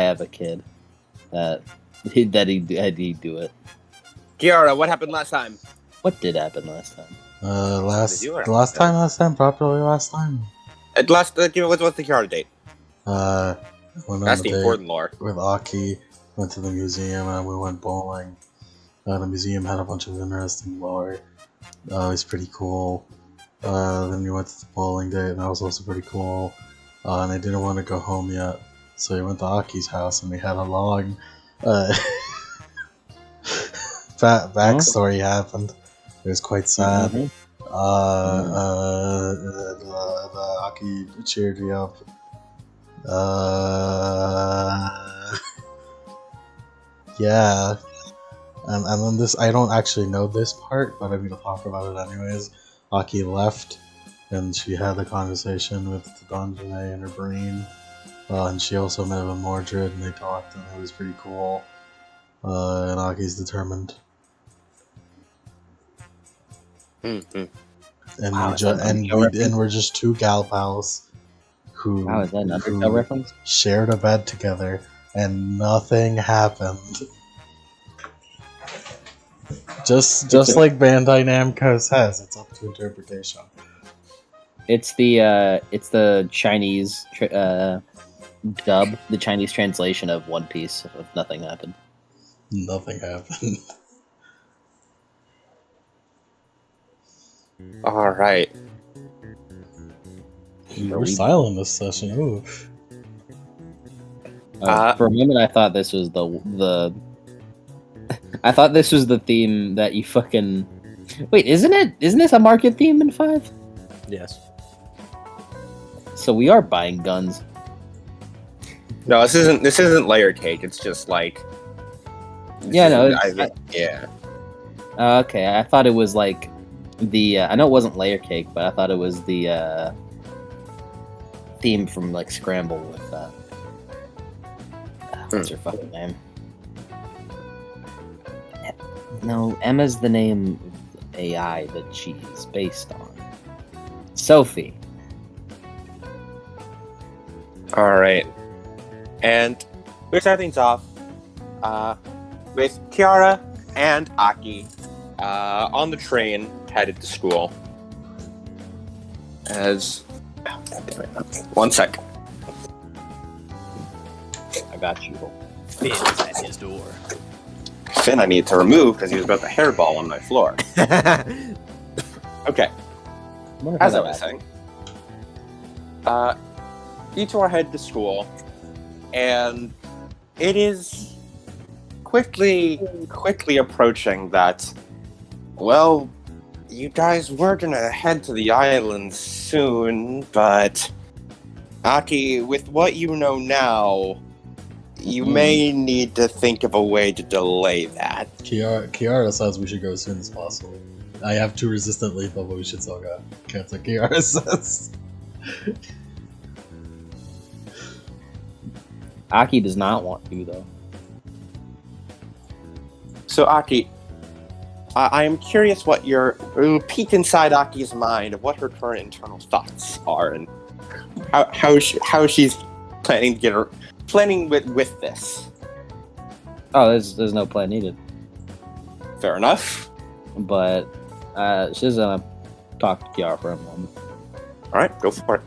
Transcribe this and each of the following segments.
have a kid that he'd do it. Kiara, what happened last time? What did happen last time? Last time, probably last time. What's the Kiara date? Went That's on the a date important lore. with Aki, went to the museum, and we went bowling. The museum had a bunch of interesting lore. It was pretty cool. Then we went to the bowling date, and that was also pretty cool. And I didn't want to go home yet, so we went to Aki's house, and we had a long backstory happened. It was quite sad. Mm-hmm. The Aki cheered me up. Yeah. And then this, I don't actually know this part, but I'm gonna talk about it anyways. Aki left, and she had a conversation with Donjane and her brain. And she also met with Mordred, and they talked, and it was pretty cool. And Aki's determined. Mm-hmm. And Wow, we're just two gal pals who, Wow, is that an Undertale reference? shared a bed together, and nothing happened. Just like Bandai Namco says, it's up to interpretation. It's the Chinese dub, the Chinese translation of One Piece of Nothing Happened. Nothing happened. All right. We're silent this session. Ooh. For a moment, I thought this was the I thought this was the theme that you fucking. Wait, isn't it? Isn't this a market theme in 5? Yes. So we are buying guns. No, this isn't layer cake. It's just like. Yeah, no. Yeah. Okay, I thought it was like the. I know it wasn't layer cake, but I thought it was the theme from like Scramble with. What's her fucking name? No, Emma's the name of the AI that she's based on. Sophie. All right. And we start things off with Kiara and Aki on the train headed to school. As one sec. I got you. Finn's at his door. Finn, I need to remove because he was about to hairball on my floor. Okay. As I was saying, you two are headed to school, and it is quickly approaching that. Well, you guys were gonna head to the island soon, but Aki, with what you know now, you may need to think of a way to delay that. Kiara says we should go as soon as possible. I have 2 resistant lethal, but we should still go. That's what Kiara says. Aki does not want to, though. So, Aki, I am curious what your peek inside Aki's mind of what her current internal thoughts are and how she's planning to get her with this. Oh, there's no plan needed. Fair enough. But she's gonna talk to Kiara for a moment. All right, go for it.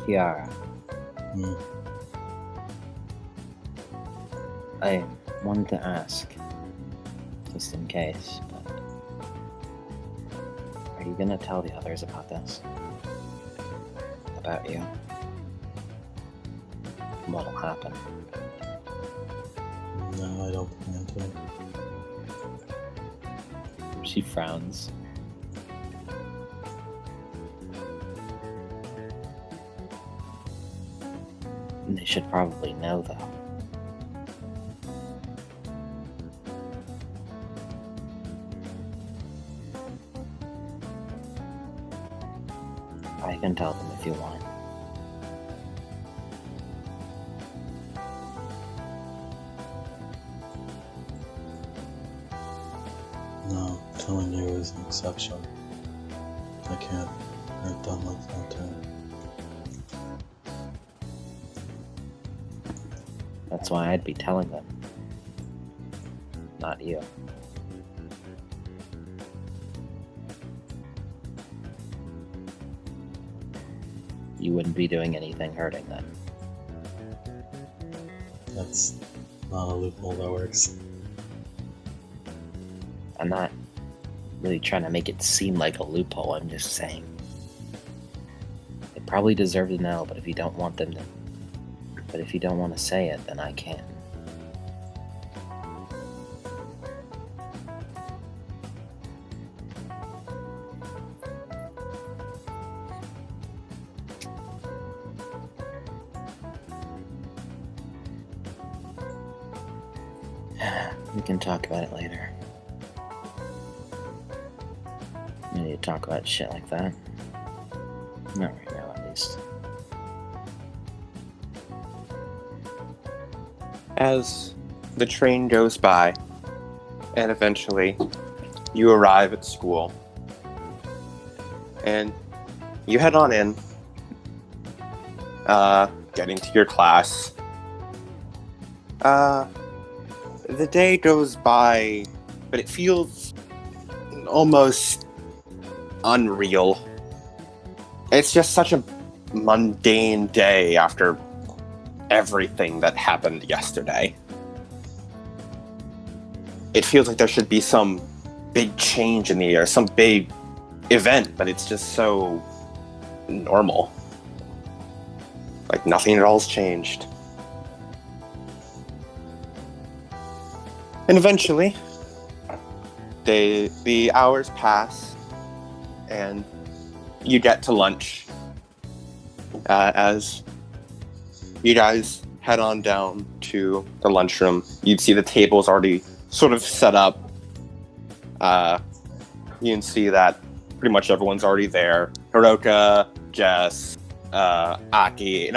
Kiara, I wanted to ask, just in case, but are you gonna tell the others about this? About you? What'll happen? No, I don't plan to. She frowns. They should probably know, though. I can tell them if you want. No, telling you is an exception. I can't. I've done like that too. That's why I'd be telling them. Not you. You wouldn't be doing anything hurting them. That's not a loophole that works. I'm not really trying to make it seem like a loophole, I'm just saying. They probably deserve to know, but if you don't want them to... But if you don't want to say it, then I can. We can talk about it later. We need to talk about shit like that. Not right now, at least. As the train goes by, and eventually you arrive at school, and you head on in, getting to your class. The day goes by, but it feels almost unreal. It's just such a mundane day after everything that happened yesterday. It feels like there should be some big change in the air, some big event, but it's just so normal. Like nothing at all's changed. And eventually, the hours pass, and you get to lunch. As you guys head on down to the lunchroom, you'd see the tables already sort of set up. You can see that pretty much everyone's already there. Hiroka, Jess, Abby,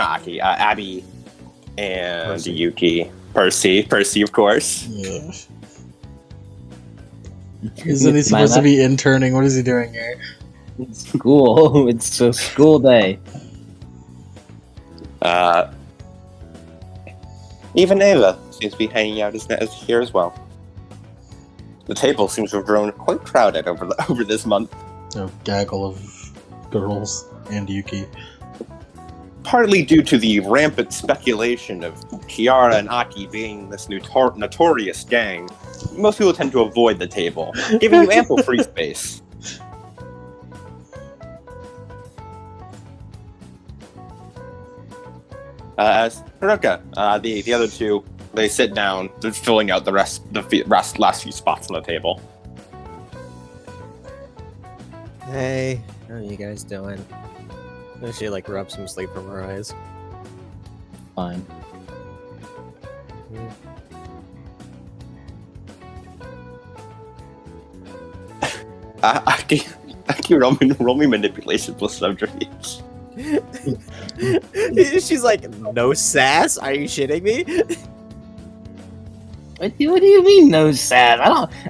and Percy. Yuki. Percy, of course. Yeah. Isn't he supposed to be interning? What is he doing here? It's school. It's a school day. Even Ava seems to be hanging out as here as well. The table seems to have grown quite crowded over this month. A gaggle of girls and Yuki. Partly due to the rampant speculation of Kiara and Aki being this notorious gang, most people tend to avoid the table, giving you ample free space. As Hiroka, the other two, they sit down, they're filling out the last few spots on the table. Hey, how are you guys doing? She like rub some sleep from her eyes. Fine. Aki, roll me manipulation plus subterfuge. She's like, no sass? Are you shitting me? What do you mean no sass?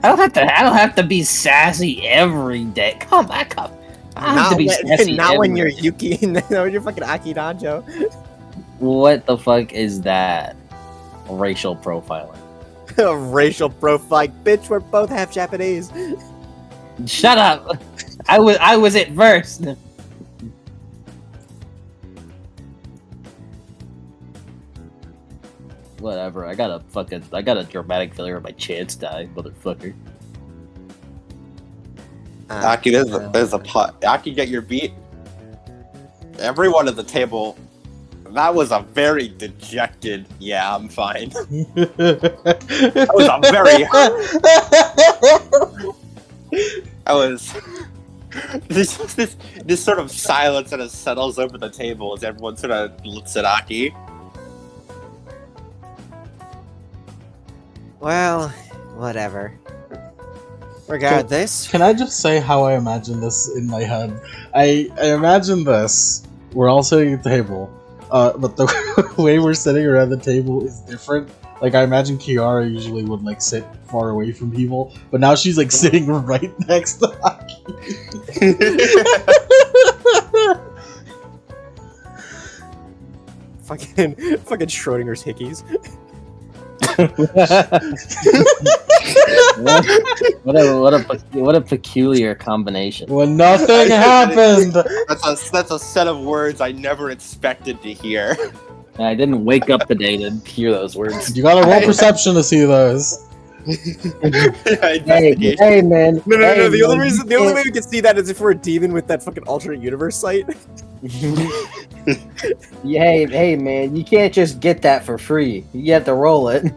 I don't have to be sassy every day. Come on. I have to be sassy not when every you're Yuki, not when you're fucking Aki Danjo. What the fuck is that? Racial profiling. Racial profile, bitch. We're both half Japanese. Shut up! I was it first. Whatever. I got a dramatic failure of my chance die, motherfucker. Aki, there's a pot. Aki, get your beat. Everyone at the table. That was a very dejected. Yeah, I'm fine. That was a very. I was. This sort of silence that settles over the table as everyone sort of looks at Aki. Well, whatever. Regardless. Can I just say how I imagine this in my head? I imagine this. We're all sitting at the table, but the way we're sitting around the table is different. Like, I imagine Kiara usually would, like, sit far away from people, but now she's, like, sitting right next to Aki. Fucking Schrodinger's hickeys. what a peculiar combination. When nothing happened. That's a set of words I never expected to hear. I didn't wake up today to hear those words. You gotta roll perception to see those. Investigation. Hey man. No. Hey, The only man, reason, the only way we can see that is if we're a demon with that fucking alternate universe sight. hey man, you can't just get that for free. You have to roll it.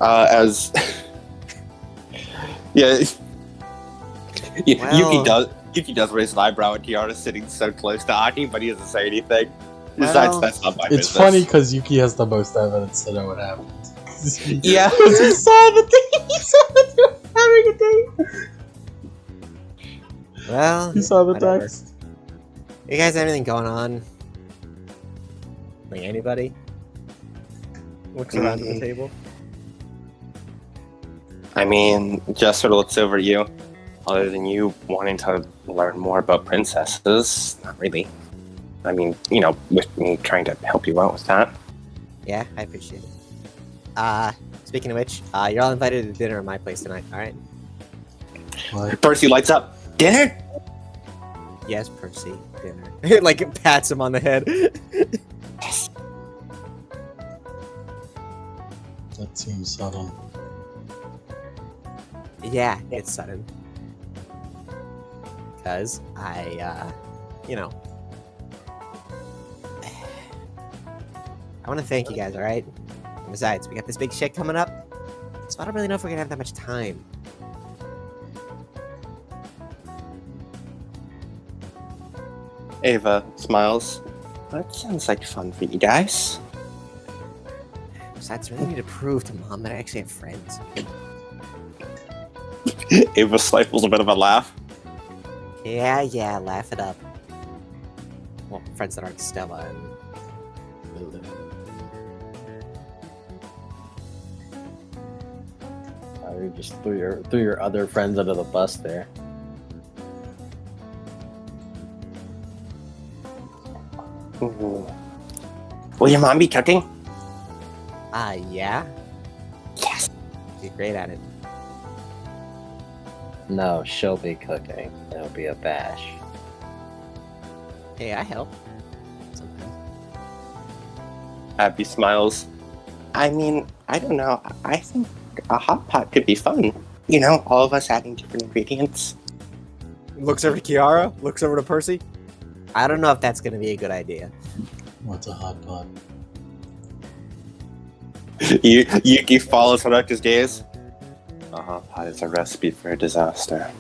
As yeah, Well- Yuki does raise an eyebrow at Kiara sitting so close to Aki, but he doesn't say anything. Besides, Well, that's not my It's business. funny because Yuki has the most evidence to know what happened. Yeah. Because he saw the thing. He saw the having a date. Well, He saw the whatever. text. You guys have anything going on? Like anybody? Looks around the table. I mean, just sort of looks over at you. Other than you wanting to learn more about princesses, not really. I mean, you know, with me trying to help you out with that. Yeah, I appreciate it. Speaking of which, you're all invited to dinner at my place tonight, alright? Like, Percy lights up. Dinner? Yes, Percy, dinner. Like, it pats him on the head. that seems sudden. Yeah, it's sudden. Because you know. I want to thank you guys, alright? Besides, we got this big shit coming up, so I don't really know if we're gonna have that much time. Ava smiles. That sounds like fun for you guys. Besides, I really need to prove to Mom that I actually have friends. Ava stifles a bit of a laugh. Yeah, laugh it up. Well, friends that aren't Stella and Lulu. You just threw your other friends under the bus there. Ooh. Will your mom be cooking? Yeah? Yes. She's great at it. No, she'll be cooking. It'll be a bash. Hey, I help. Sometimes. Abby smiles. I mean, I don't know. I think a hot pot could be fun. You know, all of us adding different ingredients. Looks over to Kiara, looks over to Percy. I don't know if that's gonna be a good idea. What's a hot pot? Yuki follows Haruka's gaze. A hot pot is a recipe for a disaster.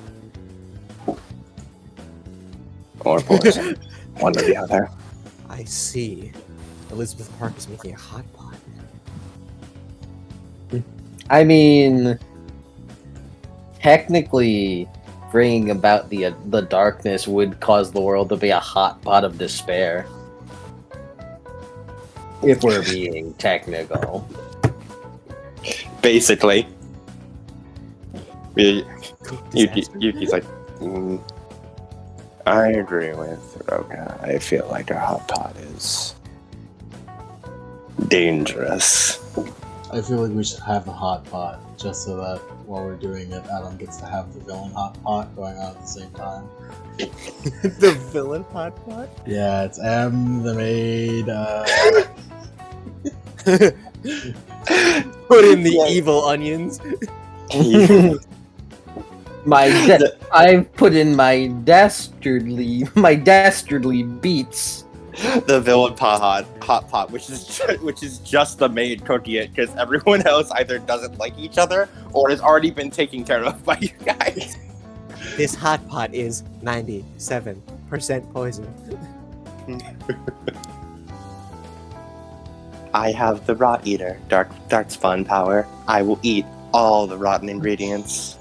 Or poison. One or the other. I see. Elizabeth Park is making a hot pot. I mean, technically, bringing about the darkness would cause the world to be a hot pot of despair. If we're being technical. Basically. Disaster. Yuki's like, I agree with Roka. I feel like a hot pot is dangerous. I feel like we should have a hot pot just so that while we're doing it, Adam gets to have the villain hot pot going on at the same time. The villain hot pot? Yeah, it's M, the maid, Put in the evil onions. I've put in my dastardly beats. The villain hot pot, which is just the maid cooking it, because everyone else either doesn't like each other or has already been taken care of by you guys. This hot pot is 97% poison. I have the rot eater, dark's fun power. I will eat all the rotten ingredients.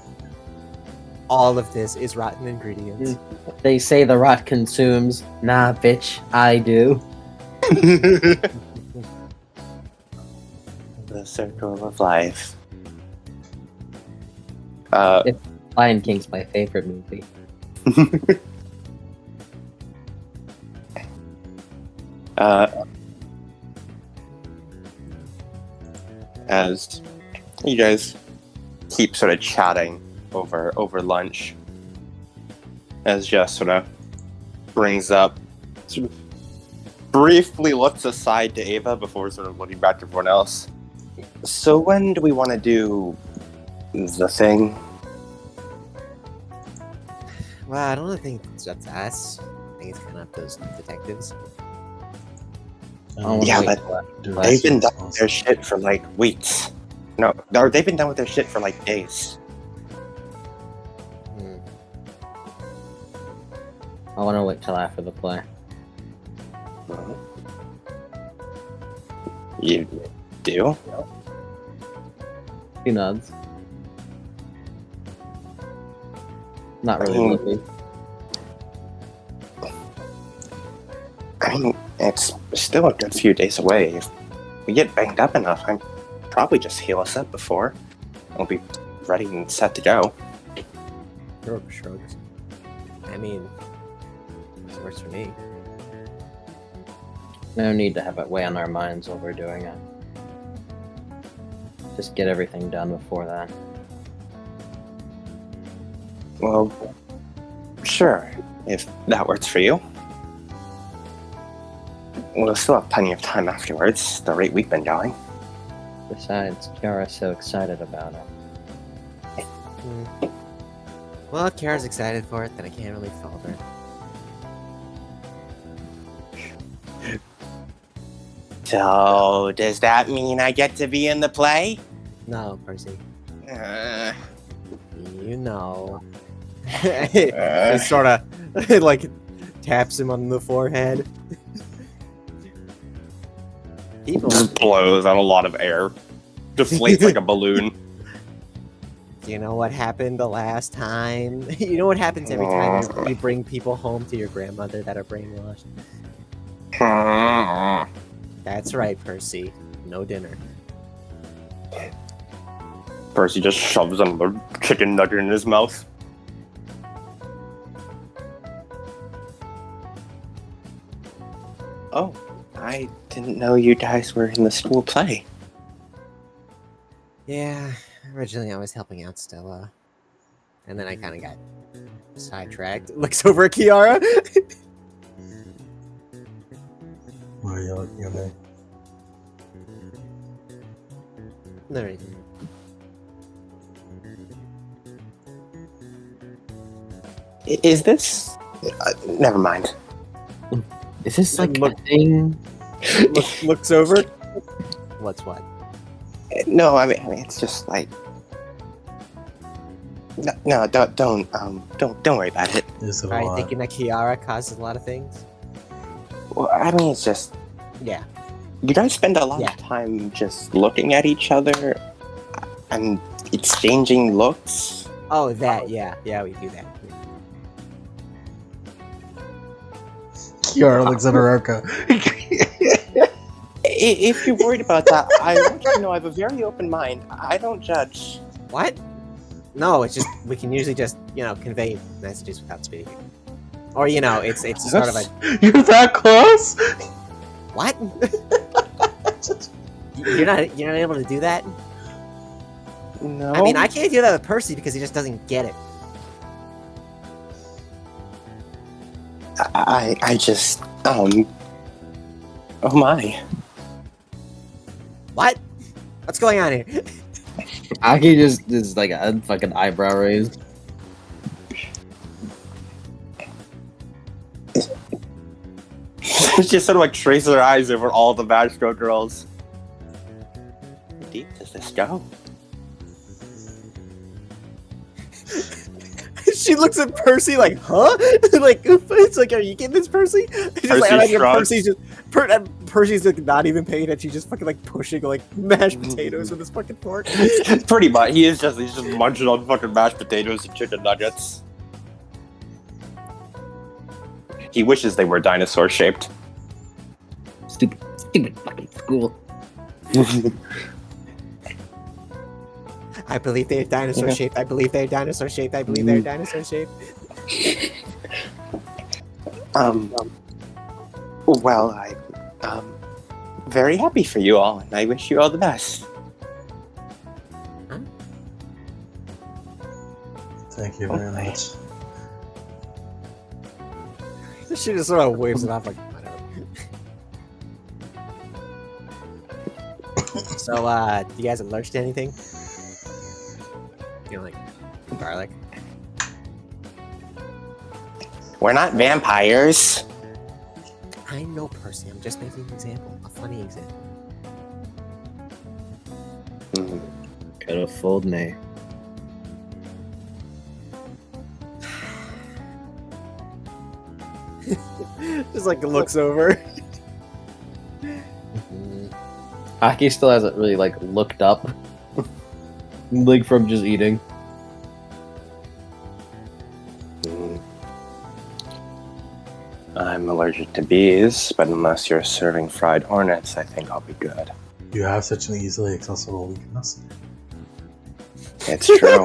All of this is rotten ingredients. They say the rot consumes. Nah, bitch, I do. The circle of life. Lion King's my favorite movie. as you guys keep sort of chatting over lunch. As Jess sort of brings up, sort of briefly looks aside to Ava before sort of looking back to everyone else. So when do we want to do the thing? Well, I don't really think it's up to us. I think it's kind of up to those detectives. Yeah, but they've been done with their shit for like weeks. No, or they've been done with their shit for like days. I want to wait till after the play. You do? He nods. Not really looking. I mean, it's still a good few days away. If we get banged up enough, I'd probably just heal us up before. We'll be ready and set to go. Shrugs. I mean, it works for me. No need to have it weigh on our minds while we're doing it. Just get everything done before that. Well, sure, if that works for you. We'll still have plenty of time afterwards, the rate we've been going. Besides, Kiara's so excited about it. Well, if Kara's excited for it, then I can't really fault her. So, does that mean I get to be in the play? No, Percy. Uh, You know. It sort of like taps him on the forehead. People, just blows out a lot of air. Deflates like a balloon. do you know what happened the last time? You know what happens every time you bring people home to your grandmother that are brainwashed? That's right, Percy. No dinner. Percy just shoves another chicken nugget in his mouth. Oh, I didn't know you guys were in the school play. Yeah, originally I was helping out Stella. And then I kind of got sidetracked. Looks over at Kiara. What are you looking at me? No, Is this? Never mind. Is this like Look- a thing? looks over. What's what? No, I mean it's just like. No, don't worry about it. Is it Are a you lot? thinking that Kiara causes a lot of things? Well, I mean it's just Yeah. you guys spend a lot Yeah. of time just looking at each other and exchanging looks. Oh, that. Yeah, we do that. Kiara looks at Haruka. If you're worried about that, I want you to know I have a very open mind. I don't judge. What? No, it's just we can usually just convey messages without speaking, or it's sort of a You're that close? what? You're not able to do that. No. I mean, I can't do that with Percy because he just doesn't get it. I just oh my. What? What's going on here? Aki just like a fucking eyebrow raise. Just sort of like traces her eyes over all the Magical girls. How deep does this go? She looks at Percy like, huh? Like, it's like, are you getting this, Percy? It's just like, Percy shrugs. Percy's like not even paying attention. She's just fucking like pushing like mashed potatoes with his fucking fork. Pretty much. He's just munching on fucking mashed potatoes and chicken nuggets. He wishes they were dinosaur shaped. Stupid fucking school. I believe they're dinosaur shaped. I believe they're dinosaur shaped. I believe they're dinosaur shaped. Well, I'm very happy for you all, and I wish you all the best. Thank you very much. She just sort of waves it off like, whatever. So, you guys allergic to anything? You know, like garlic? We're not vampires. I know, Percy. I'm just making an example. A funny example. Mhm. Could have fooled me. Just like looks over. Aki still hasn't really like looked up, like from just eating. Mm. I'm allergic to bees, but unless you're serving fried hornets, I think I'll be good. You have such an easily accessible weakness. It's true.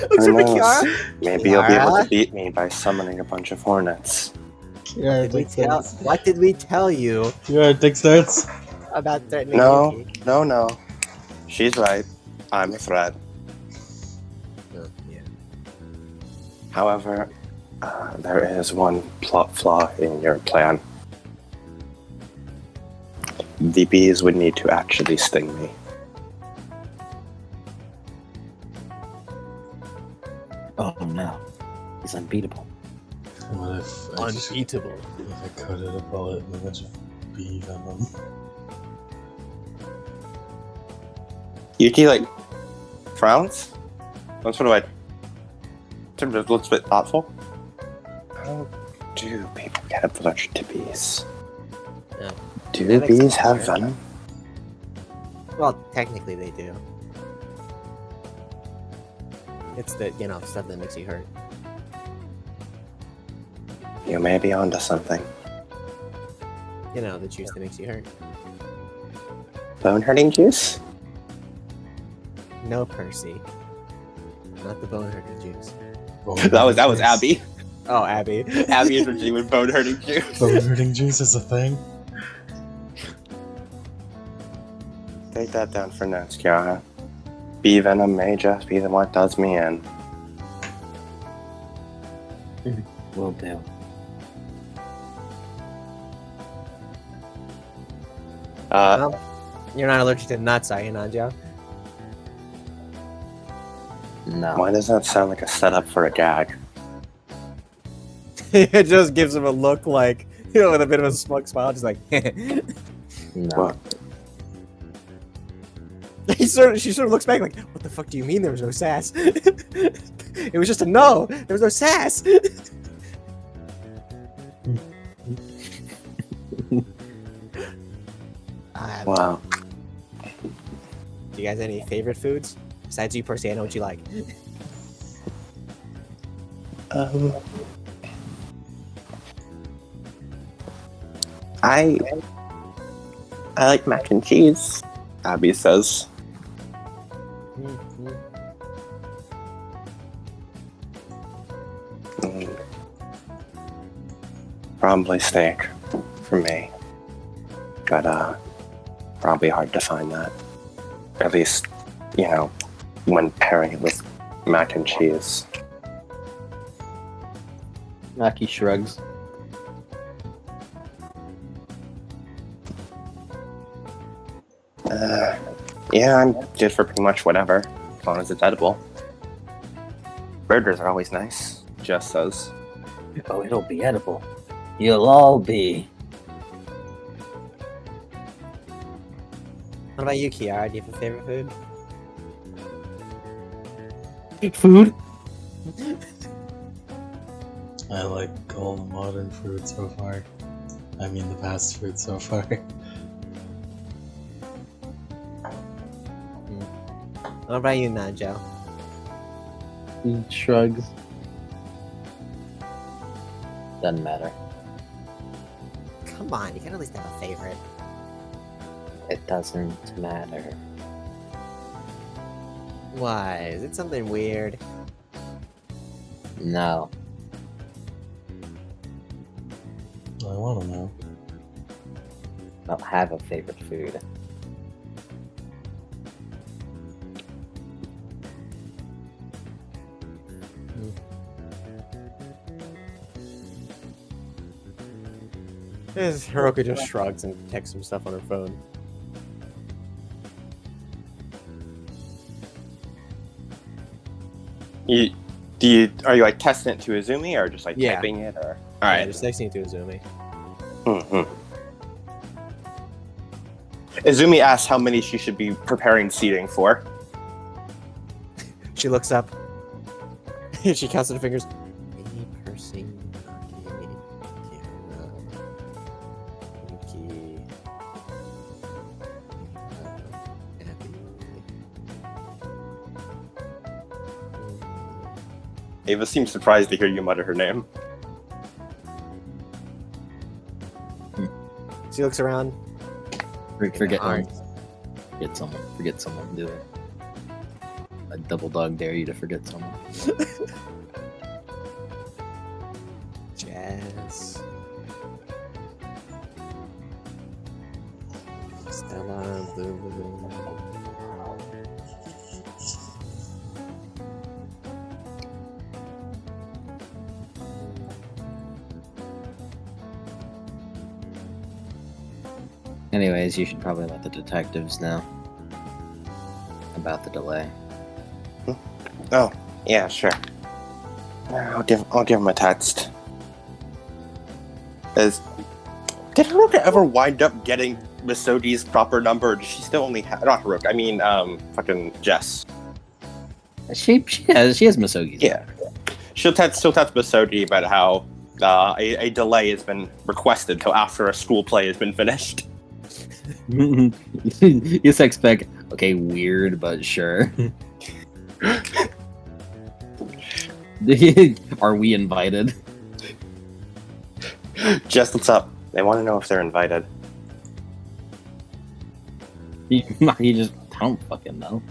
Looks Who over knows? Kiara. Maybe you'll be able Kiara? to beat me by summoning a bunch of hornets. What did we tell you Kiara takes starts. about threatening No, Yuki? no. She's right. I'm a threat. Oh, yeah. However, there is one plot flaw in your plan. The bees would need to actually sting me. Oh no, he's unbeatable. What if I just, Unbeatable. if I coated a bullet in a bunch of bee venom? Yuki, like, frowns? That's sort of like, sort of looks a bit thoughtful. How do people get allergic to bees? Yeah. Do That makes bees sense, have right? venom? Well, technically they do. It's the, stuff that makes you hurt. You may be onto something. The juice that makes you hurt. Bone hurting juice? No, Percy. Not the bone hurting juice. That was Abby. Oh, Abby. Abby is Reggie with bone hurting juice. Bone hurting juice is a thing. Take that down for notes, Kiara. Bee venom may just be the what does me in. Will do. You're not allergic to nuts, are you, Nadja? No. Why does that sound like a setup for a gag? It just gives him a look like, with a bit of a smug smile, just like, No. What? she sort of looks back like, what the fuck do you mean there was no sass? It was just a no. There was no sass. Wow. Do you guys have any favorite foods? Besides you, Percy, I know what you like. I like mac and cheese, Abby says. Mm. Probably steak for me. But probably hard to find that. At least, when pairing it with mac and cheese. Aki shrugs. Yeah, I'm good for pretty much whatever, as long as it's edible. Burgers are always nice, Jess says. Oh, it'll be edible. You'll all be. What about you, Kiara? Do you have a favorite food? Food? I like all the modern fruit so far. I mean the past fruit so far. What about you, Najo? He shrugs. Doesn't matter. Come on, you can at least have a favorite. It doesn't matter. Why? Is it something weird? No. I want to know. I don't have a favorite food. Hiroka just shrugs and texts some stuff on her phone. Are you like testing it to Izumi or just like Yeah. typing it or? Yeah, Alright. just texting it to Izumi. Mm-hmm. Izumi asks how many she should be preparing seating for. She looks up. She counts her fingers. Any person. Yuki. Ava seems surprised to hear you mutter her name. She looks around. Forget Alright. someone. Forget someone. Do it. I double dog dare you to forget someone. Jazz. Stella. Blue. Anyways, you should probably let the detectives know about the delay. Oh, yeah, sure. I'll give him a text. Did Haruka ever wind up getting Misogi's proper number? Or does she still only have not Haruka? I mean, fucking Jess. She has Misogi's. Yeah, she'll text Misogi about how a delay has been requested till after a school play has been finished. You just expect, okay, weird, but sure. Are we invited? Jess, what's up? They want to know if they're invited. You just don't fucking know.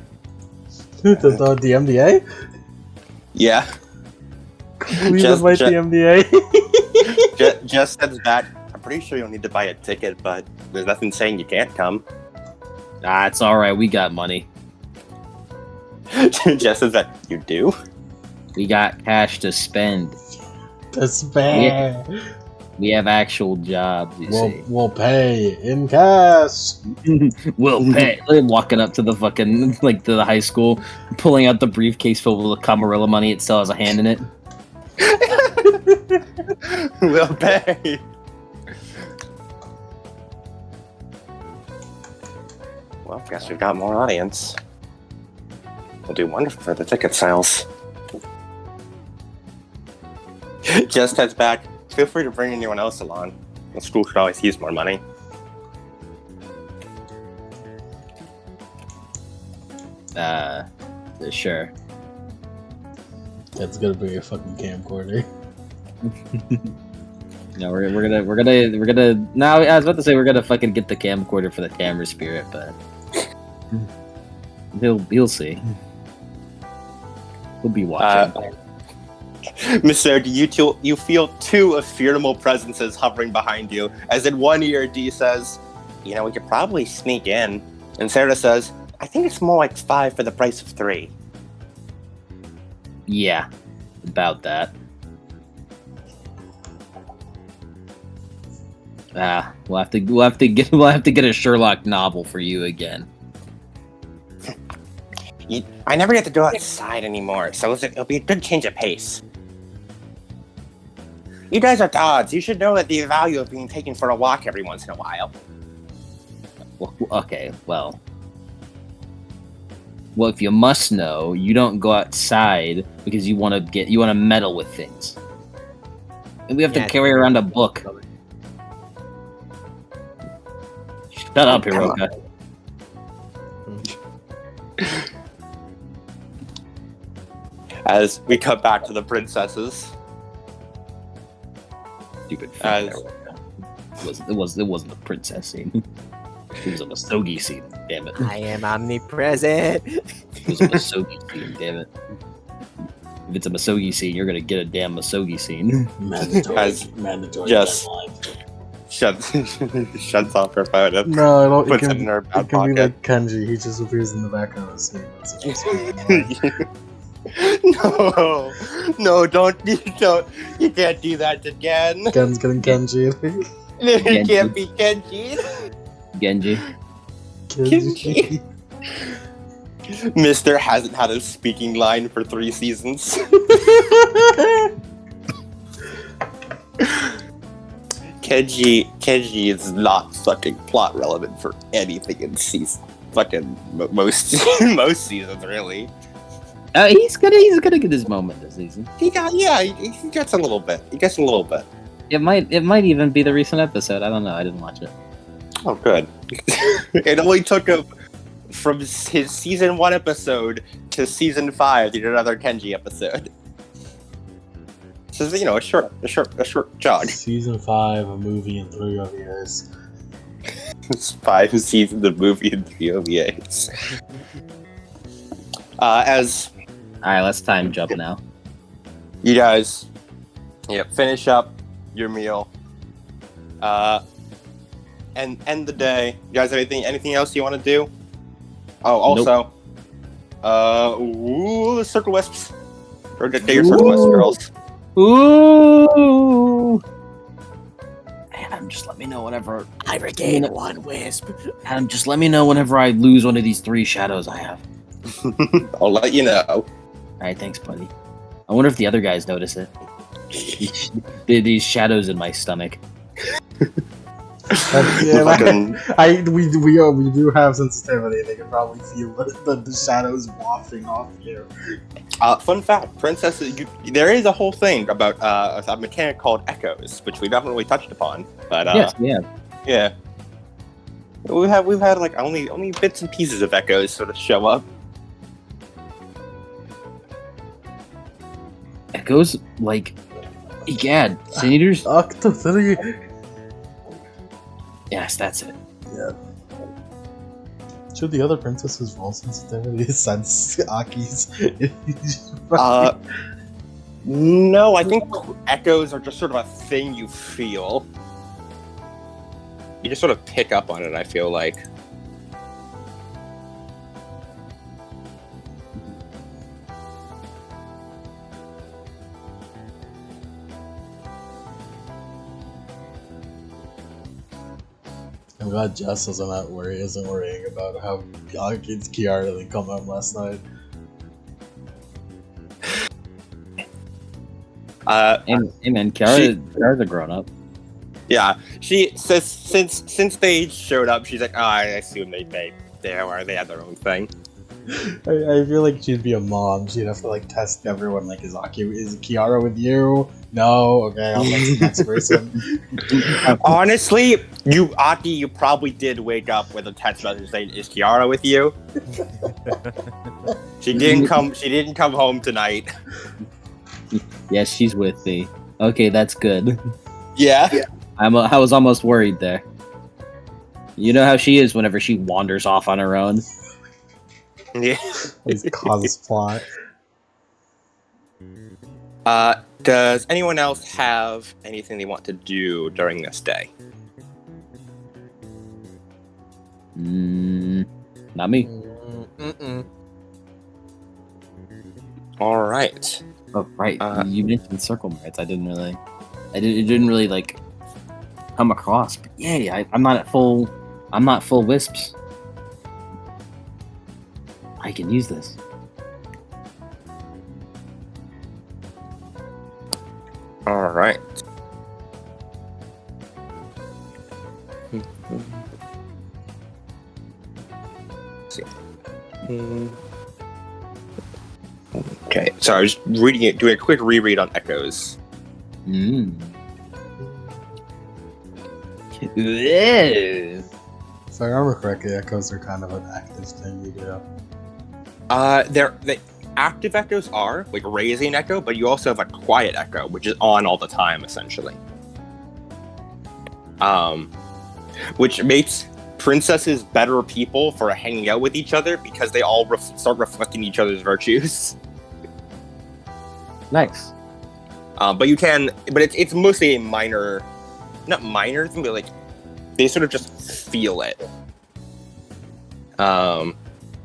The MDA? Yeah. Please Just- invite the MDA. Jess says that. I'm pretty sure you'll need to buy a ticket, but there's nothing saying you can't come. Ah, it's alright, we got money. Jess says that you do. We got cash to spend. Despair. We have actual jobs, you see. We'll pay in cash. We'll pay. Walking up to the fucking, to the high school, pulling out the briefcase filled with Camarilla money, it still has a hand in it. We'll pay. Well, guess we've got more audience. We'll do wonderful for the ticket sales. Just heads back. Feel free to bring anyone else along. The school could always use more money. Sure. That's gonna be a fucking camcorder. No, we're gonna. Now, I was about to say we're gonna fucking get the camcorder for the camera spirit, but he'll see. He'll be watching. Mr. D, you feel two ephemeral presences hovering behind you, as in one ear D says, "You know, we could probably sneak in," and Sarah says, "I think it's more like 5 for the price of 3." Yeah, about that. We'll have to get a Sherlock novel for you again. I never get to go outside anymore, so it'll be a good change of pace. You guys are gods. You should know that the value of being taken for a walk every once in a while. Well, okay, well, if you must know, you don't go outside because you want to meddle with things. And we have to carry around a book. Shut up, Hiroka. As we cut back to the princesses. Stupid. As- It wasn't a princess scene. It was a Misogi scene. Damn it. I am omnipresent. It was a Misogi scene. Damn it. If it's a Misogi scene, you're gonna get a damn Misogi scene. Mandatory. Just- deadline. Shuts off her phone and No, I don't. puts It it in can, her it back can be pocket. like Kenji. He just appears in the background of the scene. That's what I'm speaking of. No, no, don't, you can't do that again. Ken's getting Kenji. You can't be Kenji. Genji. Kenji. Mister hasn't had a speaking line for 3 seasons. Kenji is not fucking plot relevant for anything in season. Fucking most seasons, really. He's gonna get his moment this season. He gets a little bit. He gets a little bit. It might even be the recent episode. I don't know. I didn't watch it. Oh, good. It only took him from his season 1 episode to season 5 to do another Kenji episode. So, a short jog. Season 5, a movie in 3 OVAs. It's 5 seasons of movie and 3 OVAs. As All right, let's time jump now. you guys, finish up your meal, and end the day. You guys have anything else you want to do? Oh, also, circle wisps. Or get your circle wisps, girls. Ooh. Adam, just let me know whenever I regain 1 wisp. Adam, just let me know whenever I lose one of these 3 shadows I have. I'll let you know. All right, thanks, buddy. I wonder if the other guys notice it. These shadows in my stomach. We do have sensitivity. They can probably feel the shadows wafting off you. Fun fact, princesses. There is a whole thing about a mechanic called echoes, which we haven't really touched upon. But Yes, we have. yeah, we've had like only bits and pieces of echoes sort of show up. Echoes, like, egad, Sin Eaters? Octophilia. Yes, that's it. Yeah. Should the other princesses roll sensitivity sense Aki's? No, I think echoes are just sort of a thing you feel. You just sort of pick up on it, I feel like. I'm glad Jess isn't worrying about how Aki's Kiara didn't come home last night. Hey man, Kiara's a grown up. Yeah, she says since they showed up, she's like, oh, I assume they had their own thing. I feel like she'd be a mom. She'd have to like test everyone. Like, is Kiara with you? No. Okay, I'll let the next person. Honestly, Aki, you probably did wake up with a text message saying, "Is Kiara with you?" She didn't come home tonight. Yes, she's with me. Okay, that's good. Yeah. I was almost worried there. You know how she is whenever she wanders off on her own. Yeah. Please cause plot. Does anyone else have anything they want to do during this day? Not me. All right. Oh, right. You mentioned circle merits. It didn't really like come across. But yay! I'm not full wisps. I can use this. All right. Let's see. Okay, so I was reading it, doing a quick reread on echoes. Ew. If I remember correctly, echoes are kind of an active thing you do. The active echoes are like raising echo, but you also have a quiet echo, which is on all the time, essentially. Which makes princesses better people for hanging out with each other because they all start reflecting each other's virtues. Nice. But it's mostly a minor, not minor thing, but like they sort of just feel it.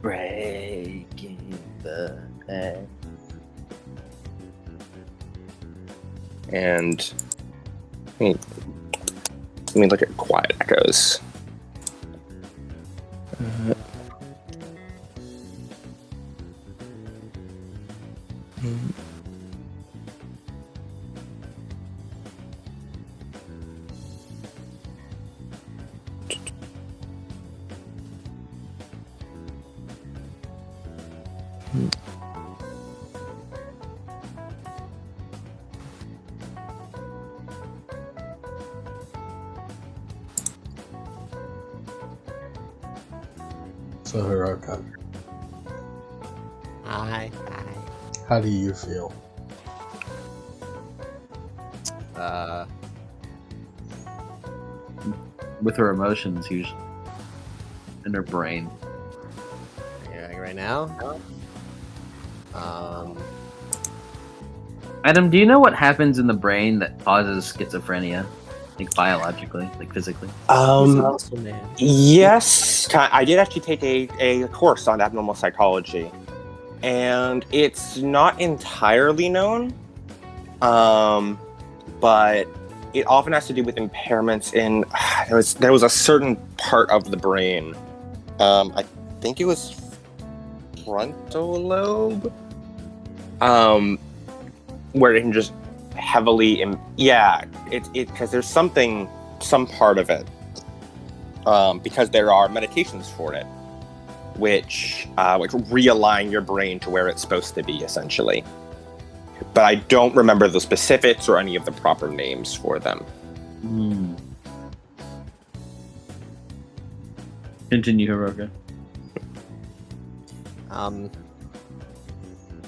Breaking the head. And let me look at quiet echoes. So Hiroka, Hi. how do you feel? With her emotions, usually. In her brain. Like right now? Adam, do you know what happens in the brain that causes schizophrenia? Like biologically, like physically? Man. Yes, I did actually take a course on abnormal psychology, and it's not entirely known, but it often has to do with impairments in there was a certain part of the brain. I think it was frontal lobe, where it can just heavily it because there's some part of it, because there are medications for it which realign your brain to where it's supposed to be, essentially, but I don't remember the specifics or any of the proper names for them. Continue, Hiroka.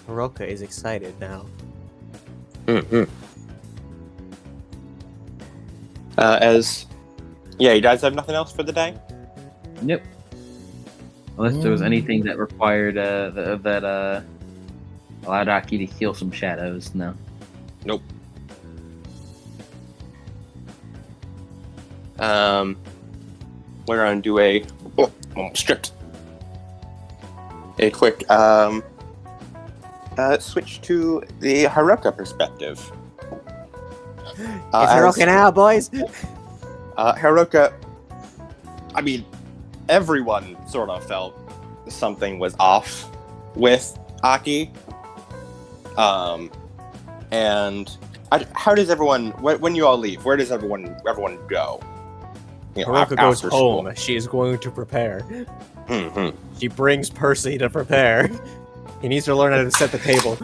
Hiroka is excited now. You guys have nothing else for the day? Yep. Unless there was anything that required that allowed Aki to heal some shadows. No. Nope. We're gonna do a stripped. A quick switch to the Hiroka perspective. It's Hiroka now, boys. Hiroka, I mean, everyone sort of felt something was off with Aki. And how does everyone, when you all leave, where does everyone go? You know, Hiroka goes after home. school? She is going to prepare. Mm-hmm. She brings Percy to prepare. He needs to learn how to set the table.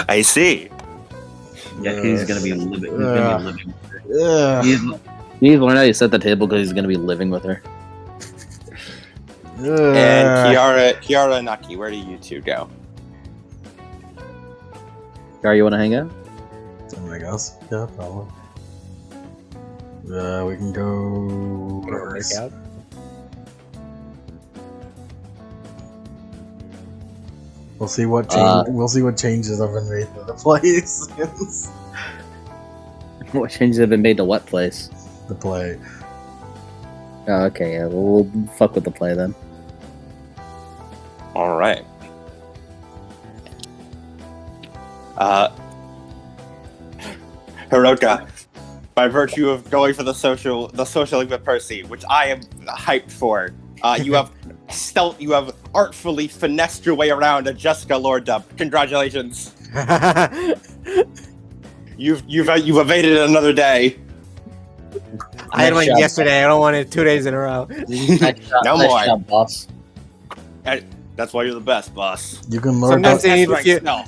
I see. Yeah, he's gonna be living. He's gonna be living with her. Yeah. He's learn how to set the table because he's gonna be living with her. And Kiara and Aki, where do you two go? Gar, you want to hang out? Something else? Yeah, probably. We can go. Work out. We'll see what we'll see what changes have been made to the place. What changes have been made to what place? The play. Oh, okay, yeah, we'll fuck with the play then. All right. Hiroka, by virtue of going for the social link with Percy, which I am hyped for, you have artfully finessed your way around a Jessica Lord dub. Congratulations. You've evaded it another day. I had one yesterday. I don't want it 2 days in a row. No Nice more. job, boss. That's why you're the best, boss. You can learn. Sometimes they need to Right, feel. no.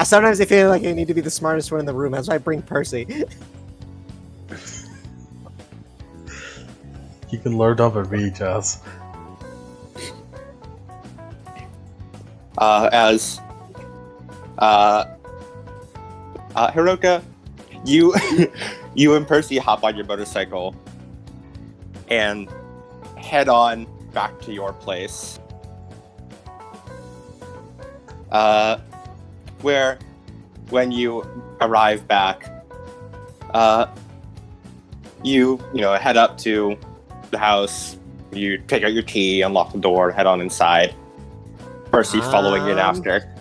Sometimes I feel like I need to be the smartest one in the room. That's why I bring Percy. You can learn up at VHS. Hiroka, you and Percy hop on your motorcycle and head on back to your place. Where, when you arrive back, you head up to the house. You take out your key, unlock the door, head on inside. Percy following in after.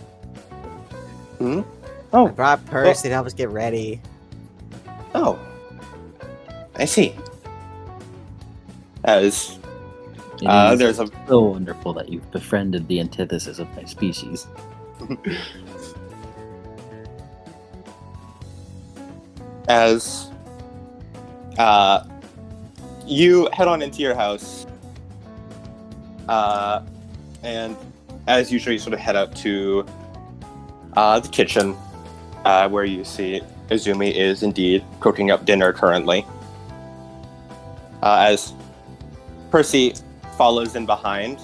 I brought Percy to help us get ready. I see. As It is there's a so wonderful that you've befriended the antithesis of my species. as you head on into your house, and as usual, you sort of head up to the kitchen, where you see Izumi is indeed cooking up dinner currently. As Percy follows in behind,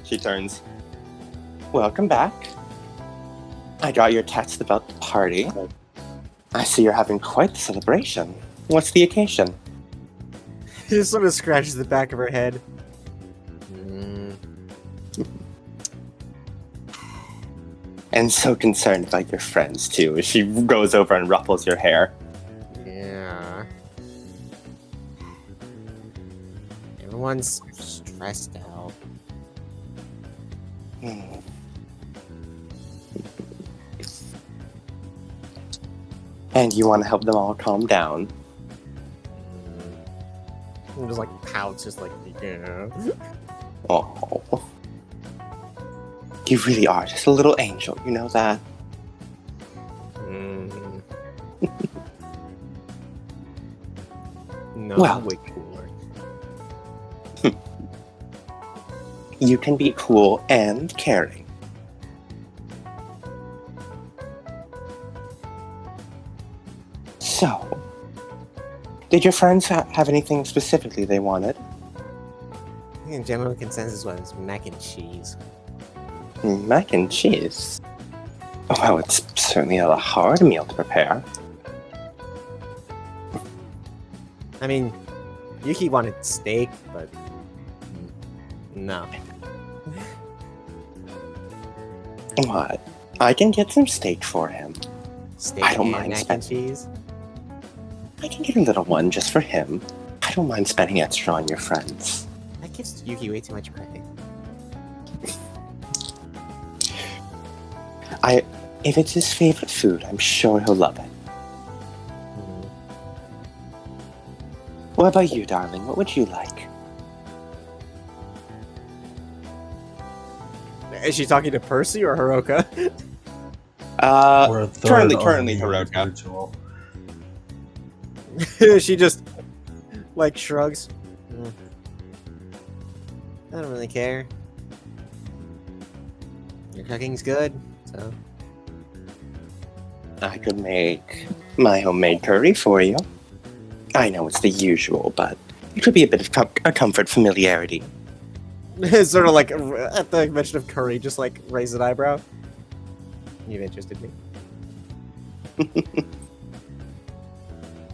she turns. Welcome back. I got your text about the party. I see you're having quite the celebration. What's the occasion? She just sort of scratches the back of her head. And so concerned about your friends, too, as she goes over and ruffles your hair. Yeah. Everyone's stressed out. And you want to help them all calm down. And just like pouts, just like, yeah. Oh. You really are just a little angel, you know that? No, Well. way cooler. You can be cool and caring. So, did your friends have anything specifically they wanted? I think general consensus was mac and cheese. Mac and cheese? Well, it's certainly not a hard meal to prepare. I mean, Yuki wanted steak, but no. What? I can get some steak for him. Steak I don't and mind mac spend- and cheese? I can get a little one just for him. I don't mind spending extra on your friends. That gives Yuki way too much credit. If it's his favorite food, I'm sure he'll love it. What about you, darling? What would you like? Is she talking to Percy or Hiroka? Or a third currently of the Hiroka. individual. She just like shrugs. I don't really care. Your cooking's good, so I could make my homemade curry for you. I know it's the usual, but it could be a bit of a comfort familiarity. it's sort of like at the mention of curry, just like raise an eyebrow. You've interested me.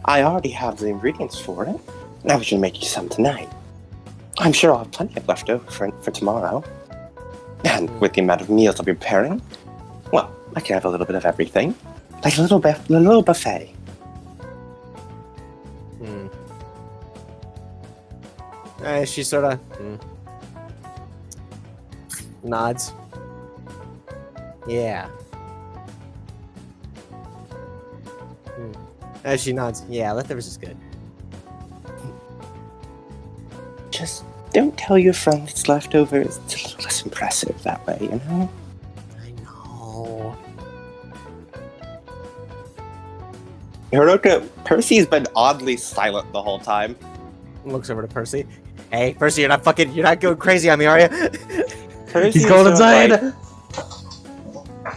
I already have the ingredients for it. Now we can make you some tonight. I'm sure I'll have plenty of leftover for tomorrow. And with the amount of meals I'll be preparing, well, I can have a little bit of everything. Like a little buffet. She sort of nods. Yeah. As she nods, yeah, leftovers is good. Just don't tell your friend it's leftovers. It's a little less impressive that way, you know? I know. Hiroka, Percy's been oddly silent the whole time. Looks over to Percy. Hey, Percy, you're not going crazy on me, are you? Percy's He's going sort of, inside! like,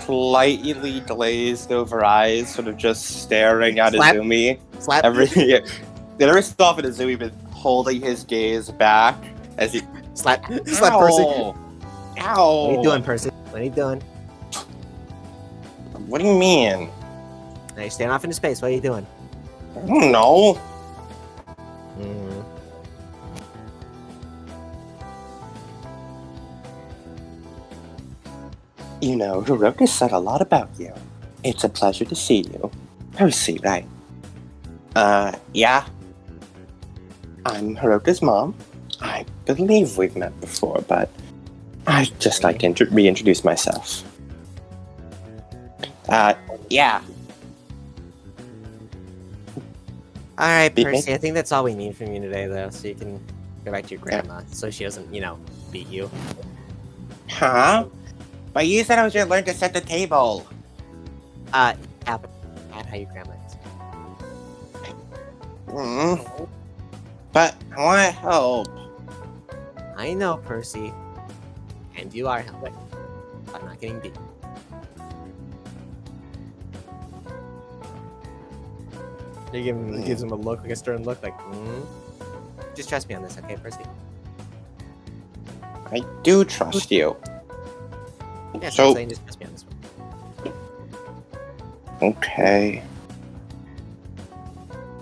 slightly glazed over eyes, sort of just staring at Slap. Izumi. Slap. Every so often Izumi been holding his gaze back as he Slap. Slap Percy. Ow! What are you doing, Percy? What are you doing? What do you mean? Now you're standing off into space. What are you doing? I don't know. You know, Hiroka said a lot about you. It's a pleasure to see you. Percy, right? Yeah. I'm Hiroka's mom. I believe we've met before, but I'd just like to reintroduce myself. Yeah. All right, Beat me? Percy. I think that's all we need from you today, though, so you can go back to your grandma, so she doesn't, beat you. Huh? But you said I was gonna learn to set the table. Yeah, but not how your grandma is. But I want to help. I know, Percy, and you are helping, but not getting beat. You gives him a look, like a stern look, like, Just trust me on this, okay, Percy? I do trust you. Yes, So- I'm saying just trust me on this one. Okay.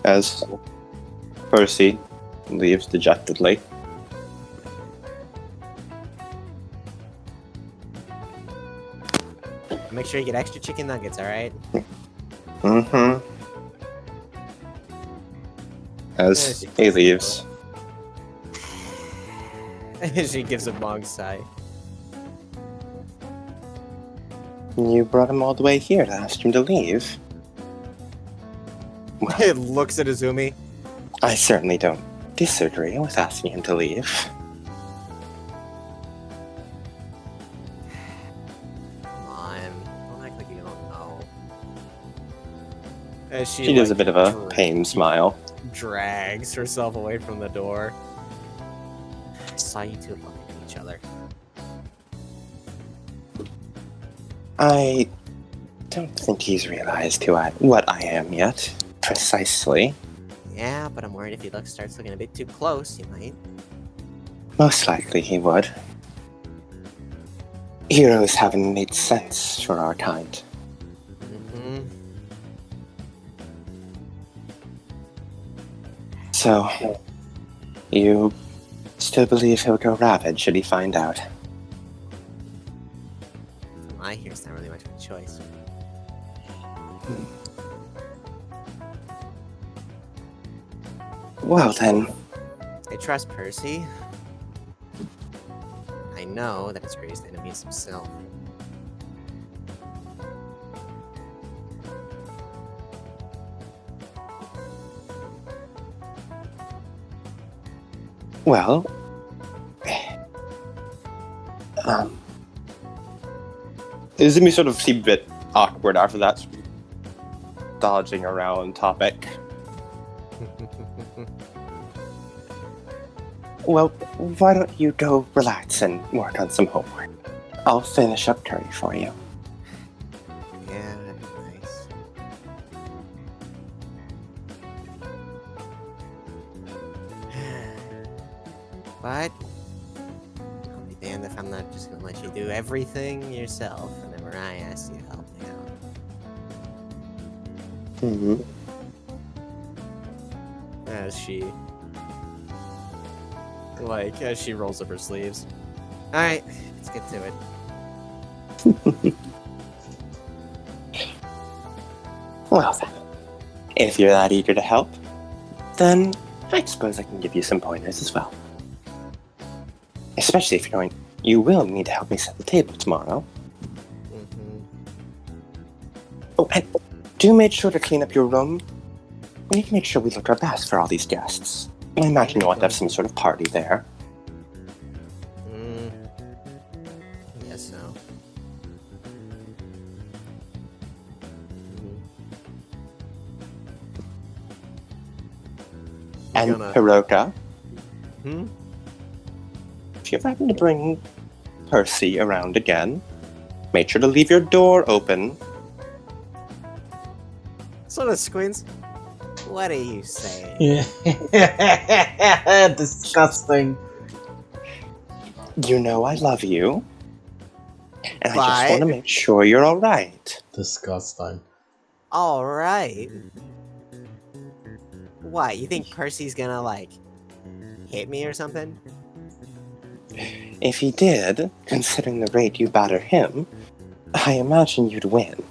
As Percy leaves dejectedly. Make sure you get extra chicken nuggets, alright? Mm-hmm. As he leaves. She gives a long sigh. You brought him all the way here to ask him to leave. It looks at Izumi. I certainly don't disagree with asking him to leave. Come on. Don't act like you don't know. As She does a bit of a dra- pained smile. drags herself away from the door. I saw you two looking at each other. I don't think he's realized what I am yet. Precisely. Yeah, but I'm worried if he starts looking a bit too close, he might. Most likely he would. Heroes haven't made sense for our kind. Mm-hmm. So, you still believe he'll go rabid should he find out? I hear it's not really much of a choice. Well then, I trust Percy. I know that it's raised enemies himself. well, Izumi sort of seemed a bit awkward after that, sort of dodging around topic. Well, why don't you go relax and work on some homework? I'll finish up curry for you. Yeah, that'd be nice. But I'll be damned if I'm not just gonna let you do everything yourself whenever I ask you to help me out. Mm-hmm. As she rolls up her sleeves. Alright, let's get to it. Well then, if you're that eager to help, then I suppose I can give you some pointers as well. Especially if you will need to help me set the table tomorrow. Mm-hmm. Oh, and do make sure to clean up your room. We need to make sure we look our best for all these guests. I imagine you'll want to have some sort of party there. I guess so. And Gonna- Hiroka, Hmm? if you ever happen to bring Percy around again, make sure to leave your door open. Sort of squints. What are you saying? Yeah. Disgusting. You know I love you. And I just But- want to make sure you're alright. Disgusting. Alright. What, you think Percy's gonna, hit me or something? If he did, considering the rate you batter him, I imagine you'd win.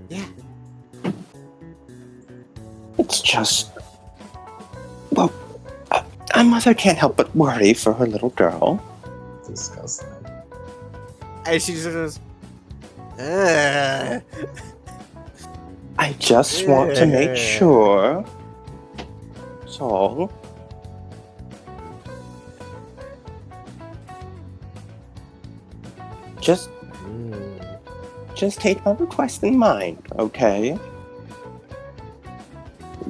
Yeah. It's just... Well, a mother can't help but worry for her little girl. Disgusting. And she just goes, "Ugh." I just want to make sure that's all. Just take my request in mind, okay?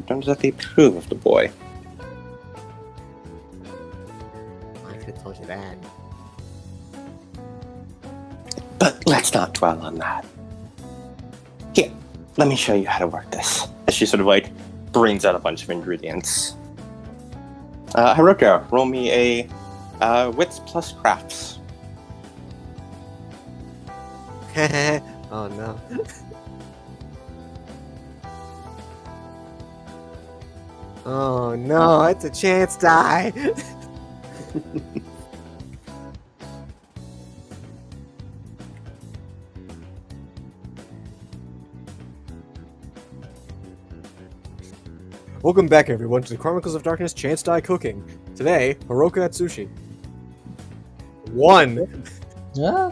Don't exactly approve of the boy. I could have told you that. But let's not dwell on that. Here, let me show you how to work this. As she sort of like brings out a bunch of ingredients. Haruka, roll me a wits plus crafts. Oh no. Oh no, it's a chance die. Welcome back, everyone, to the Chronicles of Darkness Chance Die Cooking. Today, Haruka at Sushi. 1. Yeah.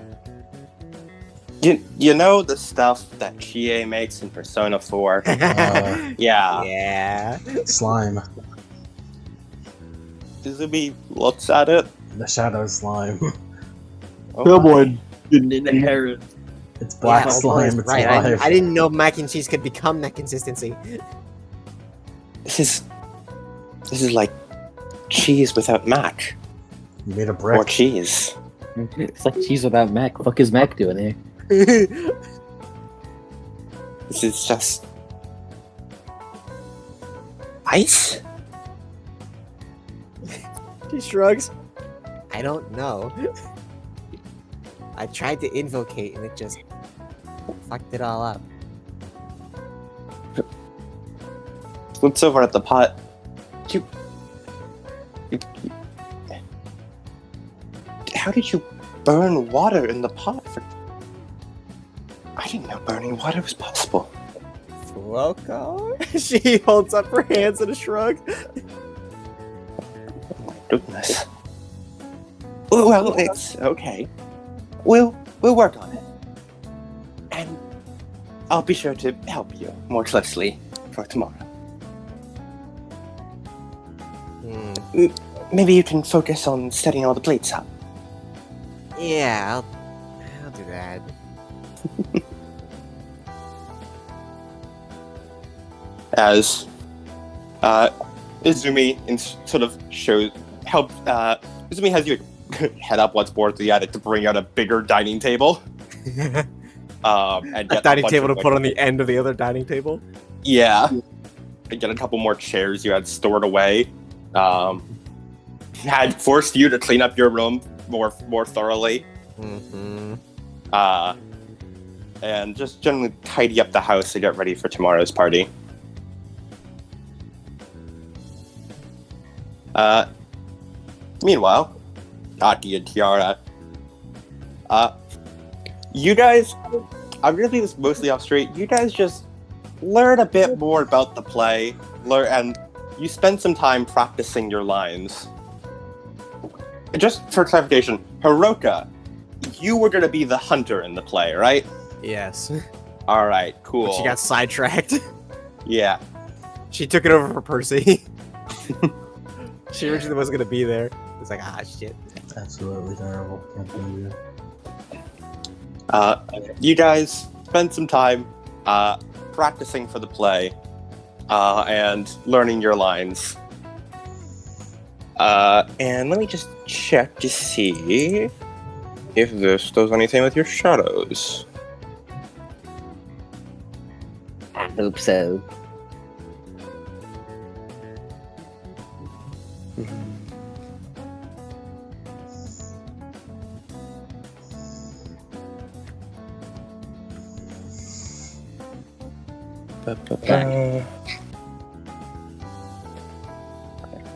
You know the stuff that Chie makes in Persona 4? Yeah. Yeah. Slime. Izumi looks at it. The shadow slime. Oh my. It's black Yeah, slime. It's right. alive. I didn't know mac and cheese could become that consistency. This is like cheese without mac. You made a Or brick. cheese. It's like cheese without Mac. Fuck is Mac doing here? This is just ice? She shrugs. I don't know. I tried to invocate and it just fucked it all up. Looks over at the pot. How did you burn water in the pot? I didn't know burning water was possible. Welcome. She holds up her hands in a shrug. Oh my goodness. Well, it's okay. We'll work on it. And I'll be sure to help you more closely for tomorrow. Maybe you can focus on setting all the plates up. Yeah, I'll do that. As Izumi sort of Izumi has you head up once more to the attic to bring out a bigger dining table. And A get dining bunch table of, to put on the end of the other dining table. Yeah. And get a couple more chairs you had stored away. Had forced you to clean up your room more thoroughly. Mm-hmm. And just generally tidy up the house to get ready for tomorrow's party. Meanwhile, Aki and Tiara, you guys, I'm gonna be this mostly off straight. You guys just learn a bit more about the play, and you spend some time practicing your lines. Just for clarification, Haruka, you were gonna be the hunter in the play, right? Yes. All right, cool. But she got sidetracked. Yeah. She took it over for Percy. She originally wasn't gonna be there. It's like, ah, shit. Absolutely terrible. Can't believe it. You guys spend some time practicing for the play and learning your lines. And let me just check to see if this does anything with your shadows. I hope so.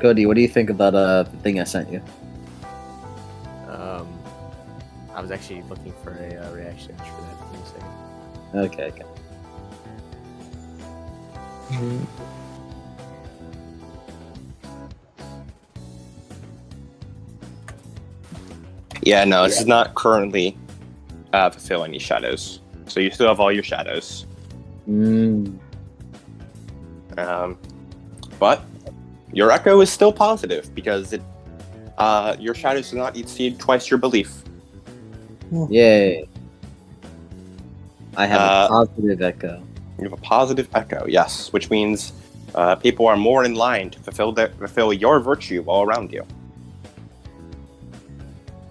Cody, what do you think of that thing I sent you? I was actually looking for a reaction for that. Give me a second. Okay. Yeah, no, this is not currently fulfill any shadows. So you still have all your shadows. But your echo is still positive because your shadows do not exceed twice your belief. Yay. I have Uh, a positive echo. You have a positive echo, yes, which means people are more in line to fulfill your virtue all around you.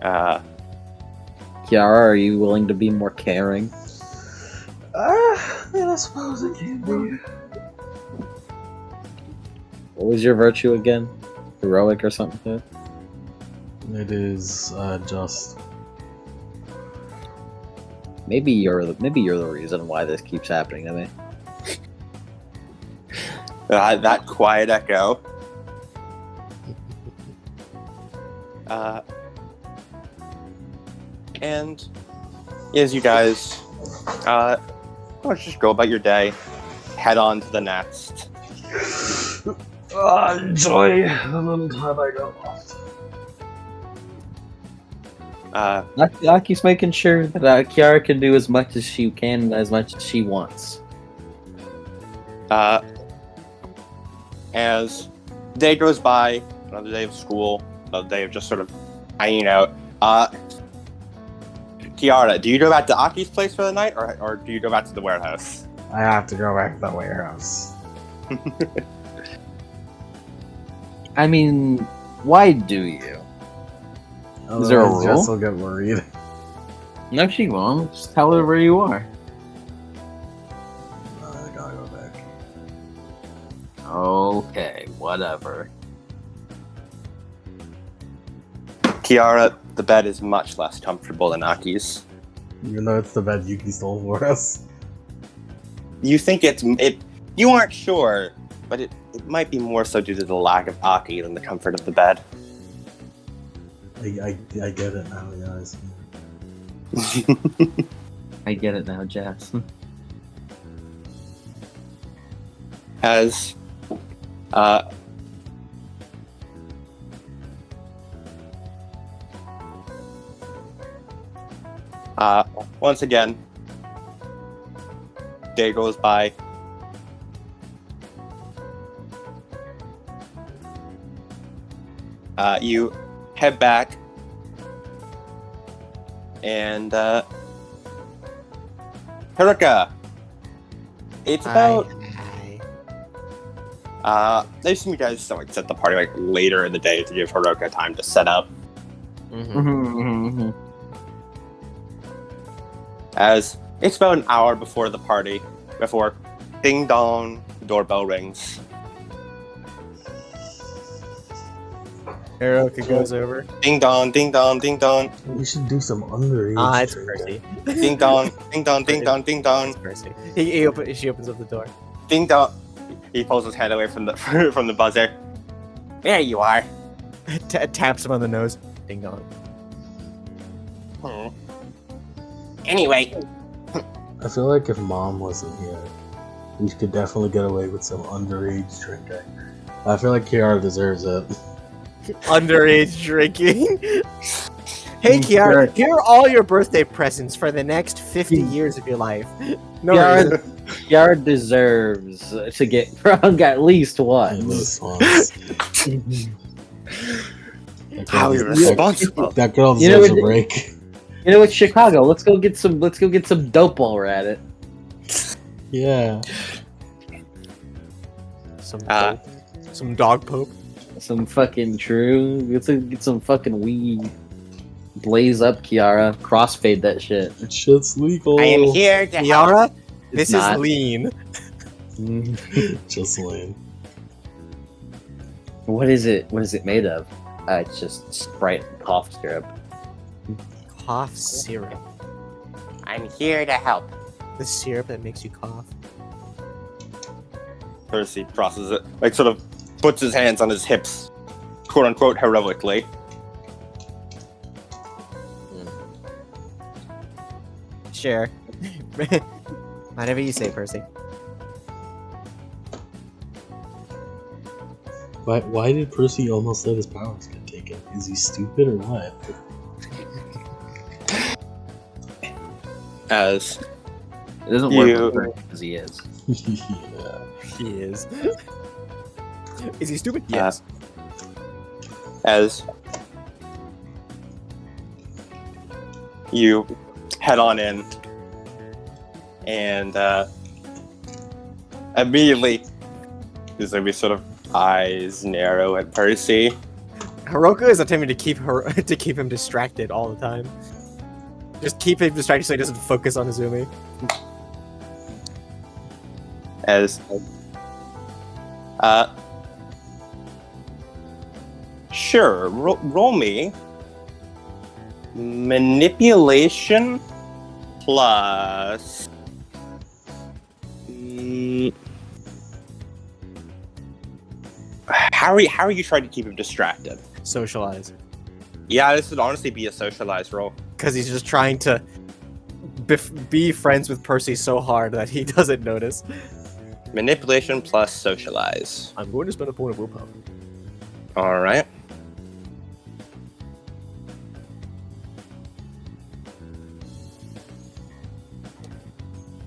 Kiara, are you willing to be more caring? I suppose it can be. What was your virtue again? Heroic or something? It is just. Maybe you're the reason why this keeps happening to me. That quiet echo. And as you guys, let's just go about your day, head on to the next. Enjoy the little time I got left. Aki's making sure that Kiara can do as much as she can, as much as she wants. As day goes by, another day of school, another day of just sort of hanging out. Kiara, do you go back to Aki's place for the night, or do you go back to the warehouse? I have to go back to the warehouse. I mean, why do you? Is there a rule? Jess will get worried. No, she won't. Just tell her where you are. I gotta go back. Okay, whatever. Kiara, the bed is much less comfortable than Aki's. Even though it's the bed Yuki stole for us. You think you aren't sure, but it might be more so due to the lack of Aki than the comfort of the bed. I get it now, yeah, I see. I get it now, Jess. As once again, day goes by. You head back, and Haruka, it's about. I assume you guys set the party like later in the day to give Haruka time to set up. As it's about an hour before the party, before ding dong, doorbell rings. Haruka goes over. Ding dong, ding dong, ding dong. We should do some underage. It's drinking. Percy. Ding dong, ding dong, ding dong, ding dong. It's Percy. She opens up the door. Ding dong. He pulls his hand away from the from the buzzer. There you are. Taps him on the nose. Ding dong. Anyway. I feel like if Mom wasn't here, we could definitely get away with some underage drinking. I feel like Kiara deserves it. Underage drinking. Hey Kiara, here are all your birthday presents for the next 50 years of your life. No, Kiara deserves to get drunk at least once. How irresponsible. That girl deserves a break. You know, it's Chicago. Let's go get some dope while we're at it. Yeah. Some dog poke. Some fucking true. Get some fucking weed. Blaze up, Kiara. Crossfade that shit. Shit's legal. I am here to Kiara, this not. is lean. Just lean. What is it? What is it made of? It's just Sprite and cough syrup. Cough syrup. I'm here to help. The syrup that makes you cough. Percy crosses it, like sort of puts his hands on his hips, quote unquote heroically. Sure. Whatever you say, Percy. Why did Percy almost let his powers get taken? Is he stupid or what? As it doesn't work because he is. Yeah. He is. Is he stupid? Yes. As you head on in, and immediately there's gonna be sort of eyes narrow at Percy. Hiroka is attempting to keep him distracted all the time. Just keep him distracted so he doesn't focus on Izumi. As sure, roll me manipulation plus how are you trying to keep him distracted? Socialize. Yeah, this would honestly be a socialized roll. Because he's just trying to be friends with Percy so hard that he doesn't notice. Manipulation plus socialize. I'm going to spend a point of willpower. All right.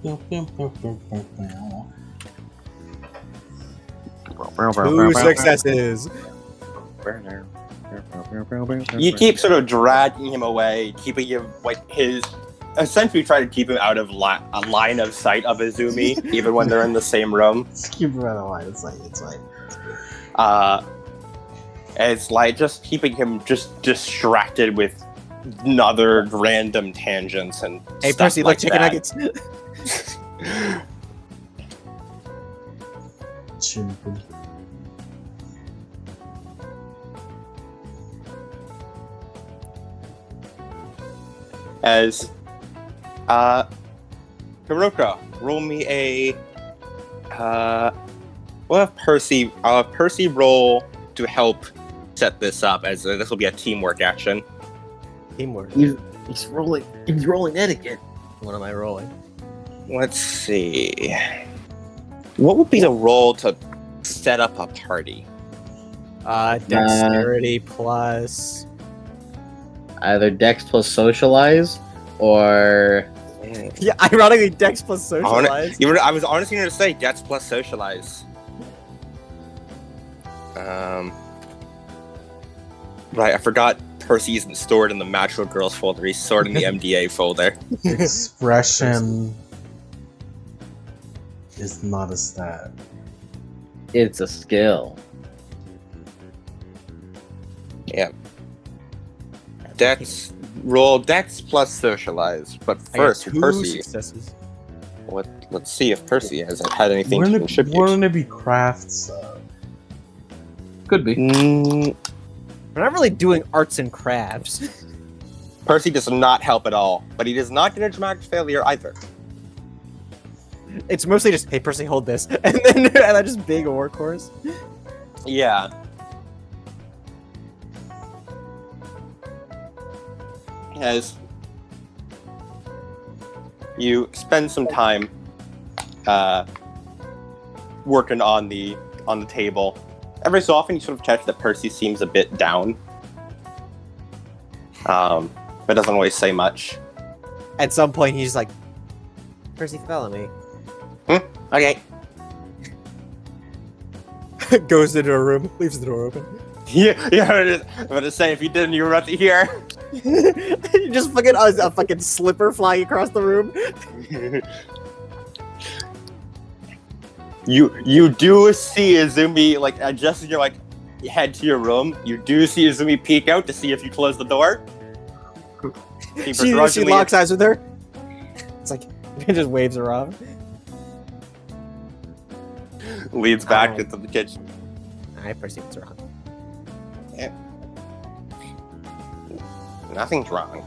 Two successes. You keep sort of dragging him away, keeping him essentially trying to keep him out of a line of sight of Izumi, even when they're in the same room. Just keep him out of line. It's like. It's like just keeping him just distracted with other random tangents and Hey, stuff Percy, like look, chicken that. nuggets. Chimp. As Hiroka, roll me a we'll have Percy roll to help set this up, as this will be a teamwork action. Teamwork. He's rolling etiquette. What am I rolling? Let's see. What would be the roll to set up a party? Dexterity plus. Either Dex plus socialize, or Yeah, ironically, Dex plus socialize. I was honestly going to say Dex plus socialize. Right, I forgot Percy isn't stored in the Magical Girls folder. He's stored in the MDA folder. Expression is not a stat. it's a skill. Yeah. Roll Dex plus socialize. But first, I got two Percy. successes. Let's see if Percy has had anything to Wouldn't contribute. it be crafts? Could be. We're not really doing arts and crafts. Percy does not help at all, but he does not get a dramatic failure either. It's mostly just, hey, Percy, hold this, and then just big workhorse. Yeah. As you spend some time working on the table, every so often you sort of catch that Percy seems a bit down, but doesn't always say much. At some point, he's like, Percy, follow me. Okay. Goes into a room, leaves the door open. Yeah, I'm gonna say, if you didn't, you were about to hear. You just fucking a fucking slipper flying across the room. You do see Izumi, like, adjusting your head to your room. You do see Izumi peek out to see if you close the door. She locks eyes with her. It's like, it just waves her off. Leads back into the kitchen. I Percy, what's wrong? Nothing's wrong.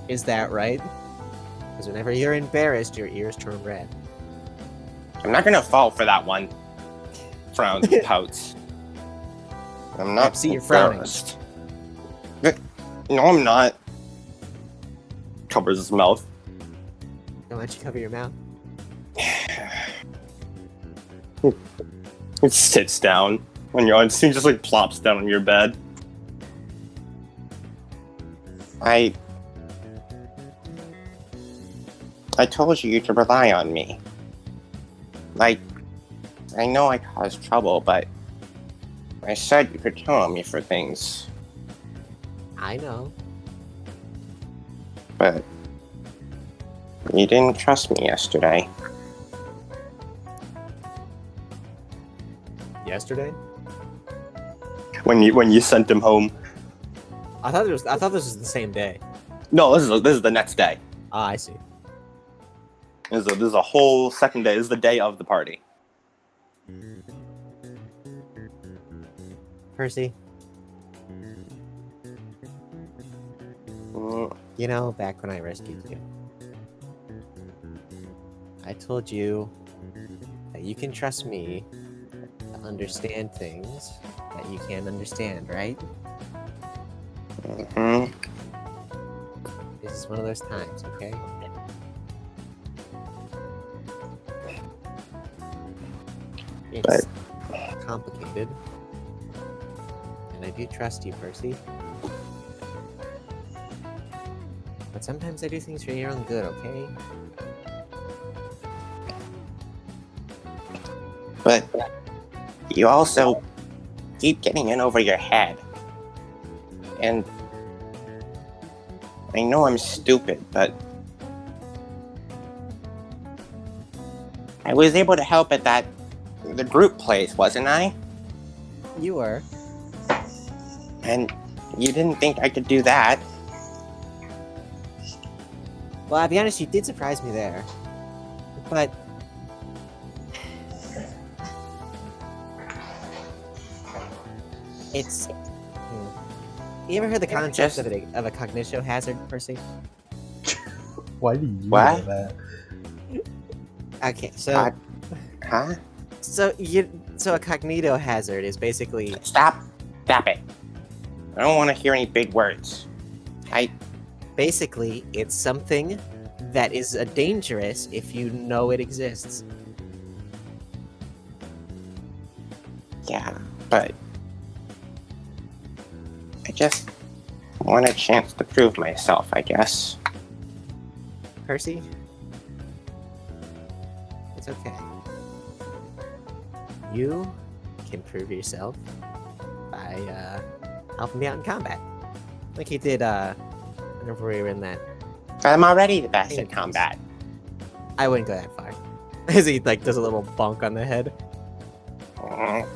Is that right? Because whenever you're embarrassed, your ears turn red. I'm not gonna fall for that one. Frowns and pouts. I'm not. I see you're frowning. embarrassed. No, I'm not. Covers his mouth. Why don't you cover your mouth? It sits down when you're on. It just plops down on your bed. I told you to rely on me. I know I caused trouble, but I said you could count on me for things. I know. But you didn't trust me yesterday. Yesterday? When you sent him home. I thought this was the same day. No, this is the next day. Ah, I see. This is a whole second day. This is the day of the party. Percy, Mm, you know, back when I rescued you, I told you that you can trust me to understand things that you can't understand, right? mhm. This is one of those times, okay? It's complicated. And I do trust you, Percy. But sometimes I do things for your own good, okay? But you also keep getting in over your head. And I know I'm stupid, but I was able to help at the group place, wasn't I? You were. And you didn't think I could do that. Well, I'll be honest, you did surprise me there. But it's... You ever heard the concept of a cognitio hazard, Percy? Why do you What? know that? Okay, so... Huh? So a cognito hazard is basically... Stop it. I don't want to hear any big words. Basically, it's something that is dangerous if you know it exists. Yeah, but I just want a chance to prove myself, I guess. Percy? It's okay. You can prove yourself by helping me out in combat. Like you did whenever we were in that. I'm already the best at combat. I wouldn't go that far. As he like does a little bonk on the head. Mm,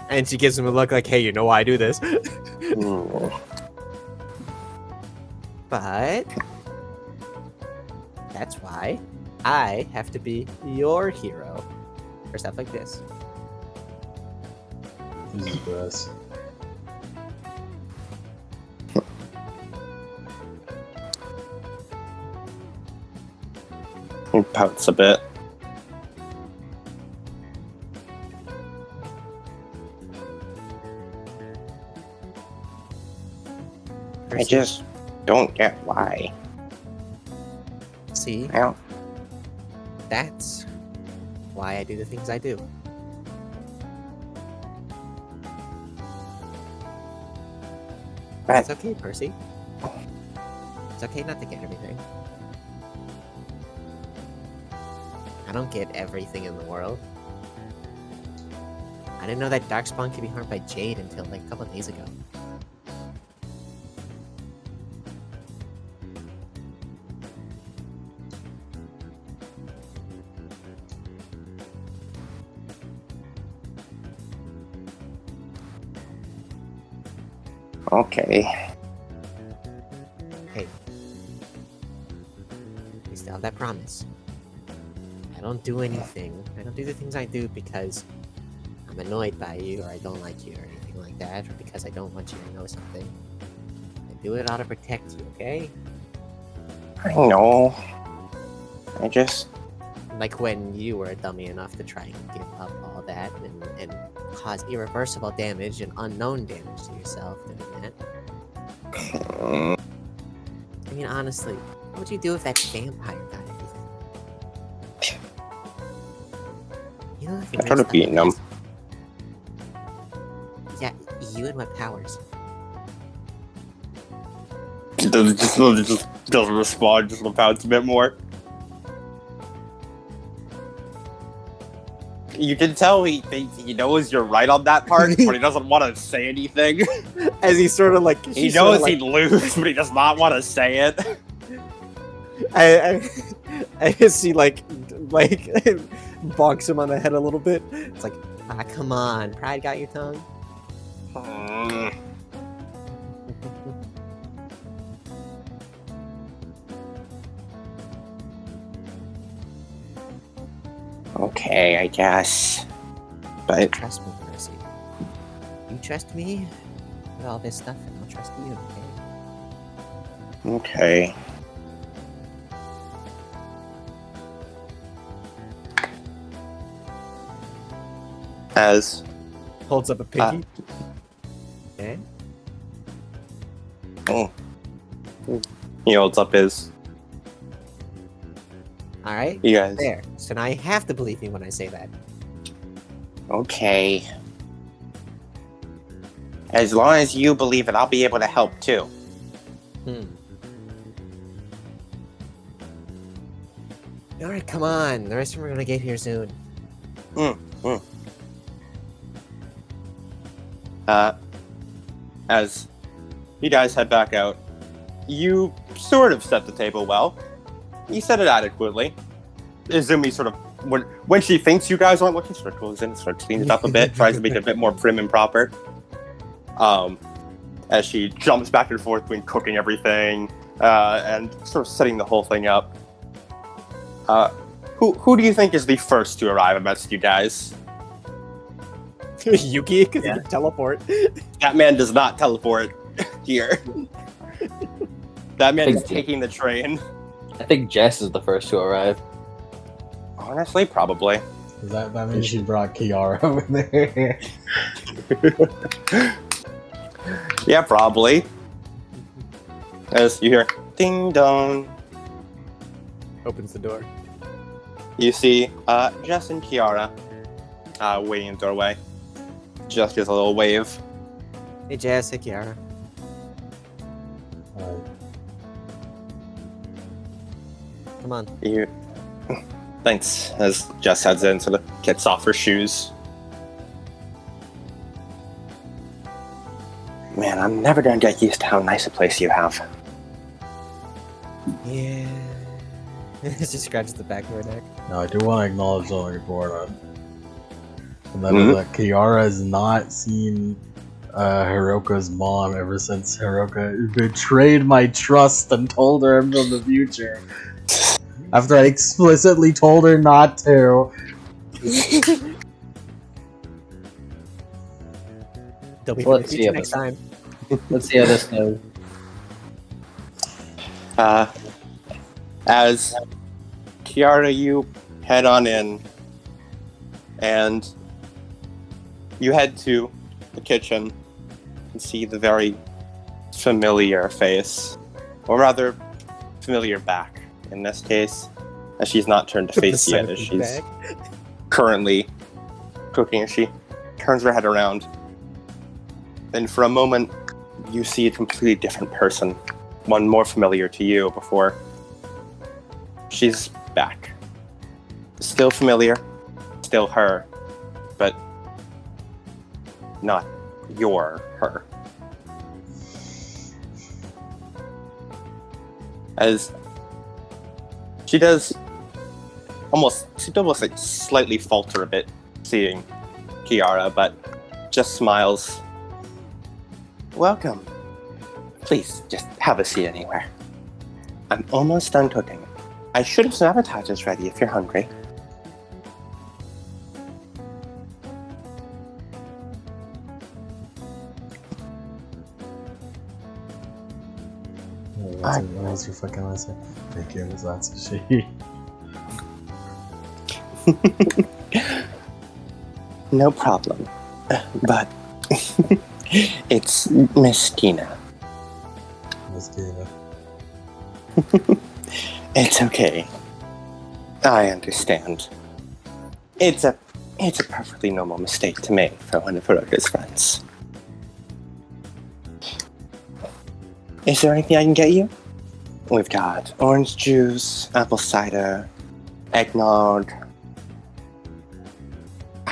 And she gives him a look like, hey, you know why I do this. mm. But that's why I have to be your hero for stuff like this. Jesus Christ. He pouts a bit. I just don't get why. See, I don't. that's why I do the things I do. But It's okay, Percy. It's okay not to get everything. I don't get everything in the world. I didn't know that Darkspawn could be harmed by Jade until like a couple of days ago. okay. Hey, we still have that promise. I don't do anything. I don't do the things I do because I'm annoyed by you or I don't like you or anything like that, or because I don't want you to know something. I do it all to protect you, okay? I know. I just. Like when you were dummy enough to try and give up all that and cause irreversible damage and unknown damage to yourself doing that. Mm, I mean, honestly, what would you do if that vampire got everything? You know, like I could have beaten him. Yeah, you and what powers? Just doesn't respond. Just pouts a bit more. You can tell he knows you're right on that part, but he doesn't want to say anything. As he sort of like He knows he'd lose, but he does not want to say it. I guess he like bonks him on the head a little bit. It's like, come on, pride got your tongue. Okay, I guess. But Trust me, Percy. You trust me with all this stuff, and I'll trust you. okay. As Holds up a piggy. Okay. he holds up his, All right. you guys. There. So now you have to believe me when I say that. Okay. As long as you believe it, I'll be able to help too. All right, come on. The rest of them are gonna get here soon. As you guys head back out, you sort of set the table well. You set it adequately. Izumi sort of, when she thinks you guys aren't looking, sort of goes in and sort of cleans it up a bit, tries to make it a bit more prim and proper. As she jumps back and forth between cooking everything and sort of setting the whole thing up. Who do you think is the first to arrive amongst you guys? Yuki, because he can teleport. That man does not teleport here. That man is Thank you. taking the train. I think Jess is the first to arrive. Honestly, probably. That means she brought Kiara over there. Yeah, probably. As you hear ding dong, Opens the door. you see Jess and Kiara waiting in the doorway. Just gives a little wave. Hey, Jess. Hey, Kiara. Come on. You. Thanks. As Jess heads in, sort of gets off her shoes. Man, I'm never gonna get used to how nice a place you have. Yeah. Just scratches the back of her neck. Now, I do want to acknowledge something important. And that is that Kiara has not seen Hiroka's mom ever since Hiroka betrayed my trust and told her I'm from the future. After I explicitly told her not to. They'll be Let's see next time. Let's see how this goes. As Kiara, you head on in, and you head to the kitchen and see the very familiar face, or rather, familiar back in this case, as she's not turned to face yet, as she's currently cooking. As she turns her head around, and for a moment, you see a completely different person, one more familiar to you before she's back. Still familiar, still her, but not your her. As she does almost like slightly falter a bit seeing Kiara, but just smiles. Welcome. Please, just have a seat anywhere. I'm almost done cooking. I should have some appetizers ready if you're hungry. What else you fucking want to say? Thank you, that's a she. No problem. But it's Miss Tina. Miss Tina. It's okay. I understand. It's a perfectly normal mistake to make for one of Hiroka's friends. Is there anything I can get you? We've got orange juice, apple cider, eggnog.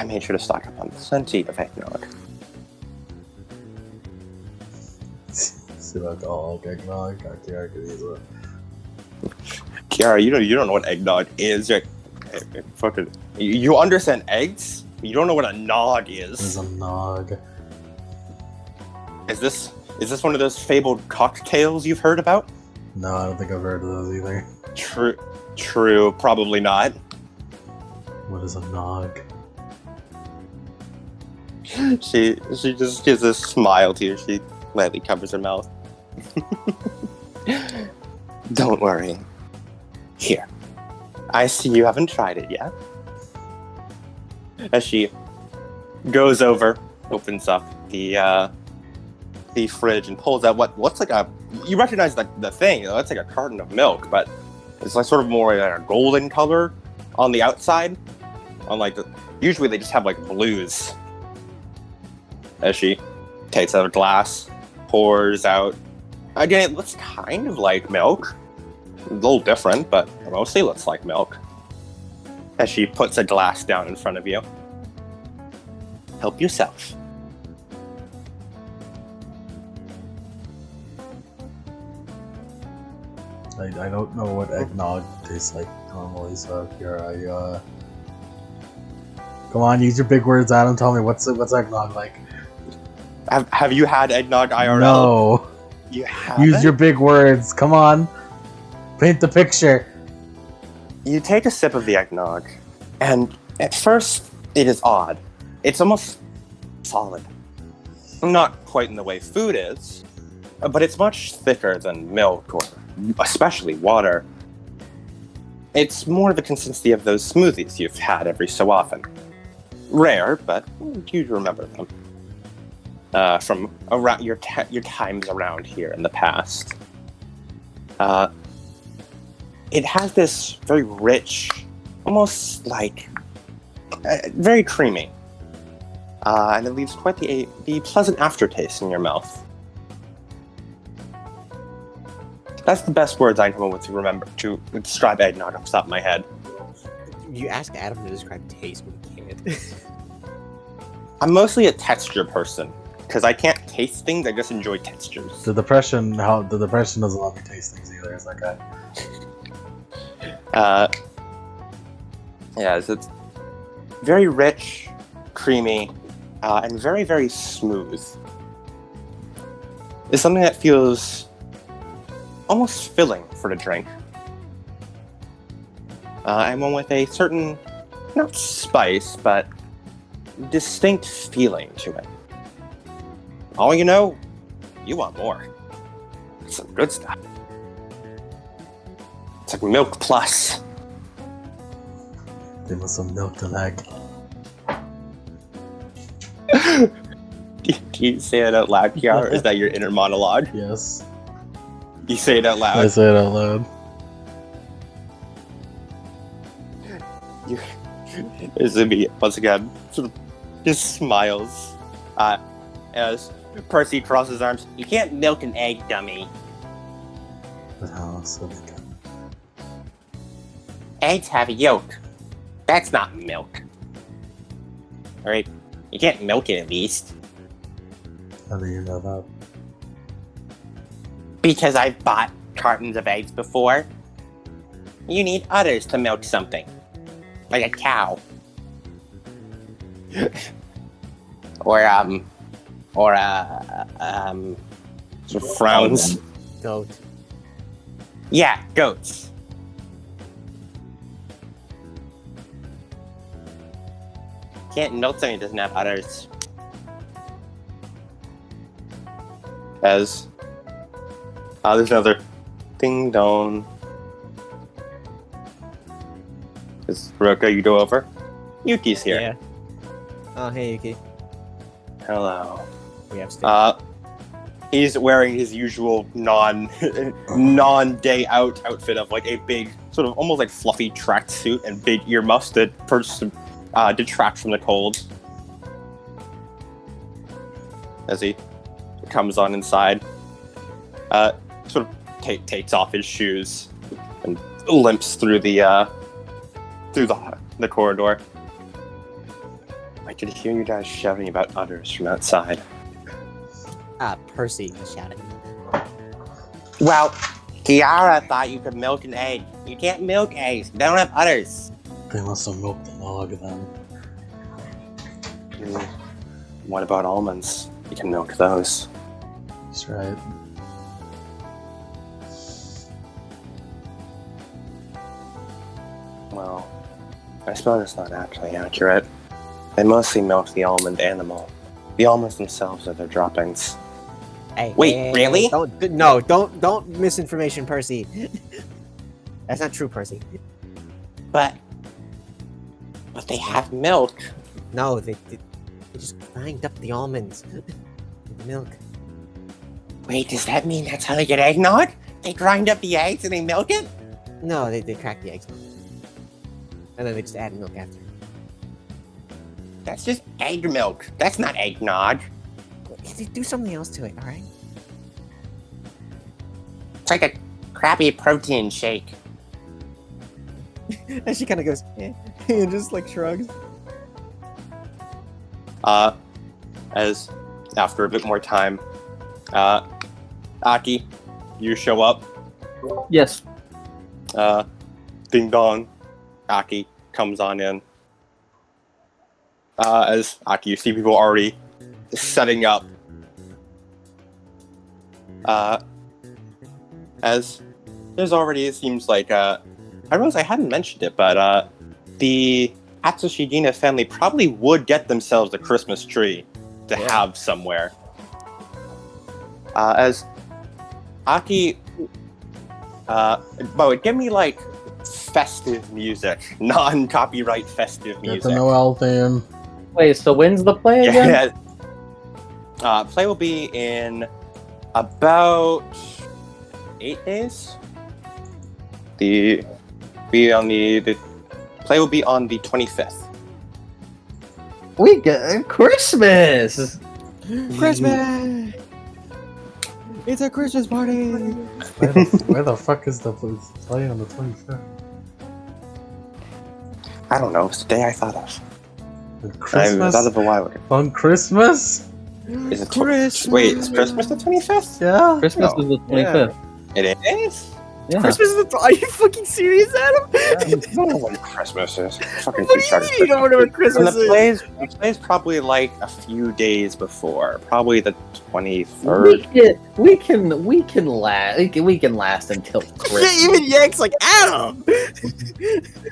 made sure to stock up on plenty of eggnog. See like all like eggnog. Kiara could use it. Kiara, you don't know what eggnog is. Fucking, you understand eggs, but you don't know what a nog There's is. a nog. Is this one of those fabled cocktails you've heard about? No, I don't think I've heard of those either. True, probably not. What is a nog? She just gives a smile to you. She lightly covers her mouth. Don't worry. Here. I see you haven't tried it yet. As she goes over, opens up the fridge and pulls out what looks like you recognize the thing. It's like a carton of milk, but it's like sort of more like a golden color on the outside. Usually they just have like blues. As she takes out a glass, pours out. Again, it looks kind of like milk. A little different, but mostly looks like milk. As she puts a glass down in front of you. Help yourself. I don't know what eggnog tastes like normally, so here come on, use your big words, Adam. Tell me what's eggnog like? Have you had eggnog IRL? No. You haven't? Use your big words. Come on. Paint the picture. You take a sip of the eggnog, and at first it is odd. It's almost solid. Not quite in the way food is, but it's much thicker than milk or especially water. It's more the consistency of those smoothies you've had every so often. Rare, but you remember them. From around your times around here in the past. It has this very rich, almost like very creamy, and it leaves quite the pleasant aftertaste in your mouth. That's the best words I know to remember to describe eggnog off the top of my head. You ask Adam to describe taste, but you can't. I'm mostly a texture person. Because I can't taste things, I just enjoy textures. The depression doesn't let me taste things either. It's like that. Yes, it's very rich, creamy, and very, very smooth. It's something that feels almost filling for the drink. And one with a certain, not spice, but distinct feeling to it. Oh, you want more. It's some good stuff. It's like milk plus. Give us some milk and egg. Do you say it out loud, Kiara, or is that your inner monologue? Yes. You say it out loud? I say it out loud. This would be, once again, sort of just smiles as Percy crosses his arms. You can't milk an egg, dummy. But how else would it go? Eggs have a yolk. That's not milk. Alright, you can't milk it at least. How do you know that? Because I've bought cartons of eggs before. You need udders to milk something. Like a cow. Sort of frowns. Goat. Yeah, goats. Can't milk something that doesn't have udders. As there's another ding dong. Is Roka, you go over? Yuki's here. Yeah. Oh, hey, Yuki. Hello. We have steak. He's wearing his usual non-day out outfit of like a big, sort of almost like fluffy tracksuit and big earmuffs that detract from the cold. As he comes on inside, sort of takes off his shoes and limps through the corridor. could hear you guys shouting about udders from outside. Percy was shouting. Well, Kiara thought you could milk an egg. You can't milk eggs. They don't have udders. They must have milked the log then. What about almonds? You can milk those. That's right. Well, I suppose it's not actually accurate. They mostly milk the almond animal. The almonds themselves are their droppings. Hey, Wait, hey, really? Don't misinformation, Percy. That's not true, Percy. But they have milk. No, they just grind up the almonds. The milk. Wait, does that mean that's how they get eggnog? They grind up the eggs and they milk it? No, they crack the eggs. And then they just add milk after. That's just egg milk. That's not eggnog. Do something else to it, alright? It's like a crappy protein shake. And she kind of goes, eh, and just like shrugs. As after a bit more time, Aki, you show up. Yes. Ding dong. Aki comes on in. As Aki, you see people already setting up. As there's already, it seems like, I realize I hadn't mentioned it, but the Atsushigina family probably would get themselves a Christmas tree to have somewhere. As Aki, give me like festive music, non-copyright festive Get music. the Noel theme. Wait, so when's the play again? Yeah. Play will be in about 8 days. The play will be on the 25th. We get Christmas! Christmas! It's a Christmas party! Where the fuck is the play on the 25th? I don't know. It's the day I thought of. I Christmas? thought of a while ago. On Christmas? Is it Christmas! Wait, is Christmas the 25th? Yeah. Christmas No. is the 25th. It is? Yeah. Christmas is the... Are you fucking serious, Adam? I don't know what Christmas is. Fucking What do you mean you don't know what And Christmas the is? play's probably like a few days before. Probably the 23rd. We can last until Christmas. Yeah, even Yank's like, Adam!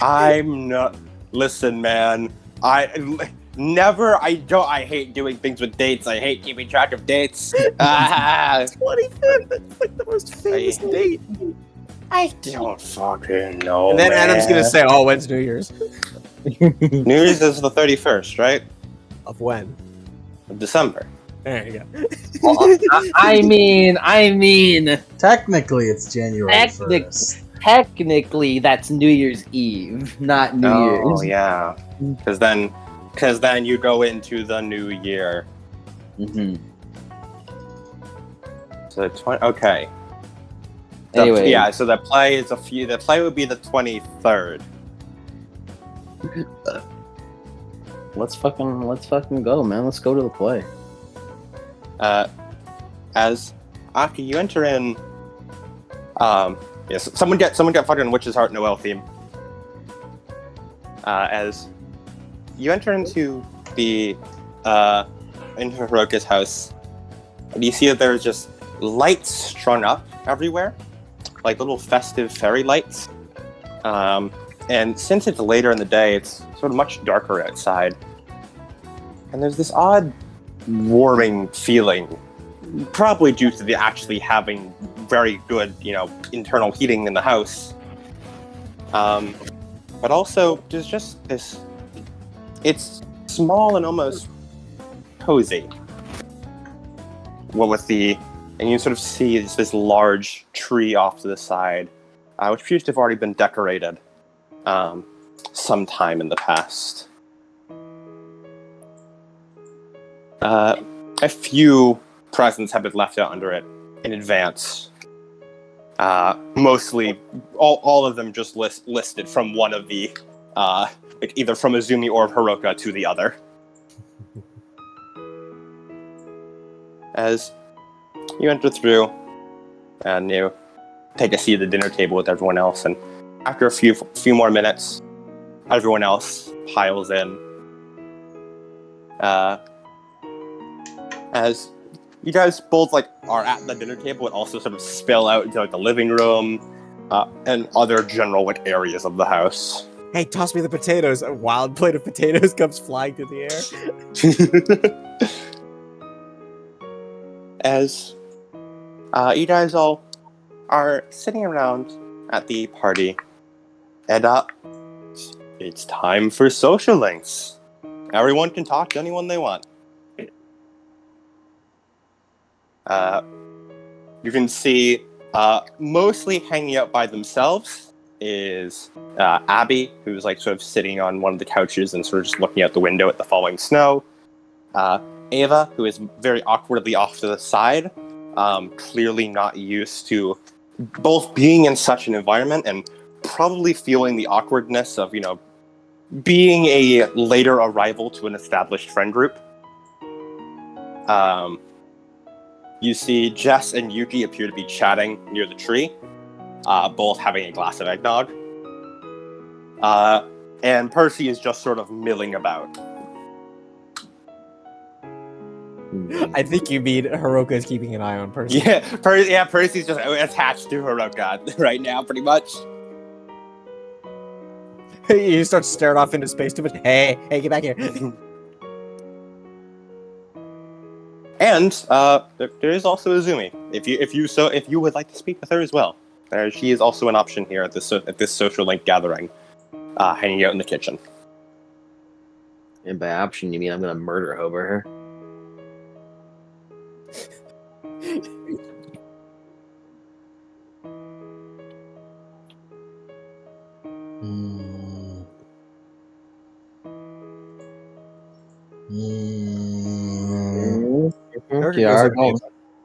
I'm not. Listen, man. I hate doing things with dates. I hate keeping track of dates. 25th, that's like the most famous date. I don't fucking know. And then man. Adam's gonna say, oh, when's New Year's? New Year's is the 31st, right? Of when? Of December. There you go. Well, I mean, Technically, it's January 1st. technically, that's New Year's Eve, not New Oh Year's. yeah, because then you go into the new year. Mm-hmm. So okay. Anyway, yeah. So the play is The play would be the 23rd. let's fucking go, man. Let's go to the play. As Aki, you enter in. Yes. Someone get fucking Witch's Heart Noel theme. As you enter into into Hiroka's house, and you see that there's just lights strung up everywhere, like little festive fairy lights. And since it's later in the day, it's sort of much darker outside. And there's this odd warming feeling, probably due to the actually having very good, internal heating in the house. But also, there's just this... It's small and almost cozy. And you sort of see this large tree off to the side, which appears to have already been decorated sometime in the past. A few presents have been left out under it in advance. Mostly, all of them just listed from one of the, either from Izumi or Hiroka to the other. As you enter through, and you take a seat at the dinner table with everyone else, and after a few more minutes, everyone else piles in. As you guys both are at the dinner table, and also sort of spill out into the living room and other general areas of the house. Hey, toss me the potatoes. A wild plate of potatoes comes flying through the air. As you guys all are sitting around at the party, and it's time for social links. Everyone can talk to anyone they want. You can see mostly hanging out by themselves is Abby, who's sort of sitting on one of the couches and sort of just looking out the window at the falling snow. Ava, who is very awkwardly off to the side, clearly not used to both being in such an environment and probably feeling the awkwardness of, being a later arrival to an established friend group. You see Jess and Yuki appear to be chatting near the tree, both having a glass of eggnog. And Percy is just sort of milling about. I think you mean Hiroka is keeping an eye on Percy. Yeah, Percy's just attached to Hiroka right now, pretty much. You start staring off into space too much. Hey, get back here. And there is also Izumi. If you would like to speak with her as well, she is also an option here at this social link gathering, hanging out in the kitchen. And by option, you mean I'm gonna murder over her?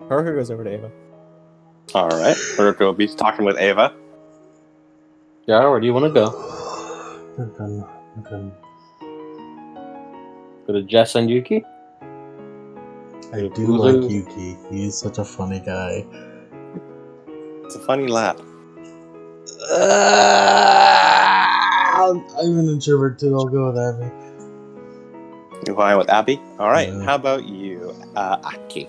Hiroka goes over to Ava. All right, Hiroka will be talking with Ava. Yeah, where do you want to go? Okay. Go to Jess and Yuki? I do like Yuki. He's such a funny guy. It's a funny laugh. I'm an introvert too. I'll go with Abby. You're fine with Abby? All right. Yeah. How about you, Aki?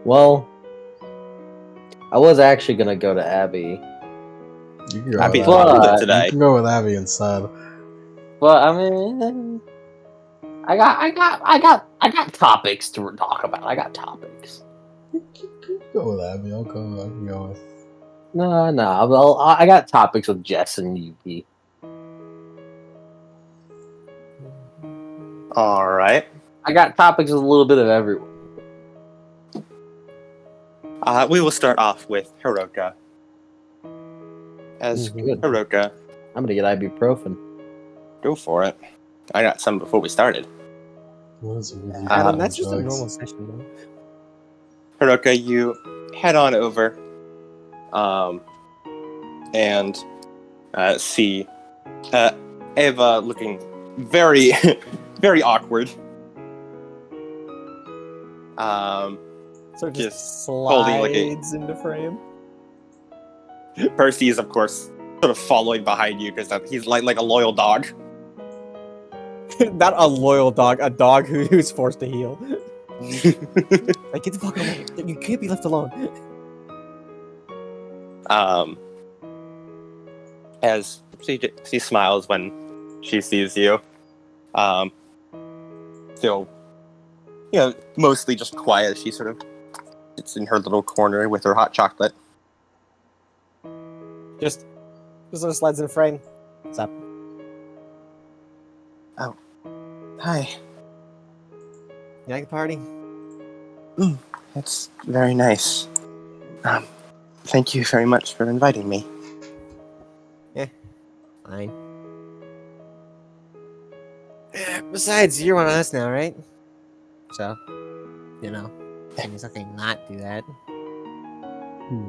Well, I was actually gonna go to Abby, You can go Abby's with Abby. not with it today. You can go with Abby instead. but I mean, I got topics to talk about. I got topics. Go with Abby. I can go with. No. I got topics with Jess and Yuki. All right. I got topics with a little bit of everyone. We will start off with Hiroka. As Good. Hiroka, I'm gonna get ibuprofen. go for it. I got some before we started. What is it with you Adam, and that's just a drugs? normal session, though. Hiroka, you head on over, and see Ava looking very, very awkward. So Just slides holding, like, into frame. Percy is, of course, sort of following behind you because he's like a loyal dog. Not a loyal dog, a dog who's forced to heal. Like, get the fuck away. You can't be left alone. As she smiles when she sees you. Still, mostly just quiet. She sort of sits in her little corner with her hot chocolate. Just sort of slides in frame. What's up? Hi. You like the party? It's very nice. Thank you very much for inviting me. Fine. Besides, you're one of us now, right? So, things I can not do that.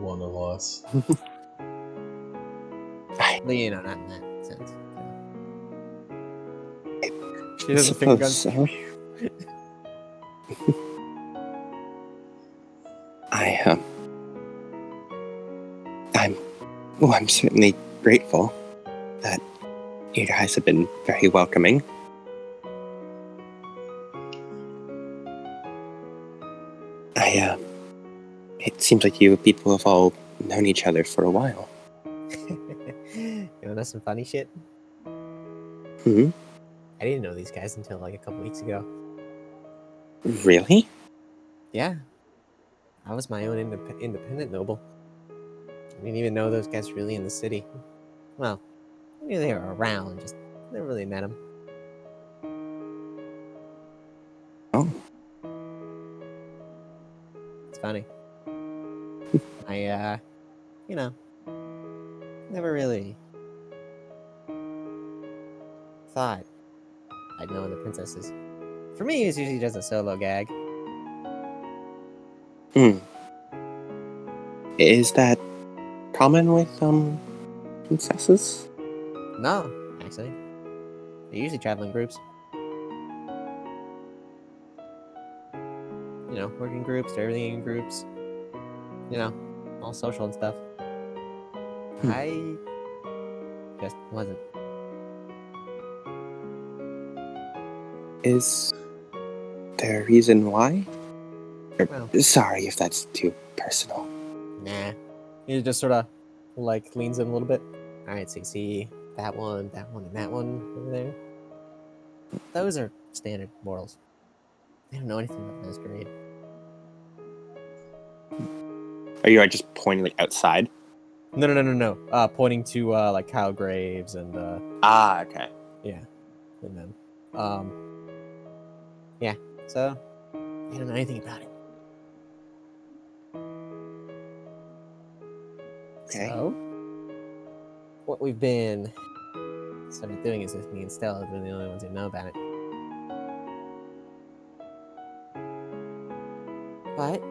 One of us. But, not in that sense. She doesn't finger guns. I'm certainly grateful that you guys have been very welcoming. It seems like you people have all known each other for a while. You wanna know some funny shit? Hmm? I didn't know these guys until like a couple weeks ago. Really? Yeah, I was my own independent noble. I didn't even know those guys were really in the city. Well, I knew they were around, just never really met them. Oh. It's funny. I, you know, never really thought I'd know the princesses. For me, it's usually just a solo gag. Is that common with, princesses? No, actually. They usually travel in groups. You know, working groups, do everything in groups. You know, all social and stuff. I just wasn't. Is there a reason why? Well, Sorry if that's too personal. nah. He just sort of like leans in a little bit. All right, so you see that one, and that one over there. Those are standard mortals. They don't know anything about the masquerade. Are you just pointing like outside? No. Pointing to like Kyle Graves and Ah, okay. yeah, and then yeah. So they don't know anything about it. Okay. So what we've been started doing is just me and Stella are the only ones who know about it. But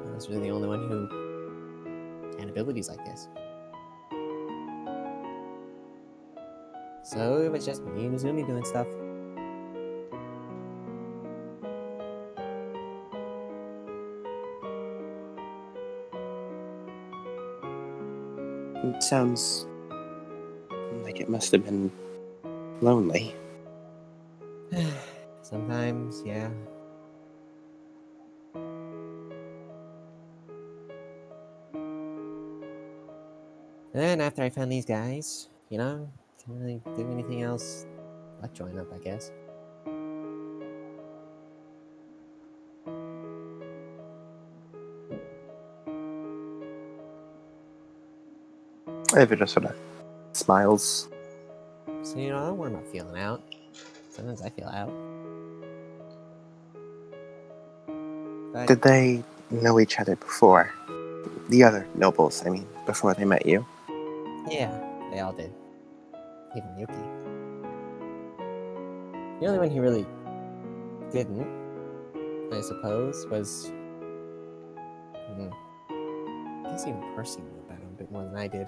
I was really the only one who had abilities like this. So it was just me and Uzumi doing stuff. It sounds like it must have been lonely. Sometimes, yeah. And after I found these guys, you know, can't really do anything else but join up, I guess. Eva just sort of smiles. So, you know, I don't worry about feeling out. Sometimes I feel out. But Did they know each other before? The other nobles, I mean, before they met you? yeah, they all did. Even Yuki. The only one who really didn't, I suppose, was. I guess even Percy knew about him a bit more than I did.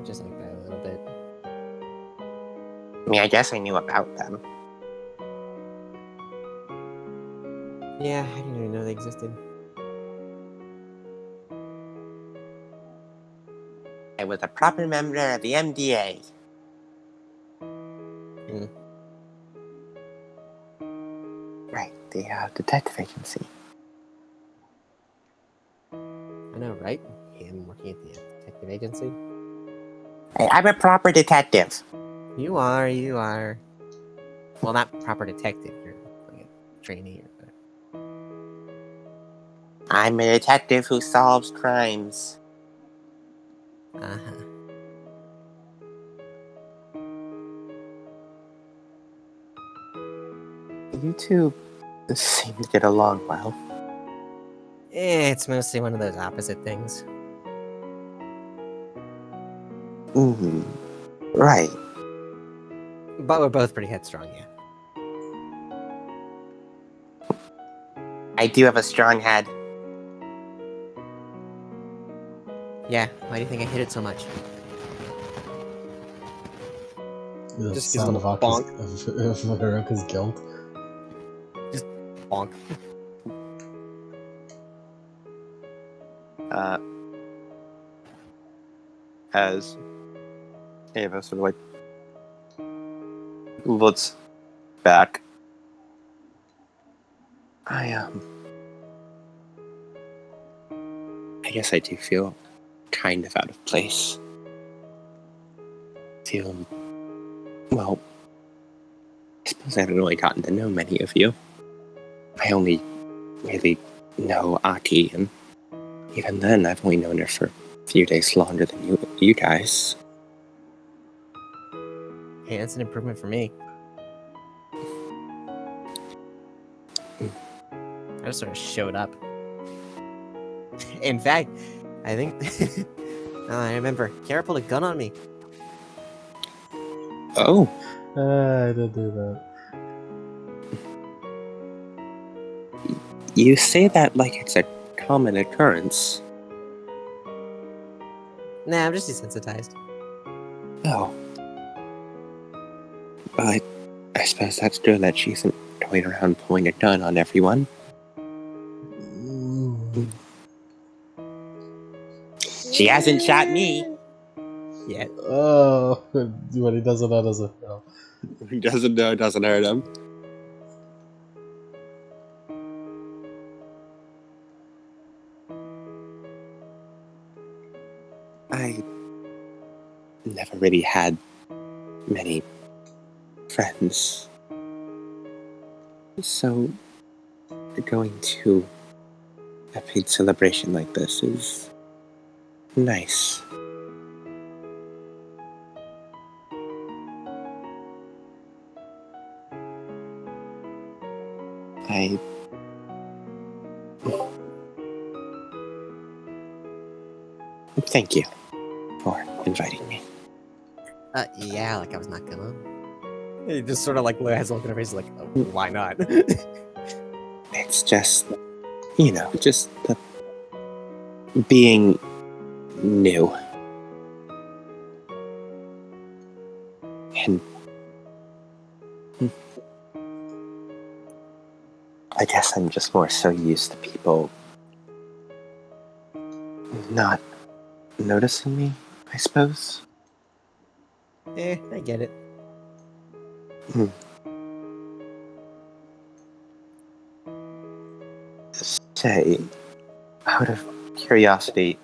Just like that a little bit. I mean, I guess I knew about them. Yeah, I didn't even know they existed. I was a proper member of the MDA. Right, the detective agency. I know, right? Him working at the detective agency. Hey, I'm a proper detective. You are. Well, not proper detective. You're like a trainee. I'm a detective who solves crimes. Uh-huh. You two seem to get along well. It's mostly one of those opposite things. Right. But we're both pretty headstrong, yeah. I do have a strong head. Yeah, why do you think I hit it so much? The Just gives a sound of little Haruka's guilt. bonk. As Ava sort of like looks back, I guess I do feel kind of out of place. Feel, well, I suppose I haven't really gotten to know many of you. I only really know Aki, and even then, I've only known her for a few days longer than you guys. Hey, that's an improvement for me. I just sort of showed up. In fact, I think I remember Kara pulled a gun on me. Oh, I did do that. you say that like it's a common occurrence. Nah, I'm just desensitized. Oh. But I suppose that's good that she isn't going around pulling a gun on everyone. Ooh. She hasn't shot me. Yeah. Oh, when he does it, that doesn't help. Who doesn't know doesn't hurt him. I never really had many friends. So going to a big celebration like this is nice. I thank you for inviting me. Yeah, like I was not gonna. He just sort of like has a look at her face like, oh, why not? It's just, just the being new. And I guess I'm just more so used to people not noticing me, I suppose. I get it. Say, out of curiosity,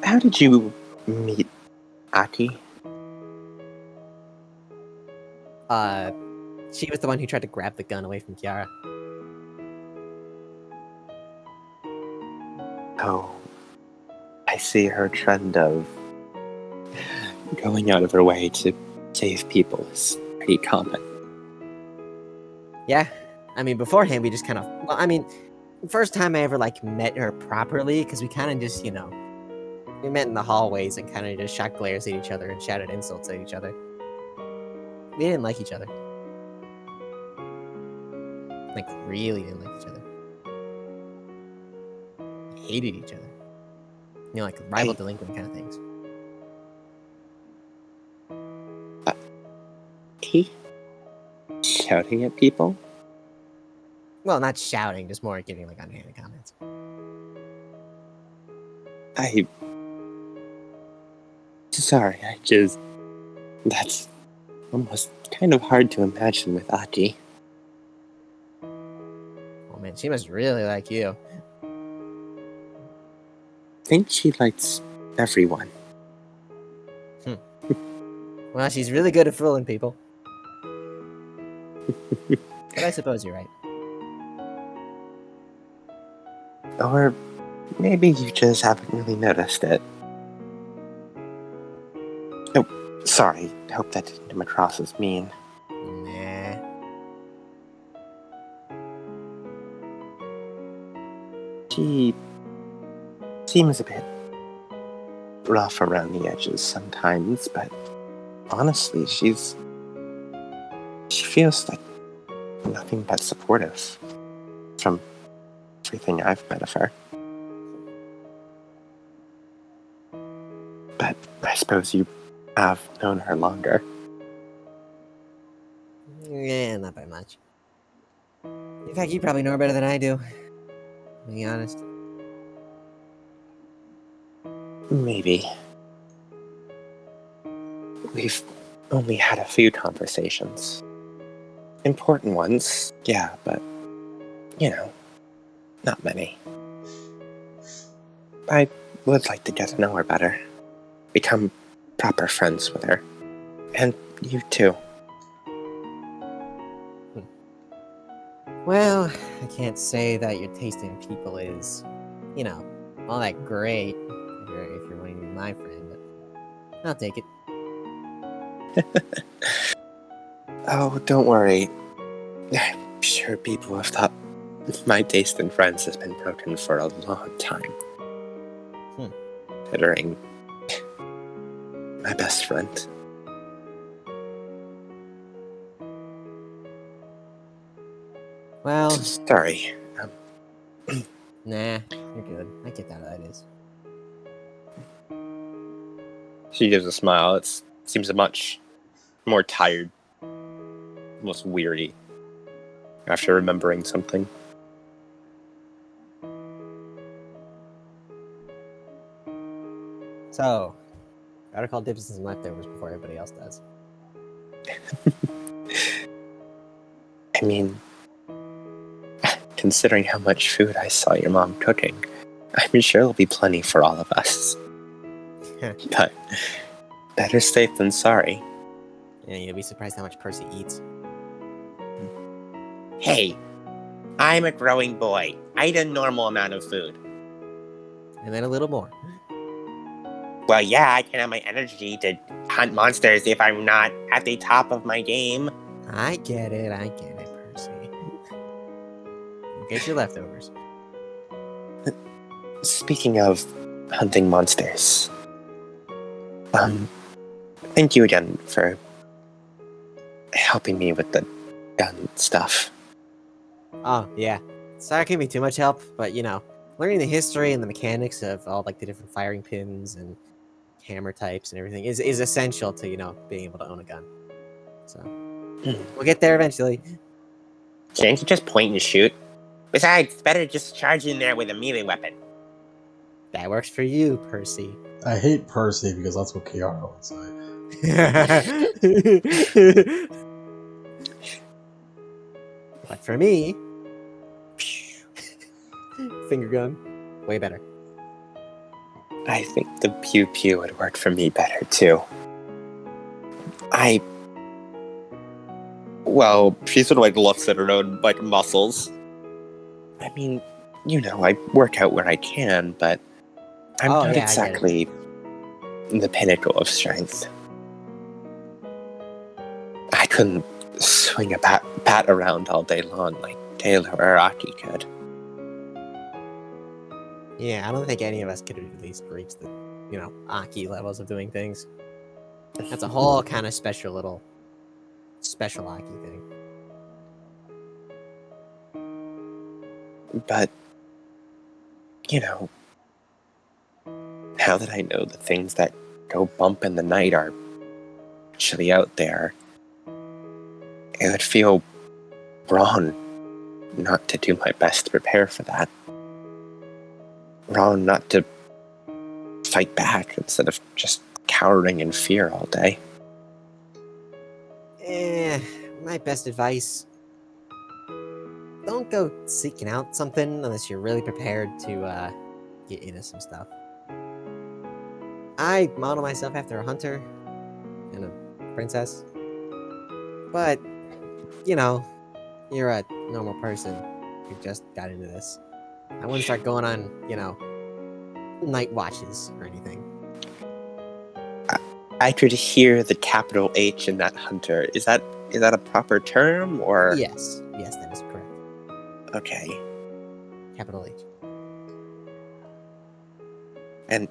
how did you meet Aki? She was the one who tried to grab the gun away from Kiara. Oh, I see her trend of going out of her way to save people is pretty common. Yeah, I mean, beforehand we just kind of. Well, I mean, first time I ever like met her properly, because we kind of just, we met in the hallways and kind of just shot glares at each other and shouted insults at each other. We didn't like each other. Like, really didn't like each other. Hated each other. Like rival delinquent kind of things. He shouting at people? Well, not shouting, just more giving like underhanded comments. Sorry, that's almost kind of hard to imagine with Aki. Oh man, she must really like you. I think she likes everyone. Well, she's really good at fooling people. But I suppose you're right. Or maybe you just haven't really noticed it. Oh, sorry. I hope that didn't come across as mean. Nah. She seems a bit rough around the edges sometimes, but honestly, she feels like nothing but supportive from everything I've met of her. But But I suppose you have known her longer. Yeah, not by much. In fact, you probably know her better than I do. To be honest. Maybe. We've only had a few conversations. Important ones, yeah, but, not many. I would like to get to know her better. Become proper friends with her. And you too. Well, I can't say that your taste in people is, all that great if you're wanting to be my friend, but I'll take it. Oh, don't worry. I'm sure people have thought my taste in friends has been broken for a long time. Considering my best friend. Well, Sorry. nah, you're good. I get that is. She gives a smile. It seems much more tired. Almost weary. After remembering something. So, gotta call dibs and some leftovers before everybody else does. I mean, considering how much food I saw your mom cooking, I'm sure there'll be plenty for all of us. But better safe than sorry. Yeah, you'll be surprised how much Percy eats. Hey, I'm a growing boy. I eat a normal amount of food. And then a little more. Well, yeah, I can have my energy to hunt monsters if I'm not at the top of my game. I get it, Percy. Get your leftovers. Speaking of hunting monsters, thank you again for helping me with the gun stuff. Oh, yeah. Sorry I can't be too much help, but learning the history and the mechanics of all the different firing pins and hammer types and everything is essential to, being able to own a gun. So we'll get there eventually. Can't you just point and shoot? Besides, it's better just charge in there with a melee weapon. That works for you, Percy. I hate Percy because that's what Kiara would say. But for me, finger gun, way better. I think the pew pew would work for me better too. Well, she sort of looks at her own muscles. I mean, I work out where I can, but I'm not exactly the pinnacle of strength. I couldn't swing a bat around all day long like Taylor or Aki could. Yeah, I don't think any of us could at least reach the, Aki levels of doing things. That's a whole kind of special Aki thing. But, now that I know the things that go bump in the night are actually out there, it would feel wrong not to do my best to prepare for that. Wrong not to fight back instead of just cowering in fear all day. My best advice, don't go seeking out something unless you're really prepared to get into some stuff. I model myself after a hunter and a princess, but you're a normal person who just got into this. I wouldn't start going on night watches or anything. I could hear the capital H in that hunter. Is that a proper term, or? Yes, that is correct. Okay. Capital H. And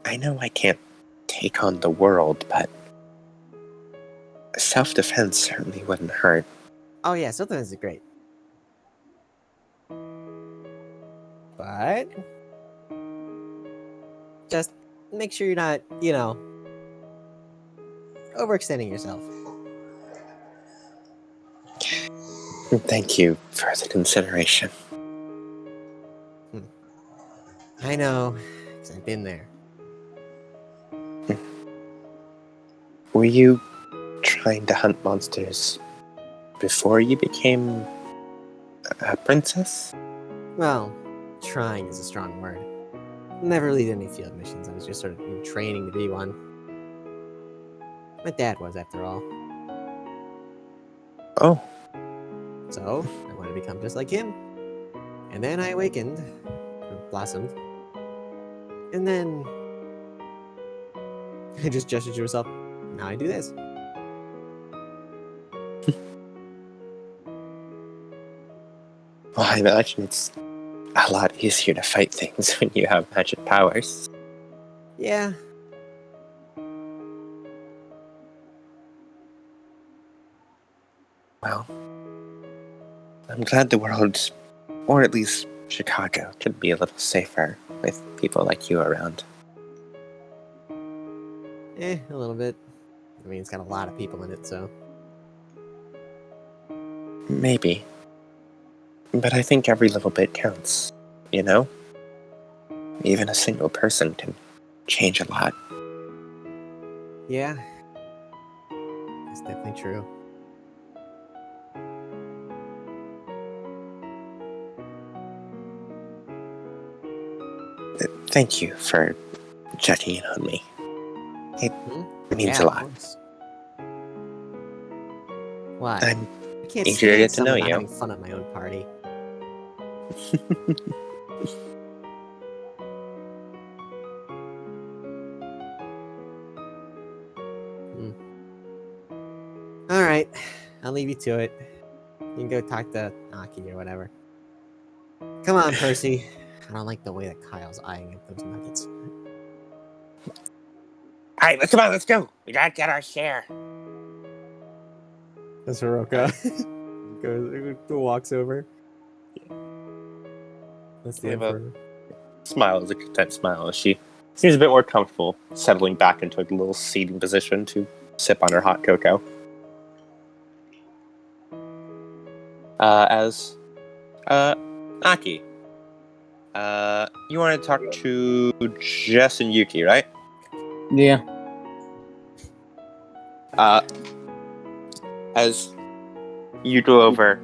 I know I can't take on the world, but self-defense certainly wouldn't hurt. Oh yeah, self-defense is great. But just make sure you're not, overextending yourself. Thank you for the consideration. I know, because I've been there. Were you trying to hunt monsters before you became a princess? Well, trying is a strong word. Never really did any field missions. I was just sort of training to be one. My dad was, after all. Oh, So, I wanted to become just like him. And then I awakened, or blossomed. And then I just gestured to herself. Now I do this. well, I imagine it's a lot easier to fight things when you have magic powers. Yeah. Well, I'm glad the world, or at least Chicago, could be a little safer with people like you around. A little bit. I mean, it's got a lot of people in it, so. Maybe. But I think every little bit counts, you know? Even a single person can change a lot. Yeah. That's definitely true. Thank you for checking in on me. It means Yeah, a of lot. course. Why? I'm I can't eager to stand get to know someone not you. having fun at my own party. Alright, I'll leave you to it. You can go talk to Aki or whatever. Come on, Percy. I don't like the way that Kyle's eyeing up those nuggets. Alright, come on, let's go. We gotta get our share. That's Hiroka. Walks over. That's the We end have for a her. smile is a content smile as she seems a bit more comfortable, settling back into a little seating position to sip on her hot cocoa. Aki, you want to talk to Jess and Yuki, right? Yeah. As you go over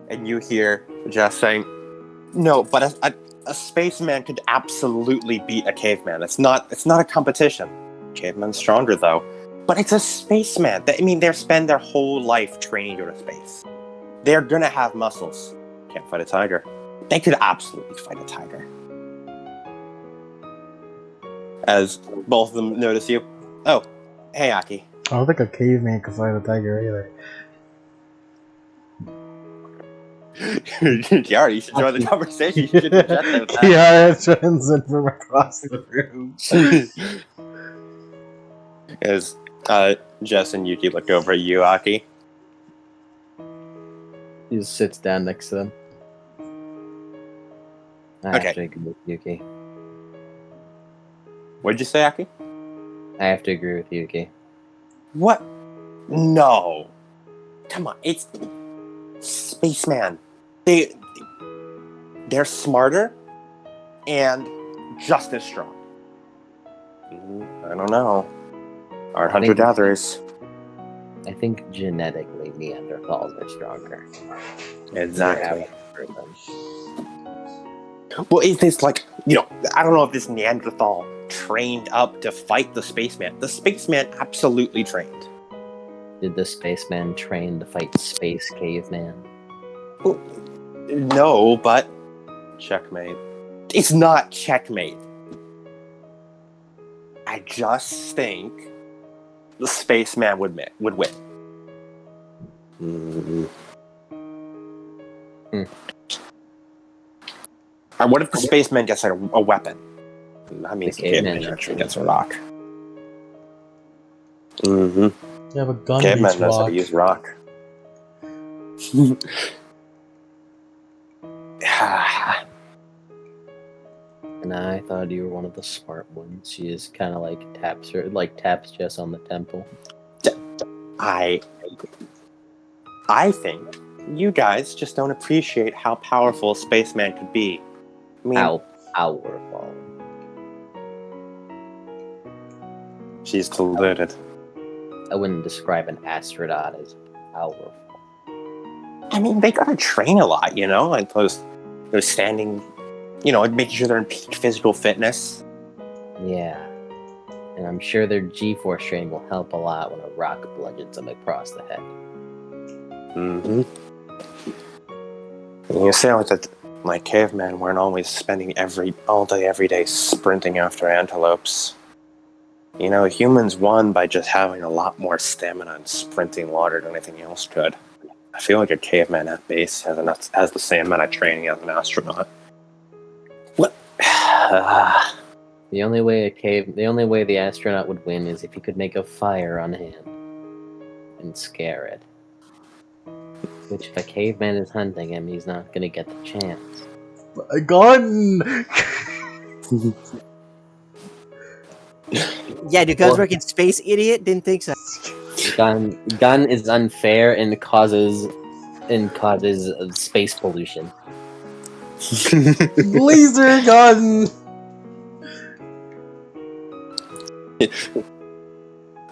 and you hear Jess saying, "No, but a spaceman could absolutely beat a caveman. It's not a competition. Caveman's stronger though, but it's a spaceman. They spend their whole life training to go to space. They're gonna have muscles. Can't fight a tiger. They could absolutely fight a tiger." As both of them notice you. Oh, hey Aki. I don't think a caveman could fight a tiger either. Yari, you should join the conversation. You should chat them with that. Kiara joins in from across the room. As Jess and Yuki look over at you, Aki. He just sits down next to them. I Okay. have to agree with Yuki. What'd you say, Aki? I have to agree with Yuki. What? No. Come on, it's Spaceman. They're smarter and just as strong. I don't know. Our hunter-gatherers. I think genetically Neanderthals are stronger. Exactly. For them. Well, is this like, I don't know if this Neanderthal trained up to fight the spaceman. The spaceman absolutely trained. Did the spaceman train to fight Space Caveman? Well, no, but checkmate. It's not checkmate. I just think the spaceman would win. Or what if the spaceman gets like a weapon? That means the caveman actually gets a rock. Mm-hmm. You have a gun. Caveman knows how to use rock. And I thought you were one of the smart ones. She just kind of like taps Jess on the temple. I think you guys just don't appreciate how powerful a spaceman could be. I mean, How powerful. she's deluded. I wouldn't describe an astronaut as powerful. I mean, they gotta train a lot, you know? Like those standing, you know, making sure they're in peak physical fitness. Yeah. And I'm sure their G-force training will help a lot when a rock bludgeons them across the head. Mm-hmm. You say that my cavemen weren't always spending all day, every day sprinting after antelopes. You know, humans won by just having a lot more stamina and sprinting water than anything else could. I feel like a caveman at base has the same amount of training as an astronaut. What? The only way the astronaut would win is if he could make a fire on hand and scare it. Which, if a caveman is hunting him, he's not gonna get the chance. A gun! Yeah, do guns work in space, idiot? Didn't think so. Gun is unfair and causes space pollution. Laser gun!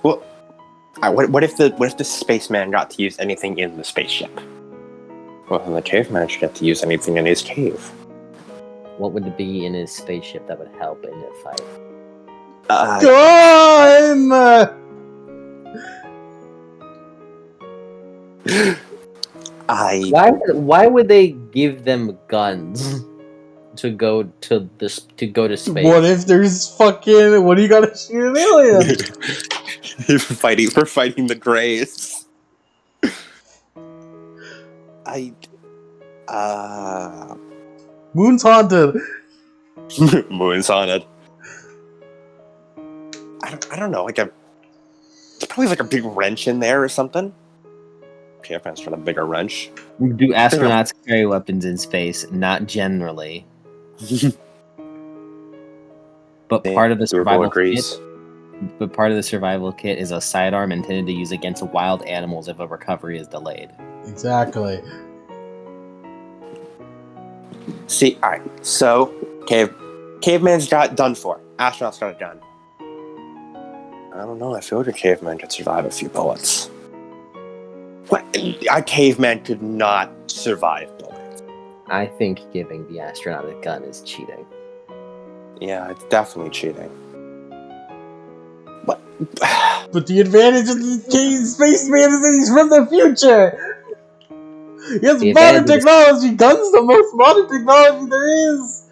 Well, what if the spaceman got to use anything in the spaceship? Well, then the caveman should get to use anything in his cave. What would it be in his spaceship that would help in a fight? Gun! Why would they give them guns to go to space? What if there's fucking... What do you gotta shoot an alien? We're fighting the Greys. Moon's haunted. Moon's on it. I don't know, it's probably like a big wrench in there or something. Caveman's trying a bigger wrench. Do astronauts carry weapons in space? Not generally. But part of the survival kit is a sidearm intended to use against wild animals if a recovery is delayed. Exactly. See, alright, so caveman's got done for. Astronaut's got a gun. I don't know, I feel like a caveman could survive a few bullets. What? A caveman could not survive bullets. I think giving the astronaut a gun is cheating. Yeah, It's definitely cheating. What? but the advantage of the spaceman is that he's from the future! He has modern technology! Guns the most modern technology there is!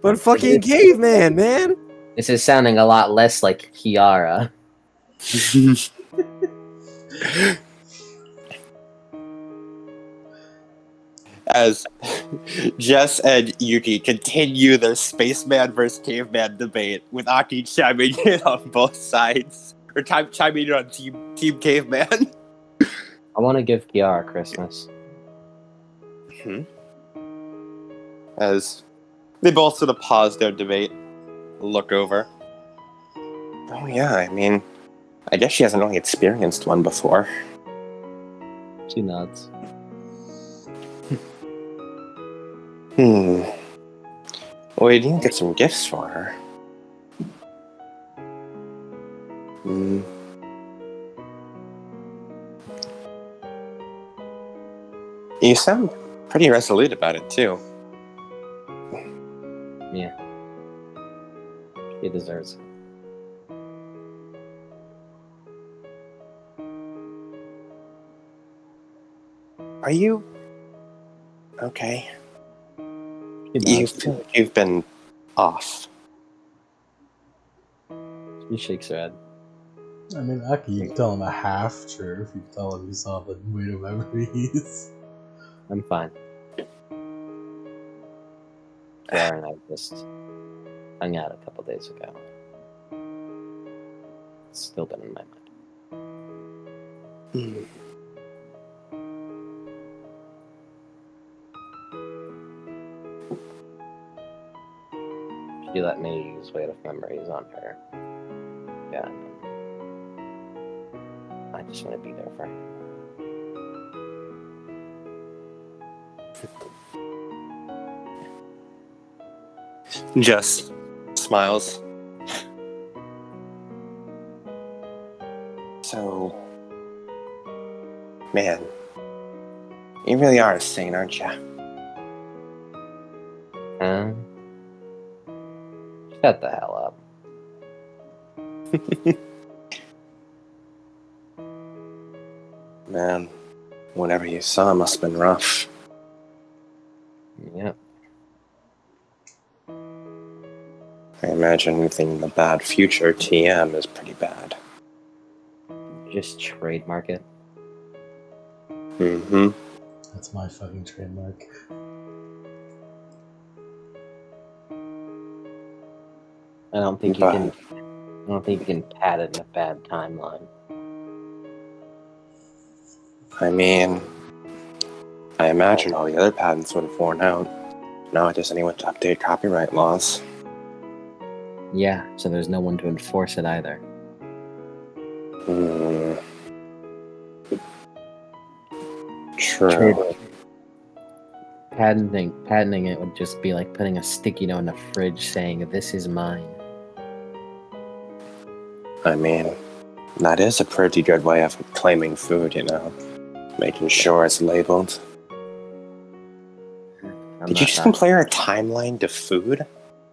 But fucking caveman, man! This is sounding a lot less like Kiara. As Jess and Yuki continue their spaceman versus caveman debate, with Aki chiming in on both sides, or chiming in on team caveman. I want to give Kiara Christmas. As they both sort of pause their debate, look over. Oh yeah, I mean, I guess she hasn't really experienced one before. She nods. Well, we need to get some gifts for her. You sound pretty resolute about it, too. Yeah. She deserves it. Are you okay? She You nods. feel like you've been off. She shakes her head. I mean, Aki, you can tell him a half truth. You can tell him you saw the weight of memories. I'm fine. Kiara and I just hung out a couple days ago. It's still been in my mind. You let me use Weight of Memories on her. Yeah. I just want to be there for her. Just smiles. So, man, you really are a saint, aren't you? Huh? Shut the hell up. Man, whatever you saw must have been rough. Yep. I imagine anything the bad future TM is pretty bad. Just trademark it. Mm-hmm. That's my fucking trademark. I don't think you can pad it in a bad timeline. I mean, I imagine all the other patents would have worn out. Now it does anyone to update copyright laws. Yeah, so there's no one to enforce it either. True. Patenting it would just be like putting a sticky note in a fridge saying, "This is mine." I mean, that is a pretty good way of claiming food, you know? Making sure it's labeled. Did you just compare a timeline to food?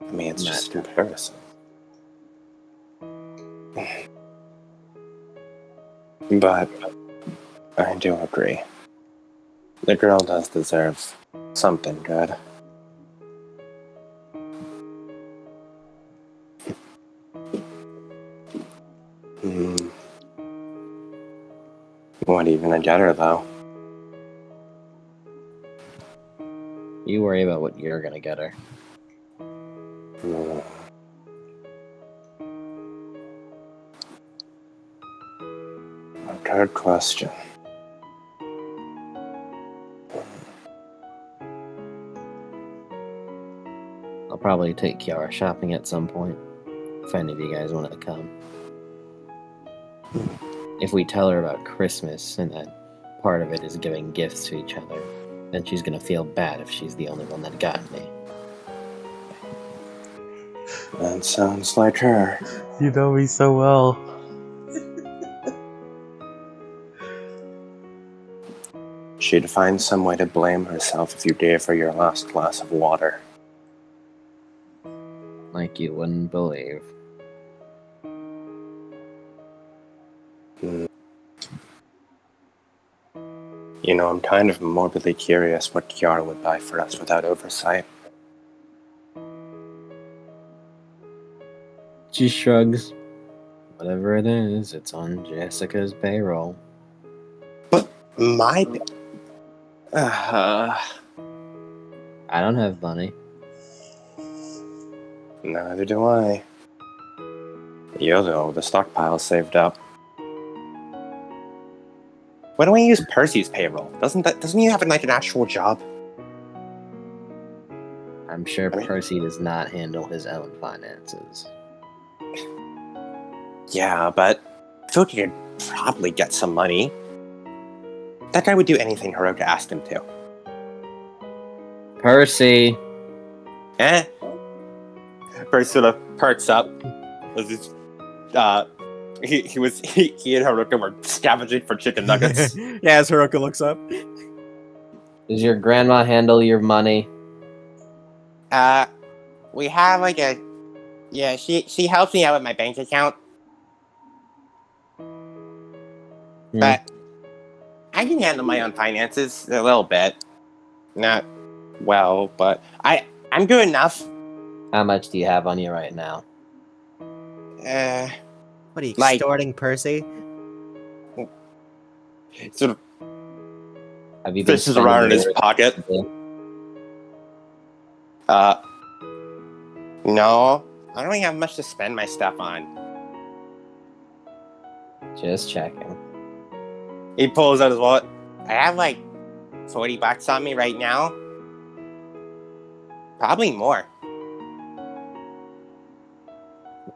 I mean, it's just a comparison. But I do agree. The girl does deserve something good. What are you gonna get her, though? You worry about what you're gonna get her. A good question. I'll probably take Kiara shopping at some point, if any of you guys want to come. If we tell her about Christmas and that part of it is giving gifts to each other, then she's gonna feel bad if she's the only one that got me. That sounds like her. You know me so well. She'd find some way to blame herself if you gave her your last glass of water. Like you wouldn't believe. You know, I'm kind of morbidly curious what Kiara would buy for us without oversight. She shrugs. Whatever it is, it's on Jessica's payroll. But my... I don't have money. Neither do I. You though, the stockpile saved up. Why don't we use Percy's payroll? Doesn't he have like an actual job? I'm sure Percy does not handle his own finances. Yeah, but I feel like he could probably get some money. That guy would do anything Hiroka asked him to. Percy! Percy sort of perks up. He and Hiroka were scavenging for chicken nuggets. Yeah, as Hiroka looks up. Does your grandma handle your money? We have like a... Yeah, she helps me out with my bank account. But I can handle my own finances a little bit. Not well, but I'm good enough. How much do you have on you right now? What are you extorting, Percy? Sort of Have you been fishes around in his pocket. No. I don't really have much to spend my stuff on. Just checking. He pulls out his wallet. I have like $40 on me right now. Probably more.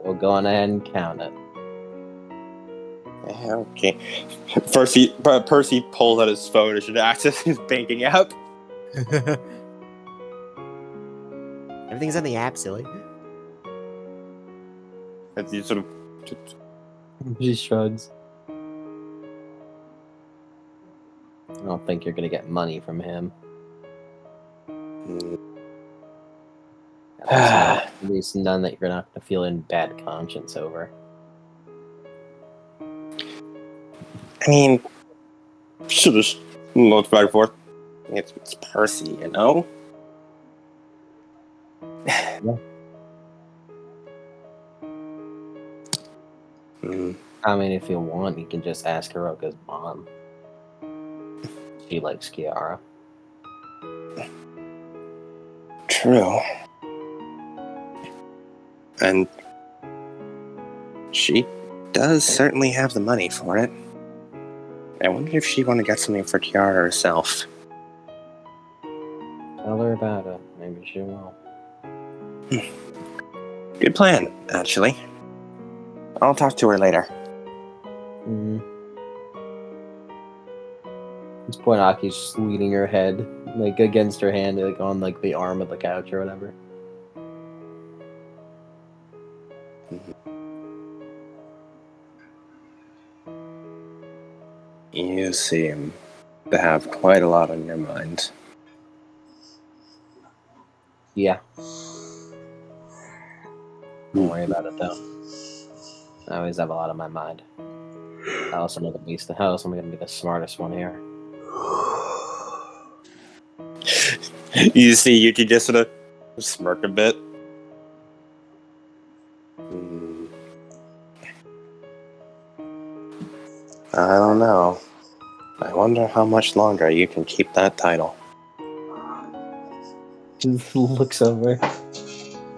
We'll go on ahead and count it. Okay. Percy pulls out his phone and should access his banking app. Everything's on the app, silly. And he sort of She shrugs. I don't think you're gonna get money from him. At least none that you're not gonna feel in bad conscience over. I mean, should just look back and forth. It's Percy, you know? Yeah. Hmm. I mean, if you want, you can just ask Hiroka's mom. She likes Kiara. True. And she does certainly have the money for it. I wonder if she want to get something for Kiara herself. Tell her about it. Maybe she will. Good plan, actually. I'll talk to her later. Mm. At this point, Aki's just leaning her head, like, against her hand, like, on, like, the arm of the couch or whatever. You seem to have quite a lot on your mind. Yeah. Don't worry about it, though. I always have a lot on my mind. How else am I gonna be the smartest one here? You see Yuki just sort of smirk a bit. I don't know. I wonder how much longer you can keep that title. Just looks over.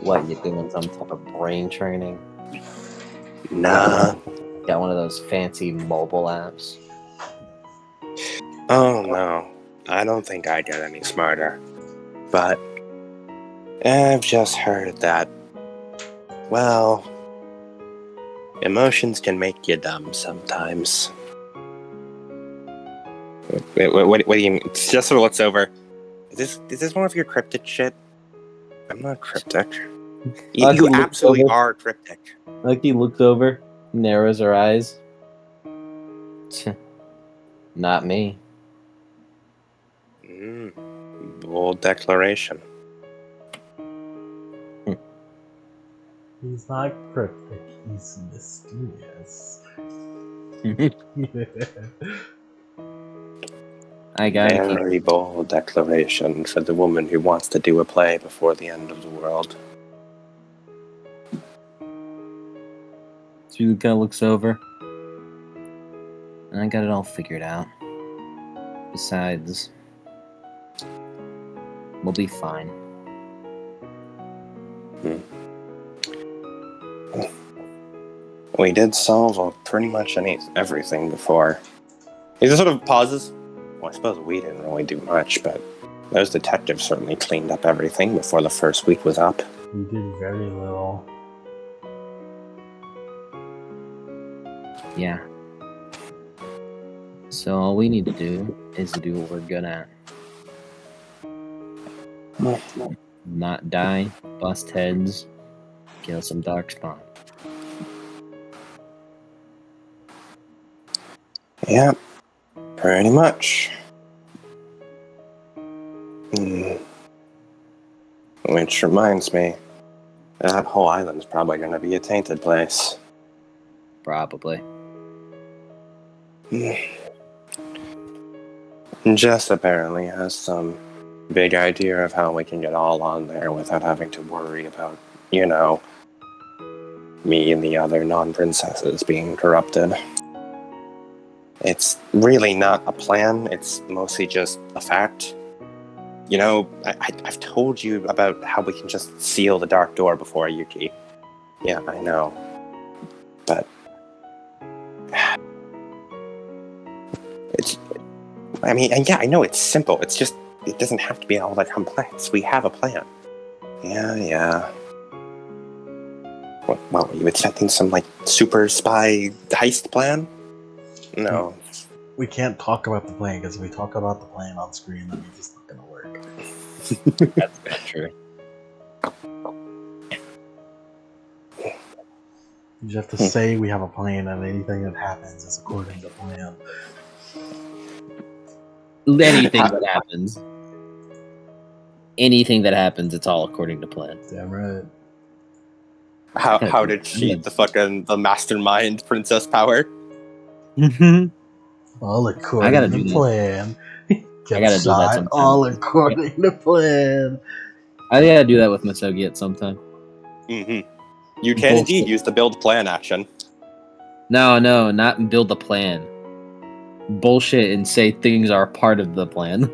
What, you doing some type of brain training? Nah. Got one of those fancy mobile apps. Oh no. I don't think I get any smarter. But I've just heard that, well, emotions can make you dumb sometimes. What do you mean? It's just sort of looks over. Is this one of your cryptic shit? I'm not cryptic. You absolutely are cryptic. Lucky looks over, narrows her eyes. Not me. Bold declaration. He's not cryptic, he's mysterious. I gotta keep. Very bold declaration for the woman who wants to do a play before the end of the world. She kind of looks over. And I got it all figured out. Besides, we'll be fine. We did solve pretty much everything before. He just sort of pauses. Well, I suppose we didn't really do much, but those detectives certainly cleaned up everything before the first week was up. We did very little. Yeah. So all we need to do is do what we're good at. Not die, bust heads, kill some darkspawn. Yeah, pretty much. Which reminds me, that whole island's probably going to be a tainted place. Probably. Jess apparently has some big idea of how we can get all on there without having to worry about, me and the other non-princesses being corrupted. It's really not a plan, it's mostly just a fact. I've told you about how we can just seal the dark door before Yuki. Yeah, I know. But I know it's simple. It's just, it doesn't have to be all that complex. We have a plan. Yeah. What, were you expecting some, like, super spy heist plan? No. We can't talk about the plan, because if we talk about the plan on screen, that means it's not gonna work. That's not true. You just have to say we have a plan, and anything that happens is according to plan. Anything that happens. Anything that happens, it's all according to plan. Damn right. How did she the mastermind princess power? All I according gotta to do that. plan. I Get gotta do that shot. sometime. All according to plan. I gotta do that with Masogi at some time. Mm-hmm. You can Bullshit. indeed use the build plan action. No, not build the plan. Bullshit and say things are part of the plan.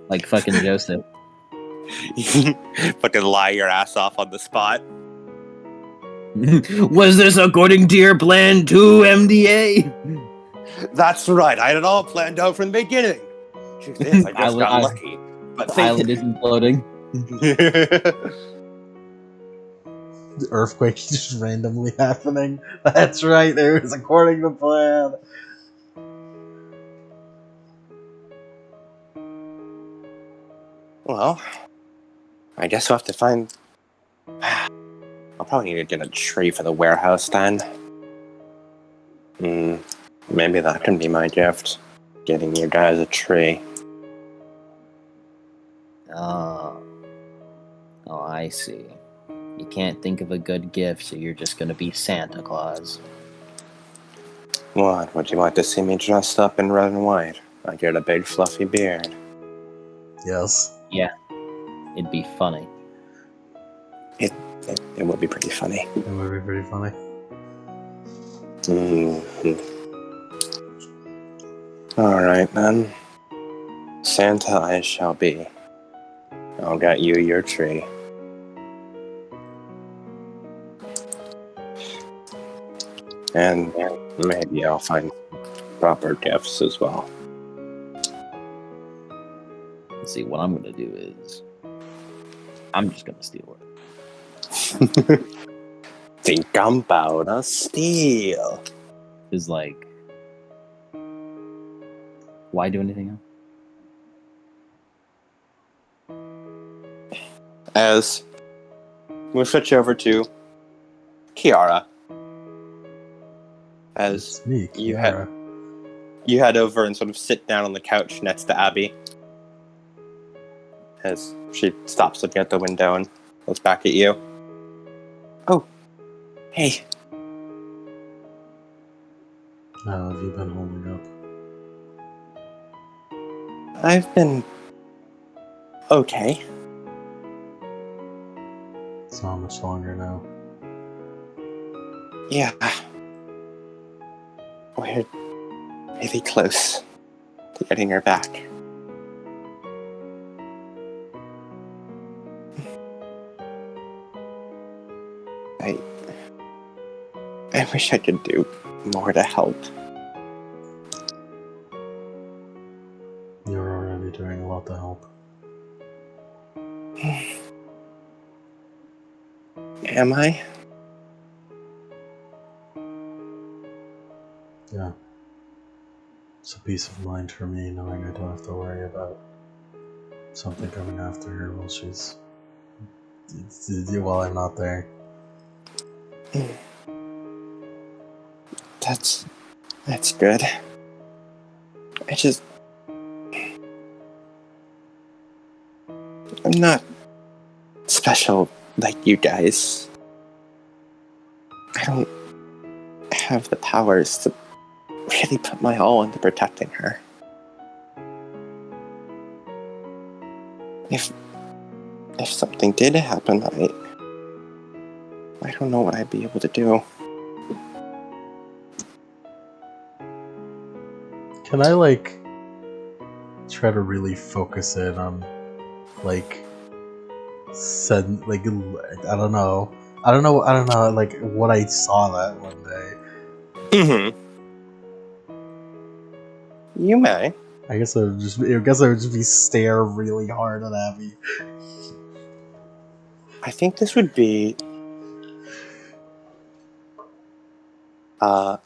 Like fucking Joseph. Fucking lie your ass off on the spot. Was this according to your plan too, MDA? That's right, I had it all planned out from the beginning. Truth is, I just got lucky. But The island isn't floating. The earthquake just randomly happening. That's right, it was according to plan. Well, I guess we'll have to find... I'll probably need to get a tree for the warehouse then. Maybe that can be my gift. Getting you guys a tree. Oh, I see. You can't think of a good gift, so you're just gonna be Santa Claus. What? Would you like to see me dressed up in red and white? I get a big fluffy beard. Yes. Yeah, it'd be funny. It would be pretty funny. It would be pretty funny. Alright then. Santa I shall be. I'll get you your tree. And maybe I'll find proper gifts as well. Let's see, what I'm gonna do is... I'm just gonna steal it. Think I'm about to steal. Is like... Why do anything else? As we'll switch over to Kiara. As It's me, you Kiara. you head over and sort of sit down on the couch next to Abby. As she stops looking out the window and looks back at you. Oh, hey. How have you been holding up? I've been okay. It's not much longer now. Yeah. We're really close to getting her back. I wish I could do more to help. You're already doing a lot to help. Am I? Yeah. It's a peace of mind for me knowing I don't have to worry about something coming after her while while I'm not there. That's good. I'm not special like you guys. I don't have the powers to really put my all into protecting her. If something did happen, I don't know what I'd be able to do. Can I try to really focus in on said I don't know what I saw that one day. Mm-hmm. You may. I guess I would just be stare really hard at Abby. I think this would be I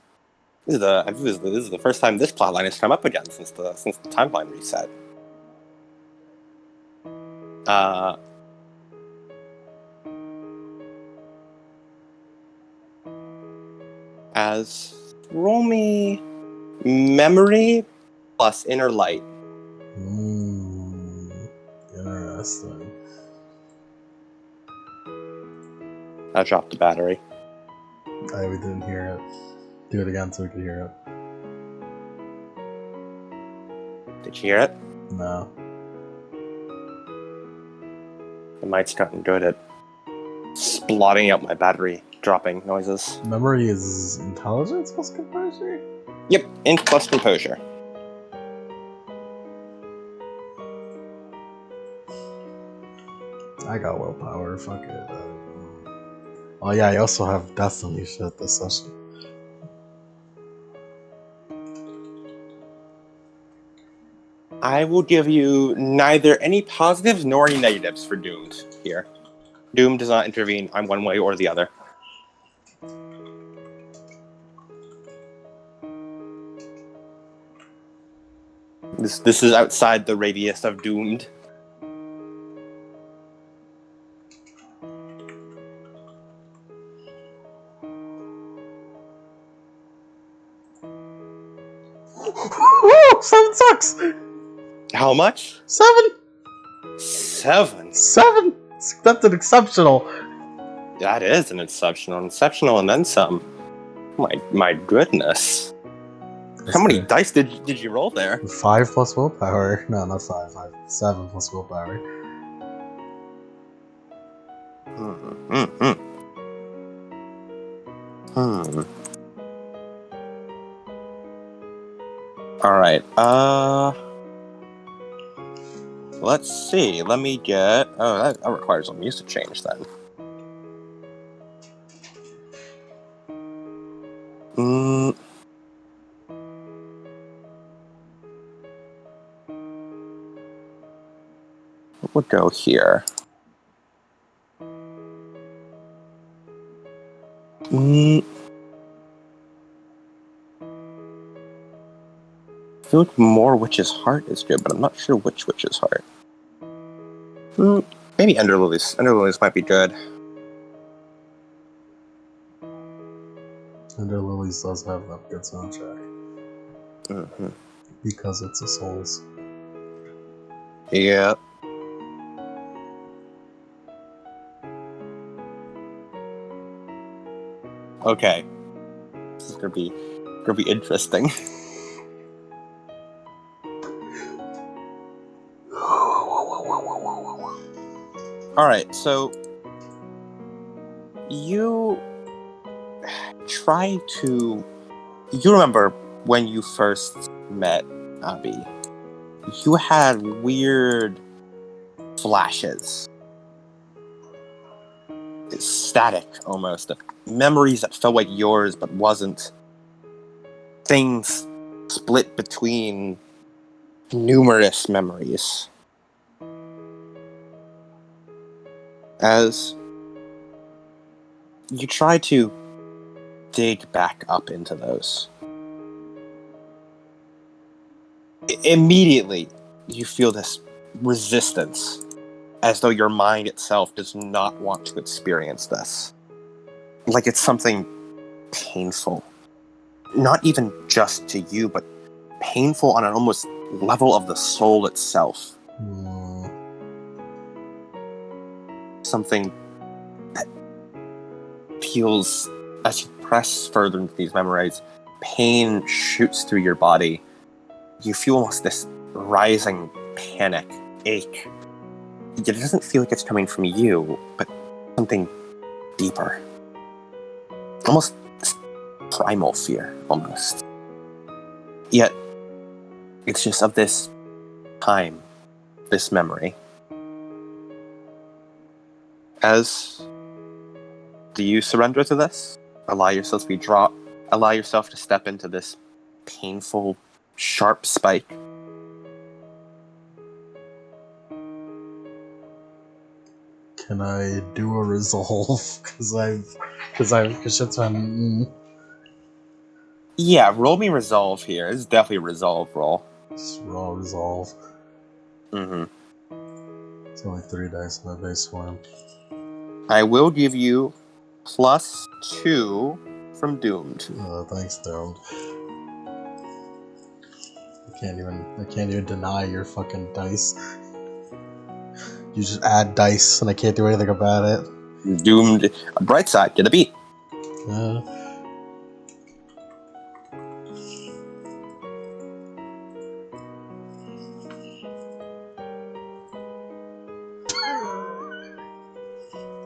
believe this is the first time this plotline has come up again since the timeline reset. As roll me memory plus inner light. Interesting. I dropped the battery. We didn't hear it. Do it again so we could hear Did you hear it? it. No. The mic's gotten good at splotting out my battery dropping noises. Memory is intelligence plus composure? Yep, int plus composure. I got willpower, fuck it. Oh yeah, I also have Destiny shit this session. I will give you neither any positives nor any negatives for Doomed here. Doom does not intervene on one way or the other. This is outside the radius of Doomed. Woo! 7 sucks! How much? 7! 7. 7! That's an exceptional. That is an exceptional, and then some. My goodness. How many dice did you roll there? 5 plus willpower. No, not 5. 7 plus willpower. Alright, let's see. Let me get... Oh, that requires a music change then. We'll go here. I feel like more Witch's Heart is good, but I'm not sure which Witch's Heart. Maybe Enderlilies. Enderlilies might be good. Enderlilies does have that good soundtrack. Because it's a Souls. Yeah. Okay. This is gonna be interesting. Alright, so you try to... You remember when you first met Abby, you had weird flashes. It's static, almost. Memories that felt like yours, but wasn't. Things split between numerous memories. As you try to dig back up into those, immediately you feel this resistance, as though your mind itself does not want to experience this. Like it's something painful. Not even just to you, but painful on an almost level of the soul itself. Something that feels, as you press further into these memories, pain shoots through your body. You feel almost this rising panic, ache. It doesn't feel like it's coming from you, but something deeper. Almost primal fear, almost. Yet, it's just of this time, this memory. Do you surrender to this? Allow yourself to be dropped? Allow yourself to step into this painful, sharp spike? Can I do a resolve? Cause shit's been... Yeah, roll me resolve here. It's definitely a resolve roll. Just raw resolve. Mm-hmm. It's only 3 dice in my base form. I will give you +2 from Doomed. Thanks, Dethroned. I can't even deny your fucking dice. You just add dice and I can't do anything about it. Doomed. Bright side, get a beat. Uh,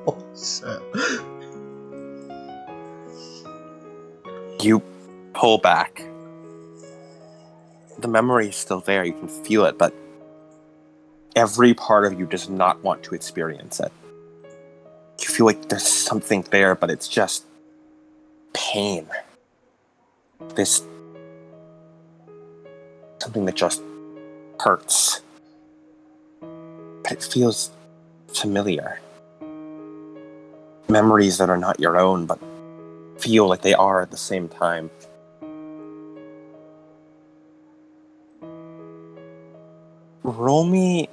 oh shit. You pull back. The memory is still there, you can feel it, but every part of you does not want to experience it. You feel like there's something there, but it's just pain. This something that just hurts. But it feels familiar. Memories that are not your own, but feel like they are at the same time. Roll me.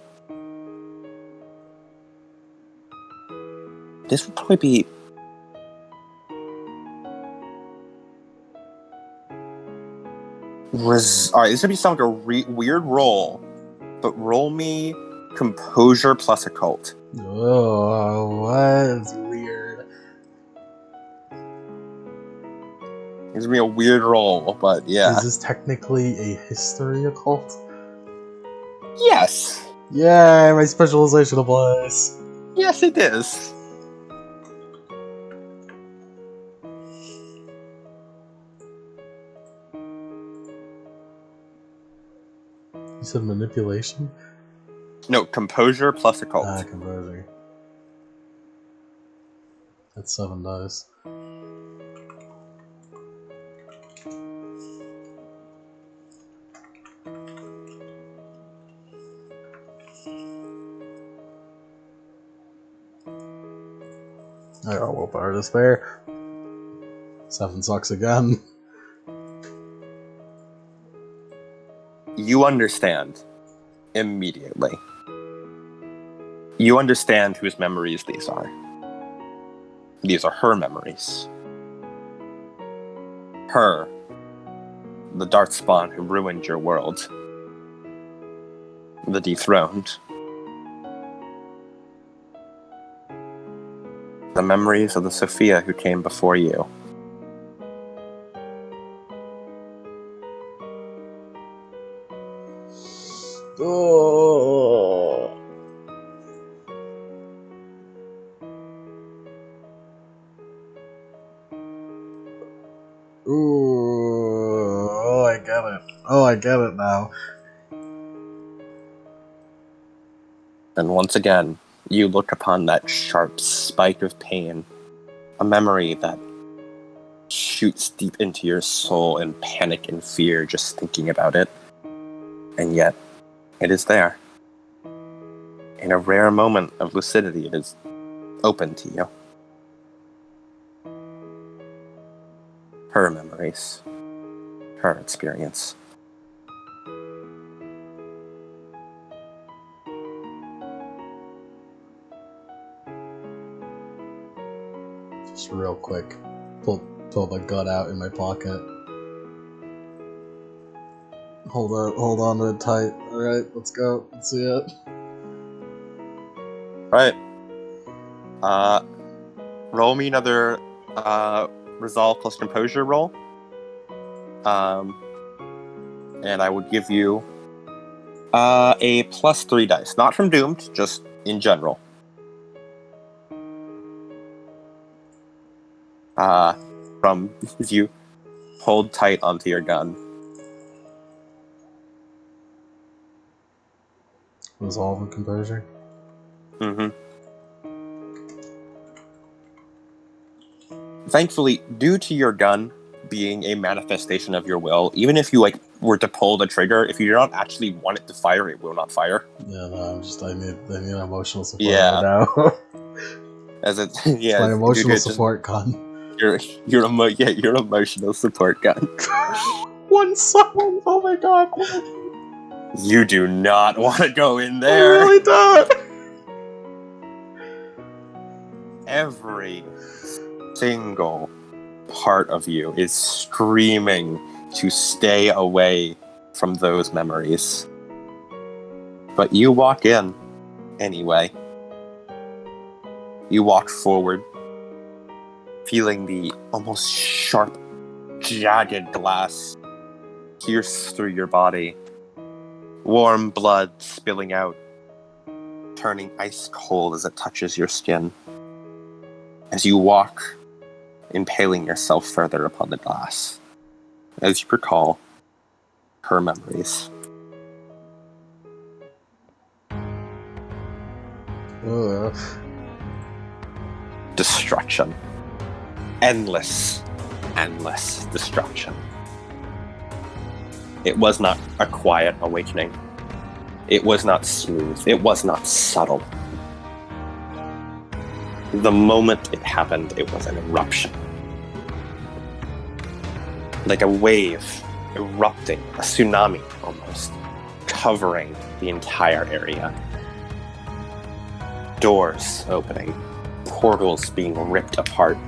This would probably be. Alright, this would be sound like a weird roll, but roll me composure plus occult. Oh, what? It's weird. It's gonna be a weird roll, but yeah. Is this technically a history occult? Yes! Yeah, my specialization applies. Yes, it is. You said manipulation? No, composure plus occult. Composure. That's 7 dice. I got willpower to spare. 7 sucks again. You understand immediately. You understand whose memories these are. These are her memories. Her, the Darkspawn who ruined your world. The Dethroned. The memories of the Sophia who came before you. Oh. Ooh. Oh, I get it. Oh, I get it now. And once again, you look upon that sharp spike of pain, a memory that shoots deep into your soul in panic and fear just thinking about it. And yet, it is there. In a rare moment of lucidity, it is open to you. Her memories. Her experience. Just real quick. Pull my gun out in my pocket. Hold on to it tight. Alright, let's go. Let's see it. Right. Roll me another resolve plus composure roll. And I would give you a +3 dice. Not from Doomed, just in general. From if you hold tight onto your gun. Resolve and composure. Mm-hmm. Thankfully, due to your gun being a manifestation of your will, even if you were to pull the trigger, if you do not actually want it to fire, it will not fire. Yeah, no, I need emotional support Yeah. right now. As it, It's yeah, my emotional just support gun. Your emotional support gun. One song. Oh my god. You do not want to go in I there. really don't. Every single part of you is screaming to stay away from those memories. But you walk in anyway. You walk forward, feeling the almost sharp, jagged glass pierce through your body. Warm blood spilling out, turning ice cold as it touches your skin. As you walk, impaling yourself further upon the glass, as you recall her memories. Ugh. Destruction. Endless destruction. It was not a quiet awakening. It was not smooth. It was not subtle. The moment it happened, it was an eruption. Like a wave erupting, a tsunami almost, covering the entire area. Doors opening, portals being ripped apart.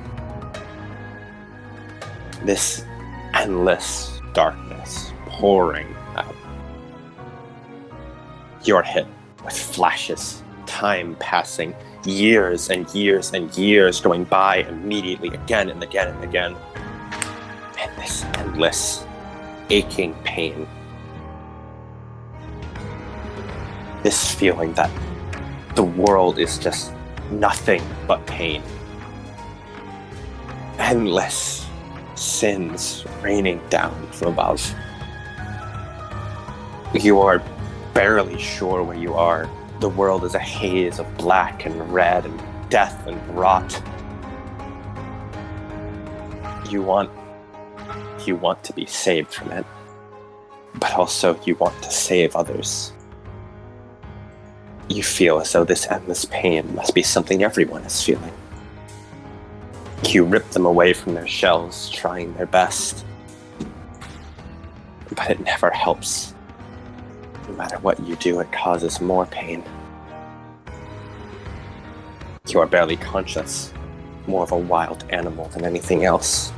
This endless darkness pouring out. You're hit with flashes, time passing, years and years and years going by immediately again and again and again. And this endless, aching pain. This feeling that the world is just nothing but pain. Endless sins raining down from above. You are barely sure where you are. The world is a haze of black and red and death and rot. You want to be saved from it, but also you want to save others. You feel as though this endless pain must be something everyone is feeling. You rip them away from their shells, trying their best, but it never helps. No matter what you do, it causes more pain. You are barely conscious, more of a wild animal than anything else.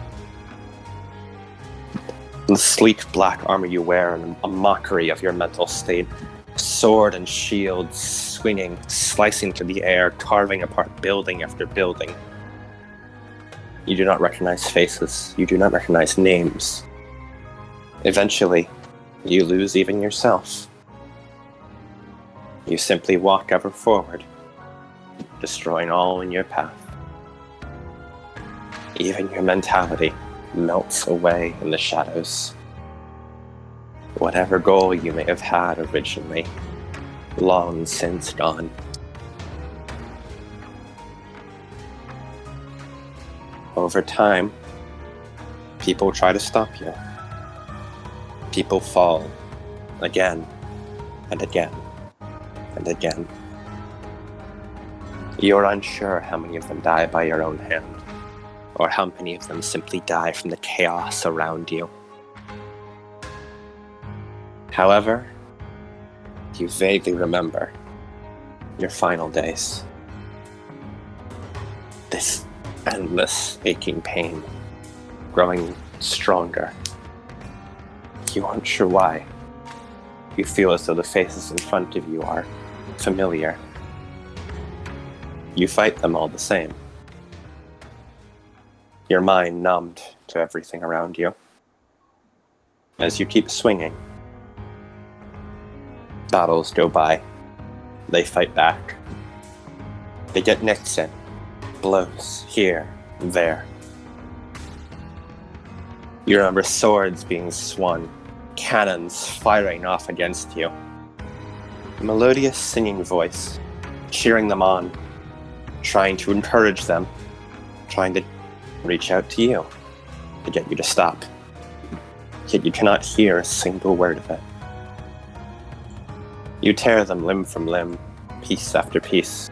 The sleek black armor you wear is a mockery of your mental state. Sword and shield swinging, slicing through the air, carving apart building after building. You do not recognize faces. You do not recognize names. Eventually, you lose even yourself. You simply walk ever forward, destroying all in your path. Even your mentality melts away in the shadows. Whatever goal you may have had originally, long since gone. Over time, people try to stop you. People fall again and again and again. You're unsure how many of them die by your own hand, or how many of them simply die from the chaos around you. However, you vaguely remember your final days. This endless aching pain growing stronger. You aren't sure why. You feel as though the faces in front of you are familiar. You fight them all the same. Your mind numbed to everything around you. As you keep swinging, battles go by. They fight back. They get nicks in, blows here and there. You remember swords being swung, cannons firing off against you. A melodious singing voice, cheering them on, trying to encourage them, trying to reach out to you, to get you to stop. Yet you cannot hear a single word of it. You tear them limb from limb, piece after piece.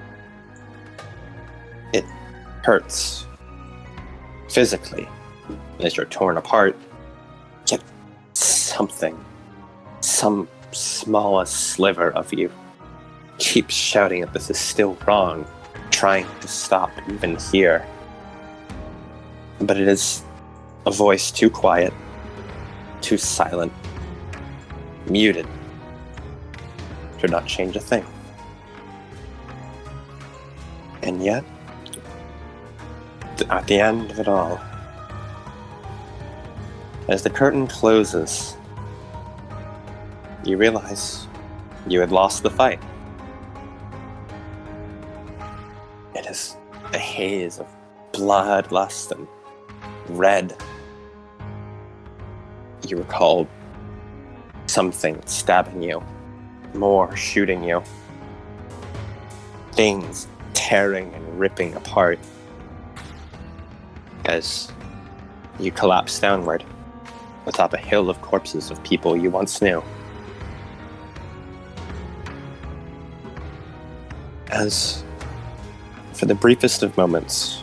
It hurts physically, as you're torn apart, yet something, some smallest sliver of you, keeps shouting that this is still wrong, trying to stop even here. But it is a voice too quiet, too silent, muted, to not change a thing. And yet, at the end of it all, as the curtain closes, you realize you had lost the fight. It is a haze of bloodlust and red. You recall something stabbing you, more shooting you, things tearing and ripping apart as you collapse downward atop a hill of corpses of people you once knew. As, for the briefest of moments,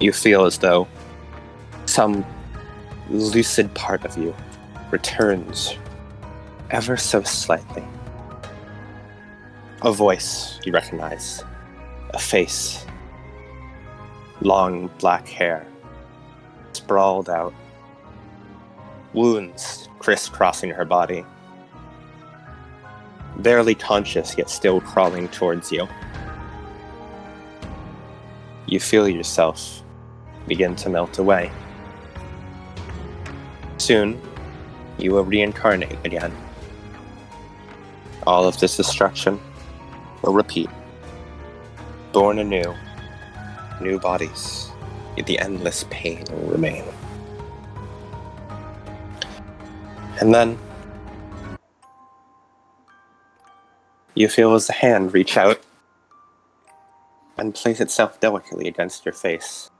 you feel as though some lucid part of you returns ever so slightly. A voice you recognize, a face, long black hair, sprawled out, wounds crisscrossing her body, barely conscious yet still crawling towards you. You feel yourself begin to melt away. Soon, you will reincarnate again. All of this destruction will repeat. Born anew, new bodies, yet the endless pain will remain. And then, you feel as the hand reach out and place itself delicately against your face.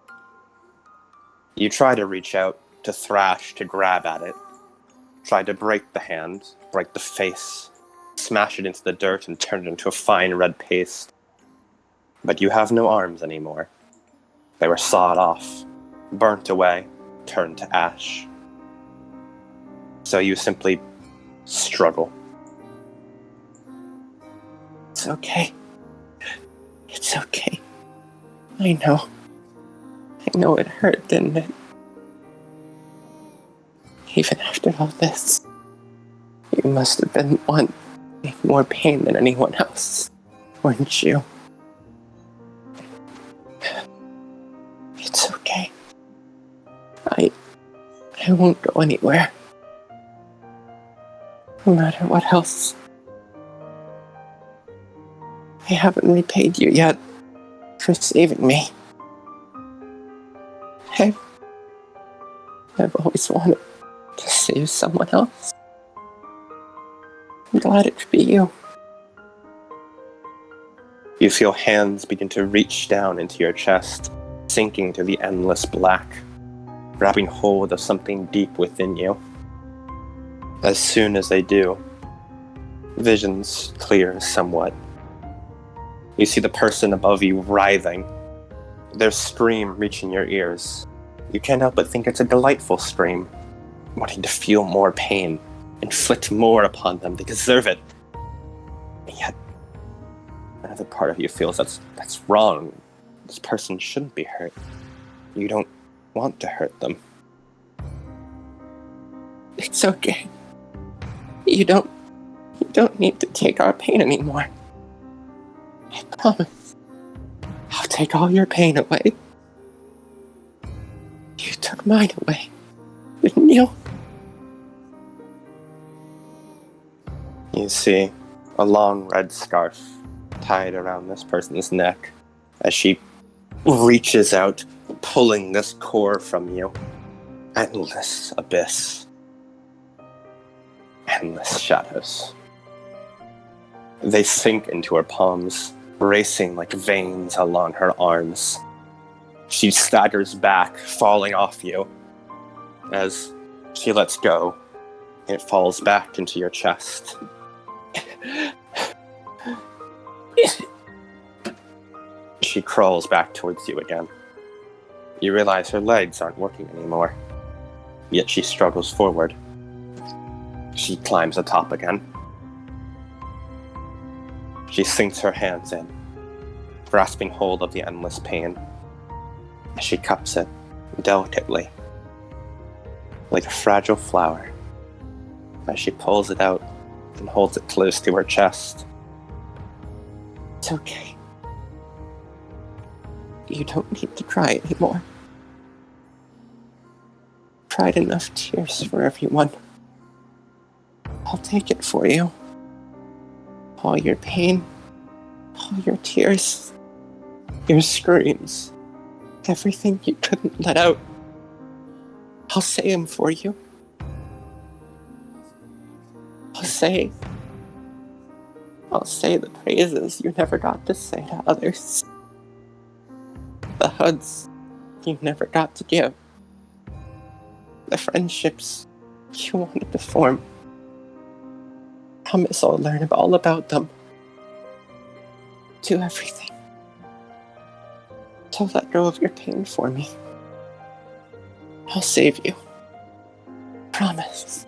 You try to reach out, to thrash, to grab at it. Try to break the hand, break the face, smash it into the dirt and turn it into a fine red paste. But you have no arms anymore. They were sawed off, burnt away, turned to ash. So you simply struggle. It's okay. It's okay. I know. I know it hurt, didn't it? Even after all this, you must have been one in more pain than anyone else, weren't you? It's okay. I won't go anywhere. No matter what else. I haven't repaid you yet for saving me. I've always wanted to save someone else. I'm glad it could be you. You feel hands begin to reach down into your chest, sinking to the endless black, grabbing hold of something deep within you. As soon as they do, visions clear somewhat. You see the person above you writhing, their scream reaching your ears. You can't help but think it's a delightful scream, wanting to feel more pain, inflict more upon them. They deserve it. And yet, another part of you feels that's wrong. This person shouldn't be hurt. You don't want to hurt them. It's okay. You don't need to take our pain anymore. I promise. I'll take all your pain away. You took mine away, didn't you? You see a long red scarf tied around this person's neck as she reaches out, pulling this core from you. Endless abyss. Endless shadows. They sink into her palms, racing like veins along her arms. She staggers back, falling off you. As she lets go, it falls back into your chest. She crawls back towards you again. You realize her legs aren't working anymore, yet she struggles forward. She climbs atop again. She sinks her hands in, grasping hold of the endless pain. She cups it delicately, like a fragile flower, as she pulls it out and holds it close to her chest. It's okay. You don't need to cry anymore. Cried enough tears for everyone. I'll take it for you. All your pain, all your tears, your screams, everything you couldn't let out. I'll say them for you. I'll say the praises you never got to say to others. The hugs you never got to give. The friendships you wanted to form. Promise I'll learn all about them. Do everything. Don't let go of your pain for me. I'll save you. Promise.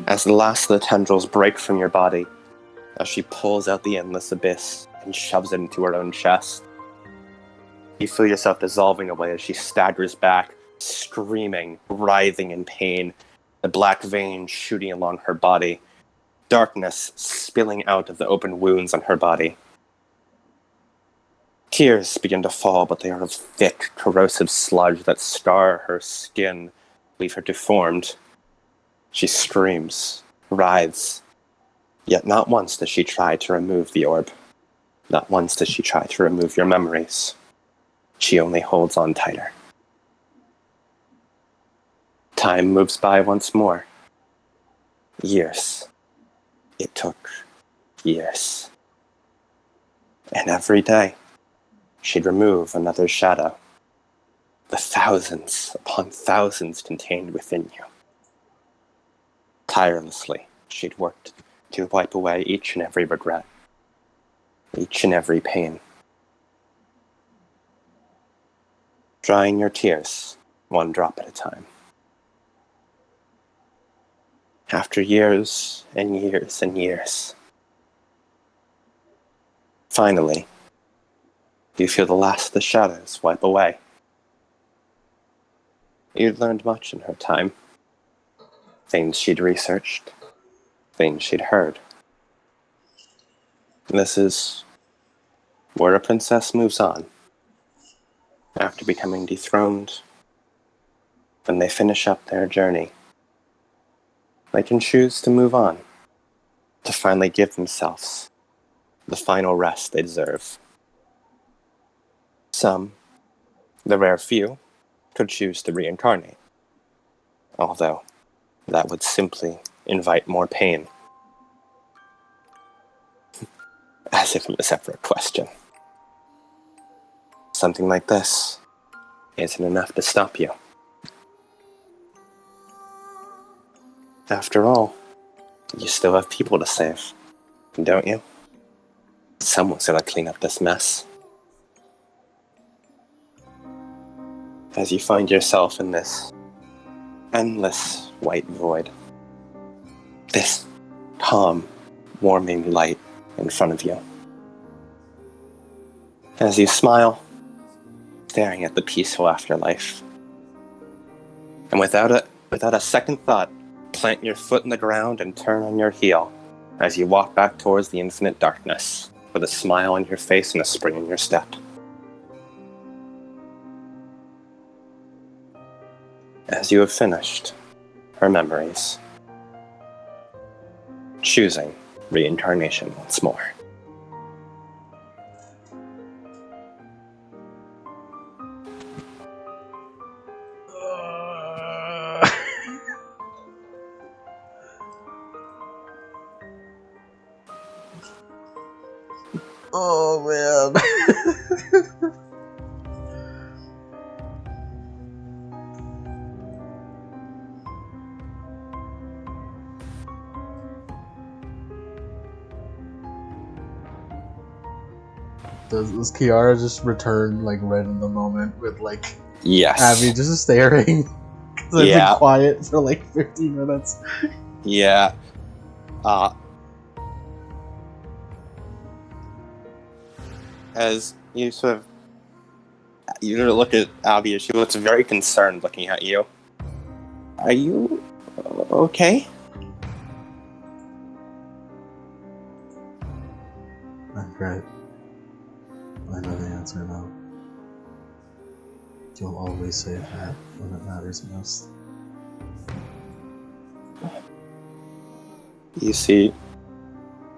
As the last of the tendrils break from your body, as she pulls out the endless abyss and shoves it into her own chest, you feel yourself dissolving away as she staggers back, screaming, writhing in pain, the black veins shooting along her body, darkness spilling out of the open wounds on her body. Tears begin to fall, but they are of thick, corrosive sludge that scar her skin, leave her deformed. She screams, writhes, yet not once does she try to remove the orb. Not once does she try to remove your memories. She only holds on tighter. Time moves by once more. Years. It took years. And every day, she'd remove another shadow. The thousands upon thousands contained within you. Tirelessly, she'd worked to wipe away each and every regret, each and every pain. Drying your tears, one drop at a time. After years and years and years, finally, you feel the last of the shadows wipe away. You'd learned much in her time. Things she'd researched, things she'd heard. This is where a princess moves on. After becoming dethroned, when they finish up their journey, they can choose to move on, to finally give themselves the final rest they deserve. Some, the rare few, could choose to reincarnate, although that would simply invite more pain. As if it was ever a question. Something like this isn't enough to stop you. After all, you still have people to save, don't you? Someone's gonna clean up this mess. As you find yourself in this endless white void, this calm, warming light in front of you. As you smile, staring at the peaceful afterlife. And without a second thought, plant your foot in the ground and turn on your heel as you walk back towards the infinite darkness with a smile on your face and a spring in your step. As you have finished her memories, choosing reincarnation once more. Oh man. Does Kiara just return like right in the moment with like Yes. Abby just staring? Because I've Yeah. been quiet for like 15 minutes. Yeah. As you sort of look at Abby, she looks very concerned looking at you. Are you okay? I'm great. I know the answer now. You'll always save me when it matters most. You see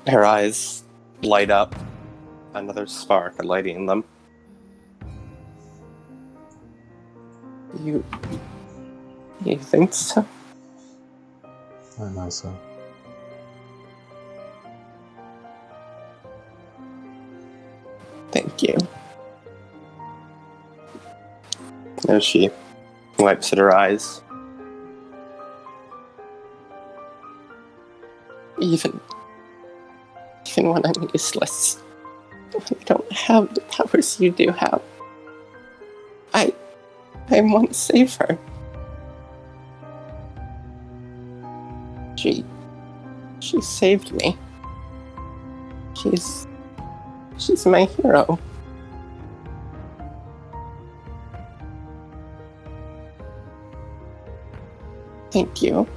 her eyes light up, another spark lighting them. You think so? I know so. Thank you. As she wipes at her eyes. Even when I'm useless, when I don't have the powers you do have, I want to save her. She saved me. She's my hero. Thank you.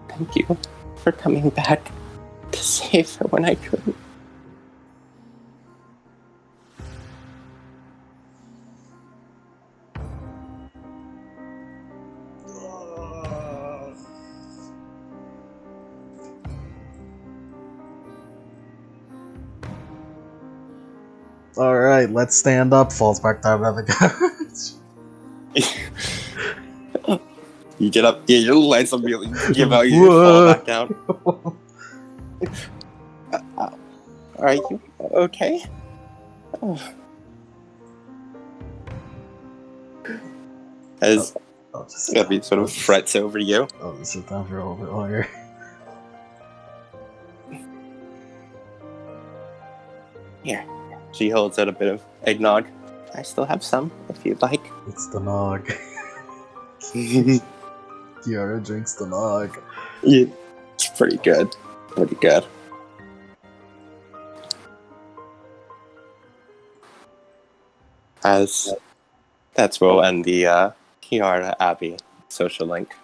Thank you for coming back to save her when I couldn't. Alright, let's stand up. Falls back down to the couch. You get up, yeah, your legs immediately give out, you fall back down. Are you okay? Oh. As Abby sort of frets over you. I'll just sit down for a little bit longer. Here. She holds out a bit of eggnog. I still have some, if you'd like. It's the nog. Kiara drinks the nog. Yeah, it's pretty good. Pretty good. As that's where we'll end the Kiara Abby social link.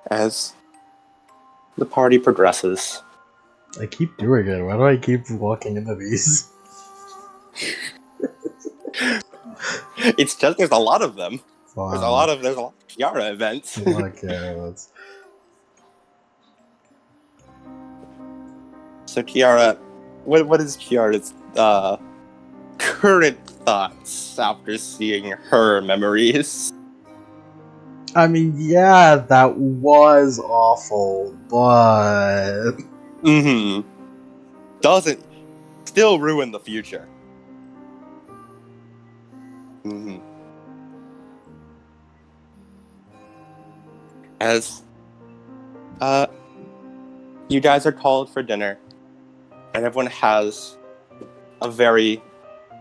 As the party progresses. I keep doing it. Why do I keep walking into these? It's just there's a lot of them. Wow. There's a lot of Kiara events. Okay, let's... So Kiara, what is Kiara's current thoughts after seeing her memories? I mean, yeah, that was awful, but... Mm-hmm. Doesn't still ruin the future. Mm-hmm. As you guys are called for dinner, and everyone has a very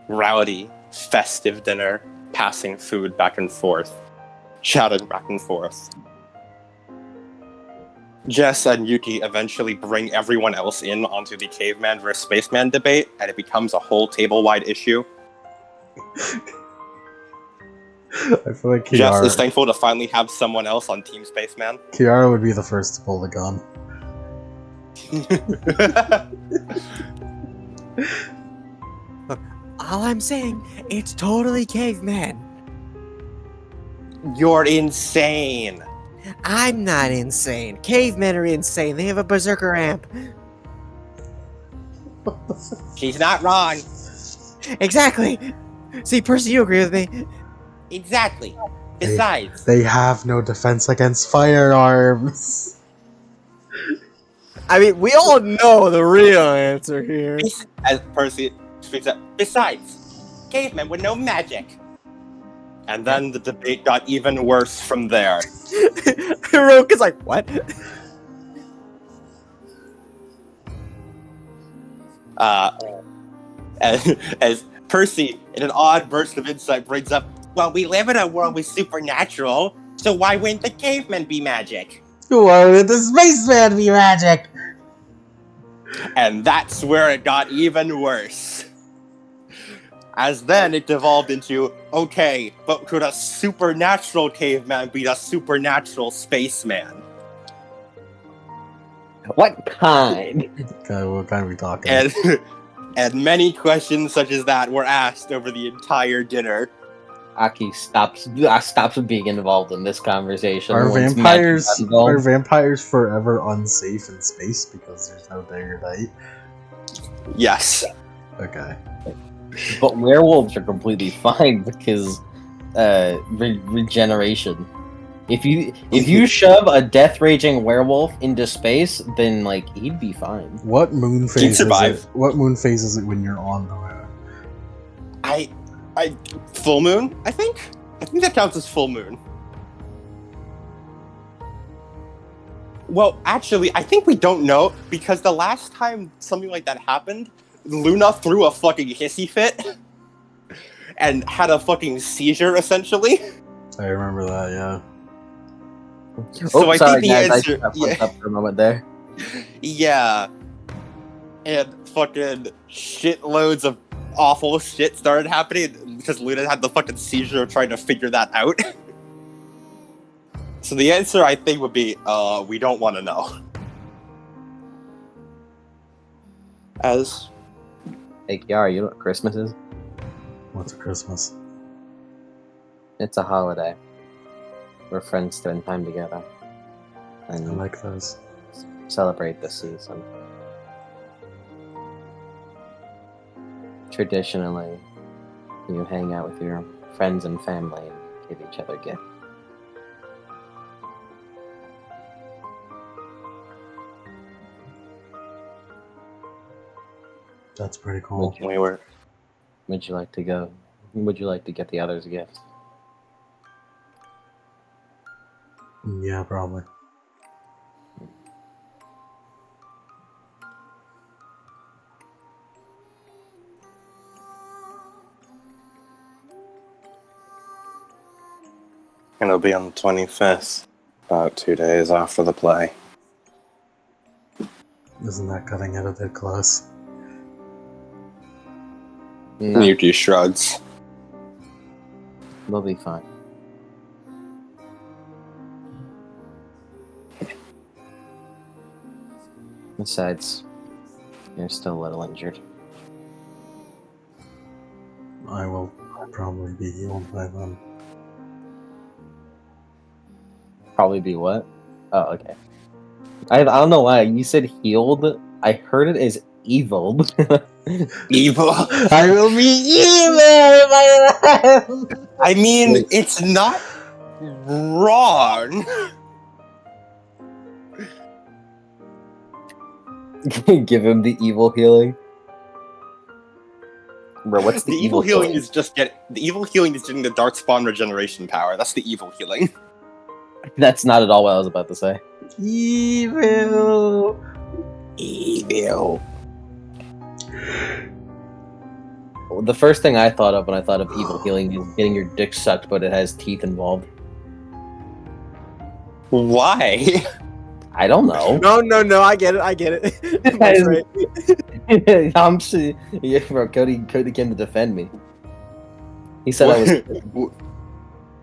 rowdy, festive dinner, passing food back and forth, shouting back and forth. Jess and Yuki eventually bring everyone else in onto the caveman versus spaceman debate, and it becomes a whole table-wide issue. I feel like Jess is Kiara... thankful to finally have someone else on Team Spaceman. Kiara would be the first to pull the gun. Look, all I'm saying, it's totally caveman. You're insane. I'm not insane. Cavemen are insane. They have a berserker amp. She's not wrong. Exactly. See, Percy, you agree with me. Exactly. Besides, They have no defense against firearms. I mean, we all know the real answer here. as Percy speaks up, besides, cavemen with no magic. And then the debate got even worse from there. Roke is like, what? As Percy, in an odd burst of insight, brings up, well, we live in a world with supernatural, so why wouldn't the cavemen be magic? Why would the spaceman be magic? And that's where it got even worse. As then it devolved into, okay, but could a supernatural caveman beat a supernatural spaceman? What kind? Okay, what kind are we talking? And many questions such as that were asked over the entire dinner. Aki stops being involved in this conversation. Are once vampires magic got involved. are vampires forever unsafe in space because there's no day or night? Yes. Okay. But werewolves are completely fine because regeneration. If you shove a death raging werewolf into space, then like he'd be fine. What moon He'd phase is survive. it? What moon phase is it when you're on the moon? I full moon, I think that counts as full moon. Well, actually, I think we don't know, because the last time something like that happened, Luna threw a fucking hissy fit and had a fucking seizure, essentially. I remember that, yeah. So I sorry, think the guys, answer, I fucked up for a moment there. yeah, and fucking shitloads of awful shit started happening because Luna had the fucking seizure of trying to figure that out. So the answer, I think, would be, we don't want to know. As Hey, Kiara, you know what Christmas is? What's Christmas? It's a holiday where friends spend time together I and like those. celebrate the season. Traditionally, you hang out with your friends and family and give each other gifts. That's pretty cool. we were, Would you like to go? Would you like to get the others gifts? Yeah, probably. and it'll be on the 25th, about 2 days after the play. Isn't that cutting it a bit close? No, Yuki shrugs. we'll be fine. Besides, you're still a little injured. I will probably be healed by then. Probably be what? Oh, okay. I don't know why you said healed. I heard it as evil. Evil. I will be evil by then! I mean, it's not wrong. Give him the evil healing. Bro, what's The evil healing is just getting the dark spawn regeneration power. That's the evil healing. That's not at all what I was about to say. Evil! Evil. The first thing I thought of when I thought of evil healing is getting your dick sucked, but it has teeth involved. Why? I don't know. No, I get it. That's right. I'm sure. Yeah, bro, Cody came to defend me. He said I was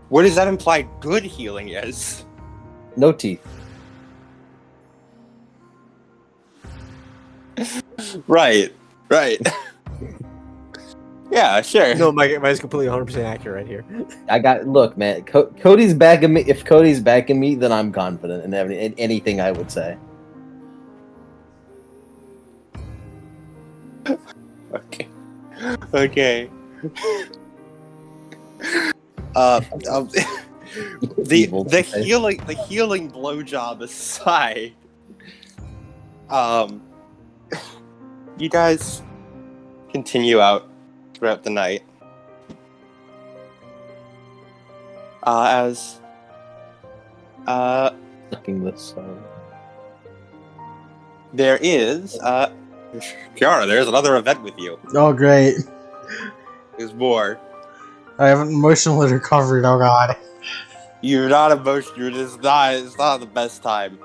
What does that imply good healing is? no teeth. Right. Yeah, sure. No, mine is completely 100% accurate right here. Look, man. Cody's backing me. If Cody's backing me, then I'm confident in anything I would say. Okay. The healing blowjob aside, you guys continue out throughout the night. As Looking this there is Kiara, there's another event with you. Oh, great. There's more. I haven't emotionally recovered. Oh god. You're not emotional. You're just not. It's not the best time.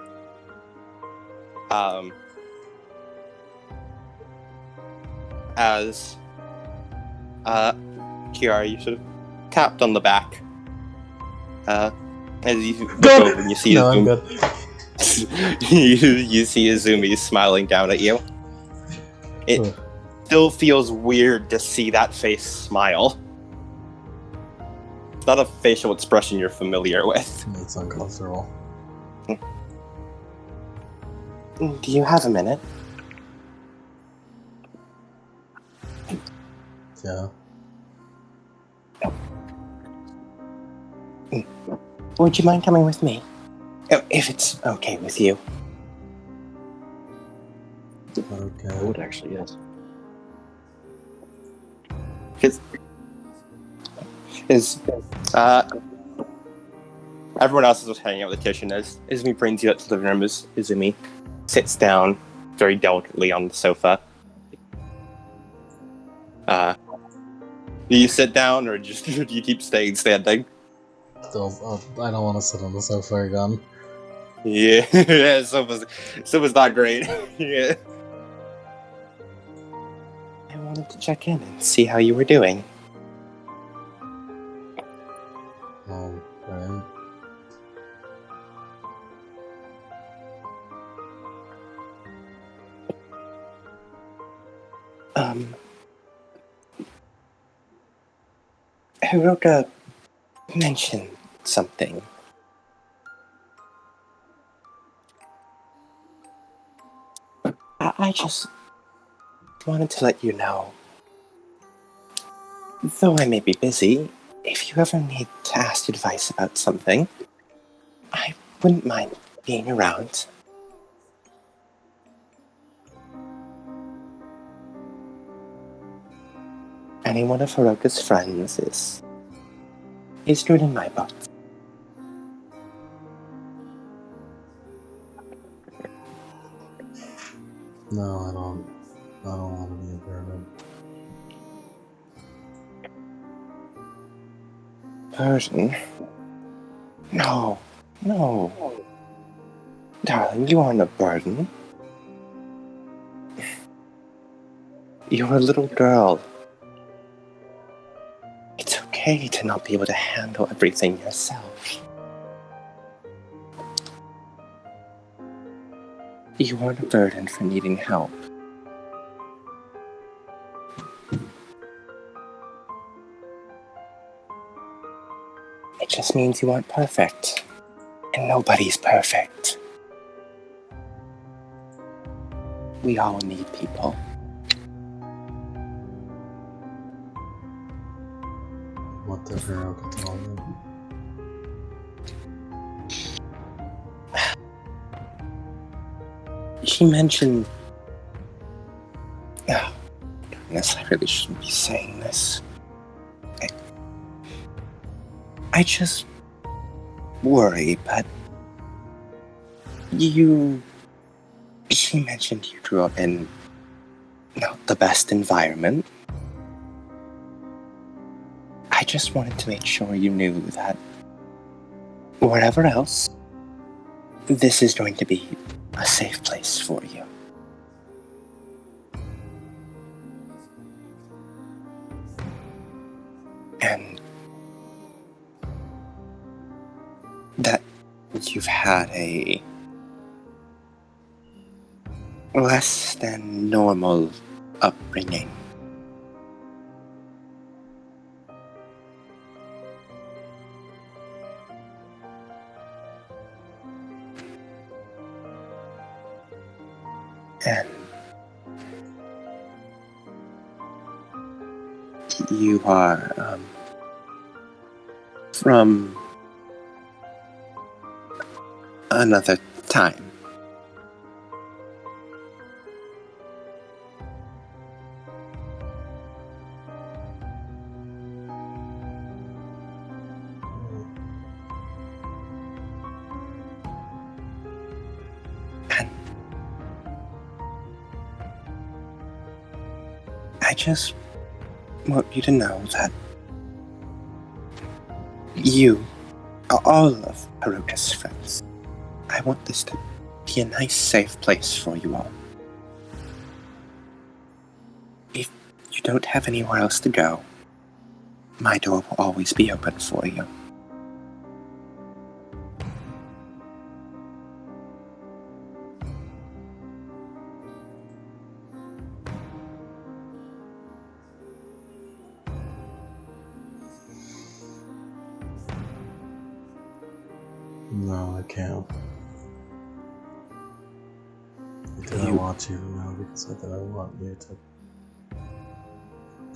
As Kiara, you sort of tapped on the back. As you look over and you see No, I'm Izumi. good. you see Izumi smiling down at you. It Ugh. still feels weird to see that face smile. It's not a facial expression you're familiar with. It's uncomfortable. Do you have a minute? Yeah. Would you mind coming with me? If it's okay with you. Okay. would actually, yes. Everyone else is just hanging out with the kitchen as Izumi brings you up to the living room as Izumi sits down very delicately on the sofa. Do you sit down or do you keep staying standing? Still, I don't want to sit on the sofa again. Yeah, yeah, sofa's not great. Yeah. I wanted to check in and see how you were doing. Right. Hiroka mentioned something. I just wanted to let you know. Though I may be busy, if you ever need to ask advice about something, I wouldn't mind being around. Any one of Hiroka's friends is good in my book. No, I don't want to be a burden. Burden? No. Darling, you aren't a burden. You're a little girl. It's okay to not be able to handle everything yourself. You aren't a burden for needing help. It just means you aren't perfect. And nobody's perfect. We all need people. What did Hiroka tell you? She mentioned... Oh, goodness, I really shouldn't be saying this. I just worry, but she mentioned you grew up in not the best environment. I just wanted to make sure you knew that wherever else, this is going to be a safe place for you. And that you've had a less than normal upbringing. And you are from another time. I just want you to know that you are all of Haruka's friends. I want this to be a nice, safe place for you all. If you don't have anywhere else to go, my door will always be open for you. No, I can't. I didn't want you to know because I didn't want you to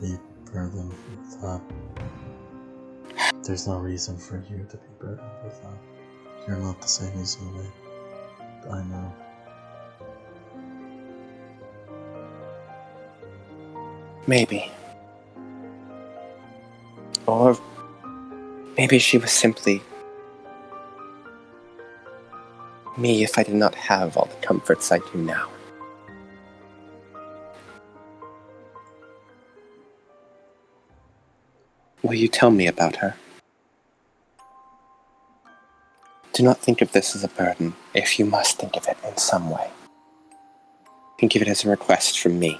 be burdened with that. There's no reason for you to be burdened with that. You're not the same as me. I know. Maybe. Or maybe she was simply me if I did not have all the comforts I do now. Will you tell me about her? Do not think of this as a burden, if you must think of it in some way. Think of it as a request from me.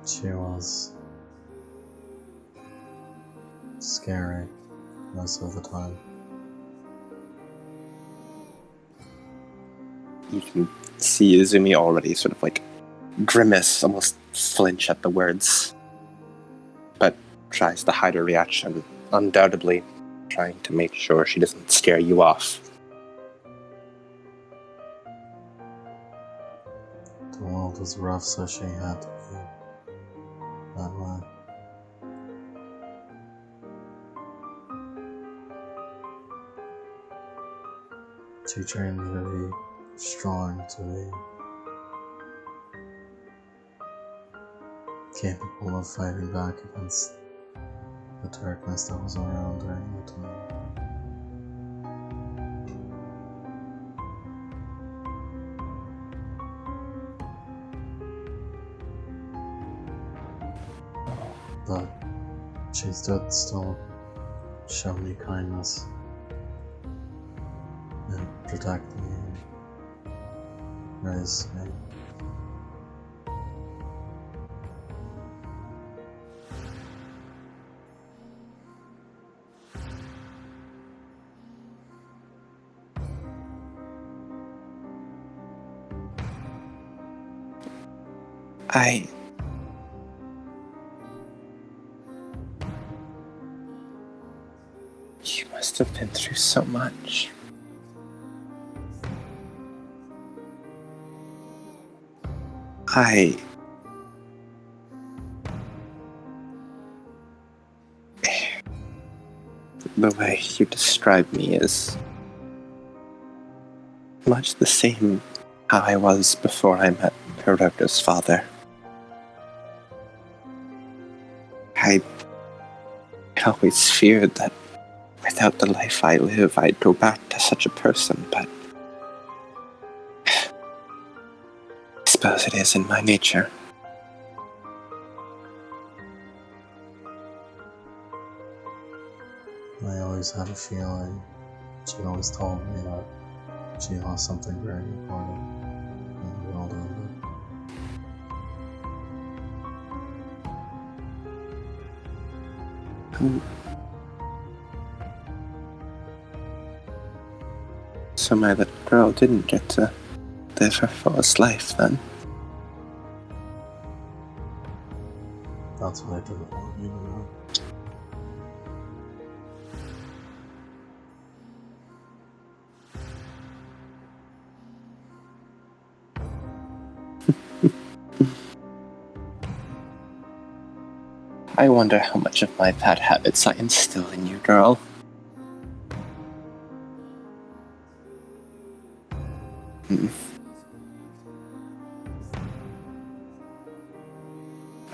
She was scary most of the time. You can see Izumi already sort of like grimace, almost flinch at the words, but tries to hide her reaction, undoubtedly trying to make sure she doesn't scare you off. The world was rough, so she had to be that way. She trained me to be strong, to be capable of fighting back against the darkness that was around during the time. But she did still show me kindness and protect me and raise me. You must have been through so much. The way you describe me is much the same how I was before I met Hiroto's father. I always feared that without the life I live, I'd go back to such a person, but I suppose it is in my nature. I always had a feeling. She always told me that she lost something very important in the world ended. So my little girl didn't get to live her fullest life then. That's what I didn't want you to know. I wonder how much of my bad habits I instill in you, girl.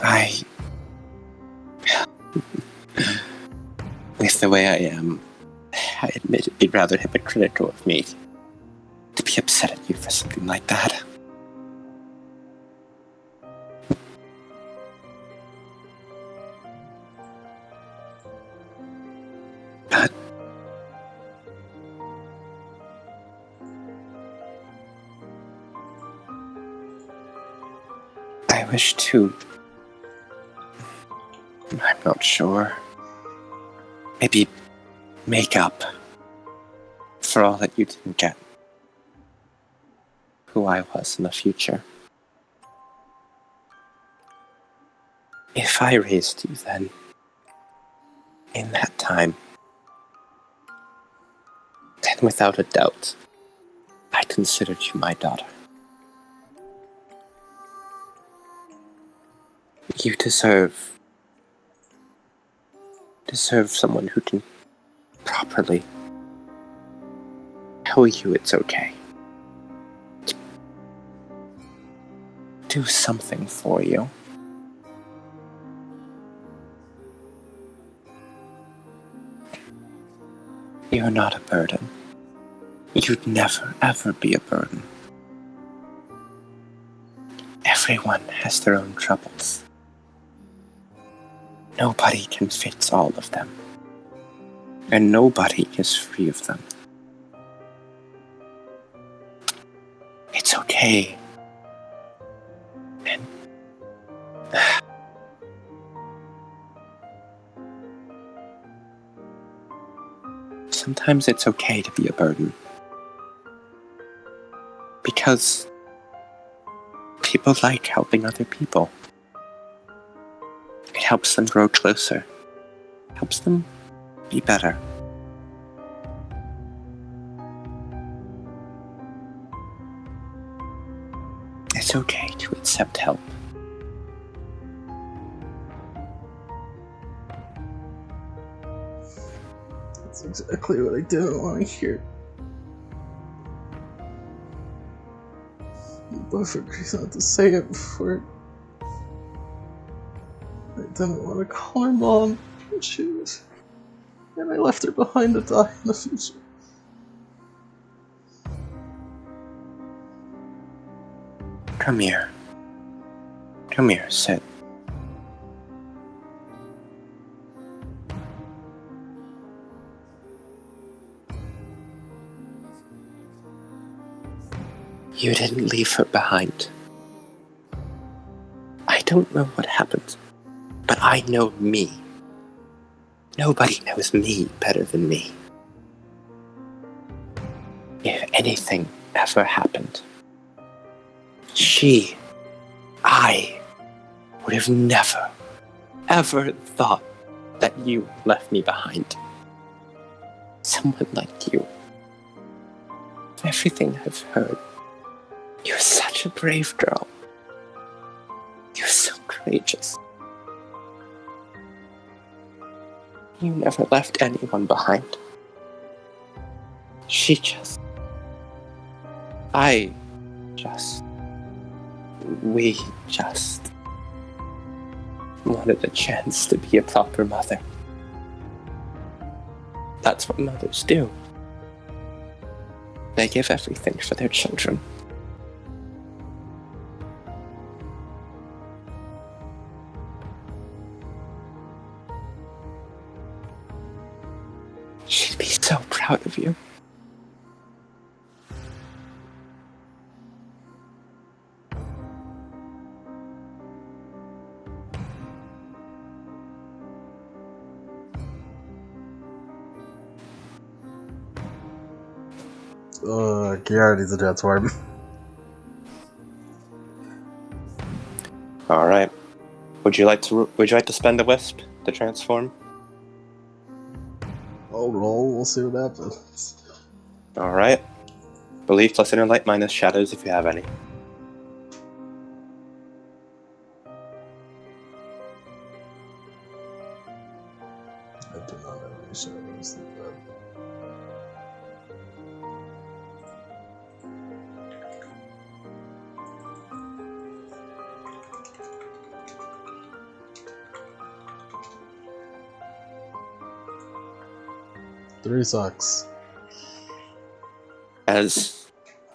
I... With the way I am, I admit it'd be rather hypocritical of me to be upset at you for something like that. But I wish to... I'm not sure. Maybe make up for all that you didn't get. Who I was in the future. If I raised you then, in that time, then without a doubt, I considered you my daughter. You deserve someone who can properly tell you it's okay. Do something for you. You're not a burden. You'd never, ever be a burden. Everyone has their own troubles. Nobody can fix all of them. And nobody is free of them. It's okay. And sometimes it's okay to be a burden. Because people like helping other people. It helps them grow closer. Helps them be better. It's okay to accept help. That's exactly what I didn't want to hear. You both agreed not to say it before. I didn't want to call her mom. And I left her behind to die in the future. Come here. Come here, sit. You didn't leave her behind. I don't know what happened, but I know me. Nobody knows me better than me. If anything ever happened, I would have never, ever thought that you left me behind. Someone like you. Everything I've heard, you're such a brave girl. You're so courageous. You never left anyone behind. We just wanted a chance to be a proper mother. That's what mothers do. They give everything for their children. She'd be so proud of you. Kiara needs a jet swarm. All right. Would you like to spend a wisp to transform? I'll roll. We'll see what happens. All right. Belief plus inner light minus shadows if you have any. I do not have any shadows. Thank God. 3 sucks. As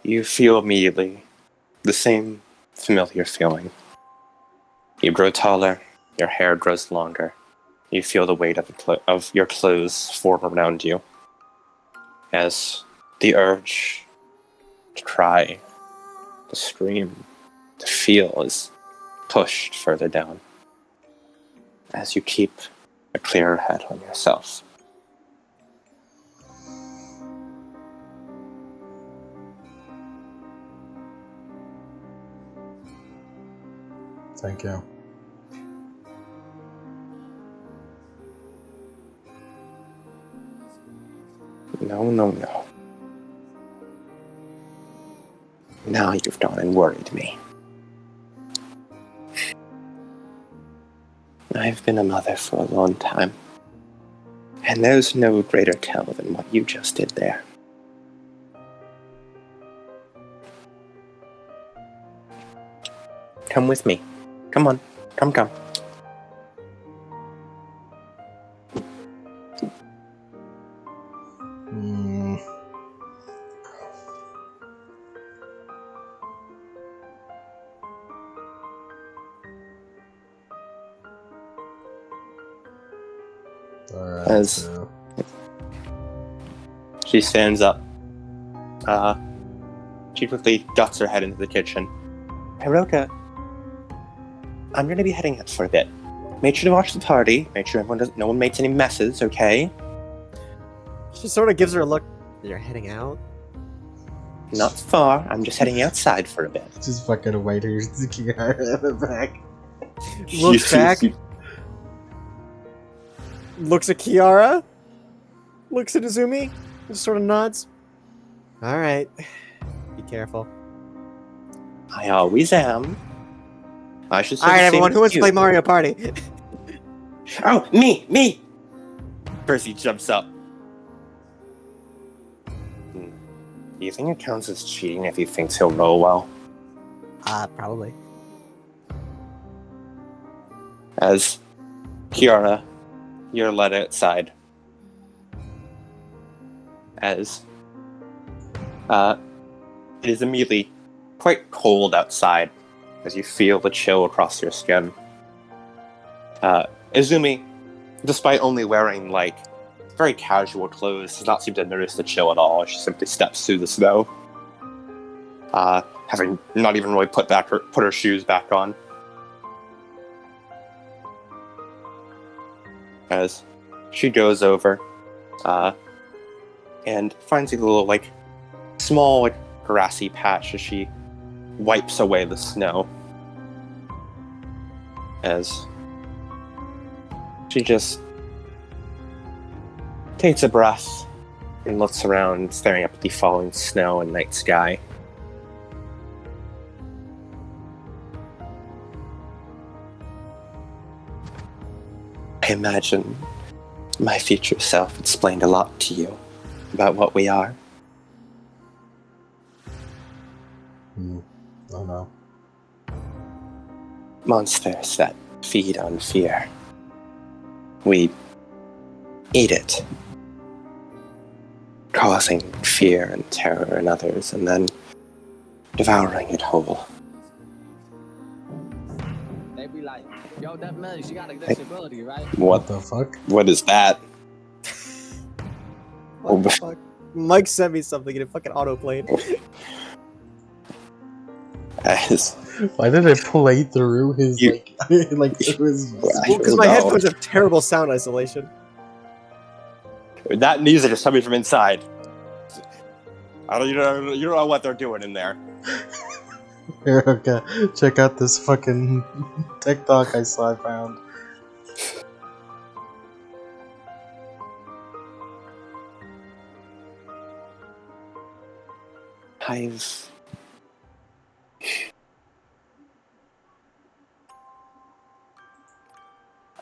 you feel immediately the same familiar feeling. You grow taller, your hair grows longer. You feel the weight of your clothes form around you. As the urge to cry, to scream, to feel is pushed further down. As you keep a clearer head on yourself. Thank you. No. Now you've gone and worried me. I've been a mother for a long time. And there's no greater tell than what you just did there. Come with me. Come on. Come. Alright, As she stands up, she quickly ducks her head into the kitchen. Hiroka, I'm going to be heading out for a bit. Make sure to watch the party. Make sure no one makes any messes, okay? She sort of gives her a look. You're heading out? Not far. I'm just heading outside for a bit. just fucking white hair sticking out of the back. Looks back. Looks at Kiara. Looks at Izumi. Just sort of nods. Alright. Be careful. I always am. I should say Alright, the same everyone, as who wants to you. play Mario Party? Oh, me! Percy jumps up. Do you think it counts as cheating if he thinks he'll roll well? Probably. As Kiara, you're led outside. As it is immediately quite cold outside as you feel the chill across your skin. Izumi, despite only wearing very casual clothes, does not seem to notice the chill at all. She simply steps through the snow, having not even really put her shoes back on. As she goes over, and finds a little small grassy patch as she wipes away the snow. As she just takes a breath and looks around, staring up at the falling snow and night sky. I imagine my future self explained a lot to you about what we are. Oh no. Monsters that feed on fear. We eat it, causing fear and terror in others, and then devouring it whole. They be like, yo, that man, she got a disability, right? What the fuck? What is that? What the fuck? Mike sent me something and it fucking auto-played. As Why did it play through his through his? Well, because my headphones have terrible sound isolation. That music is coming from inside. You don't know what they're doing in there. Here, okay, check out this fucking TikTok I found.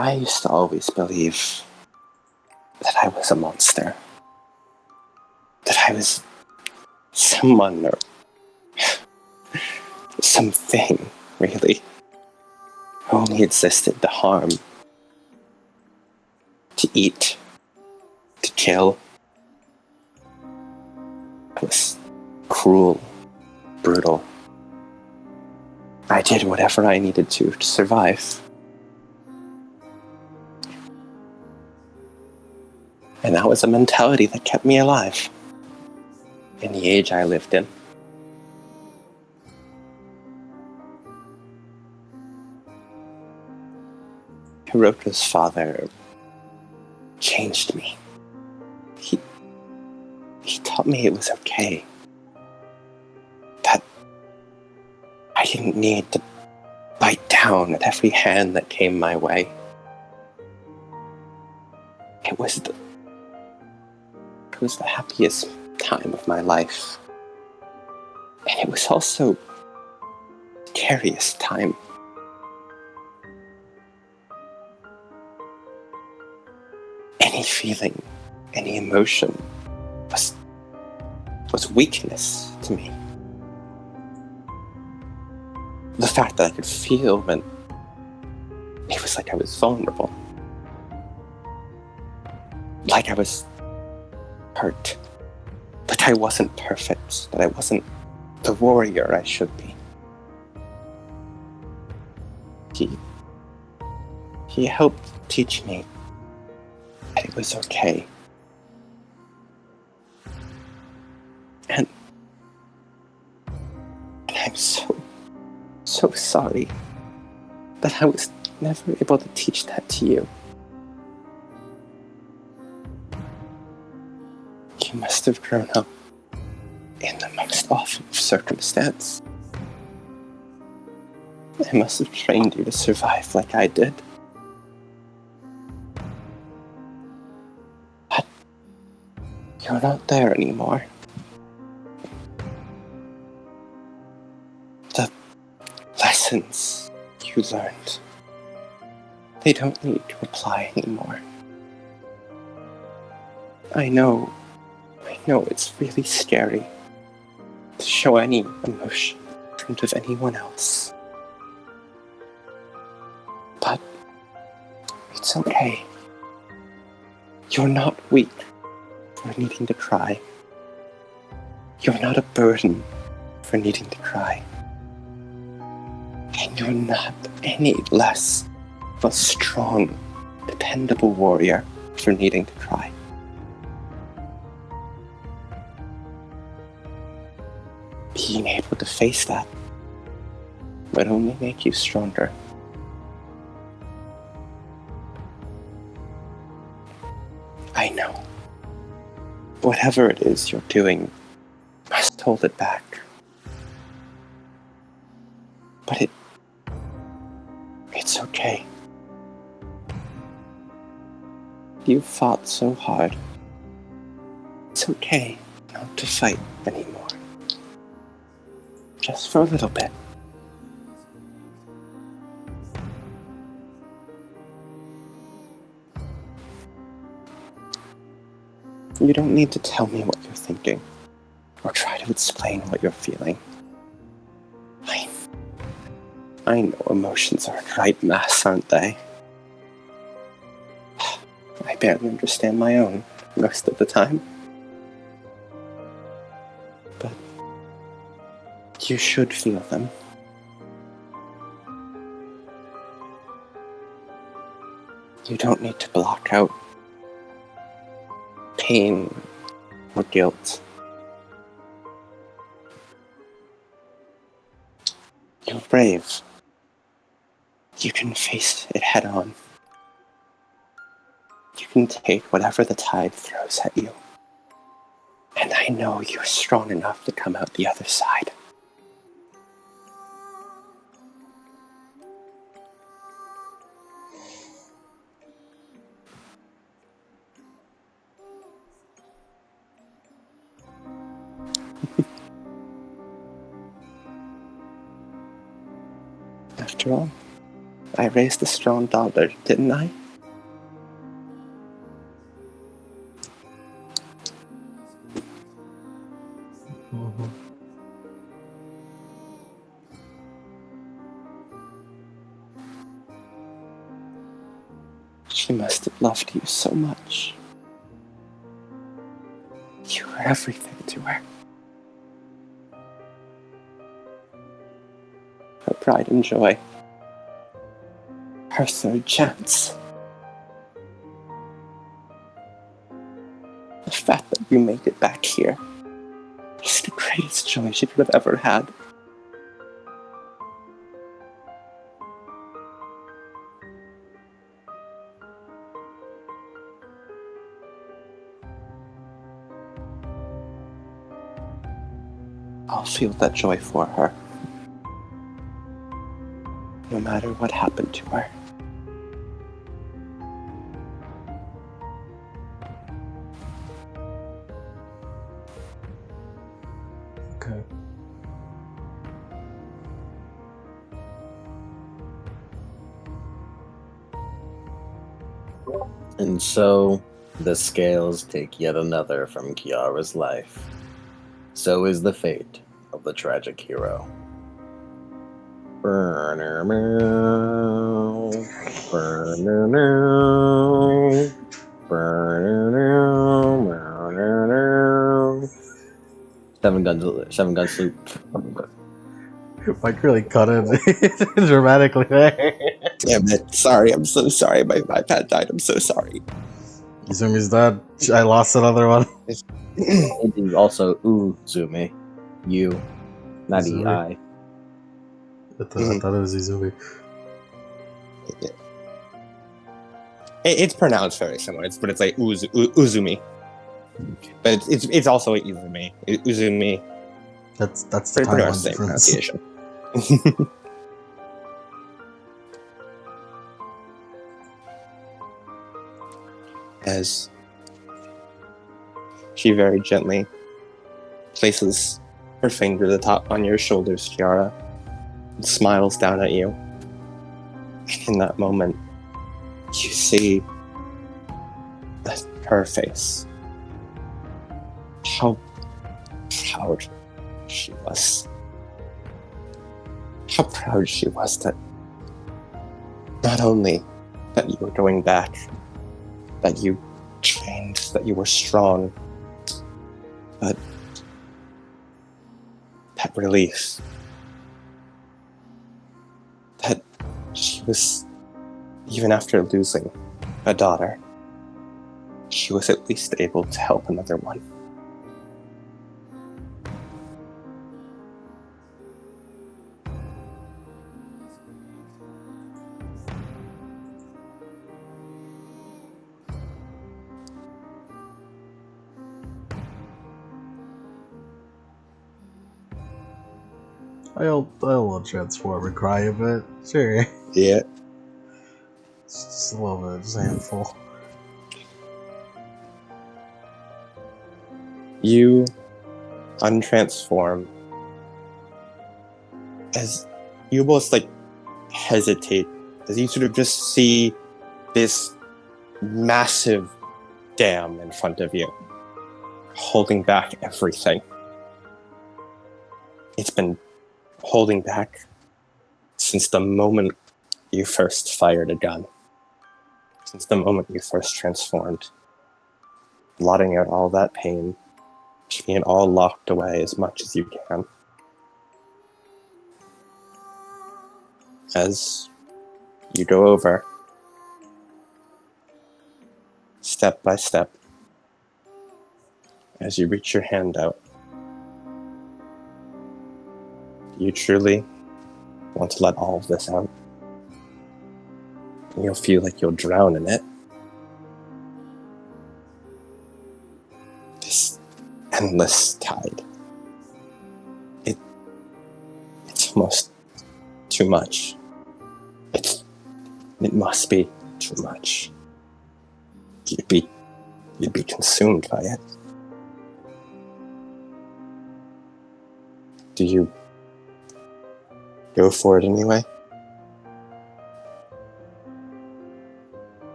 I used to always believe that I was a monster. That I was someone or something, really, who only existed to harm, to eat, to kill. I was cruel, brutal. I did whatever I needed to survive. And that was a mentality that kept me alive in the age I lived in. Hiroto's father changed me. He taught me it was okay. That I didn't need to bite down at every hand that came my way. It was the happiest time of my life. And it was also the scariest time. Any feeling, any emotion was weakness to me. The fact that I could feel meant it was like I was vulnerable. Like I was hurt. That I wasn't perfect. That I wasn't the warrior I should be. He helped teach me that it was okay. And I'm so sorry that I was never able to teach that to you. You must have grown up in the most awful circumstance. I must have trained you to survive like I did. But you're not there anymore. The lessons you learned, they don't need to apply anymore. I know it's really scary to show any emotion in front of anyone else. But it's okay. You're not weak for needing to cry. You're not a burden for needing to cry. And you're not any less of a strong, dependable warrior for needing to cry. Being able to face that would only make you stronger. I know. Whatever it is you're doing, must hold it back. But it's okay. You fought so hard. It's okay not to fight anymore. Just for a little bit. You don't need to tell me what you're thinking, or try to explain what you're feeling. I know emotions are in right mass, aren't they? I barely understand my own most of the time. But you should feel them. You don't need to block out pain or guilt. You're brave. You can face it head on. You can take whatever the tide throws at you. And I know you're strong enough to come out the other side. After all, I raised a strong daughter, didn't I? Mm-hmm. She must have loved you so much. You were everything to her. pride and joy. Her third chance. The fact that you made it back here was the greatest joy she could have ever had. I'll feel that joy for her, no matter what happened to her. Okay. And so, the scales take yet another from Kiara's life. So is the fate of the tragic hero. Burner meow, burner meow, burner meow, burner meow. Seven guns salute. Mike really cut it dramatically there. Damn it. Sorry, I'm so sorry. My iPad died. I'm so sorry. Izumi's dead. I lost another one. It is also Uzumi. You, not Uzumi. E-I. I thought it was Izumi. It's pronounced very similar, but it's like Uzumi. But it's also Izumi. Uzumi. That's the Pretty much Taiwan the same difference. pronunciation. As she very gently places her finger on your shoulders, Kiara, and smiles down at you. And in that moment, you see her face. How proud she was. How proud she was that not only that you were going back, that you trained, that you were strong, but that relief. That she was, even after losing a daughter, she was at least able to help another one. I'll transform and cry a bit. Sure. Yeah. Just a little bit, just a handful. You untransform as you almost like hesitate, as you sort of just see this massive dam in front of you, holding back everything. It's been holding back since the moment you first fired a gun, since the moment you first transformed, blotting out all that pain, keeping it all locked away as much as you can. As you go over, step by step, as you reach your hand out, you truly want to let all of this out. And you'll feel like you'll drown in it. This endless tide. It's almost too much. It must be too much. You'd be consumed by it. Do you go for it anyway?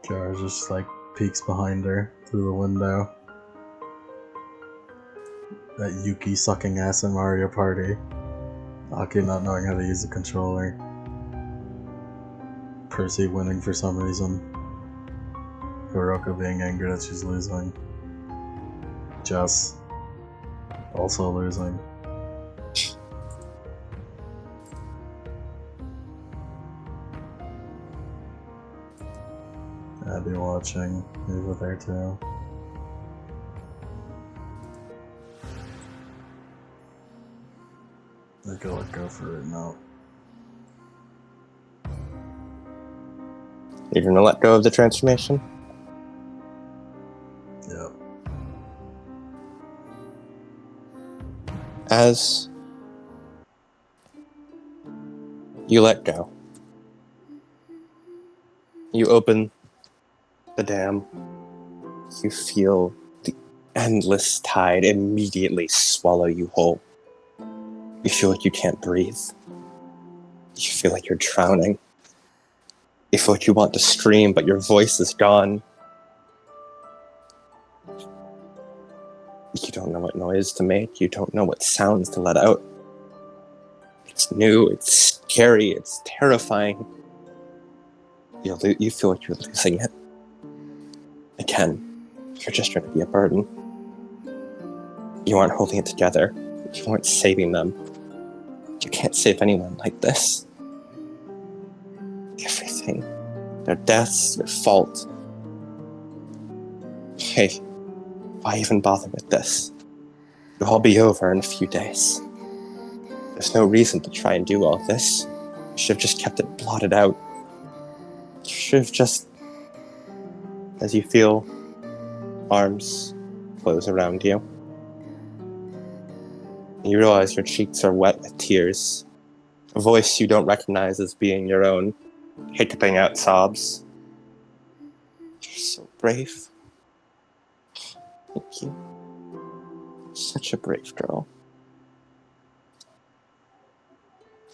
Kiara just like peeks behind her through the window. That Yuki sucking ass in Mario Party. Aki not knowing how to use a controller. Percy winning for some reason. Hiroko being angry that she's losing. Jess also losing. Abby watching. Eva there too. I could let go for it now. You're gonna let go of the transformation? Yep. As you let go, you open the dam. You feel the endless tide immediately swallow you whole. You feel like you can't breathe. You feel like you're drowning. You feel like you want to scream, but your voice is gone. You don't know what noise to make. You don't know what sounds to let out. It's new, it's scary, it's terrifying. You feel like you're losing it. Again, you're just trying to be a burden. You aren't holding it together. You aren't saving them. You can't save anyone like this. Everything. Their deaths, their fault. Hey, why even bother with this? It'll all be over in a few days. There's no reason to try and do all this. You should have just kept it blotted out. You should have just... As you feel arms close around you, you realize your cheeks are wet with tears. A voice you don't recognize as being your own, hiccuping out sobs. You're so brave. Thank you. Such a brave girl.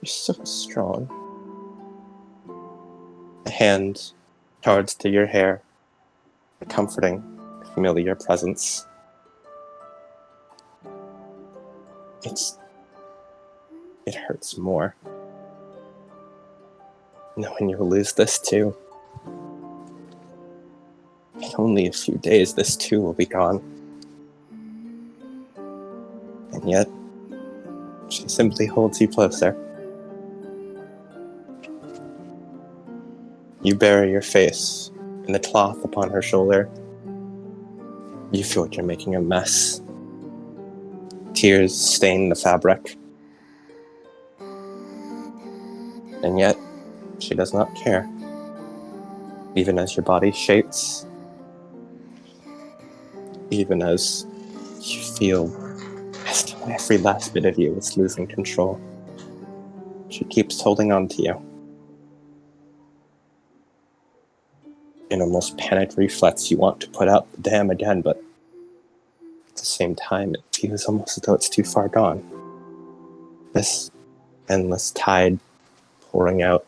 You're so strong. A hand towards to your hair, a comforting, familiar presence. It hurts more. Knowing you'll lose this too. In only a few days, this too will be gone. And yet, she simply holds you closer. You bury your face in the cloth upon her shoulder. You feel like you're making a mess. Tears stain the fabric. And yet, she does not care. Even as your body shakes. Even as you feel as though every last bit of you is losing control. She keeps holding on to you. In a most panicked reflex, you want to put out the dam again, but at the same time, it feels almost as though it's too far gone. This endless tide pouring out.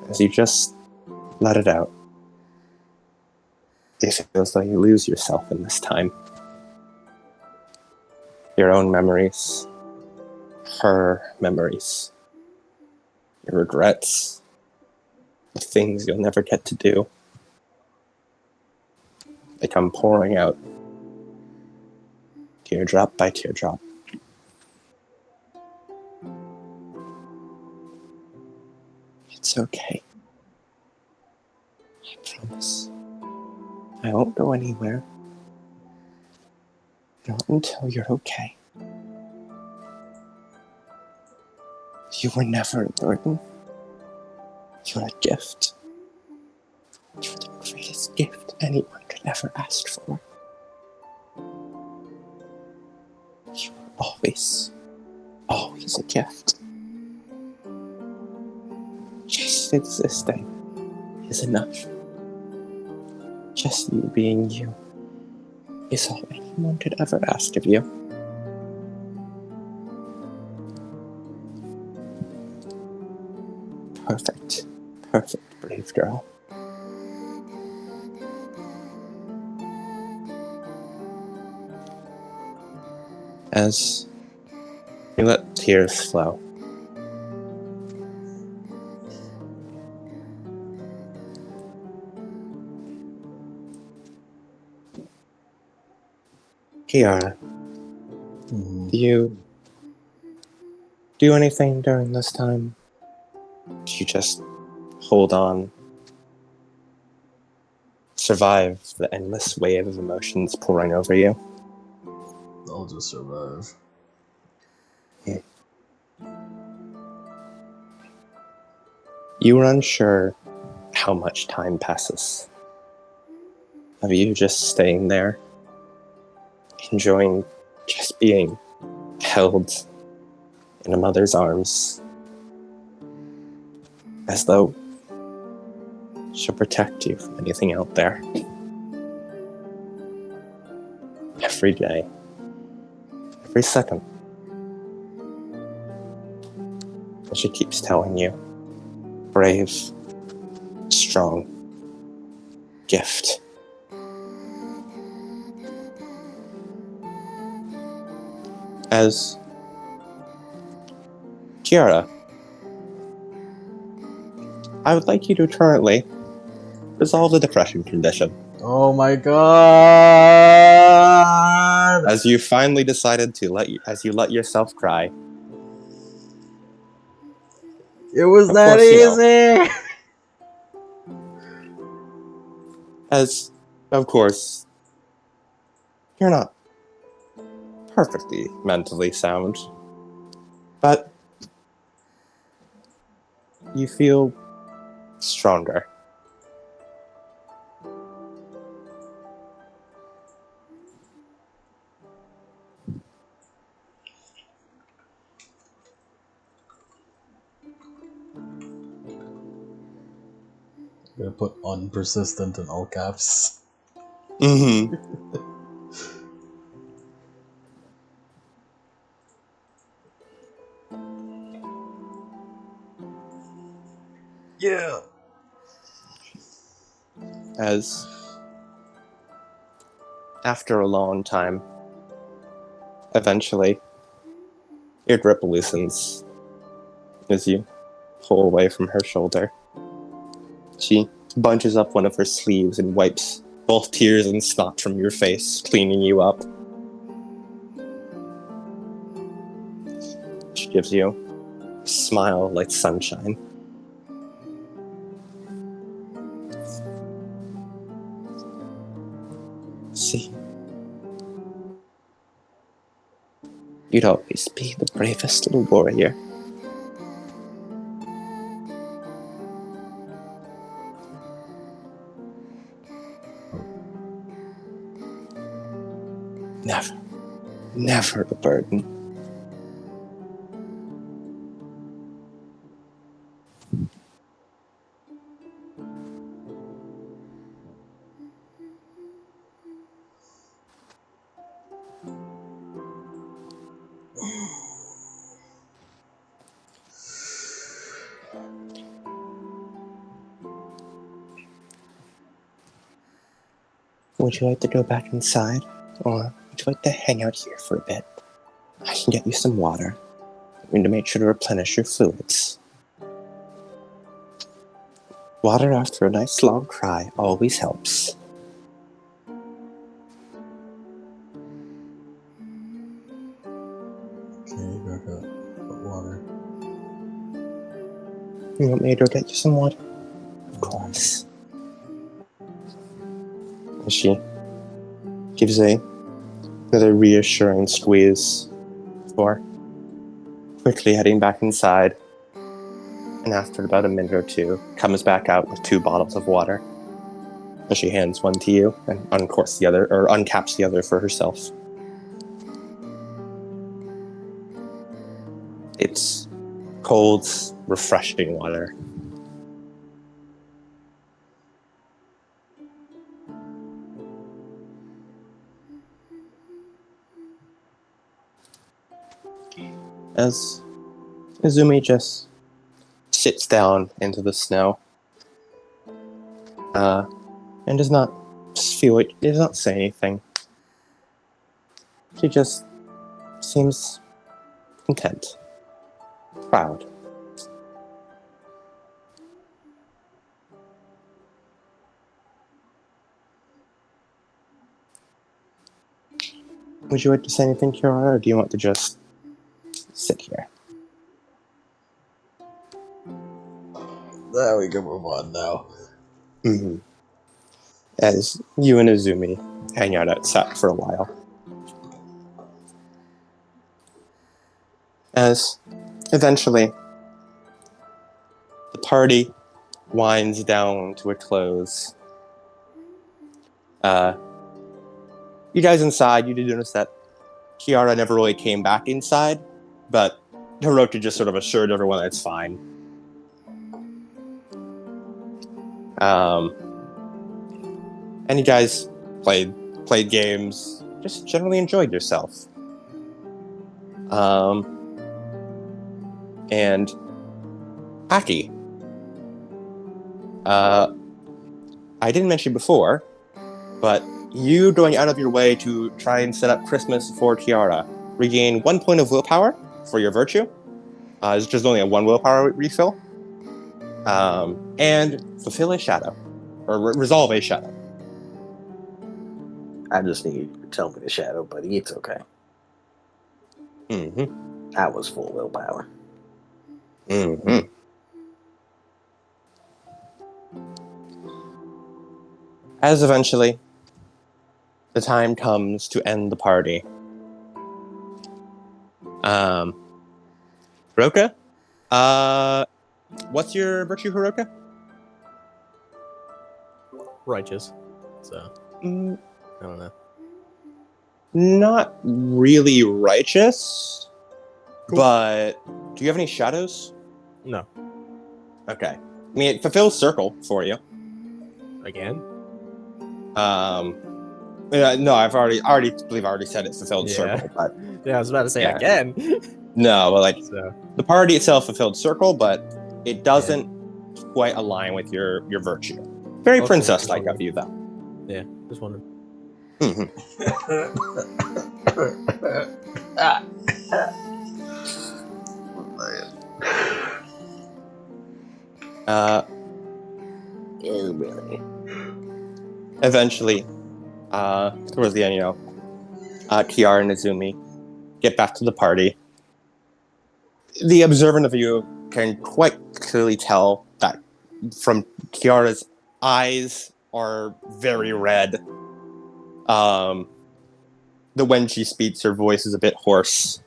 As you just let it out, it feels like you lose yourself in this time. Your own memories, her memories, your regrets, the things you'll never get to do. They come pouring out, teardrop by teardrop. It's okay. I promise. I won't go anywhere. Not until you're okay. You were never a burden. You're a gift. You're the greatest gift anyone could ever ask for. You were always a gift. Just existing is enough. Just you being you is all anyone could ever ask of you. Perfect, brave girl. As you let tears flow, Kiara, Mhm. do you do anything during this time? Do you just hold on, survive the endless wave of emotions pouring over you? I'll just survive. You are unsure how much time passes. Of you just staying there, enjoying just being held in a mother's arms, as though she'll protect you from anything out there. Every day, every second. And she keeps telling you, brave, strong, gift. As Kiara, I would like you to currently resolve the depression condition. Oh my god! As you finally decided to let yourself cry. It was Of that course, easy! As, of course, you're not perfectly mentally sound, but you feel stronger. I'm gonna put unpersistent in all caps. Mm-hmm. Yeah! As, after a long time, eventually, your grip loosens as you pull away from her shoulder. She bunches up one of her sleeves and wipes both tears and snot from your face, cleaning you up. She gives you a smile like sunshine. See, you'd always be the bravest little warrior. Never, never a burden. Would you like to go back inside? Or would you like to hang out here for a bit? I can get you some water. I'm going to make sure to replenish your fluids. Water after a nice long cry always helps. Okay, got water. You want me to go get you some water? Of course. And she gives another reassuring squeeze before quickly heading back inside. And after about a minute or two, comes back out with 2 bottles of water. And she hands one to you and uncaps the other for herself. It's cold, refreshing water. As Izumi just sits down into the snow, and does not say anything. She just seems content, proud. Would you like to say anything, Kiara, or do you want to just sit here? There we can move on now. Mm-hmm. As you and Izumi hang out outside for a while. As eventually the party winds down to a close. You guys inside, you did notice that Kiara never really came back inside, but Hiroki just sort of assured everyone that it's fine. And you guys played games, just generally enjoyed yourself. And Aki, I didn't mention before, but you going out of your way to try and set up Christmas for Kiara, regain 1 point of willpower for your virtue. It's just only a 1 willpower refill. And fulfill a shadow, or resolve a shadow. I just need you to tell me the shadow, buddy. It's okay. Mm-hmm. I was full willpower. Mm-hmm. As eventually the time comes to end the party. Hiroka? What's your virtue, Hiroka? Righteous. So, Mm, I don't know. not really righteous, Cool. but do you have any shadows? No. Okay. I mean, it fulfills circle for you. Again? No, I believe I already said it fulfilled Yeah. circle, but Yeah, I was about to say Yeah. again. no, but like So, the party itself fulfilled circle, but it doesn't quite align with your virtue. Very Okay, princess-like okay. of you, though. yeah, just wondering. Mhm. Yeah, really. Eventually, towards the end, Kiara and Izumi get back to the party. The observant of you can quite clearly tell that from Kiara's eyes are very red. That when she speaks, her voice is a bit hoarse.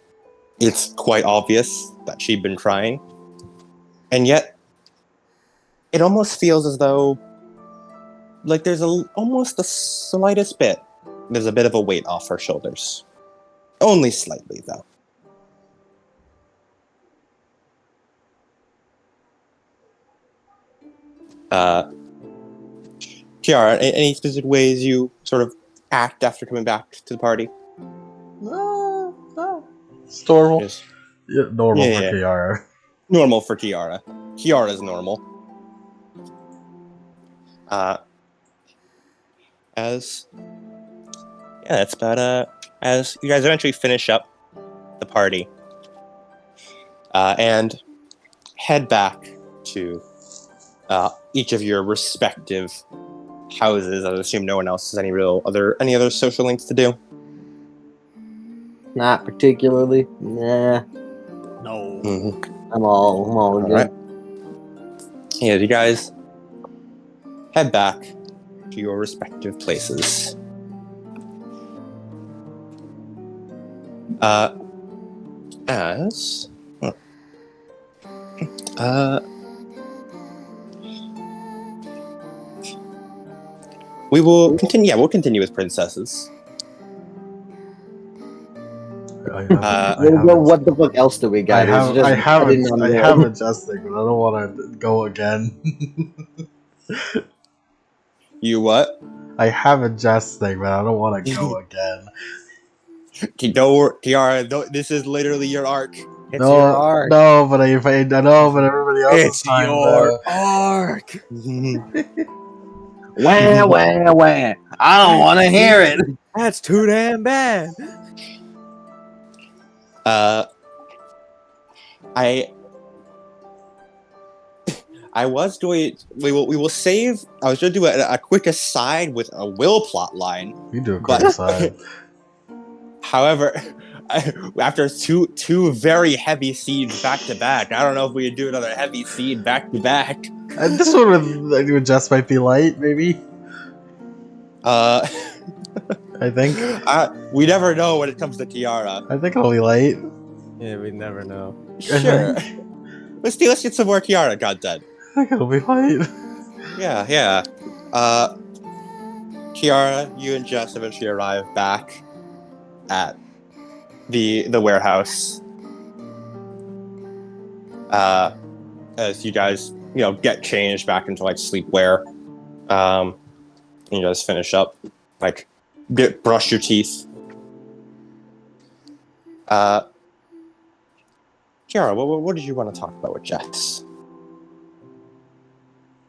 It's quite obvious that she'd been crying. And yet, it almost feels as though, like there's almost the slightest bit, there's a bit of a weight off her shoulders. Only slightly, though. Kiara, any specific ways you sort of act after coming back to the party? No. It's normal. Just Yeah, normal Yeah, for yeah. Kiara. normal for Kiara. Kiara's normal. That's about as you guys eventually finish up the party and head back to each of your respective houses. I assume no one else has any other social links to do. Not particularly. Nah. No. Mm-hmm. I'm all good. Right. Yeah, you guys head back to your respective places. We will continue. Yeah, we'll continue with princesses. What the fuck else do we got? I have heading on a road. jesting, but I don't want to go again. You what? I have a jesting, but I don't want to go again. Don't worry, Kiara. This is literally your arc. It's your arc. No, but I know, but everybody else's It's time. your arc. Wah, wah, wah. I don't want to hear it. That's too damn bad. I was doing. We will save. I was going to do a quick aside with a will plot line. You do a quick aside. However, after two very heavy seeds back to back, I don't know if we could do another heavy seed back to back. This one would just might be light, maybe. Uh, I think. we never know when it comes to Kiara. I think it'll be light. Yeah, we never know. Sure. think. Let's get some more Kiara content. I think it'll be light. Yeah. Kiara, you and Jess eventually arrive back at the warehouse. As you guys, get changed back into like sleepwear. And you guys finish up, like brush your teeth. Kiara, what did you want to talk about with Jess?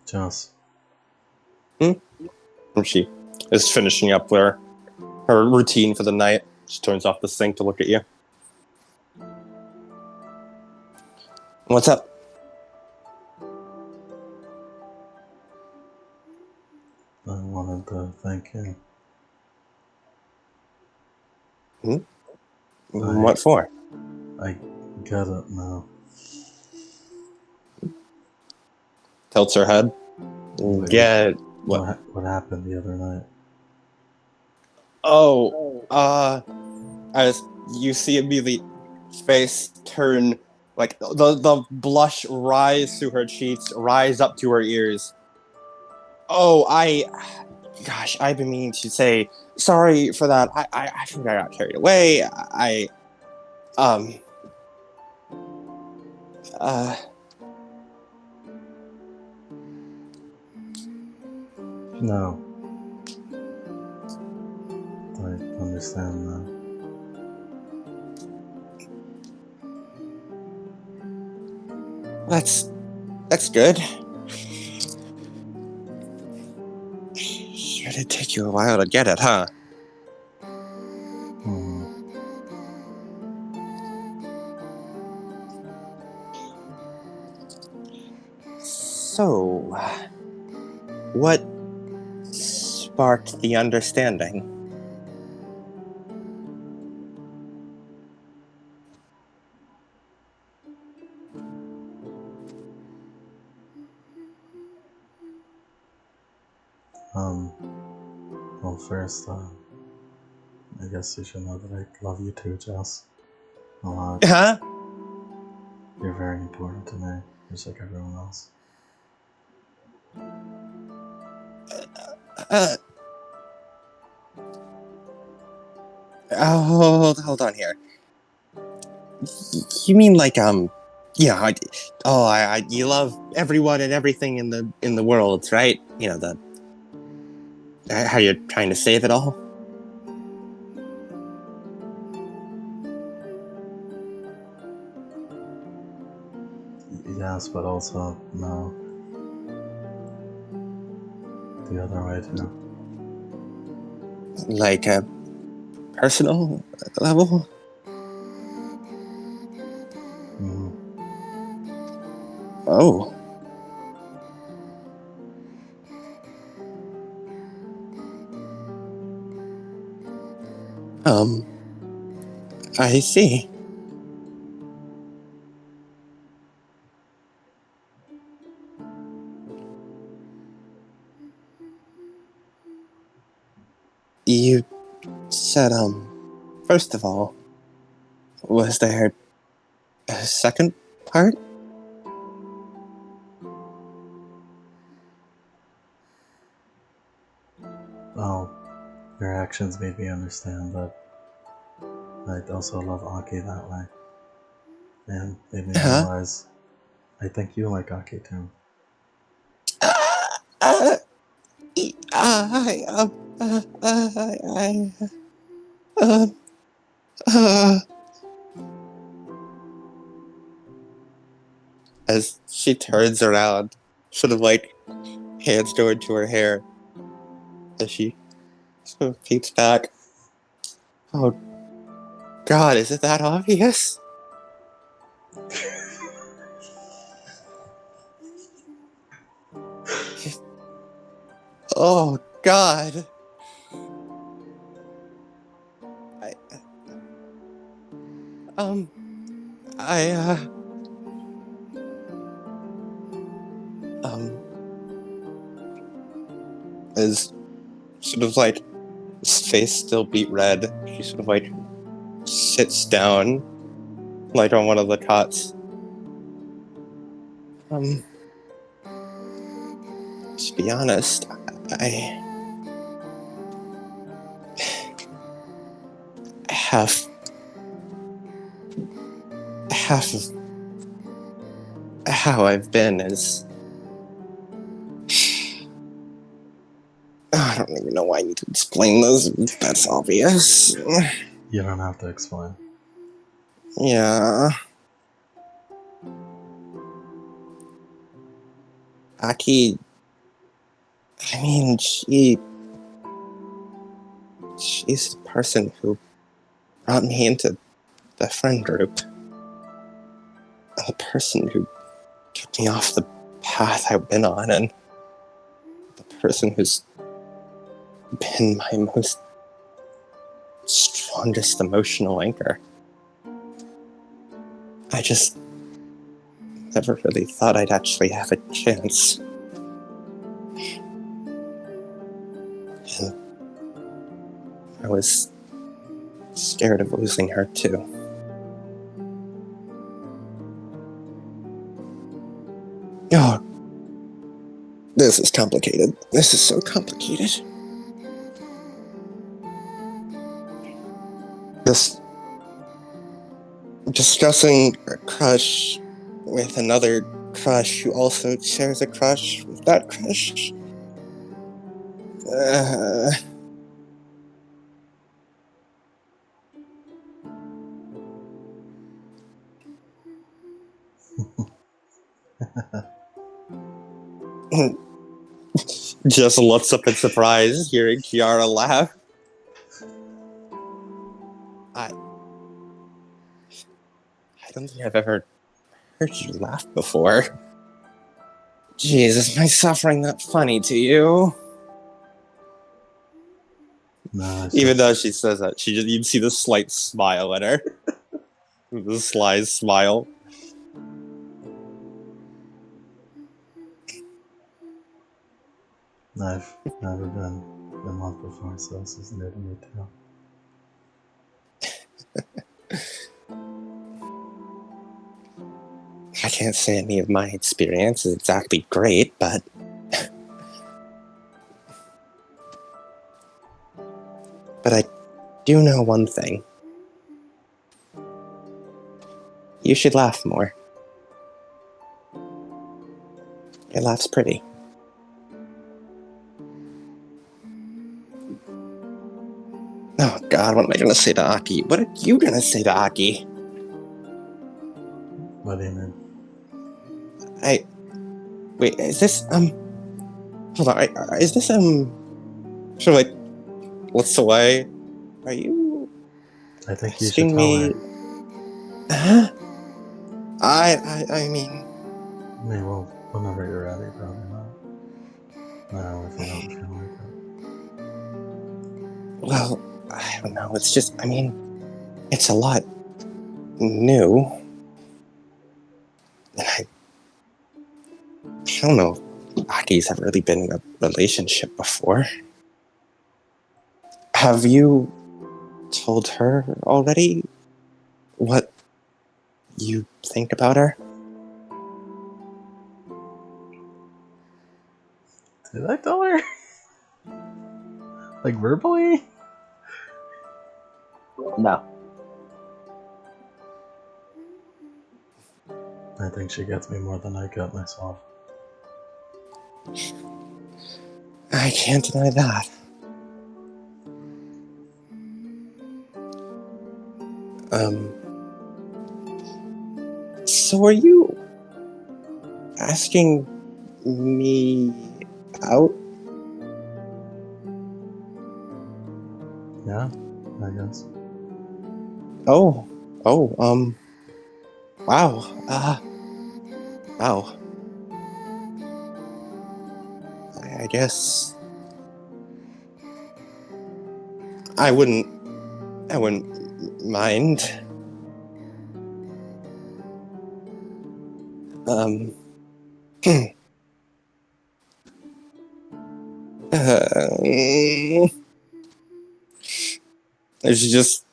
Just. And she is finishing up her routine for the night. She turns off the sink to look at you. What's up? I wanted to thank you. What for? I get it now. Tilts her head. Wait. Get what? What happened the other night? As you see immediately, face turn, like the blush rise to her cheeks, rise up to her ears. Oh, I've been meaning to say sorry for that. I think I got carried away. No. I understand now. That's good. Sure did take you a while to get it, huh? So, what sparked the understanding? Well, first, I guess you should know that I love you too, Jess. A lot. Huh? You're very important to me, just like everyone else. Hold on here. You mean like yeah? You love everyone and everything in the world, right? How you're trying to save it all. Yes, but also no. The other way too. Like a personal level. Oh. I see. You said, first of all, was there a second part? Oh, your actions made me understand that I also love Aki that way. And made me realize I think you like Aki too. As she turns around, sort of like hands go into her hair, as she sort of peeks back. Oh, God, is it that obvious? Oh, God. I, is sort of like, his face still beat red. She sort of like sits down, like on one of the cots. To be honest, I half of how I've been is I don't even know why I need to explain this. That's obvious. You don't have to explain. Yeah. Aki, I mean, she's the person who brought me into the friend group. The person who took me off the path I've been on, and the person who's been my most strongest emotional anchor. I just never really thought I'd actually have a chance. And I was scared of losing her too. Oh, this is complicated. This is so complicated. This discussing a crush with another crush who also shares a crush with that crush. Just looks up in surprise, hearing Kiara laugh. I don't think I've ever heard you laugh before. Jesus, is my suffering that funny to you? No, it's Even just, though she says that, you'd see the slight smile at her. The sly smile. I've never been in love before, so this is new to me too. I can't say any of my experience is exactly great, but I do know one thing. You should laugh more. Your laugh's pretty. Oh god, what am I gonna say to Aki? What are you gonna say to Aki? What do you mean? Wait, is this, hold on, is this, sort of like, what's away? Are you I think you should asking tell me? her. Huh? I mean, I mean, well, whenever you're ready, probably not. No, if you don't feel like it. well, I don't know, it's just, I mean, it's a lot new. And I don't know if Aki's ever really been in a relationship before. Have you told her already what you think about her? Did I tell her? Like verbally? No. I think she gets me more than I get myself. I can't deny that. So are you asking me out? Yeah, I guess. Oh, wow, wow. I guess I wouldn't mind. Um. And she just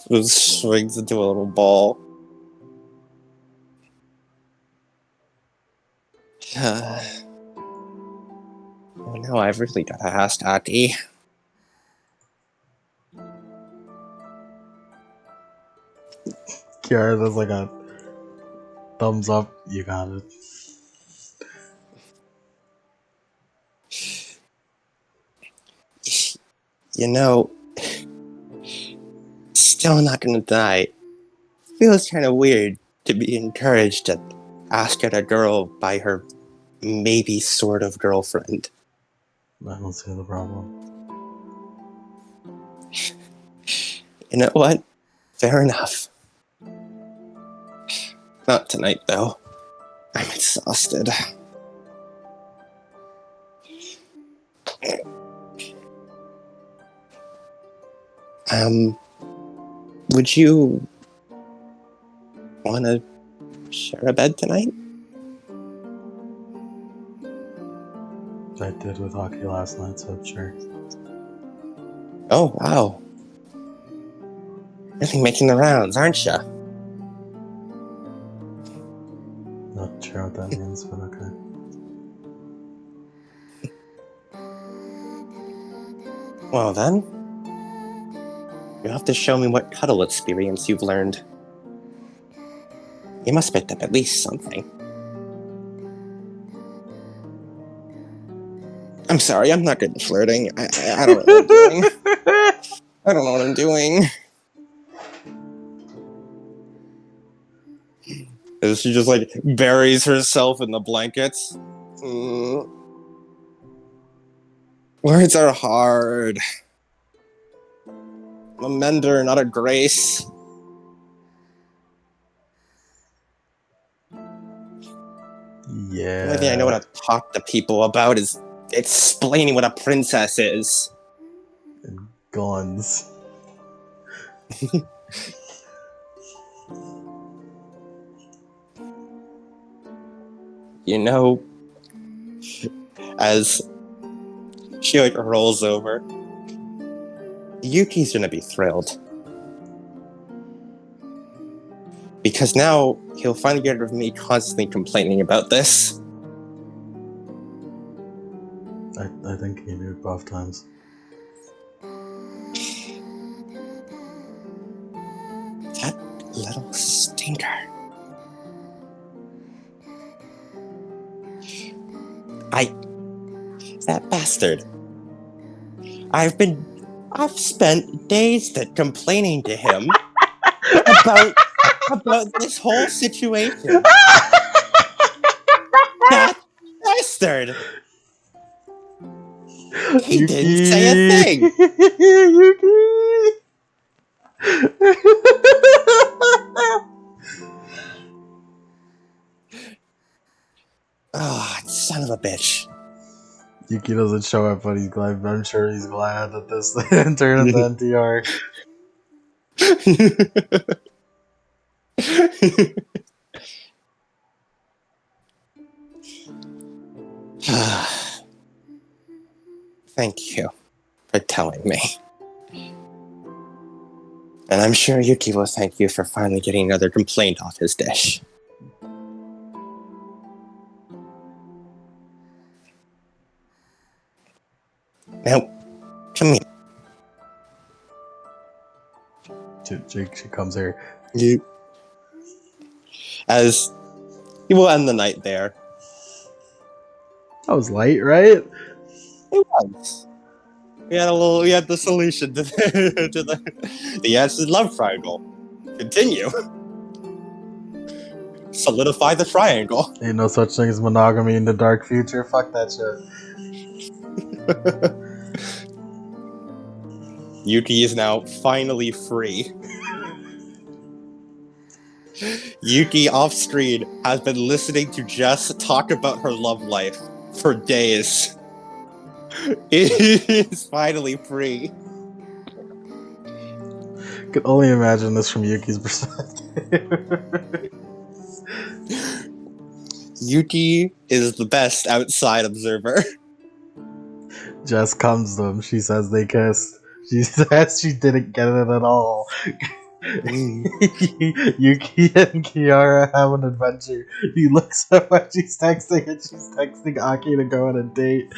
swings into a little ball. Oh no, I've really got to ask Aki. Kiara does like a thumbs up. You got it. You know, still not gonna die. Feels kind of weird to be encouraged to ask out a girl by her maybe sort of girlfriend. I don't see the problem. You know what? Fair enough. Not tonight, though. I'm exhausted. Would you want to share a bed tonight? I did with Aki last night, so sure. Oh, wow. Really making the rounds, aren't you? Not sure what that means, but okay. Well then, you'll have to show me what cuddle experience you've learned. You must pick up at least something. I'm sorry, I'm not good at flirting. I don't know what I'm doing. I don't know what I'm doing. And she just like buries herself in the blankets. Words are hard. I'm a mender, not a grace. Yeah. The only thing I know how to talk to people about is explaining what a princess is. And guns. You know, as she like rolls over, Yuki's gonna be thrilled. Because now he'll finally get rid of me constantly complaining about this. I think he knew both times. That little stinker. That bastard. I've spent days complaining to him about this whole situation. That bastard. He Yuki! didn't say a thing. Yuki! Oh, son of a bitch. Yuki doesn't show up, but he's glad. I'm sure he's glad that this didn't turn into NTR. Thank you for telling me. And I'm sure Yuki will thank you for finally getting another complaint off his dish. Now, come here. She comes here. As you will end the night there. That was light, right? It was. We had the solution to the answer love triangle. Continue. Solidify the triangle. Ain't no such thing as monogamy in the dark future. Fuck that shit. Yuki is now finally free. Yuki off screen has been listening to Jess talk about her love life for days. It is finally free. Could only imagine this from Yuki's perspective. Yuki is the best outside observer. Jess comes to him. She says they kissed. She says she didn't get it at all. Yuki and Kiara have an adventure. He looks up when she's texting, and she's texting Aki to go on a date.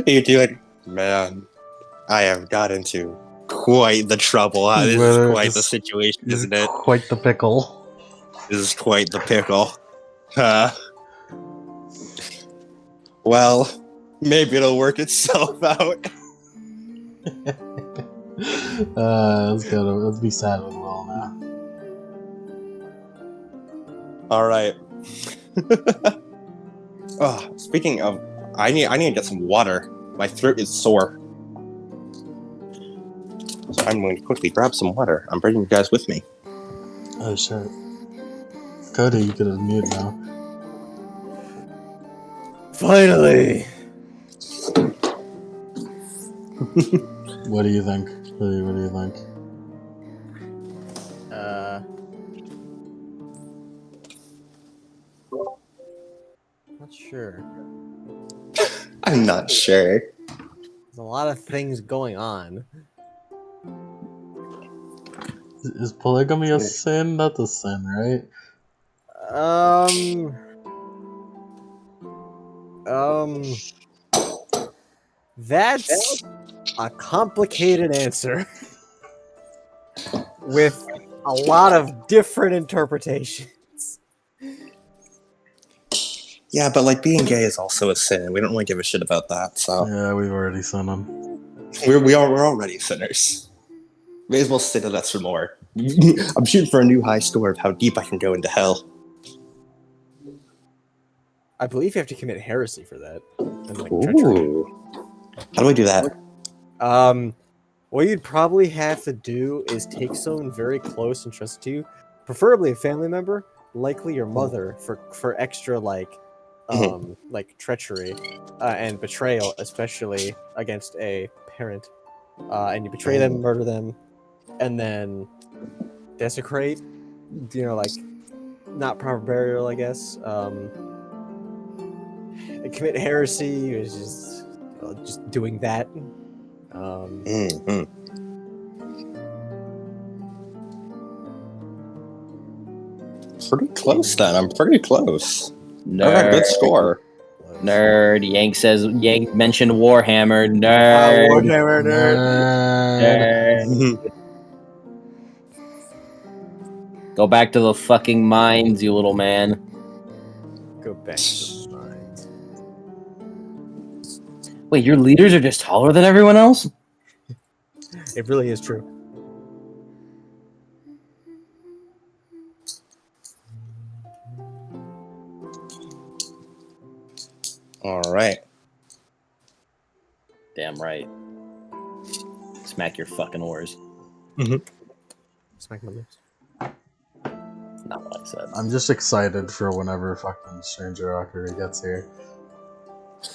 Yuki like, man, I have got into quite the trouble. This is Well, quite the this- situation, This is isn't it? quite the pickle. This is quite the pickle. Well, maybe it'll work itself out. Let's be sad with Will now. Alright. Oh, speaking of, I need to get some water. My throat is sore. So I'm going to quickly grab some water. I'm bringing you guys with me. Oh shit. Cody, you could unmute now. Finally! What do you think? What do you think? Not sure. I'm not sure. There's a lot of things going on. Is polygamy a sin? That's a sin, right? That's a complicated answer with a lot of different interpretations. Yeah, but like being gay is also a sin. We don't really give a shit about that. So Yeah, we've already seen them. we're already sinners. May as well sin at us for more. I'm shooting for a new high score of how deep I can go into hell. I believe you have to commit heresy for that. And like treachery. Ooh. How do I do that? What you'd probably have to do is take someone very close and trusted to you, preferably a family member, likely your mother, for extra like treachery and betrayal, especially against a parent. And you betray them, murder them, and then desecrate. You know, like not proper burial, I guess. Commit heresy is just doing that. Pretty close then. I'm pretty close. Nerd. I got a good score. Nerd. Yank mentioned Warhammer. Nerd. Warhammer nerd. Nerd. Go back to the fucking mines, you little man. Go back to the mines. Wait, your leaders are just taller than everyone else? It really is true. Alright. Damn right. Smack your fucking oars. Smack my lips. Not what I said. I'm just excited for whenever fucking Stranger Rockery gets here.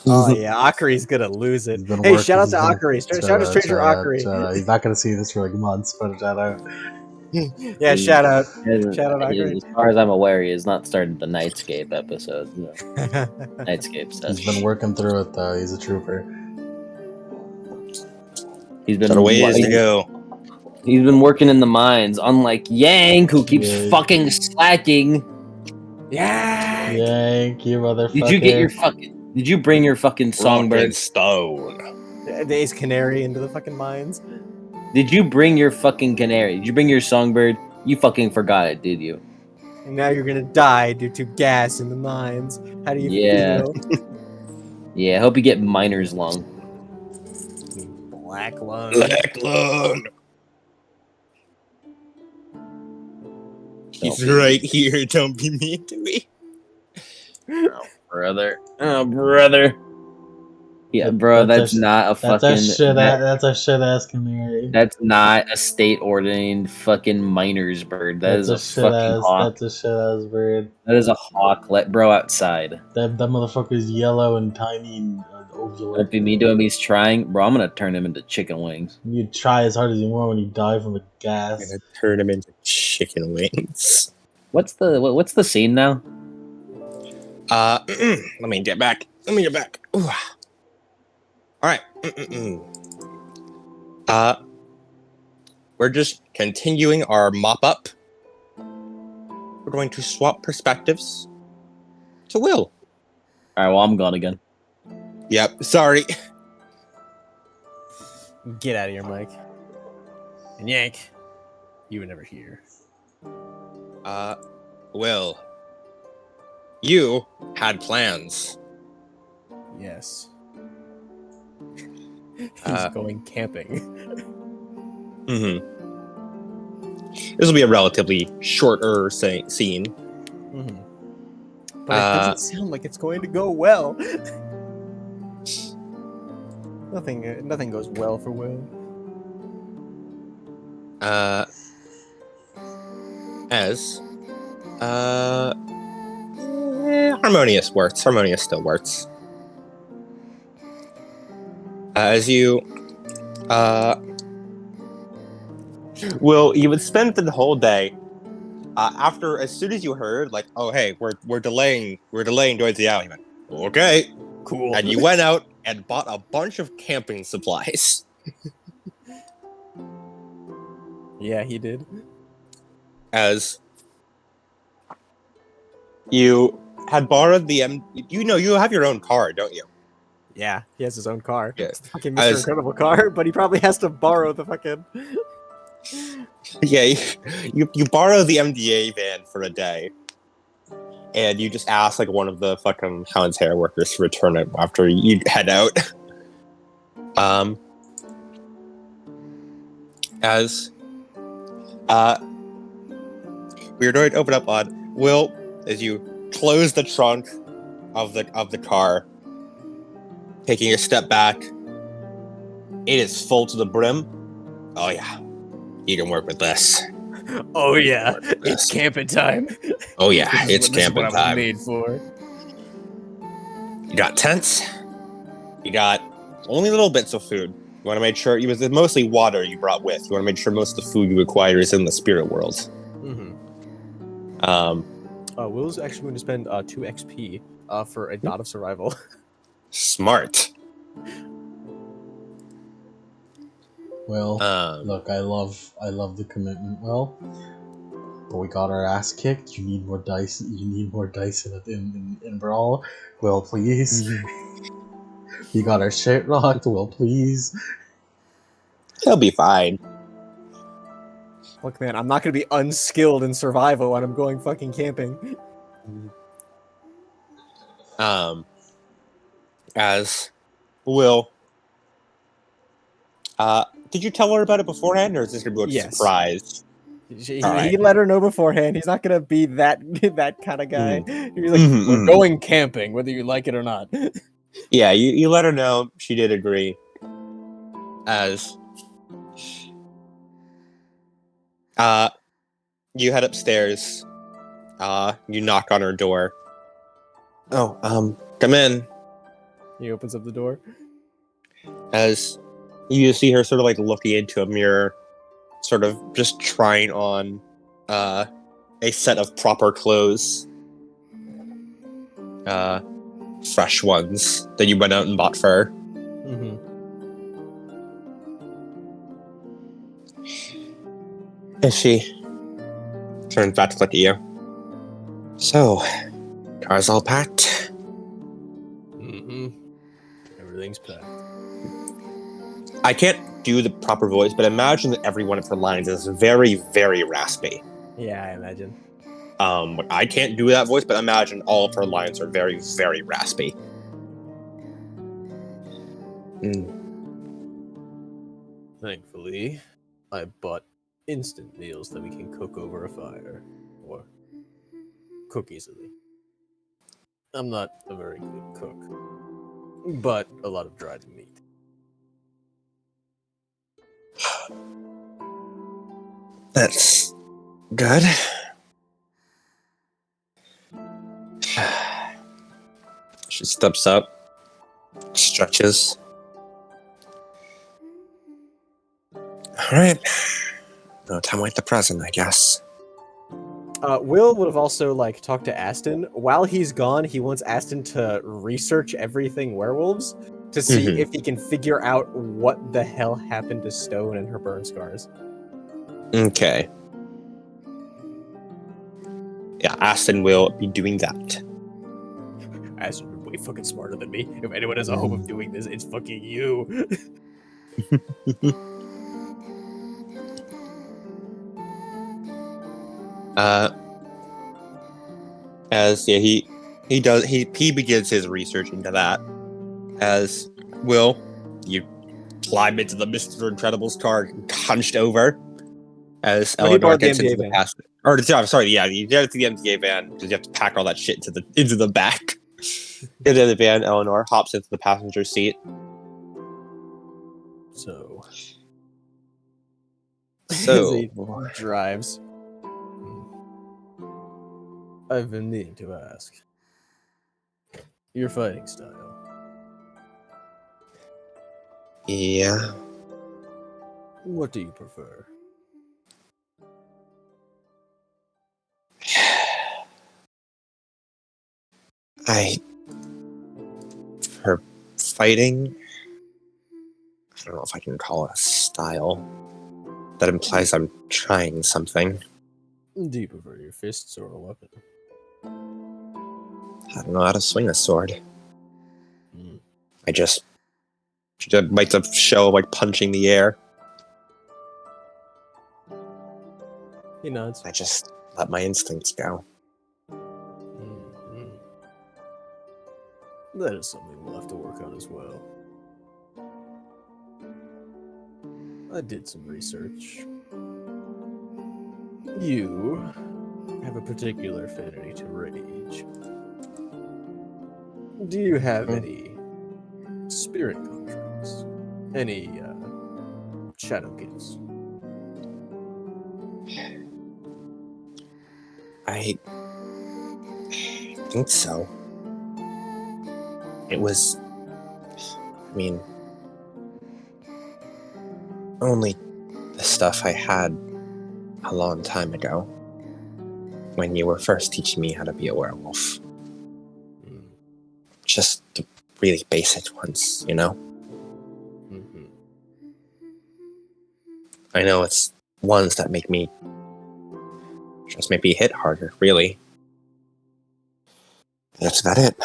Oh yeah, Akari's gonna lose it. He's been Hey, working- shout out he's to been- Akari. shout Shout out to out, Stranger shout out, Akari. shout out. He's not gonna see this for like months, but shout out. Yeah, shout out. As Shout out, Akari. far as I'm aware, he has not started the Nightscape episode. No. Nightscape stuff. He's been working through it though. He's a trooper. He's been Got a ways to go. He's been working in the mines, unlike Yank, who keeps Yeah. fucking slacking. Yeah. Yank, you motherfucker. Did you get your fucking? Did you bring your fucking Rock songbird? and stone. The Ace Canary into the fucking mines. Did you bring your fucking canary? Did you bring your songbird? You fucking forgot it, did you? And now you're gonna die due to gas in the mines. How do you Yeah. feel? Yeah, I hope you get miner's lung. Black lung. Black lung. He's Don't be- right here. Don't be mean to me. Oh, brother. Oh, brother. Yeah, bro, That's that's a- not a That's fucking. a shit. That's a shit ass canary. That's not a state ordained fucking miner's bird. That is a shit fucking ass. hawk. That's a shit ass bird. That is a hawk. Let bro outside. That motherfucker's yellow and tiny and over you Won't be me doing he's trying. Bro, I'm gonna turn him into chicken wings. You try as hard as you want when you die from the I'm gas. gonna turn him into chicken wings. What's the scene now? Let me get back. Ooh. All right. We're just continuing our mop up. We're going to swap perspectives to Will. Alright, well I'm gone again. Yep. Sorry. Get out of here, Mike. And Yank, you were never here. Will. You had plans. Yes. He's going camping. Mm-hmm. This will be a relatively shorter scene. Mm-hmm. But it doesn't sound like it's going to go well. Nothing goes well for Will. Harmonious works. Harmonious still works. As you, you would spend the whole day. As soon as you heard, like, oh hey, we're delaying towards the alley. You went, okay, Cool. and you went out and bought a bunch of camping supplies. Yeah, he did. As you had borrowed you have your own car, don't you? Yeah, he has his own car. Yeah. It's the fucking Mr. Incredible car, but he probably has to borrow the fucking... Yeah, you borrow the MDA van for a day, and you just ask like one of the fucking Hound's hair workers to return it after you head out. As we're going to open up on Will as you close the trunk of the car, taking a step back. It is full to the brim. Oh yeah, you can work with this. Oh yeah, it's camping time. Oh yeah, This is it's what camping I was time. made for. You got tents. You got only little bits of food. You want to make sure it was mostly water you brought with. You want to make sure most of the food you acquire is in the spirit world. Mm-hmm. Will's actually going to spend 2 XP for a dot of survival. Smart. Well, look, I love the commitment. Well, but we got our ass kicked. You need more dice. You need more dice in Brawl. Well, please. You got our shit rocked. Well, please. He'll be fine. Look, man, I'm not going to be unskilled in survival when I'm going fucking camping. As Will, did you tell her about it beforehand, or is this gonna be a Yes. surprise? He Alright. let her know beforehand. He's not going to be that kind of guy. He's like, Mhm, we're mhm. going camping, whether you like it or not. Yeah, you let her know. She did agree. As you head upstairs, you knock on her door. Oh, come in. He opens up the door. As you see her sort of like looking into a mirror, sort of just trying on a set of proper clothes. Fresh ones that you went out and bought for her. Mm-hmm. And she turns back to look at you. So, car's all packed? Mm-hmm. Everything's packed. I can't do the proper voice, but imagine that every one of her lines is very, very raspy. Yeah, I imagine. I can't do that voice, but imagine all of her lines are very, very raspy. Thankfully, I bought instant meals that we can cook over a fire. Or cook easily. I'm not a very good cook, but a lot of dried meat. That's good. She steps up, stretches. Alright. No time like the present, I guess. Will would have also like talked to Aston. While he's gone, he wants Aston to research everything werewolves to see Mhm. if he can figure out what the hell happened to Stone and her burn scars. Okay. Yeah, Aston will be doing that. Aston, you're way fucking smarter than me. If anyone has a hope of doing this, it's fucking you. As yeah, he begins his research into that. As Will, you climb into the Mr. Incredible's car, hunched over. As No, he Eleanor borrowed the gets into MDA the van. passenger, or I'm sorry, yeah, you get into the MDA van because you have to pack all that shit into the back. Into the van, Eleanor hops into the passenger seat. So, as So, he drives, I've been needing to ask your fighting style. yeah, What do you prefer? her fighting. I don't know if I can call it a style. That implies I'm trying something. Do you prefer your fists or a weapon? I don't know how to swing a sword. Mm. I just like to show like punching the air. He nods. I just let my instincts go. Mm-hmm. That is something we'll have to work on as well. I did some research. You have a particular affinity to rage. Do you have any spirit contracts? Any shadow gifts? I think so. It was, I mean, only the stuff I had a long time ago when you were first teaching me how to be a werewolf. Just the really basic ones, you know? Mm-hmm. I know it's ones that make me hit harder, really. That's about it.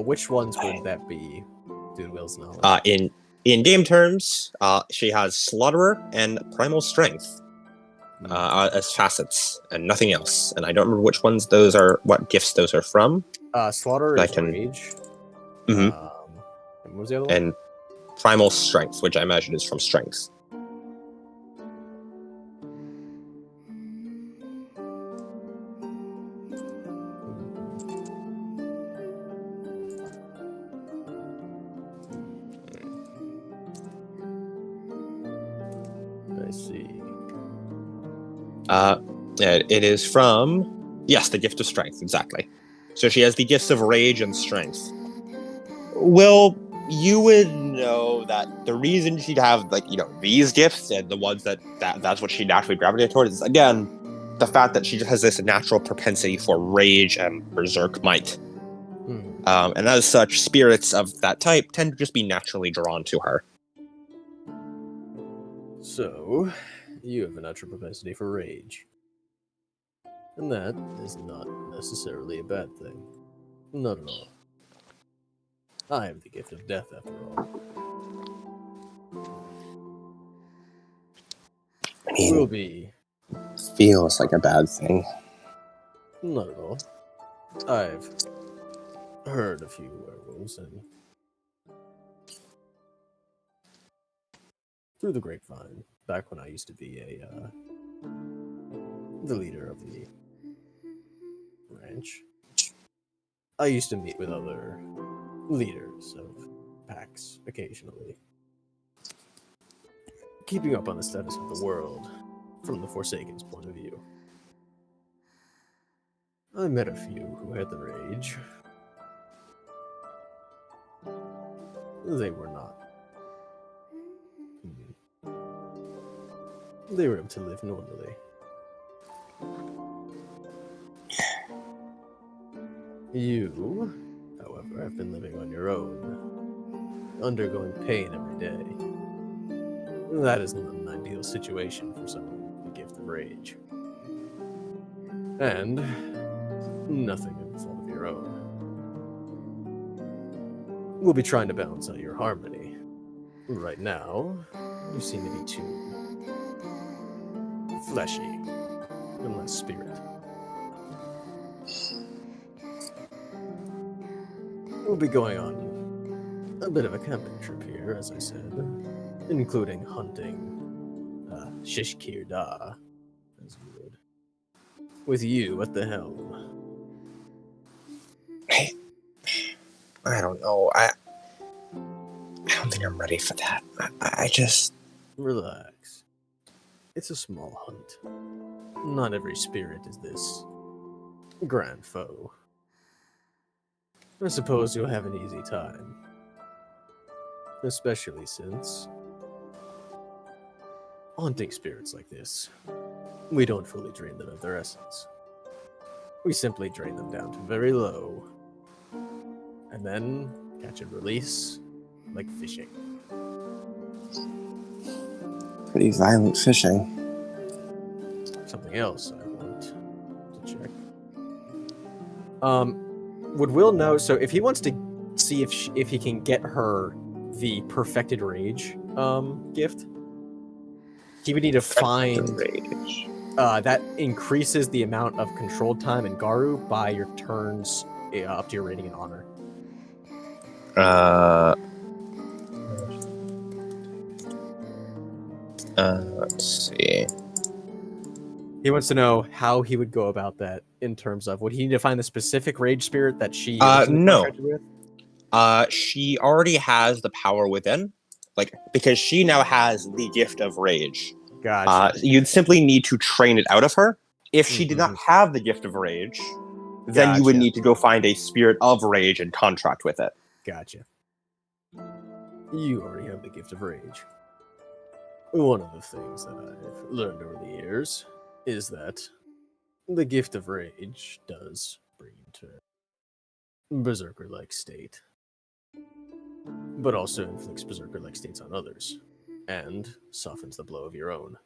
Which ones would that be, Dude Will's knowledge? In game terms, she has Slaughterer and Primal Strength as facets, and nothing else. And I don't remember which ones those are, what gifts those are from. Slaughter I is can- rage. Mhm. And what was the other one? And Primal Strength, which I imagine is from Strength. I see. It is from, yes, the Gift of Strength, exactly. So she has the gifts of Rage and Strength. Well, you would know that the reason she'd have, like, you know, these gifts and the ones that's what she naturally gravitated towards is, again, the fact that she just has this natural propensity for rage and berserk might. And as such, spirits of that type tend to just be naturally drawn to her. So, you have a natural propensity for rage. And that is not necessarily a bad thing. Not at all. I have the gift of death, after all. I mean, Will be. feels like a bad thing. Not at all. I've heard a few werewolves, and through the grapevine, back when I used to be the leader of the ranch, I used to meet with other leaders of packs occasionally, keeping up on the status of the world from the Forsaken's point of view. I met a few who had the rage. they were not. They were able to live normally. You, however, have been living on your own, undergoing pain every day. That is not an ideal situation for someone with the gift of rage. And nothing of the fault of your own. We'll be trying to balance out your harmony. Right now, you seem to be too fleshy and less spirit. We'll be going on a bit of a camping trip here, as I said, including hunting Shishkir Da, as you would, with you at the helm. I don't know. I don't think I'm ready for that. I just... Relax. It's a small hunt. Not every spirit is this grand foe. I suppose you'll have an easy time. Especially since haunting spirits like this, we don't fully drain them of their essence. We simply drain them down to very low, and then catch and release like fishing. Pretty violent fishing. Something else I want to check. Would Will know? So if he wants to see if he can get her the perfected rage gift, he would need to find Rage. that increases the amount of controlled time in Garu by your turns up to your rating and honor. Let's see. He wants to know how he would go about that in terms of, would he need to find the specific rage spirit that she No. contracted with? She already has the power within, because she now has the gift of rage. Gotcha. You'd simply need to train it out of her. If she did not have the gift of rage, then you would Gotcha. need to go find a spirit of rage and contract with it. Gotcha. You already have the gift of rage. One of the things that I've learned over the years is that the gift of rage does bring you to berserker-like state, but also inflicts berserker-like states on others, and softens the blow of your own,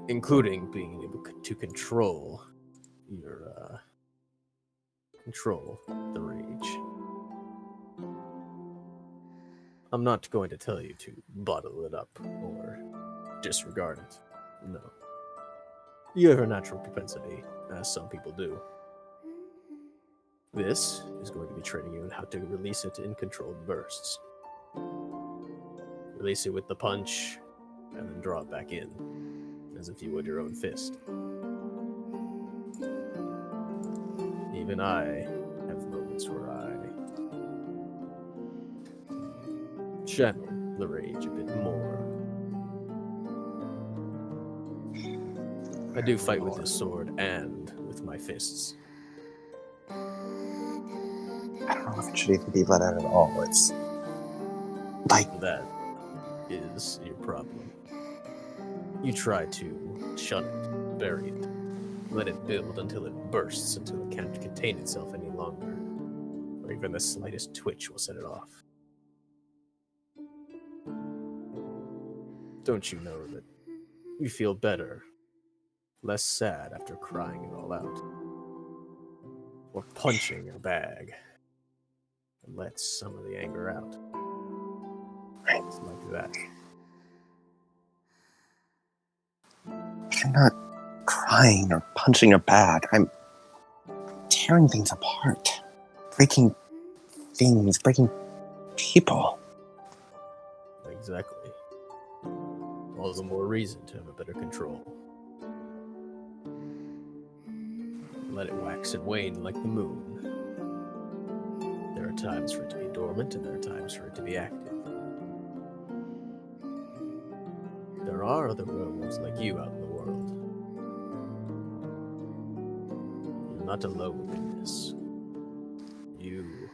including being able to control the rage. I'm not going to tell you to bottle it up or disregard it. No. You have a natural propensity, as some people do. This is going to be training you in how to release it in controlled bursts. Release it with the punch, and then draw it back in, as if you would your own fist. Even I have moments where I channel the rage a bit more. I do fight with this sword and with my fists. I don't know if it should even be let out at all. It's like... That is your problem. You try to shun it, bury it, let it build until it bursts, until it can't contain itself any longer, or even the slightest twitch will set it off. Don't you know that you feel better, less sad after crying it all out, or punching a bag and lets some of the anger out? It's like that. I'm not crying or punching a bag. I'm tearing things apart. Breaking things, breaking people. Exactly. All the more reason to have a better control. Let it wax and wane like the moon. There are times for it to be dormant, and there are times for it to be active. There are other werewolves like you out in the world. You're not alone in this. You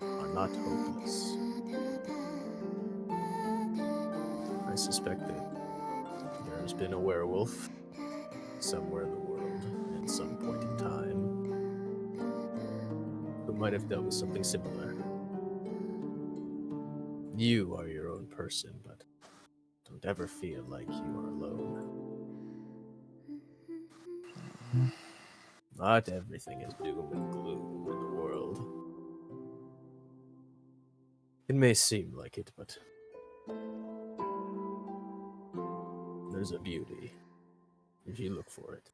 are not hopeless. I suspect that there's been a werewolf somewhere in the world at some point in time who might have dealt with something similar. You are your own person, but don't ever feel like you are alone. Not everything is doom and gloom in the world. It may seem like it, but there's a beauty if you look for it.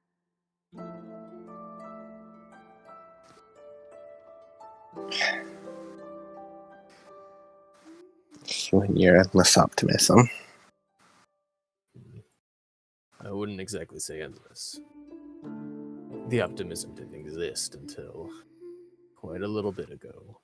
You and your endless optimism. I wouldn't exactly say endless. The optimism didn't exist until quite a little bit ago.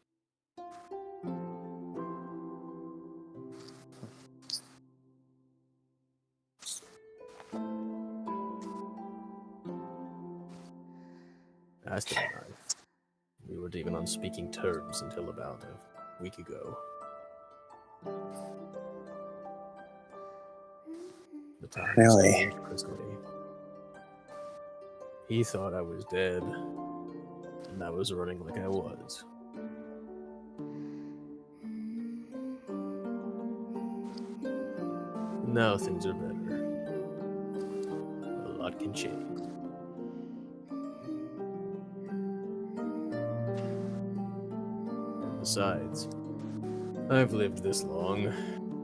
Aston and I, we weren't even on speaking terms until about a week ago. The time Really? changed quickly. He thought I was dead, and I was running like I was. Now things are better. A lot can change. And besides, I've lived this long.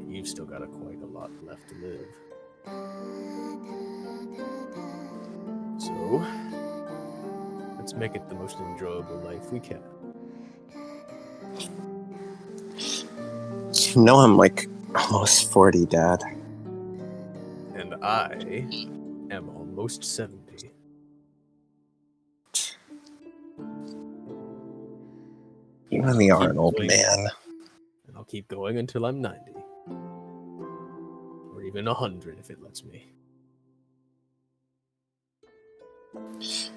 You've still got quite a lot left to live. So, let's make it the most enjoyable life we can. You know I'm like almost 40, Dad. And I am almost 70. You really are Keep an old going, man. And I'll keep going until I'm 90. Or even 100 if it lets me.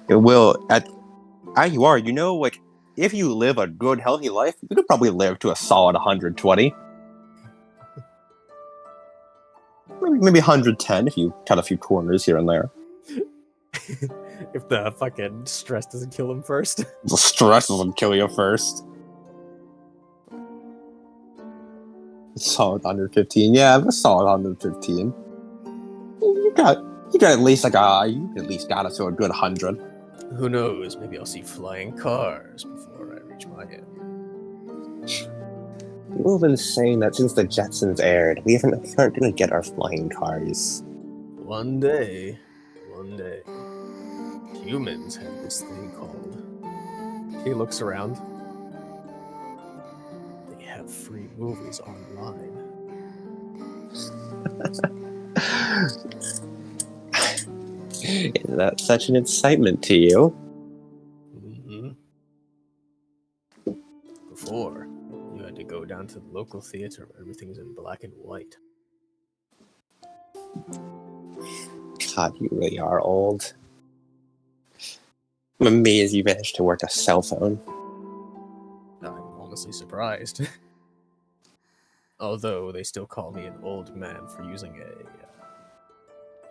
It will, how you are, like, if you live a good, healthy life, you could probably live to a solid 120. Maybe 110 if you cut a few corners here and there. If the fucking stress doesn't kill him first. The stress doesn't kill you first. Solid 115. Yeah, a solid 115. You got at least you at least got us to a good 100. Who knows? Maybe I'll see flying cars before I reach my end. People have been saying that since the Jetsons aired, we aren't gonna get our flying cars. One day, humans have this thing called. He looks around. They have free movies online. Is that such an excitement to you? Mm-hmm. Before, you had to go down to the local theater where everything's in black and white. God, you really are old. I'm amazed you managed to work a cell phone. I'm honestly surprised. Although they still call me an old man for using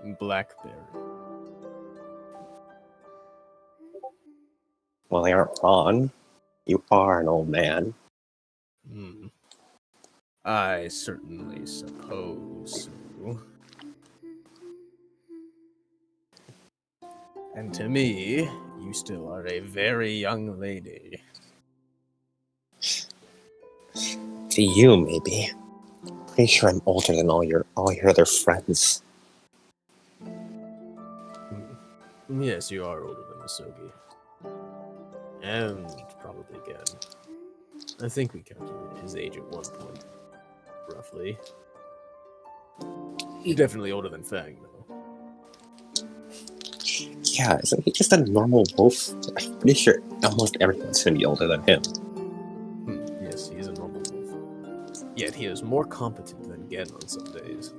a BlackBerry. Well, they aren't wrong. You are an old man. I certainly suppose so. And to me, you still are a very young lady. To you, maybe. Pretty sure I'm older than all your other friends. Yes, you are older than Masogi. And probably again. I think we calculated his age at one point. Roughly. You're definitely older than Fang, though. Yeah, isn't he just a normal wolf? I'm pretty sure almost everyone's gonna be older than him. Yes, he is a normal wolf. Yet he is more competent than Gen on some days.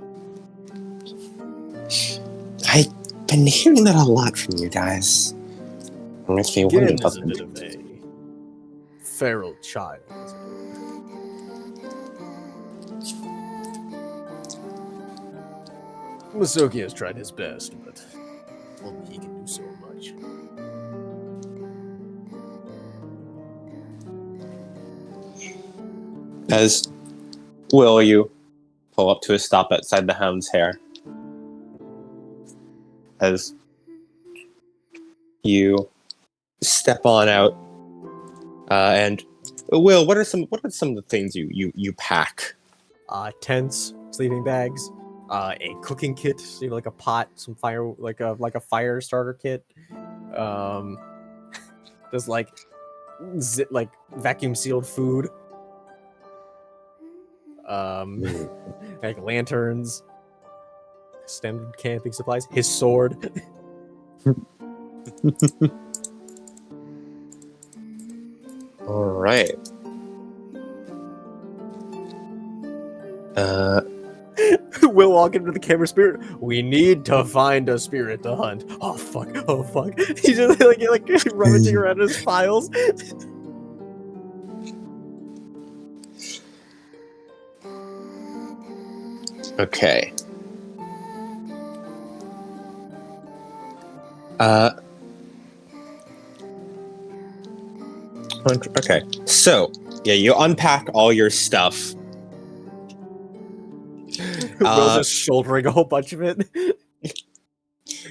I've been hearing that a lot from you guys. It makes me wonder Gen about is a bit of a feral child, as it were. Masoki has tried his best, but only he can do so much. As will you pull up to a stop outside the Hound's Hair? As you step on out, and Will, what are some of the things you pack? Tents, sleeping bags, a cooking kit, so, like a pot, some fire, like a fire starter kit. There's like like vacuum sealed food. Like lanterns, standard camping supplies, his sword. All right. We'll walk into the camera spirit. We need to find a spirit to hunt. Oh fuck! Oh fuck! He's just like rummaging around his files. Okay. Okay. So, yeah, you unpack all your stuff. Will's just shouldering a whole bunch of it.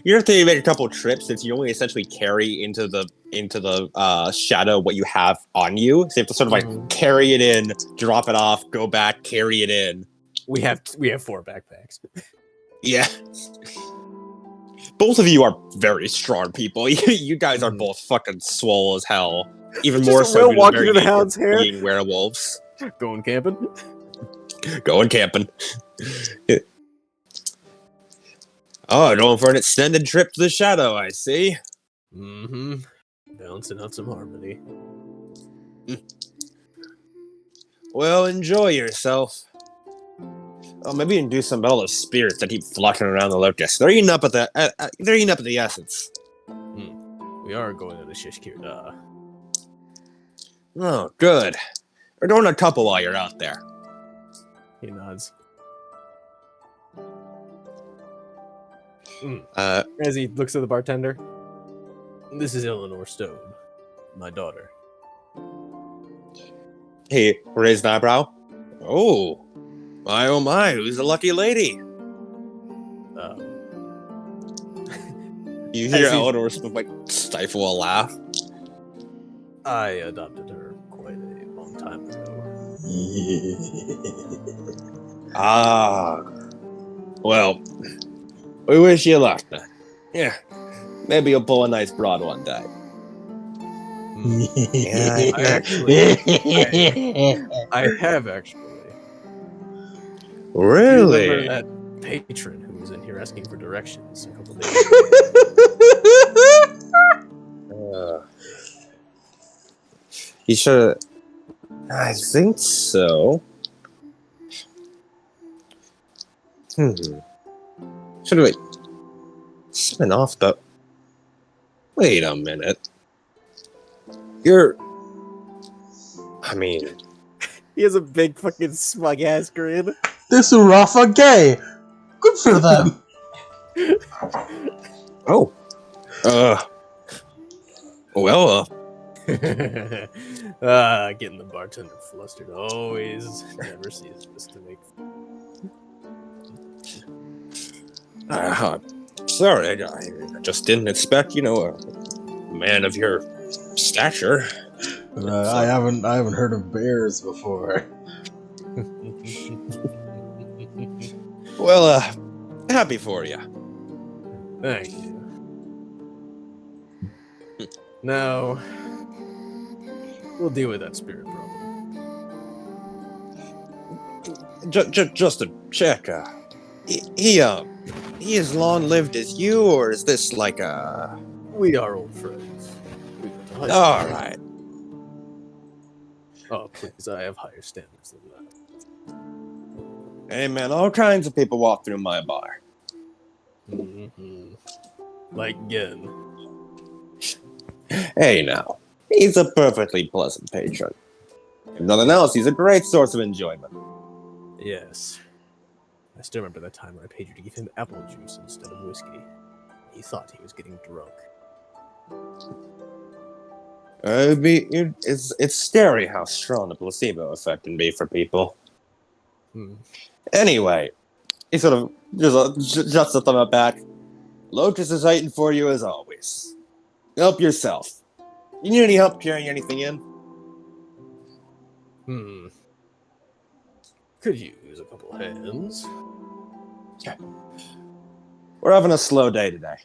You have to make a couple trips since you only essentially carry into the shadow what you have on you. So you have to sort of like carry it in, drop it off, go back, carry it in. We have 4 backpacks. Yeah. Both of you are very strong people. You guys are both fucking swole as hell. Even Just more so Will walking in the Hound's Hair. being werewolves. Going camping. Going camping. Oh, going for an extended trip to the shadow, I see. Mm-hmm. Balancing out some harmony. Well, enjoy yourself. Oh, maybe you can do some about all those spirits that keep flocking around the locust. They're eating up at the essence. We are going to the Shishkir. Oh, good. We're doing a couple while you're out there. He nods. As he looks at the bartender. This is Eleanor Stone, my daughter. He raised an eyebrow. Oh my, who's the lucky lady? You hear Eleanor like stifle a laugh. I adopted her quite a long time ago. Well, we wish you luck then. Yeah, maybe you'll pull a nice broad one day. I have actually. Really? Do you remember that patron who was in here asking for directions a couple days ago? You should. I think so. Should we sign off though? Wait a minute. I mean, he has a big fucking smug ass grin. This Urafa gay. Good for them. Oh. Well. Getting the bartender flustered always never ceases to make. Sorry, I just didn't expect, a man of your stature. I haven't heard of bears before. Well, happy for you. Thank you. Now, we'll deal with that spirit problem. Just to check, he as long lived as you, or is this like a? We are old friends. All right. Oh, please, I have higher standards than that. Hey, man, all kinds of people walk through my bar. Mm-hmm. Like Gen. Hey, now. He's a perfectly pleasant patron. If nothing else, he's a great source of enjoyment. Yes. I still remember that time when I paid you to give him apple juice instead of whiskey. He thought he was getting drunk. It's scary how strong the placebo effect can be for people. Hmm. Anyway, he sort of just a thumb back. Locust is waiting for you as always. Help yourself. You need any help carrying anything in? Could use a couple hands. We're having a slow day today.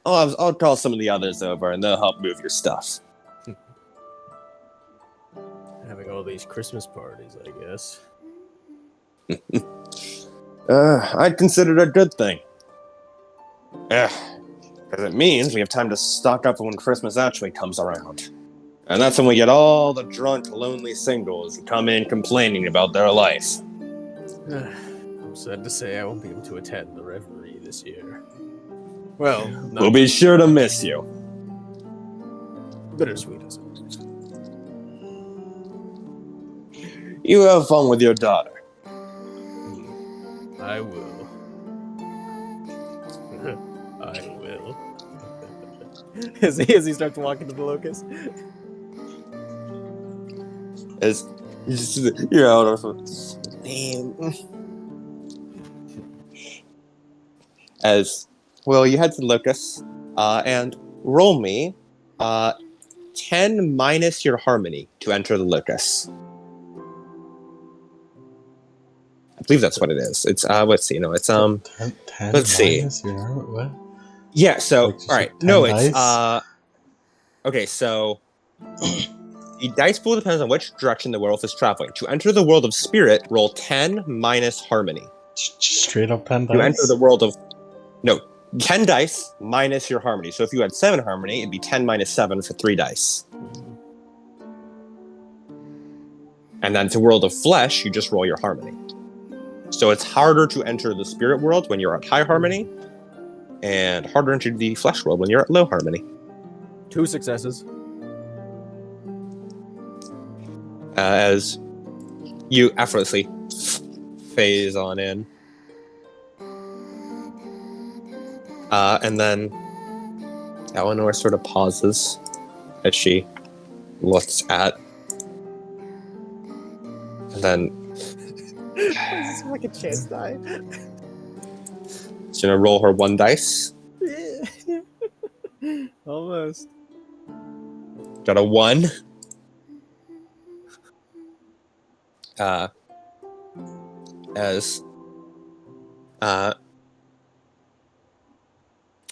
I'll call some of the others over and they'll help move your stuff. Having all these Christmas parties, I guess. I'd consider it a good thing. Because it means we have time to stock up for when Christmas actually comes around. And that's when we get all the drunk, lonely singles who come in complaining about their life. I'm sad to say I won't be able to attend the revelry this year. Well, We'll be sure to miss you. bittersweet as it is. You have fun with your daughter. I will. I will. as he starts walking to the locust. As you know, as well, you head to the locust and roll me 10 minus your harmony to enter the locust. I believe that's what it is. It's let's see, no, it's 10 let's see. minus your what? Yeah, so Like just all right. 10 No, it's dice? okay, so the dice pool depends on which direction the werewolf is traveling. To enter the world of spirit, roll 10 minus harmony. Straight up 10 To dice? enter the world of 10 dice minus your harmony. So if you had 7 harmony, it'd be 10 minus 7 for 3 dice. And then to world of flesh, you just roll your harmony. So it's harder to enter the spirit world when you're at high harmony, and harder to enter the flesh world when you're at low harmony. 2 successes. As you effortlessly phase on in. And then Eleanor sort of pauses as she looks at. And then This is like a chance die. she's gonna roll her 1 dice. Almost. Got a 1.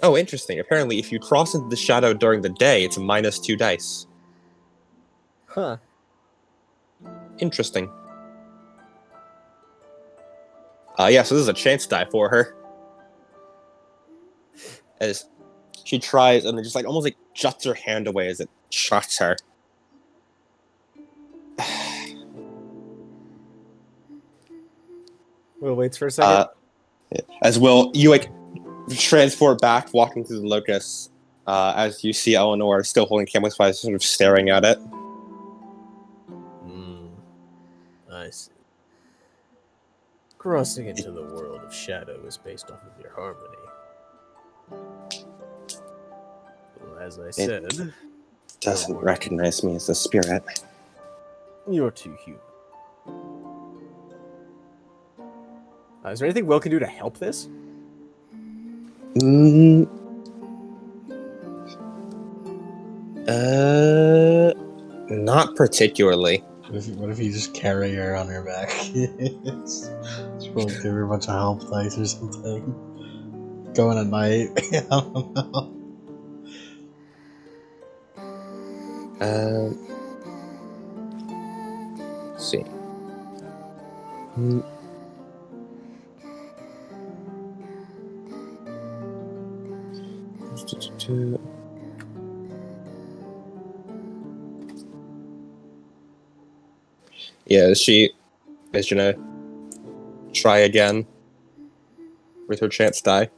Oh, interesting. Apparently, if you cross into the shadow during the day, it's a minus 2 dice. Huh. Interesting. Yeah, so this is a chance die for her. As she tries, and then just like almost like juts her hand away as it shocks her. Will waits for a second. As well, you like transport back, walking through the locust, as you see Eleanor still holding Camel's Flies, sort of staring at it. I see. Crossing into the world of shadow is based off of your harmony. Well, as I said, Doesn't recognize me as a spirit. you're too human. Is there anything Will can do to help this? Not particularly. What if you just carry her on your back? Just roll, give her a bunch of help dice or something. Going at night. I don't know. Let's see. Yeah, she is gonna try again with her chance die.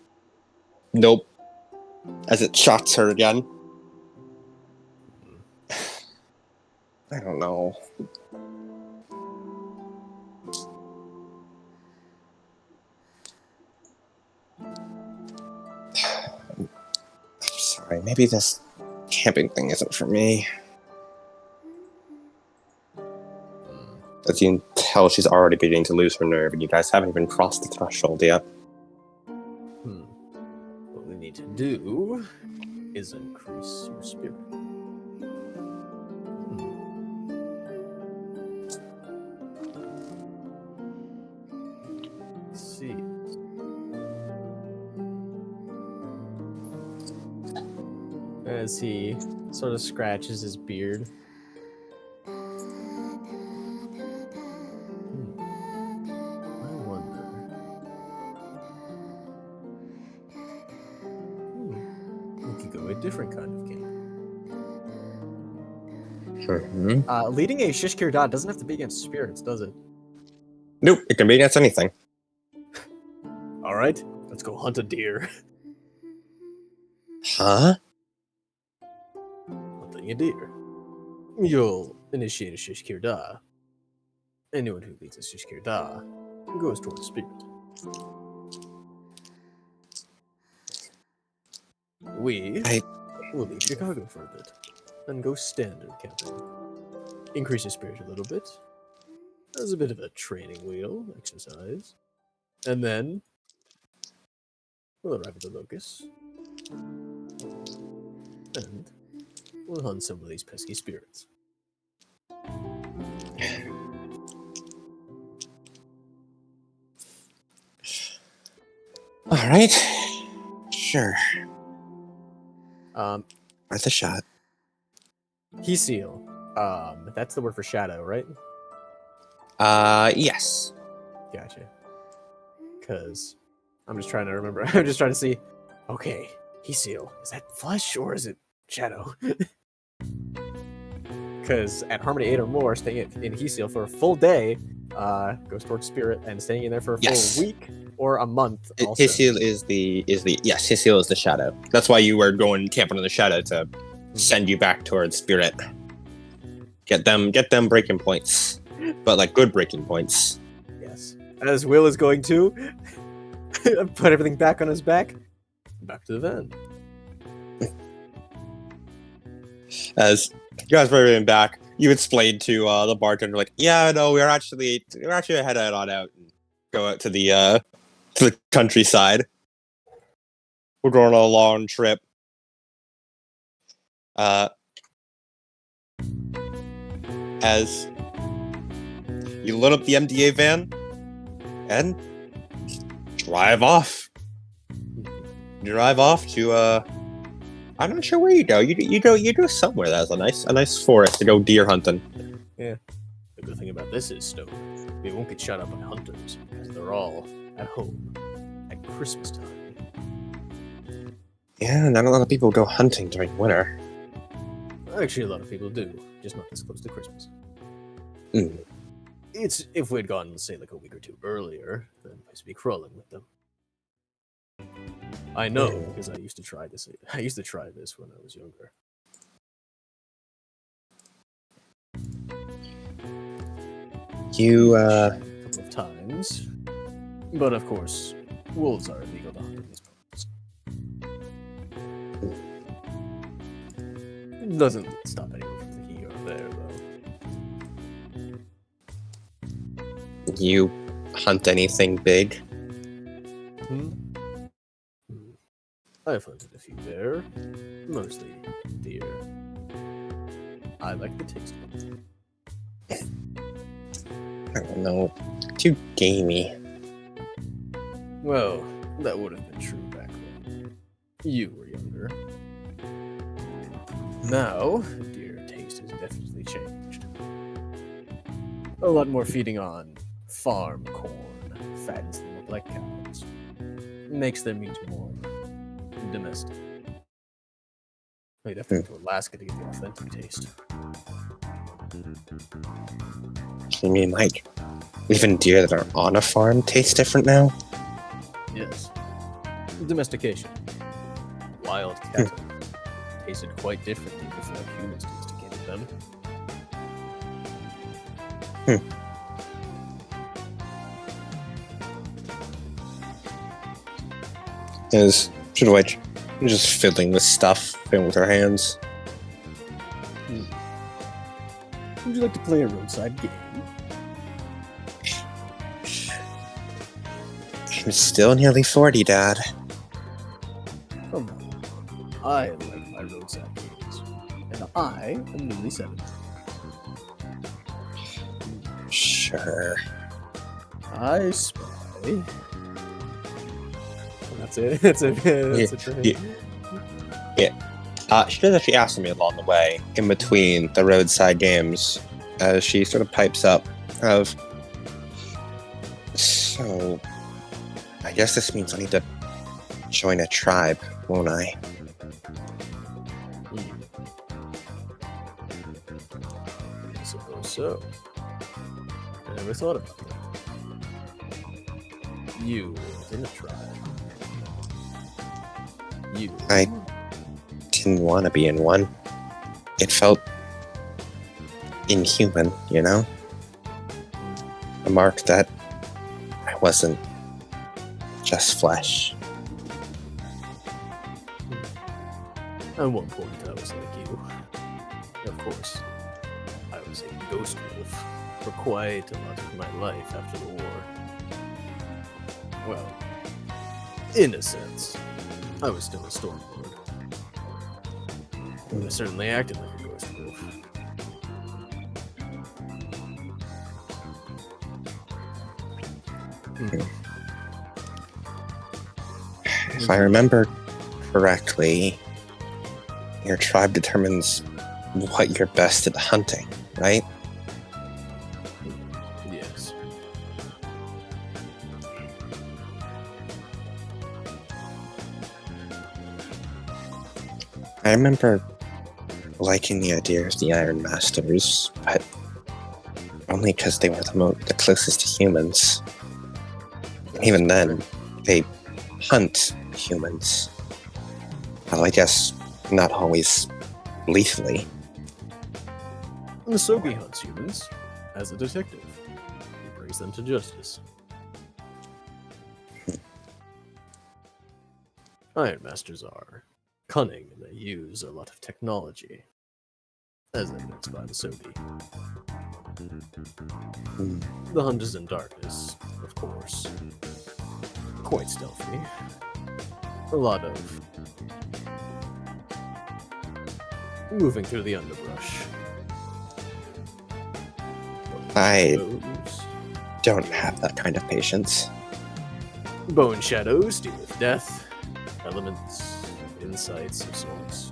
Nope. As it shocks her again. I don't know. Alright, maybe this camping thing isn't for me. As you can tell, she's already beginning to lose her nerve, and you guys haven't even crossed the threshold yet. What we need to do is increase your spirit. Let's see. As he sort of scratches his beard. I wonder. We could go a different kind of game. Leading a Shishkir Dot doesn't have to be against spirits, does it? Nope, it can be against anything. Alright, let's go hunt a deer. Huh? Hunting a deer. You'll initiate a Shishkir Da. Anyone who leads a Shishkir Da goes toward a spirit. We will leave Chicago for a bit, and go standard camping. Increase your spirit a little bit, as a bit of a training wheel exercise, and then we'll arrive at the locus, and we'll hunt some of these pesky spirits. Alright. Sure. Worth a shot. Heseal. That's the word for shadow, right? Yes. Gotcha. Because I'm just trying to remember. I'm just trying to see. Okay, Heseal. Is that flesh or is it shadow? Because at Harmony 8 or more, staying in Heseal for a full day goes towards spirit, and staying in there for a full week or a month. Also. Heseal is the Heseal is the shadow. That's why you were going camping in the shadow to send you back towards spirit. Get them breaking points, but like good breaking points. Yes. As Will is going to put everything back on his back. Back to the van. As you guys were in back, you explained to the bartender, like, yeah, no, we're actually headed on out and go out to the countryside. We're going on a long trip. As you load up the MDA van and drive off. Drive off to I'm not sure where you go. You go somewhere that has a nice forest to go deer hunting. Yeah. The good thing about this is, Stowe, we won't get shot up by hunters because they're all at home at Christmas time. Yeah, not a lot of people go hunting during winter. Actually, a lot of people do, just not this close to Christmas. Mm. It's if we'd gone, say, like a week or two earlier, then I'd be crawling with them. I know because I used to try this. I used to try this when I was younger. You a couple of times, but of course, wolves are illegal to hunt in these parts. Doesn't stop anyone from thinking you're there, though. You hunt anything big? I've hunted a few bear, mostly deer. I like the taste of them. I don't know. Too gamey. Well, that would have been true back then. You were younger. Now, deer taste has definitely changed. A lot more feeding on farm corn, fattens them up like cows. Makes their meat more domestic. Well, you have to go to Alaska to get the authentic taste. You mean like even deer that are on a farm taste different now? Yes. Domestication. Wild cattle tasted quite differently before humans domesticated them. Is should wait. Just fiddling with stuff, fiddling with her hands. Would you like to play a roadside game? I'm still nearly 40, Dad. Come on. I like my roadside games. And I am nearly 70. Sure. I spy. That's it. That's it. That's it for him. She does actually ask me along the way, in between the roadside games, as she sort of pipes up of, so, I guess this means I need to join a tribe, won't I? I suppose so. I never thought about that. You in a tribe. You. I didn't want to be in one. It felt inhuman, you know? A mark that I wasn't just flesh. At one point, I was like you. Of course, I was a ghost wolf for quite a lot of my life after the war. Well, in a sense, I was still a Stormlord. I certainly acted like a ghost wolf. If I remember correctly, your tribe determines what you're best at hunting, right? Yes. I remember liking the idea of the Iron Masters, but only because they were the closest to humans. And even then, they hunt humans. Well, I guess not always lethally. The Sogi hunts humans as a detective. He brings them to justice. Iron Masters are cunning and they use a lot of technology, as evidenced by the Sogi. The hunt is in darkness, of course. Quite stealthy. A lot of moving through the underbrush. I Shadows. don't have that kind of patience. Bone shadows deal with death, elements, insights of sorts.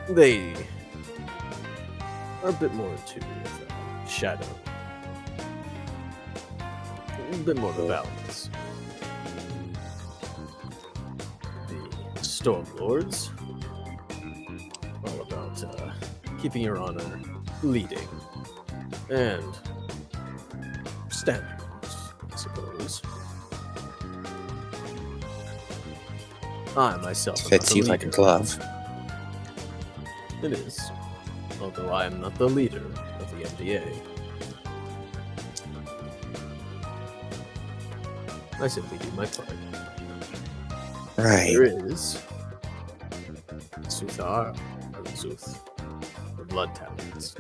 They are a bit more in tune with shadow. A bit more of a balance. The Stormlords, all about keeping your honor, leading, and standards, I suppose. I myself am not Fits the you like a leader. glove. It is, although I am not the leader of the MDA. I simply do my part. Right. There is Suthar, or Zuth, the Blood Talons.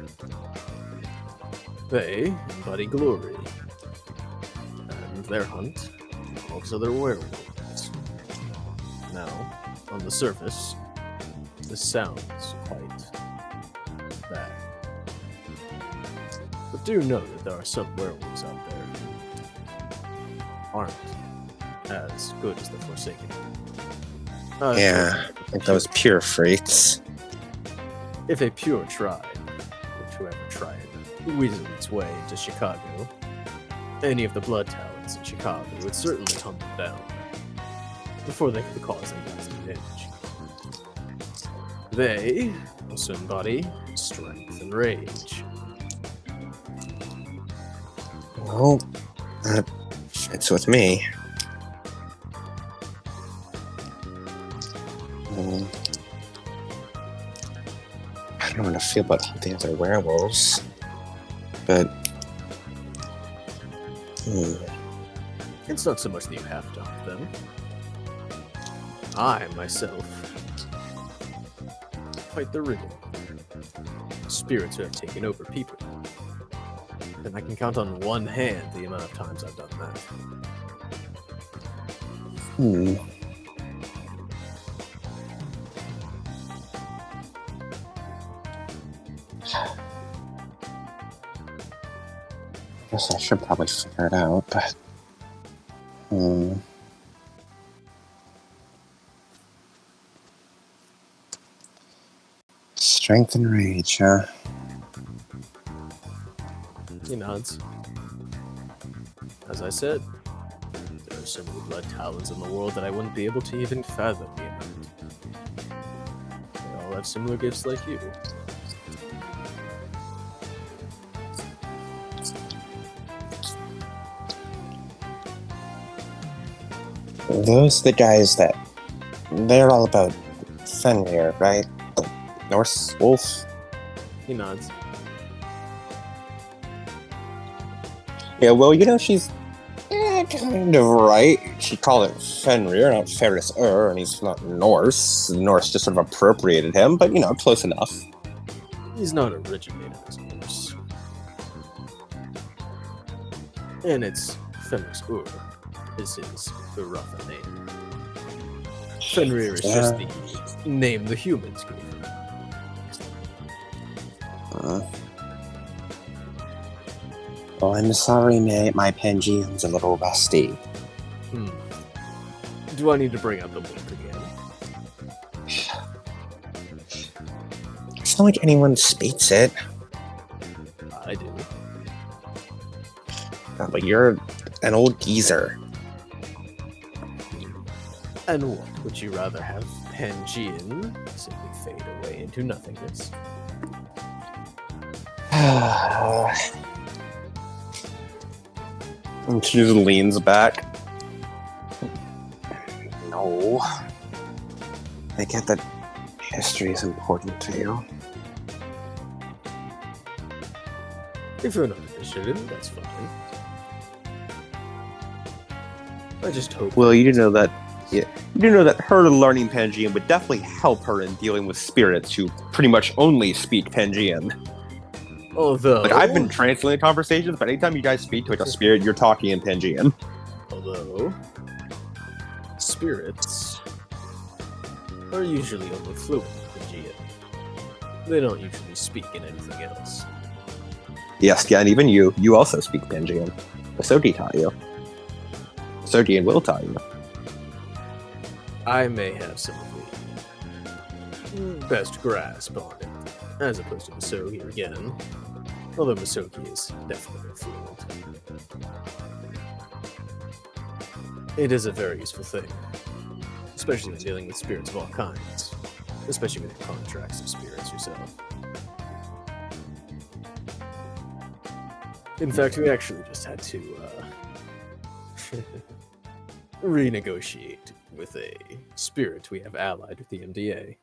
They embody glory, and their hunt involves other werewolves. Now, on the surface, this sounds quite bad. But do know that there are some werewolves out there who aren't as good as the Forsaken. Yeah, like those pure freaks. If a pure tribe were to ever try and weasel its way into Chicago, any of the Blood Talons in Chicago would certainly hunt them down before they could cause any lasting damage. They also embody strength and rage. Well, that fits with me. I don't know how to feel about hunting other werewolves, but It's not so much that you have to hunt them. I, myself, fight the riddle. Spirits who have taken over people. And I can count on one hand the amount of times I've done that. Hmm. I guess I should probably figure it out, but... Strength and rage, huh? He nods. As I said, there are so many blood talons in the world that I wouldn't be able to even fathom the amount. They all have similar gifts like you. Those are the guys that... They're all about Fenrir, right? The Norse wolf? He nods. Yeah, well, she's kind of right. She called it Fenrir, not Ferris and he's not Norse. The Norse just sort of appropriated him, but, close enough. He's not originated as Norse. And it's Fenris is his Urartha name. Fenrir is just the name the humans gave him. Well, I'm sorry, mate. My Pangean's a little rusty. Do I need to bring up the book again? It's not like anyone speaks it. I do. But you're an old geezer. And what, would you rather have Pangean simply fade away into nothingness? And she just leans back. No. I get that history is important to you. If you're not interested in it, that's fine. I just hope... Well, you do know that... Yeah, you do know that her learning Pangean would definitely help her in dealing with spirits who pretty much only speak Pangean. Although... Like, I've been translating conversations, but anytime you guys speak to a spirit, you're talking in Pangean. Although... spirits... are usually only fluent in Pangean. They don't usually speak in anything else. Yes, yeah, and even you also speak Pangean. Sodi taught you. Sodian will taught you. I may have some of the best grasp on it, as opposed to Masogi again. Although Masogi is definitely fluent. It is a very useful thing, especially when dealing with spirits of all kinds, especially when it contracts of spirits yourself. In fact, we actually just had to renegotiate with a spirit we have allied with the MDA.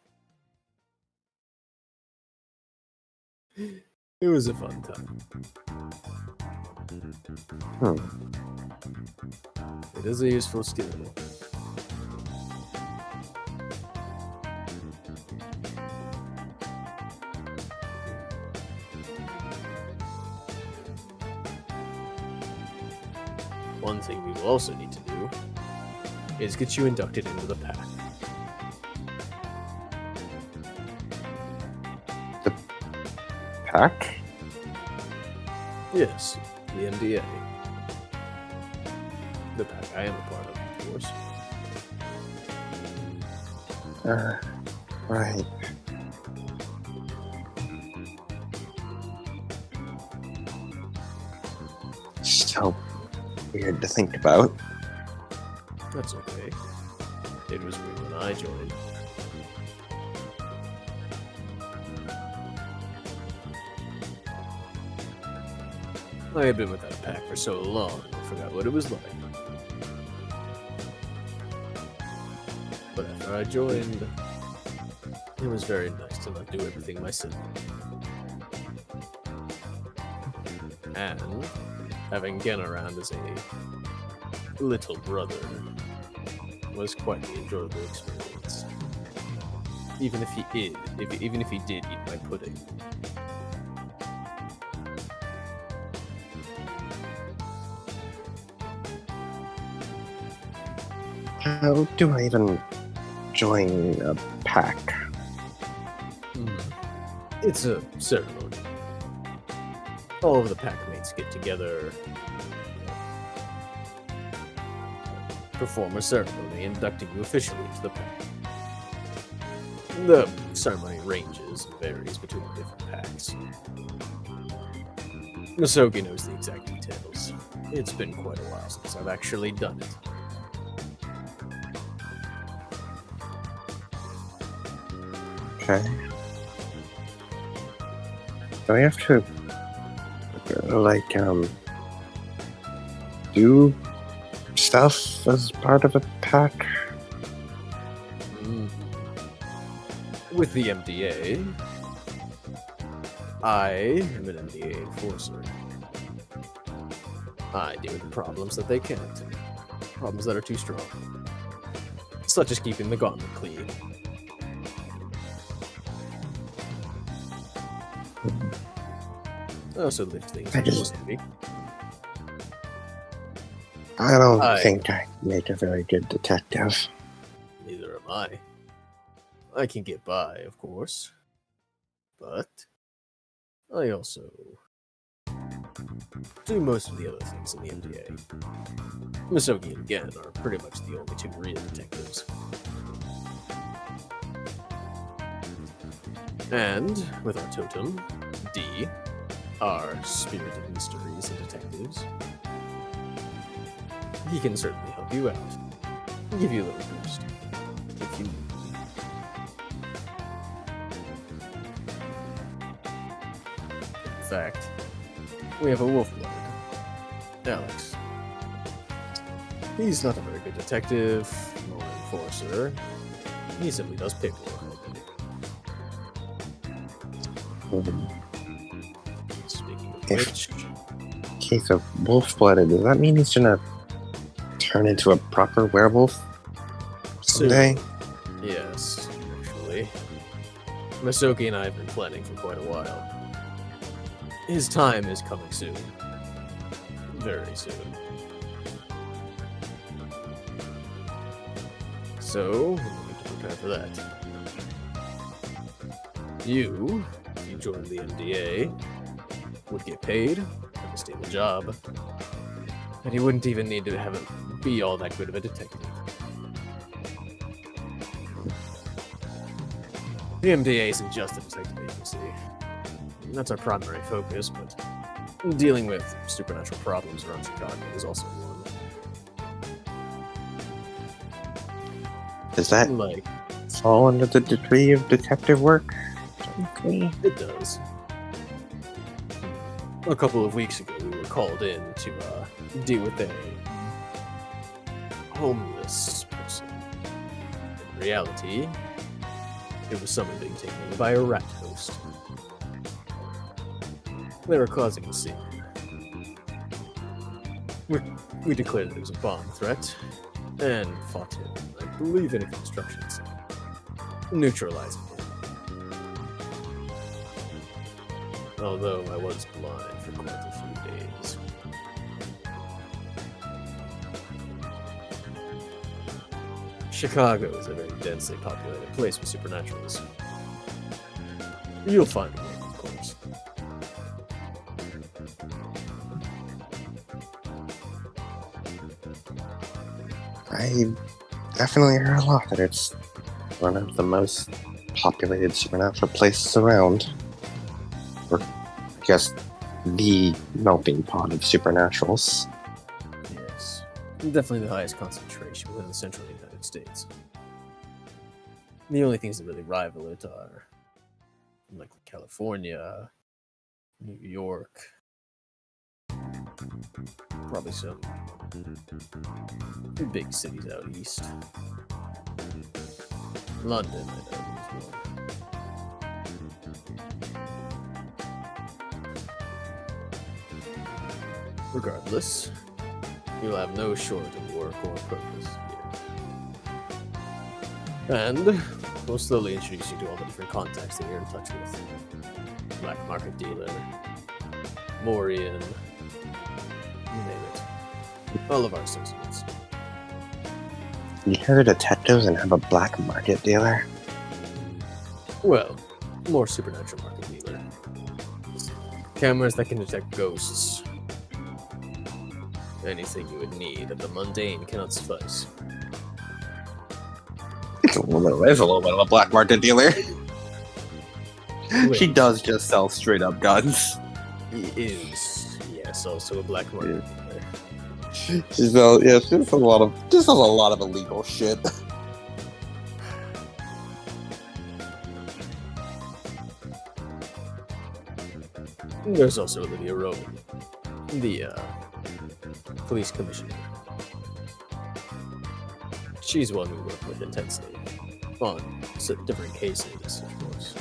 It was a fun time. It is a useful skill. One thing we will also need to do is get you inducted into the pack. Pack? Yes, the MDA. The pack I am a part of course. Right. So weird to think about. That's okay. It was weird when I joined. I had been with that pack for so long, I forgot what it was like. But after I joined, it was very nice to not do everything myself. And having Gen around as a little brother was quite the enjoyable experience. Even if he did eat my pudding. How do I even join a pack? It's a ceremony. All of the packmates get together, perform a ceremony inducting you officially into the pack. The ceremony ranges and varies between the different packs. Masogi knows the exact details. It's been quite a while since I've actually done it. Okay. Do I have to, do stuff as part of a pack? With the MDA, I am an MDA enforcer. I deal with problems that they can't. Problems that are too strong. Such as keeping the gauntlet clean. I also lift things I just- closely. I don't I- think I make a very good detective. Neither am I. I can get by, of course. But I also do most of the other things in the MDA. Masogi and Gen are pretty much the only two real detectives. And with our totem, D, our spirit of mysteries and detectives, he can certainly help you out. Give you a little boost if you need. In fact, we have a wolf blood, Alex. He's not a very good detective, nor an enforcer. He simply does paperwork. Speaking of If- which, Case of wolf-blooded, does that mean he's gonna turn into a proper werewolf someday? yes, actually. Masoki and I have been planning for quite a while. His time is coming soon. Very soon. So, we need to prepare for that. You, if you join the MDA, would get paid, have a stable job, and you wouldn't even need to be all that good of a detective. The MDA isn't just a detective agency. That's our primary focus, but dealing with supernatural problems around Chicago is also one. Does that Like, fall under the degree of detective work? Technically? it does. A couple of weeks ago, we were called in to deal with a homeless person. In reality, it was someone being taken away by a rat host. They were causing a scene. We declared that it was a bomb threat, and fought him, I believe, in a construction site, neutralizing him. Although I was blind for quite a few days. Chicago is a very densely populated place with supernaturals. You'll find one, of course. I definitely heard a lot that it's one of the most populated supernatural places around. Or, I guess, the melting pot of supernaturals. Yes. Definitely the highest concentration within the central United States. The only things that really rival it are like California, New York, probably some big cities out east. London, I know, as well. Regardless, you'll have no short of work or purpose here. And we'll slowly introduce you to all the different contacts that you're in touch with. Black market dealer, Morian, you name it. All of our associates. You hear detectives and have a black market dealer? Well, more supernatural market dealer. Cameras that can detect ghosts. Anything you would need that the mundane cannot suffice. It's a little bit of a black market dealer. She does just sell straight up guns. He is, yes, also a black market dealer. She does a lot of illegal shit. There's also Olivia Rowan, the police commissioner. She's one we work with intensely on different cases, of course.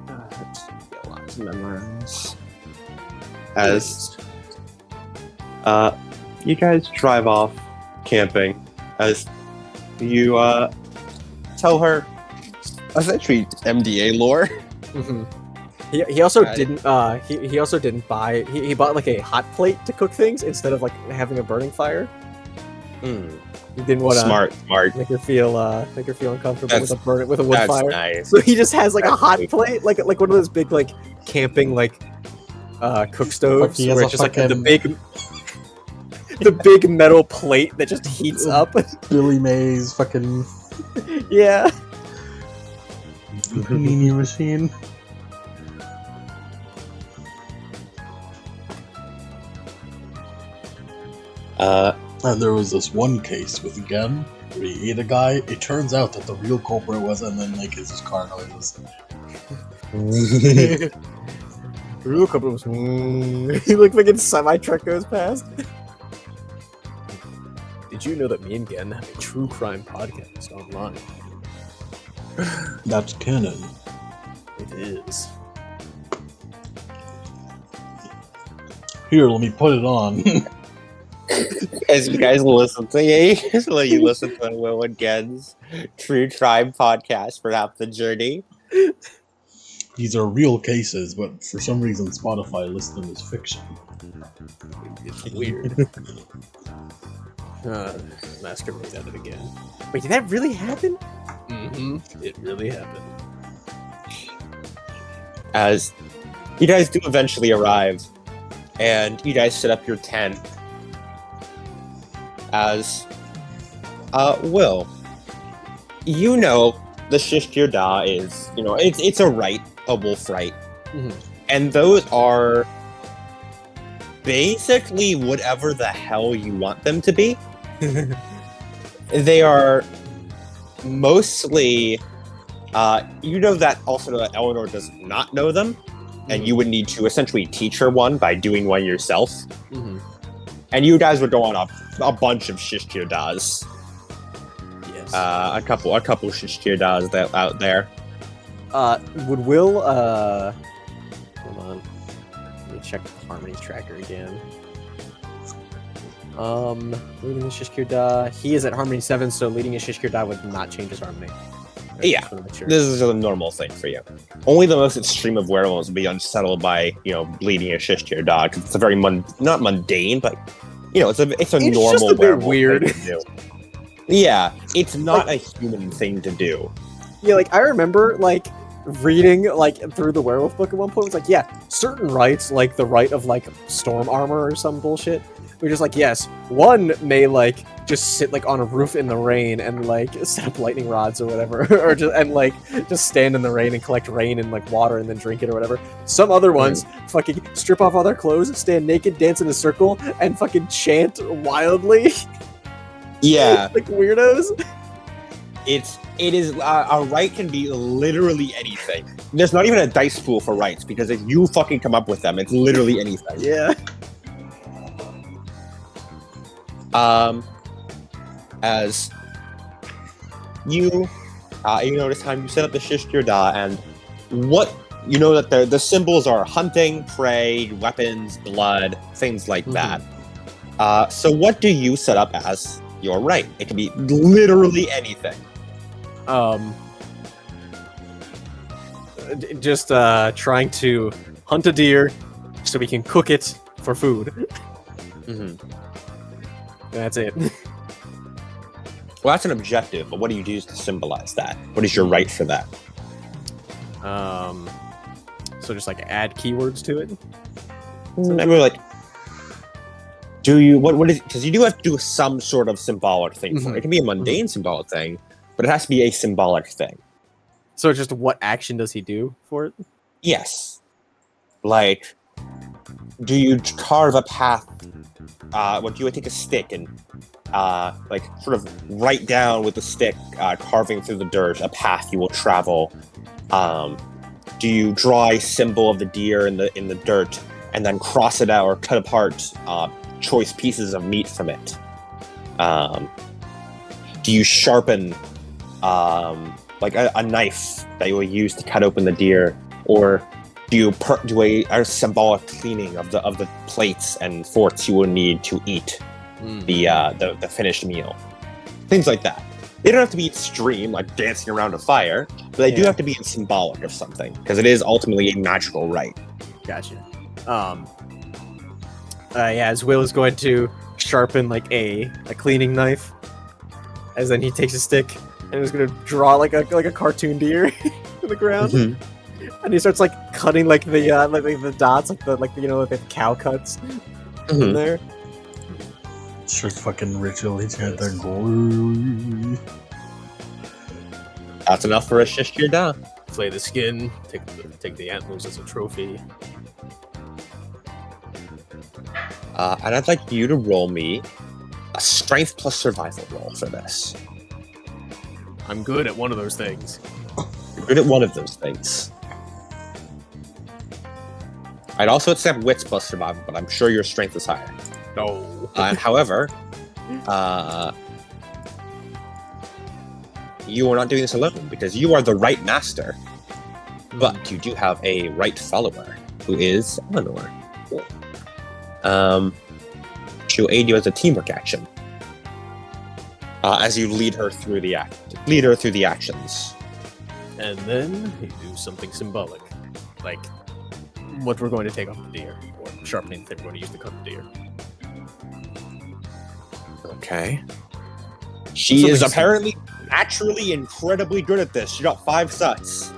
A lot to memorize. As You guys drive off camping as you tell her essentially MDA lore. mhm. He also Got it. didn't he also didn't buy he bought like a hot plate to cook things instead of like having a burning fire. He didn't want to Smart. make her feel uncomfortable with a wood That's fire. nice. So he just has like a That's hot sweet. plate, like one of those big like camping like cook stoves, he has where a it's just like the fucking- big metal plate that just heats up. Billy Mays fucking Yeah. panini machine. And there was this one case with Gen where he ate a guy. It turns out that the real culprit was, and then like his car noises. The real couple was he like fucking semi truck goes past. Did you know that me and Gen have a true crime podcast online? That's canon. It is. Here, let me put it on. As you guys listen to you listen to Will and Gen's True Crime podcast for half the journey. These are real cases, but for some reason Spotify lists them as fiction. It's weird. Masquerade at it again. Wait, did that really happen? Mm-hmm. It really happened. As you guys do eventually arrive, and you guys set up your tent. As Will, you know the Shishtir Da is, it's a rite, a wolf rite. Mhm. And those are basically whatever the hell you want them to be. They are mostly, that also that Eleanor does not know them, and you would need to essentially teach her one by doing one yourself. Mm-hmm. And you guys would go on a bunch of Shishtir Das. Yes. A couple Shishtir Das that out there. Would Will, hold on. Let me check the harmony tracker again. Leading the Shishkir Da. He is at harmony 7, so leading a Shishkir Da would not change his harmony. I Yeah. just wanna make sure. This is a normal thing for you. Only the most extreme of werewolves would be unsettled by, bleeding a Shishtir Da, because it's a very not mundane, but it's a normal just a bit werewolf weird. thing to do. Yeah, it's not a human thing to do. Yeah, like I remember like reading like through the werewolf book at one point. It's like, yeah, certain rights, like the right of like storm armor or some bullshit. We're just like, yes, one may like just sit like on a roof in the rain and like set up lightning rods or whatever, or just stand in the rain and collect rain and like water and then drink it or whatever. Some other ones fucking strip off all their clothes, stand naked, dance in a circle, and fucking chant wildly. Yeah, Like weirdos. it is a right can be literally anything. There's not even a dice pool for rights, because if you fucking come up with them, it's literally anything. Yeah. As you notice time you set up the Shishtir Da, and what that the symbols are hunting, prey, weapons, blood, things like that. So what do you set up as your right? It can be literally anything. Just trying to hunt a deer so we can cook it for food. Mm-hmm. That's it. Well, that's an objective, but what do you use to symbolize that? What is your right for that? So just like add keywords to it. I mean, like, do you what is? Because you do have to do some sort of symbolic thing for it. It can be a mundane symbolic thing, but it has to be a symbolic thing. So just what action does he do for it? Yes. Like, do you carve a path? What do you take a stick and like sort of write down with the stick, carving through the dirt, a path you will travel? Do you draw a symbol of the deer in the dirt and then cross it out or cut apart choice pieces of meat from it? Do you sharpen like a knife that you will use to cut open the deer, or do you do a symbolic cleaning of the plates and forks you will need to eat the finished meal? Things like that. They don't have to be extreme, like dancing around a fire, but they do have to be symbolic of something, because it is ultimately a magical rite. Gotcha. As Will is going to sharpen like a cleaning knife, as then he takes a stick and he's going to draw like a cartoon deer in the ground, and he starts like cutting like the dots, like the cow cuts in there. Sure, fucking ritual. He's got their glory. That's enough for a Shishkir Da. Flay the skin, take the antlers as a trophy. And I'd like you to roll me a strength plus survival roll for this. I'm good at one of those things. You're good at one of those things. I'd also accept wits plus survival, but I'm sure your strength is higher. No. However, you are not doing this alone, because you are the right master, but you do have a right follower, who is Eleanor. She'll aid you as a teamwork action, as you lead her through the actions. And then you do something symbolic, like what we're going to take off the deer, or sharpening that we're going to use to cut the deer. Okay. She is apparently naturally incredibly good at this. She got 5 suts.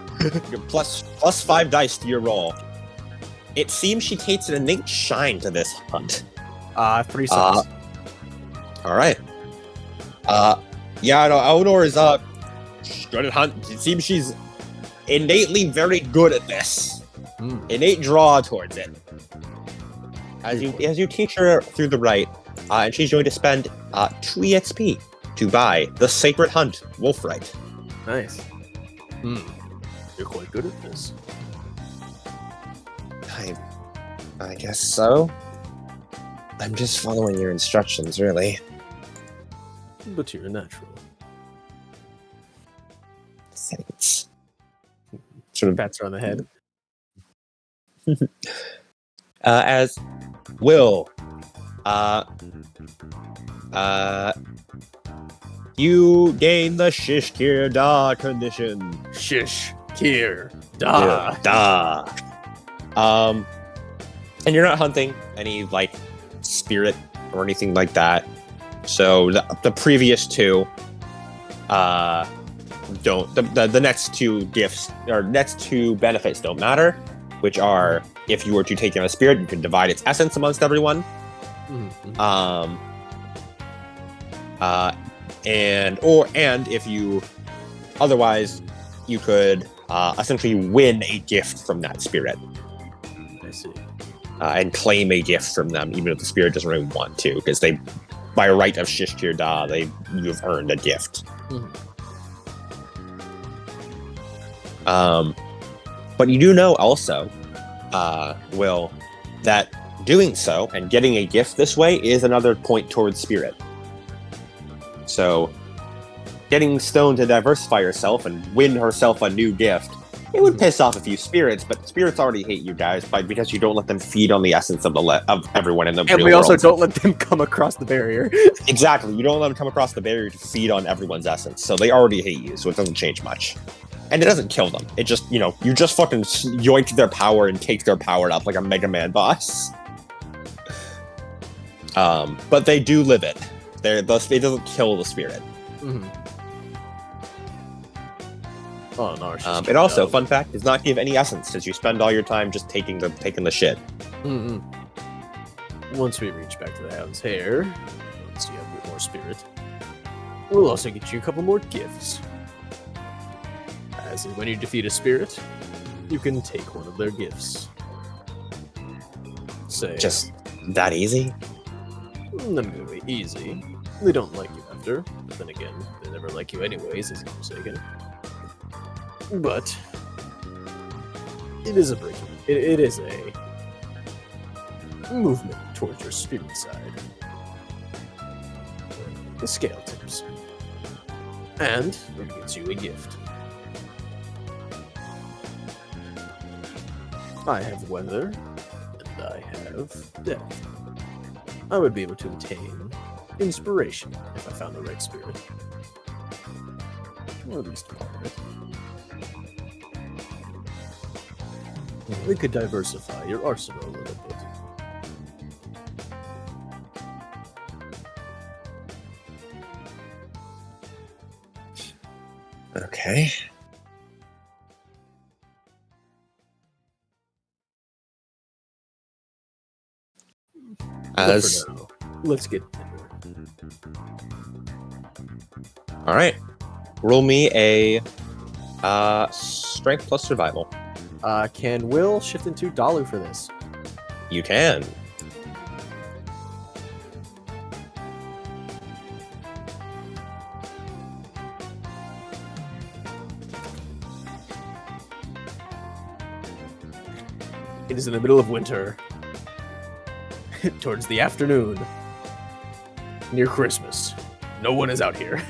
plus 5 dice to your roll. It seems she takes an innate shine to this hunt. 3 suts. Alright. Yeah, no, Eleanor is good at hunt. It seems she's innately very good at this. Innate draw towards it. As you teach her through the rite, and she's going to spend 2 EXP to buy the Sacred Hunt Wolf Rite. Nice. You're quite good at this. I guess so. I'm just following your instructions, really. But you're a natural. Thanks. Sort of pats her on the head. As Will, you gain the Shishkir Da condition. Shishkir Da. Da. And you're not hunting any like spirit or anything like that. So the previous two don't. The next 2 gifts or next 2 benefits don't matter, which are if you were to take down a spirit, you can divide its essence amongst everyone. And if you otherwise you could essentially win a gift from that spirit. I see. And claim a gift from them, even if the spirit doesn't really want to, because they, by right of Shishkir Da, you've earned a gift. But you do know also, Will, that doing so and getting a gift this way is another point towards spirit. So, getting Stone to diversify herself and win herself a new gift It would piss off a few spirits, but spirits already hate you guys because you don't let them feed on the essence of of everyone in the And real we also world. don't let them come across the barrier. Exactly. You don't let them come across the barrier to feed on everyone's essence, so they already hate you, so it doesn't change much. And it doesn't kill them. It just, you just fucking yoink their power and take their power up like a Mega Man boss. But they do live it. It doesn't kill the spirit. Mm-hmm. Oh, no. It also, fun fact, does not give any essence, because you spend all your time just taking the shit. Mm-hmm. Once we reach back to the hound's hair, once you have a bit more spirit, we'll also get you a couple more gifts. As in, when you defeat a spirit, you can take one of their gifts. Say, Just that easy? not really easy. They don't like you after, but then again, they never like you anyways, as you're Forsaken. But it is a breaking. It is a movement towards your spirit side. The scale tips. And it gets you a gift. I have weather, and I have death. I would be able to obtain inspiration if I found the right spirit. Or at least part of it. We could diversify your arsenal a little bit. Okay. But for now, let's get dinner. All right. Roll me a strength plus survival. Can Will shift into Dalu for this? You can. It is in the middle of winter. Towards the afternoon. Near Christmas. No one is out here.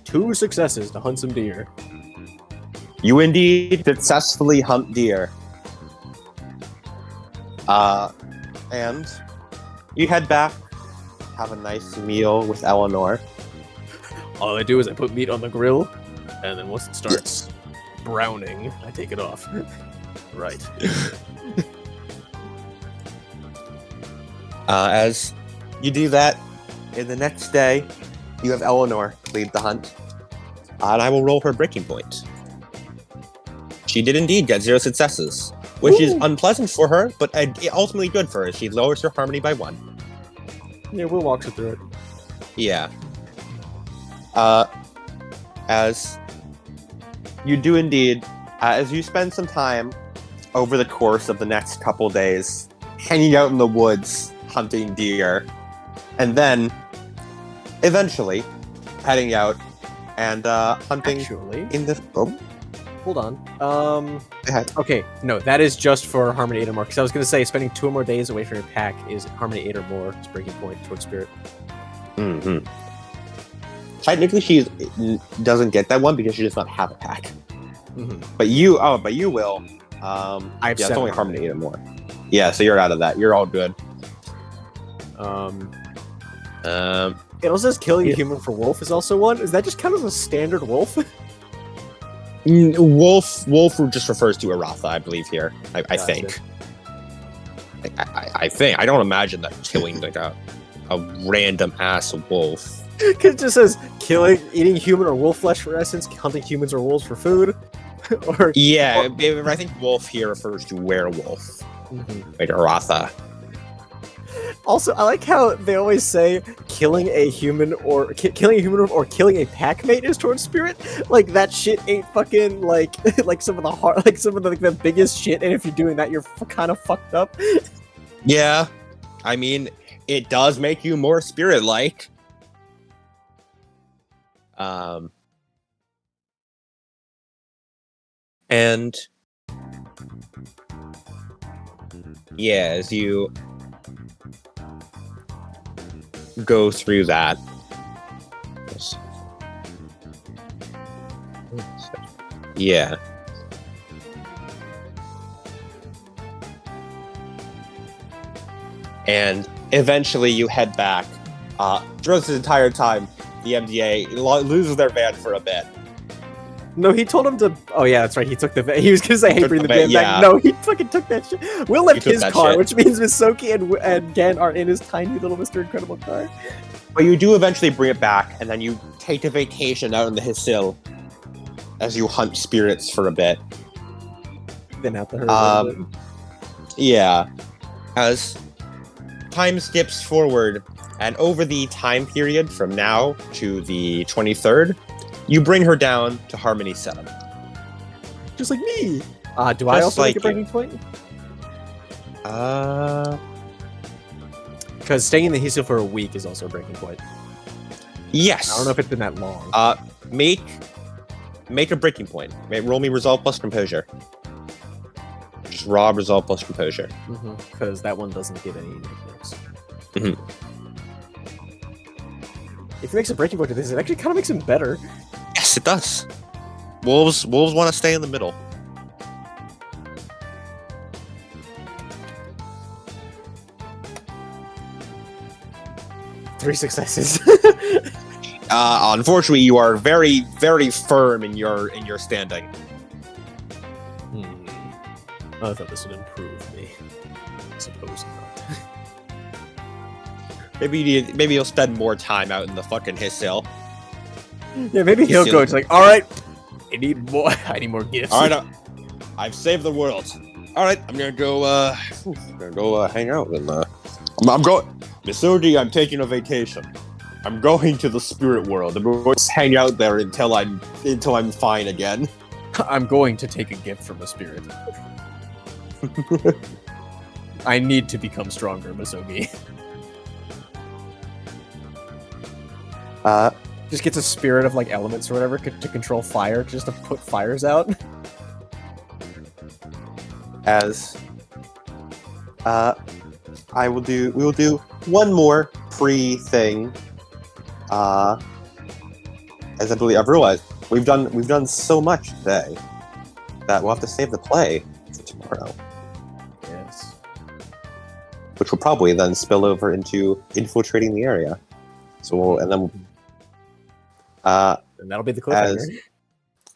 2 successes to hunt some deer. You indeed successfully hunt deer. And you head back, have a nice meal with Eleanor. All I do is I put meat on the grill, and then once it starts browning, I take it off. Right. As you do that, in the next day, you have Eleanor lead the hunt. And I will roll her breaking point. She did indeed get 0 successes, which is unpleasant for her, but ultimately good for her. She lowers her harmony by 1. Yeah, Will walks her through it. Yeah. As you do indeed, as you spend some time over the course of the next couple days hanging out in the woods, hunting deer, and then eventually heading out and hunting Actually, in the... Oh, hold on. ahead. Okay, no, that is just for Harmony 8 or more, because I was going to say spending 2 or more days away from your pack is Harmony 8 or more. It's breaking point towards Spirit. Mm-hmm. Technically, she doesn't get that one because she does not have a pack. Mm-hmm. But you will. I have Yeah, it's 7 only Harmony 8 or more. Yeah, so you're out of that. You're all good. It also says killing a human for wolf is also one. Does that just count as a standard wolf? Wolf just refers to Aratha, I believe here. I Gotcha. think. I think. I don't imagine that killing like a random ass wolf. Because it just says eating human or wolf flesh for essence, hunting humans or wolves for food. Or Yeah, I think wolf here refers to werewolf. Like Aratha. Also, I like how they always say killing a human or killing a pack mate is towards spirit. Like that shit ain't fucking like some of the biggest shit. And if you're doing that, you're kind of fucked up. Yeah, I mean, it does make you more spirit-like. And yeah, as you go through that, Yeah. And eventually you head back. Throughout this entire time, the MDA loses their van for a bit. No, he told him to. Oh yeah, that's right. He took the van. He was gonna say, "Hey, Took bring the the van, van yeah. back." No, he fucking took that shit. Will left took his that car, shit. which means Misoki and Gen are in his tiny little Mr. Incredible car. But you do eventually bring it back, and then you take a vacation out in the Hisil as you hunt spirits for a bit. Then out the herd. Yeah. As time skips forward, and over the time period from now to the 23rd, you bring her down to Harmony 7. Just like me. Do I also make a breaking point? Because staying in the Hisil for a week is also a breaking point. Yes. I don't know if it's been that long. Make a breaking point. Roll me resolve plus composure. Just raw resolve plus composure. Because that one doesn't get any nicknames. If he makes a breaking point to this, it actually kind of makes him better. Yes, it does. Wolves want to stay in the middle. Three successes. Unfortunately, you are very, very firm in your standing. I thought this would improve me. I suppose not. Maybe you'll spend more time out in the fucking Hisil. Yeah, maybe he'll go. It's like, all right, I need more. I need more gifts. All right, I've saved the world. All right, I'm gonna go. Hang out and I'm going. Misogi, I'm taking a vacation. I'm going to the spirit world. I'm going to hang out there until I'm fine again. I'm going to take a gift from a spirit. I need to become stronger, Misogi. Just gets a spirit of like elements or whatever to control fire, just to put fires out. As we will do one more pre-thing. As I believe I've realized we've done so much today that we'll have to save the play for tomorrow. Yes. Which will probably then spill over into infiltrating the area. So and that'll be the cliffhanger.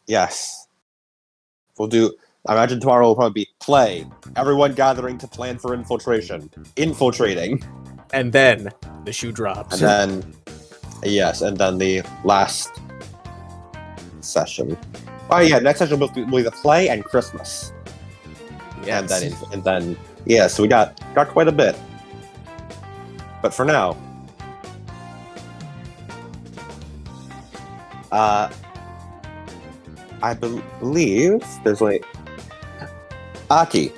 Yes. We'll do. I imagine tomorrow will probably be play. Everyone gathering to plan for infiltration. Infiltrating. And then the shoe drops. And then, yes, and then the last session. Oh yeah, next session will be the play and Christmas. Yes. And then, yeah. So we got quite a bit. But for now, I believe there's like Aki.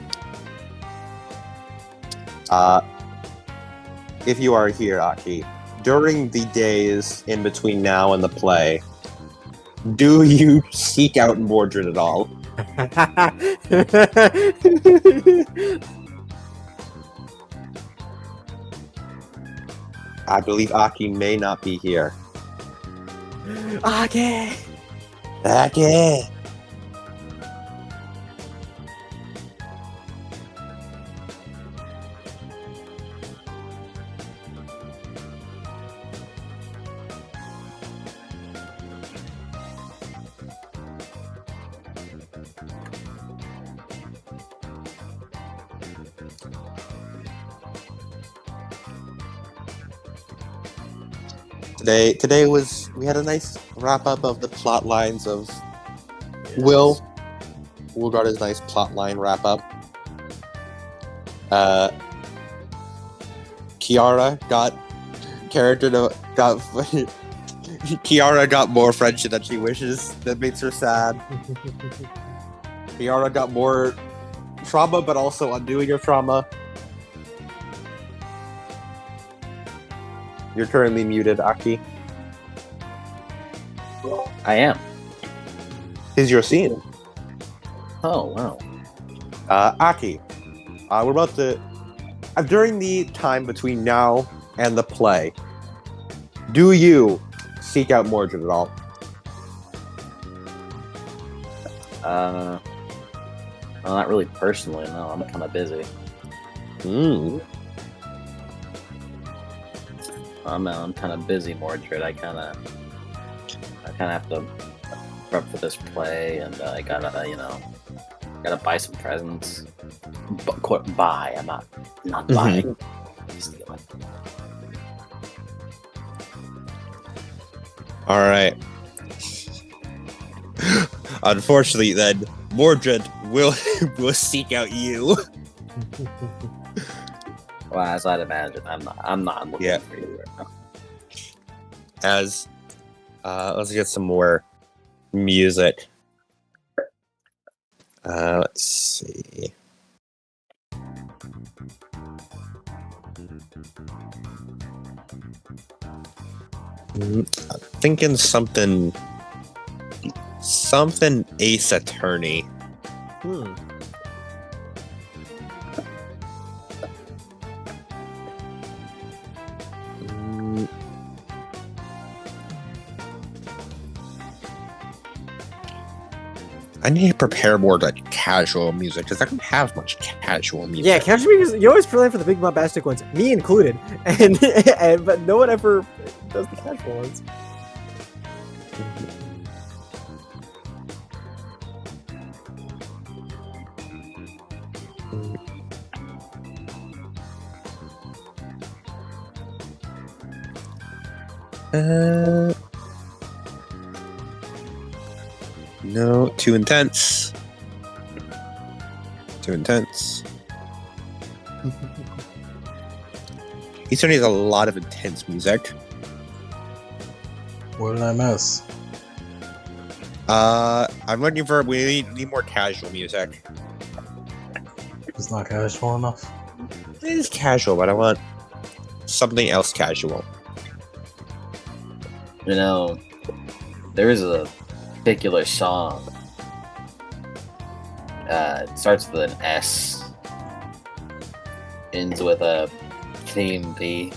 If you are here, Aki, during the days in between now and the play, do you seek out Mordred at all? I believe Aki may not be here. Okay. Aki! Today we had a nice wrap up of the plot lines of Will got his nice plot line wrap up. Kiara got Kiara got more friendship than she wishes. That makes her sad. Kiara got more trauma, but also undoing her trauma. You're currently muted, Aki. I am. Is your scene? Oh, wow. Aki, we're about to... during the time between now and the play, do you seek out Mordred at all? Well, not really personally. No, I'm kind of busy. I'm kind of busy, Mordred. I kind of have to prep for this play, and I gotta buy some presents. Buy. I'm not buying. Stealing. All right. Unfortunately, then Mordred will seek out you. Well, as I'd imagine, I'm not looking for you right now. As let's get some more music. Let's see. I'm thinking something Ace Attorney. I need to prepare more like casual music because I don't have much casual music. Yeah, casual music. You always plan for the big bombastic ones, me included, and but no one ever does the casual ones. No, too intense. Too intense. He certainly has a lot of intense music. What did I miss? I'm looking for. We need more casual music. It's not casual enough. It is casual, but I want something else casual. You know, there is a particular song. It starts with an S, ends with a theme B.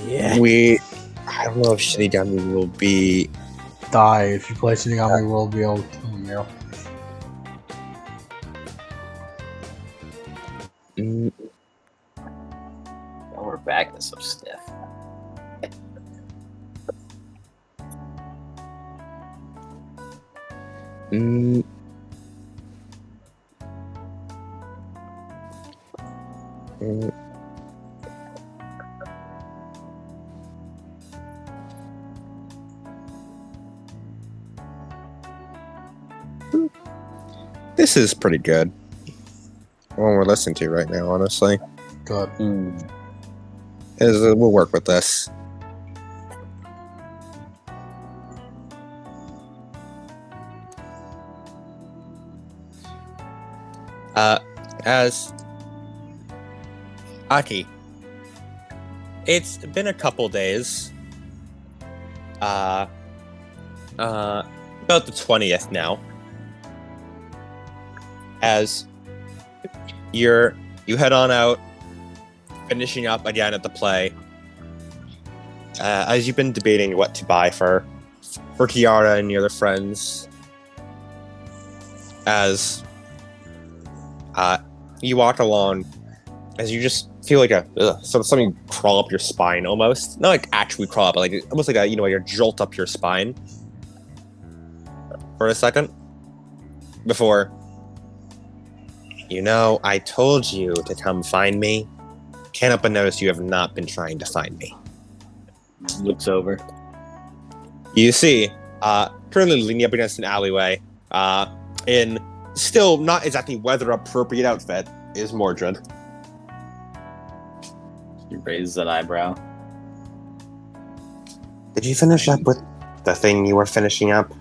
Yeah. I don't know if Shinigami will be. Die. If you play Shinigami, we'll be able to kill you. Oh, we're back to so stiff. This is pretty good. The one we're listening to right now, honestly. Good. We'll work with this. As Aki, it's been a couple days. About the 20th now. As you head on out, finishing up again at the play. As you've been debating what to buy for Kiara and your other friends. As you walk along, as you just feel like something crawl up your spine almost. Not like actually crawl up, but like almost like a jolt up your spine for a second before. I told you to come find me. Can't help but notice you have not been trying to find me. Looks over. You see, currently leaning up against an alleyway, in still not exactly weather-appropriate outfit, is Mordred. He raises an eyebrow. Did you finish up with the thing you were finishing up?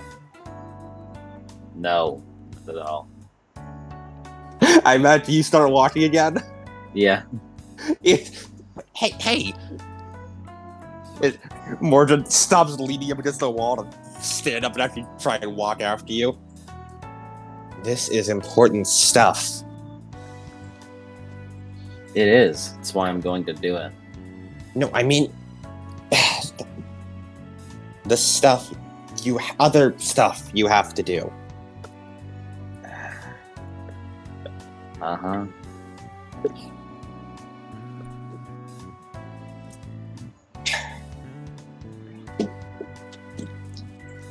No, not at all. I meant you start walking again. Yeah. Hey! Mordred stops leaning up against the wall and stand up and actually try and walk after you. This is important stuff. It is. That's why I'm going to do it. No, I mean... the stuff other stuff you have to do. Uh-huh.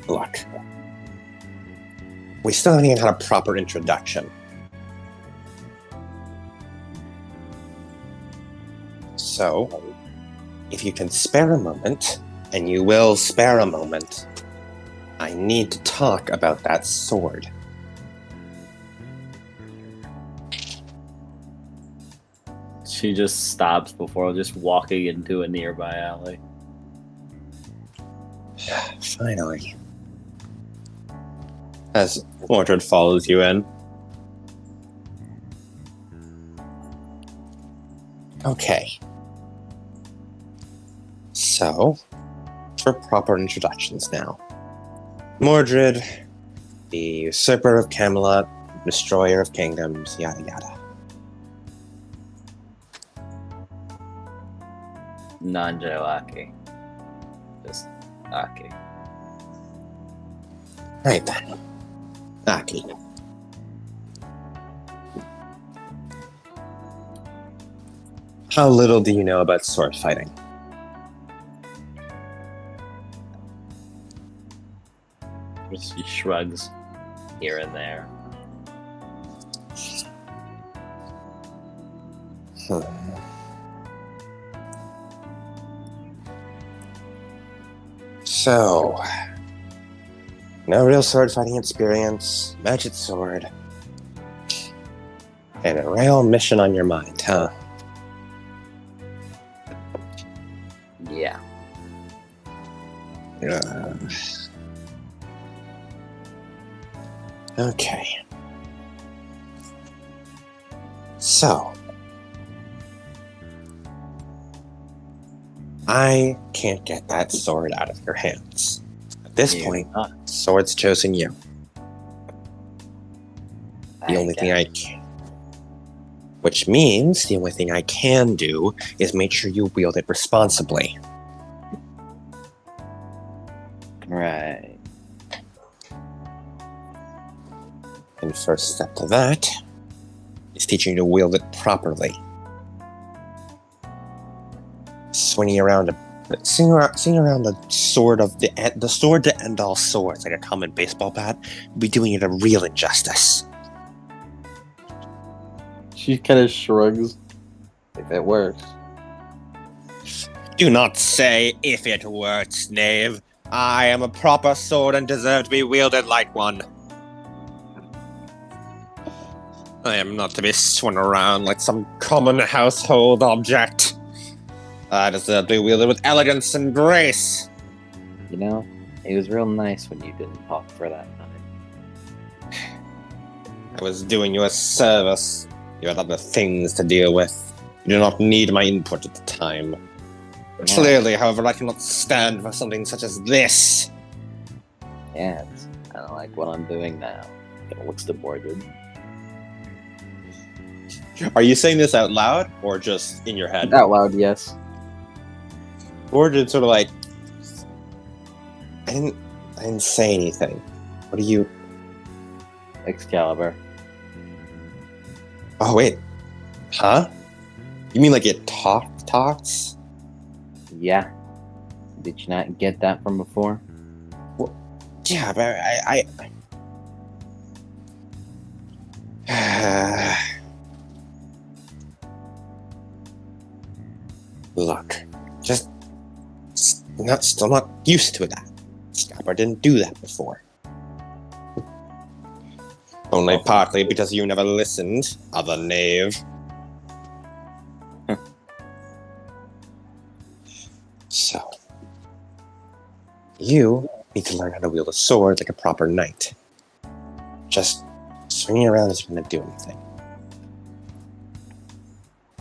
Look, we still haven't even had a proper introduction. So, if you can spare a moment, and you will spare a moment, I need to talk about that sword. She just stops before just walking into a nearby alley. Finally. As Mordred follows you in. Okay. So, for proper introductions now. Mordred, the usurper of Camelot, destroyer of kingdoms, yada yada. Non-Joe Aki. Just Aki. Right then. Aki. How little do you know about sword fighting? She shrugs here and there. So, no real sword fighting experience, magic sword, and a real mission on your mind, huh? Yeah. Okay. So, I can't get that sword out of your hands. At this point, sword's chosen you. The only thing I can. Which means the only thing I can do is make sure you wield it responsibly. Right. And first step to that is teaching you to wield it properly. Swinging around the sword of the sword to end all swords like a common baseball bat would be doing it a real injustice. She kind of shrugs. If it works. Do not say if it works, knave. I am a proper sword and deserve to be wielded like one. I am not to be swung around like some common household object. I deserve to be wielded with elegance and grace. You know, it was real nice when you didn't talk for that night. I was doing you a service. You had other things to deal with. You do not need my input at the time. Yeah. Clearly, however, I cannot stand for something such as this. Yeah, it's kind of like what I'm doing now. It looks to Mordred. Are you saying this out loud or just in your head? Out loud, yes. Mordred sort of like, I didn't say anything. What are you? Excalibur. Oh wait, huh? You mean like it talks? Yeah. Did you not get that from before? Yeah, but Look, just still not used to that. Scabber didn't do that before. Only partly because you never listened, other knave. So, you need to learn how to wield a sword like a proper knight. Just swinging around isn't going to do anything.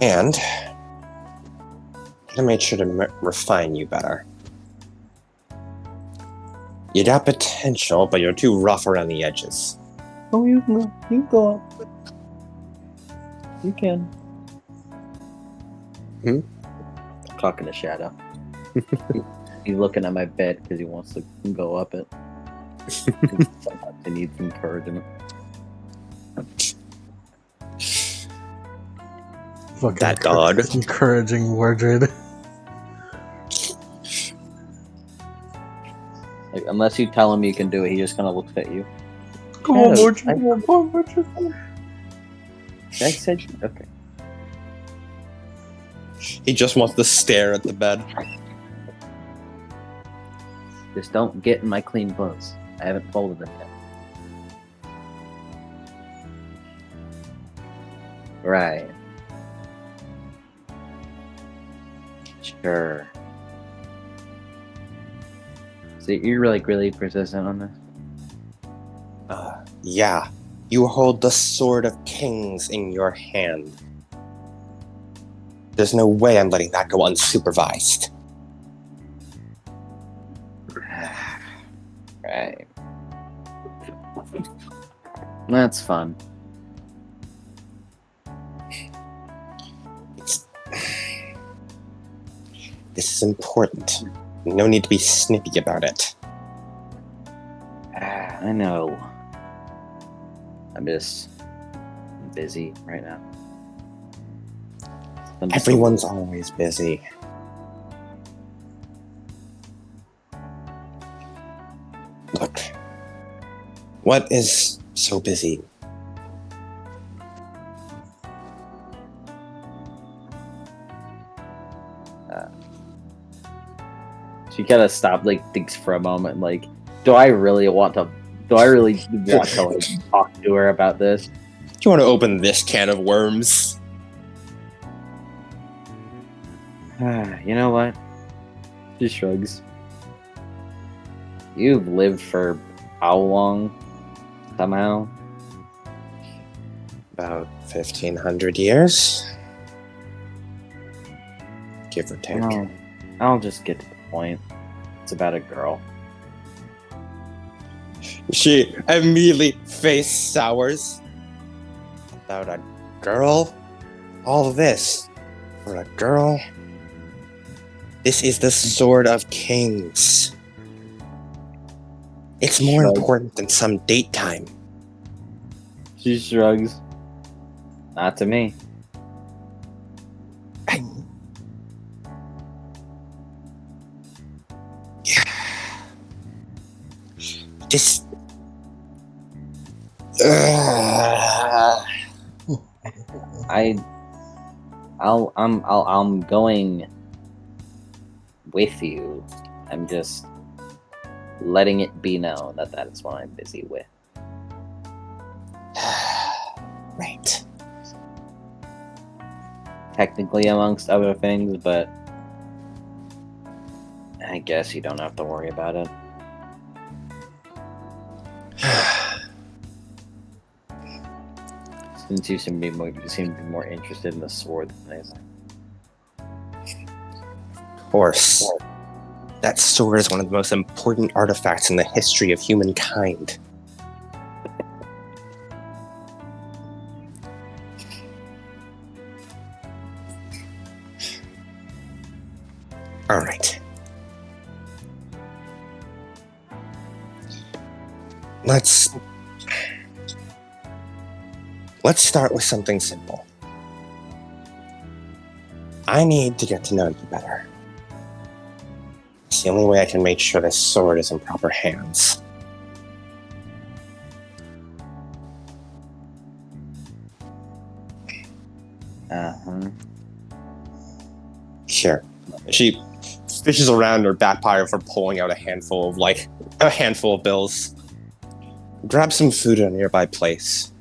And I made sure to refine you better. You got potential, but you're too rough around the edges. Oh, you can go up. You can. Talking to Shadow. He's looking at my bed because he wants to go up it. I need some encouragement. Fucking That dog. encouraging Mordred. Like, unless you tell him you can do it, he just kind of looks at you. Come on, Shadow, Mordred. I- Come on, Mordred. I said okay. He just wants to stare at the bed. Just don't get in my clean clothes. I haven't folded them yet. Right. Sure. So you're like really persistent on this? Yeah. You hold the Sword of Kings in your hand. There's no way I'm letting that go unsupervised. Right. That's fun. This is important. No need to be snippy about it. I know. I'm just busy right now. I'm just- Everyone's always busy. Look. What is so busy? She kind of stopped, like, thinks for a moment, like, do I really want to like, talk to her about this? Do you want to open this can of worms? You know what? She shrugs. You've lived for how long? Somehow? About 1,500 years? Give or take. I'll just get to the point. It's about a girl. She immediately face sours. About a girl? All this for a girl? This is the Sword of Kings. It's more Shrug. important than some date time. She shrugs. Not to me. Just. I'm going with you. I'm just letting it be known that that is what I'm busy with. Right. Technically, amongst other things, but I guess you don't have to worry about it. Since you seem to be more interested in the sword than anything. Of course. That sword is one of the most important artifacts in the history of humankind. Alright. Let's start with something simple. I need to get to know you better. It's the only way I can make sure this sword is in proper hands. Uh-huh. Sure. She fishes around her back pocket for pulling out a handful of bills. Grab some food at a nearby place.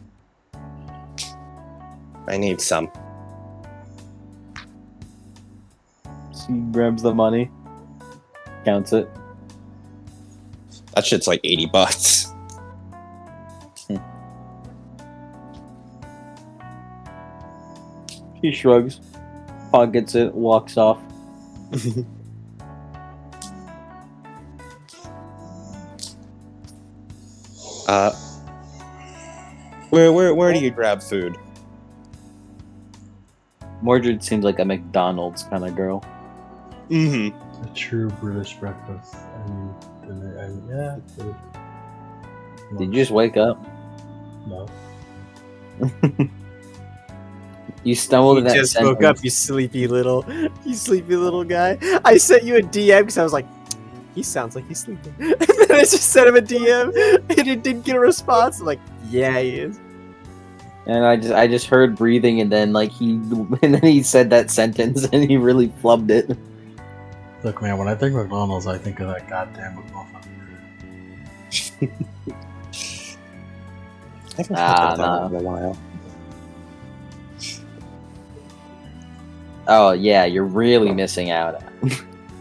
I need some. She grabs the money, counts it. That shit's like $80. She shrugs, pockets it, walks off. Where do you grab food? Mordred seems like a McDonald's kind of girl. Mm-hmm. A true British breakfast. I mean, dinner. Yeah. Food. Did you just wake up? No. You stumbled You in that just sentence. woke up, you sleepy little guy. I sent you a DM because I was like, he sounds like he's sleeping. And then I just sent him a DM and it didn't get a response. I'm like, yeah, he is. And I just heard breathing, and then he said that sentence, and he really flubbed it. Look, man, when I think McDonald's, I think of that goddamn McMuffin. I haven't Ah, had that no. in a while. Oh yeah, you're really missing out.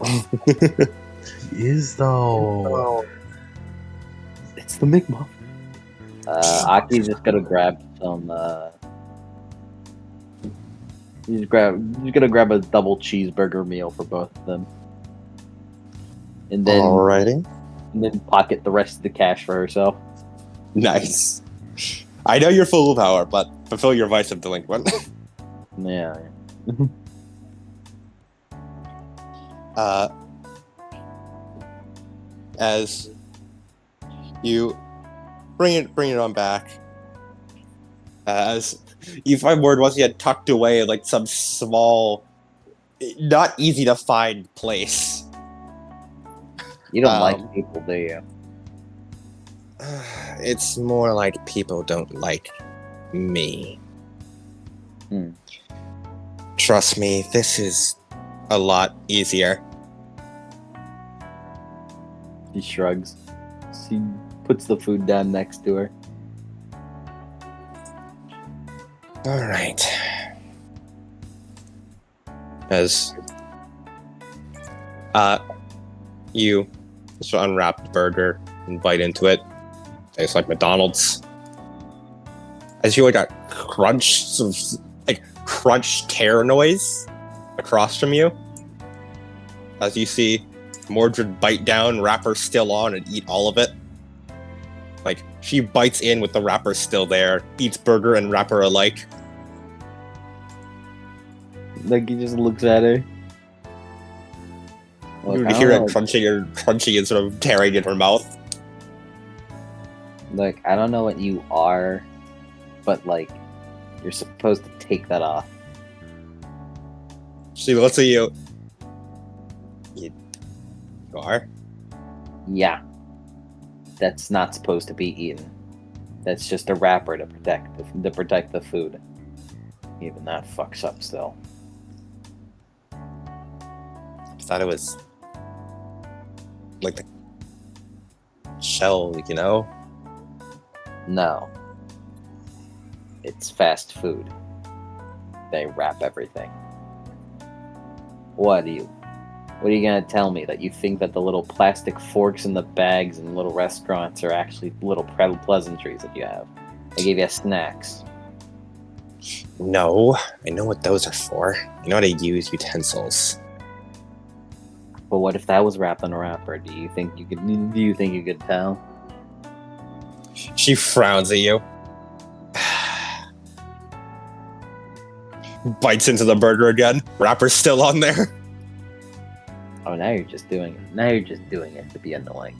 He is though. It's the McMuffin. Aki's just gonna grab some. He's gonna grab a double cheeseburger meal for both of them, and then Alrighty. pocket the rest of the cash for herself. Nice. I know you're full of power, but fulfill your vice of delinquent. Yeah. As you bring it on back, as you find word once you had tucked away in like some small, not easy to find place. You don't like people, do you? It's more like people don't like me. Hmm. Trust me, this is a lot easier. She shrugs. She puts the food down next to her. Alright. As you just unwrap the burger and bite into it. Tastes like McDonald's. As you hear like a crunch, some like crunch tear noise across from you. As you see Mordred bite down, wrapper still on, and eat all of it. Like, she bites in with the wrapper still there, eats burger and wrapper alike. Like, he just looks at her. Like, You I hear don't it know- crunching and sort of tearing in her mouth. Like, I don't know what you are, but, like, you're supposed to take that off. She looks at you. You are? Yeah. That's not supposed to be eaten. That's just a wrapper to protect the food. Even that fucks up still. I thought it was like the shell, you know? No. It's fast food. They wrap everything. What are you gonna tell me? That you think that the little plastic forks in the bags in little restaurants are actually little pleasantries that you have? They gave you snacks. No, I know what those are for. I know how to use utensils. But what if that was wrapped in a wrapper? Do you think you could tell? She frowns at you. Bites into the burger again. Wrapper's still on there. Oh, now you're just doing it. Now you're just doing it to be annoying.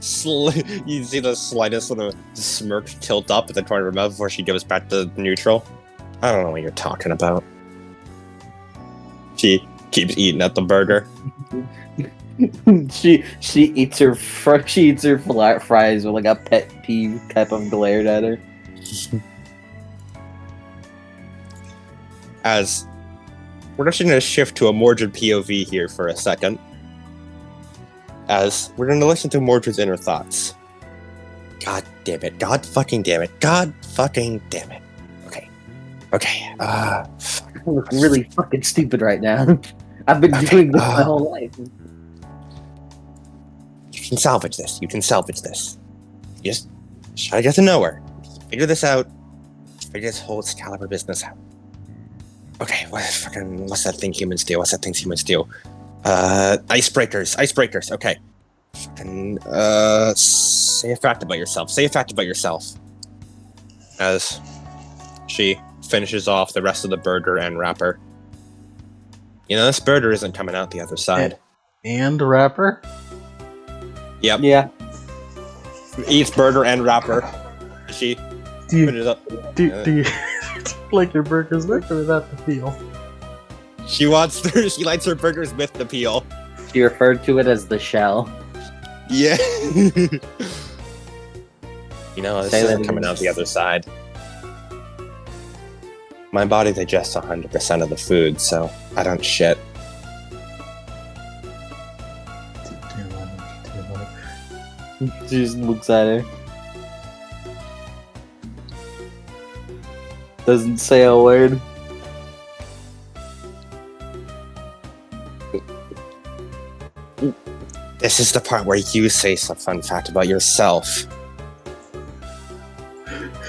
You see the slightest sort of smirk tilt up at the corner of her mouth before she goes back to neutral. I don't know what you're talking about. She keeps eating at the burger. she eats her fries with like a pet peeve type of glared at her. As we're just going to shift to a Mordred POV here for a second. As we're going to listen to Mordred's inner thoughts. God damn it. God fucking damn it. God fucking damn it. Okay. I look really fucking stupid right now. I've been doing this my whole life. You can salvage this. You just try to get to know her. Just figure this out. Just figure this whole Excalibur business out. Okay, what's that thing humans do? Icebreakers. Okay. Fucking, say a fact about yourself. As she finishes off the rest of the burger and wrapper. You know, this burger isn't coming out the other side. And wrapper? Yep. Yeah. Eats burger and wrapper. She Do you, put it up. do you like your burgers with or without the peel? She likes her burgers with the peel. She referred to it as the shell. Yeah. You know, this Say that isn't again. coming out the other side. My body digests 100% of the food, so I don't shit. She just looks at her. Doesn't say a word. This is the part where you say a fun fact about yourself.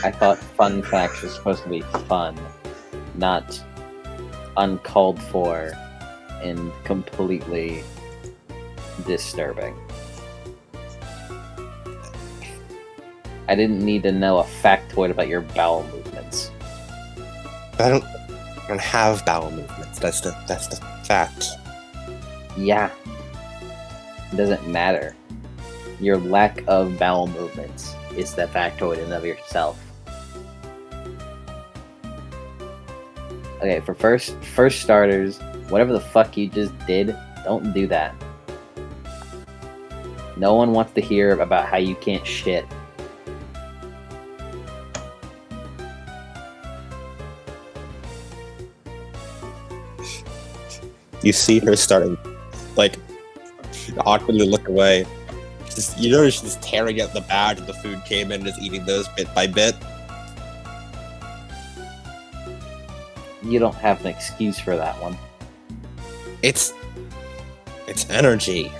I thought fun facts were supposed to be fun, not uncalled for and completely disturbing. I didn't need to know a factoid about your bowel movements. I don't have bowel movements. That's the fact. Yeah. It doesn't matter. Your lack of bowel movements is the factoid in and of yourself. Okay, for first starters, whatever the fuck you just did, don't do that. No one wants to hear about how you can't shit. You see her starting, like, awkwardly look away. You notice she's tearing at the bag the food came in and is eating those bit by bit. You don't have an excuse for that one. It's energy.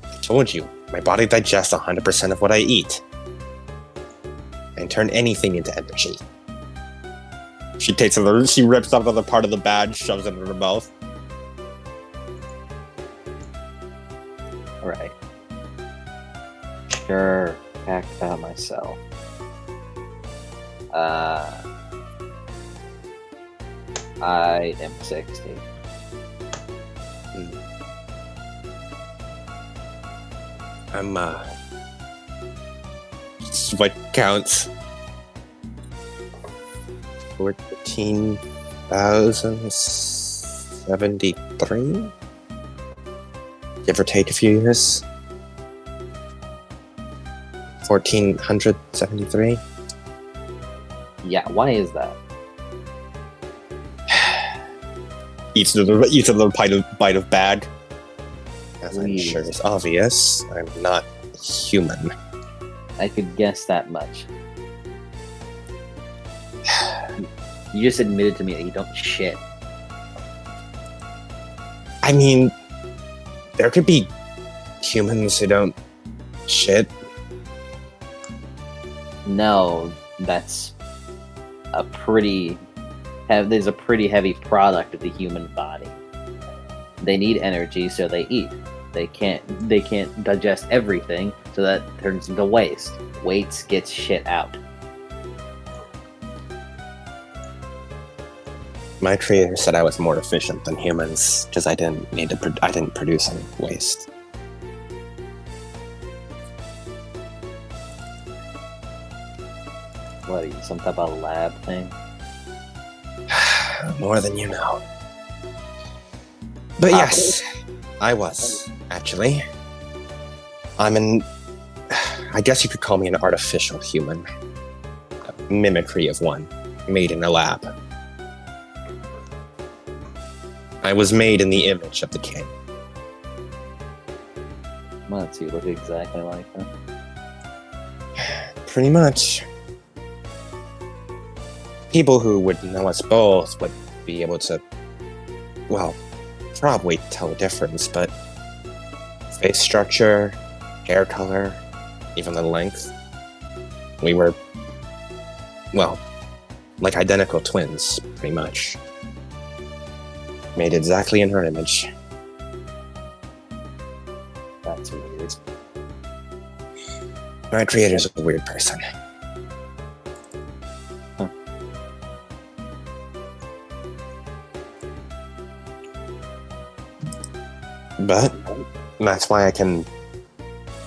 I told you, my body digests 100% of what I eat. And turn anything into energy. She rips off another part of the badge, shoves it in her mouth. Alright. Sure, back that myself. I am 60. I'm, what counts? 14,073? Give or take a few years. 1,473? Yeah, why is that? Eats another bite of bag. As I'm Please. sure is obvious, I'm not human. I could guess that much. You just admitted to me that you don't shit. I mean, there could be humans who don't shit. No, that's a pretty... There's a pretty heavy product of the human body. They need energy, so they eat. They can't digest everything, so that turns into waste. Waste gets shit out. My creator said I was more efficient than humans because I didn't produce any waste. What are you, some type of lab thing? More than you know. But yes, I was, actually. I guess you could call me an artificial human. A mimicry of one, made in a lab. I was made in the image of the king. Let's see, look exactly like that. Pretty much. People who would know us both would be able to, well, probably tell the difference, but face structure, hair color, even the length, we were, well, like identical twins, pretty much. Made exactly in her image. That's weird. My creator's a weird person. Huh. But that's why I can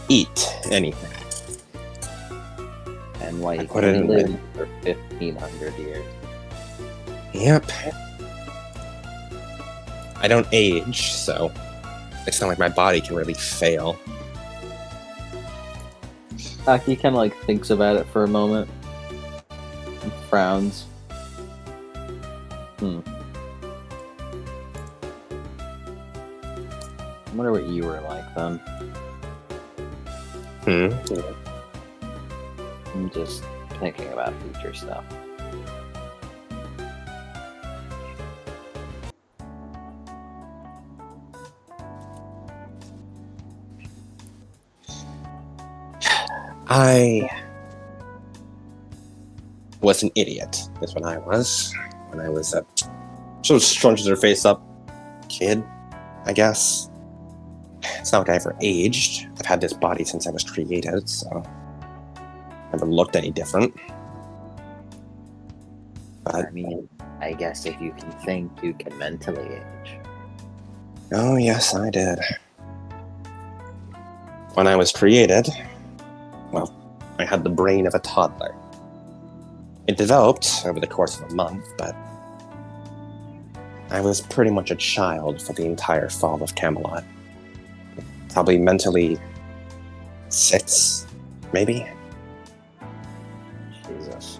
eat anything. and why I you put can it only in live for 1,500 years. Yep. I don't age, so it's not like my body can really fail. Aki kind of like thinks about it for a moment and frowns. I wonder what you were like then. I'm just thinking about future stuff. I was an idiot, is what I was. When I was a sort of scrunches her face up kid, I guess. It's not like I ever aged. I've had this body since I was created, so never looked any different. But I mean, I guess if you can think, you can mentally age. oh yes, I did. When I was created, well, I had the brain of a toddler. It developed over the course of a month, but I was pretty much a child for the entire fall of Camelot. Probably mentally 6, maybe. Jesus.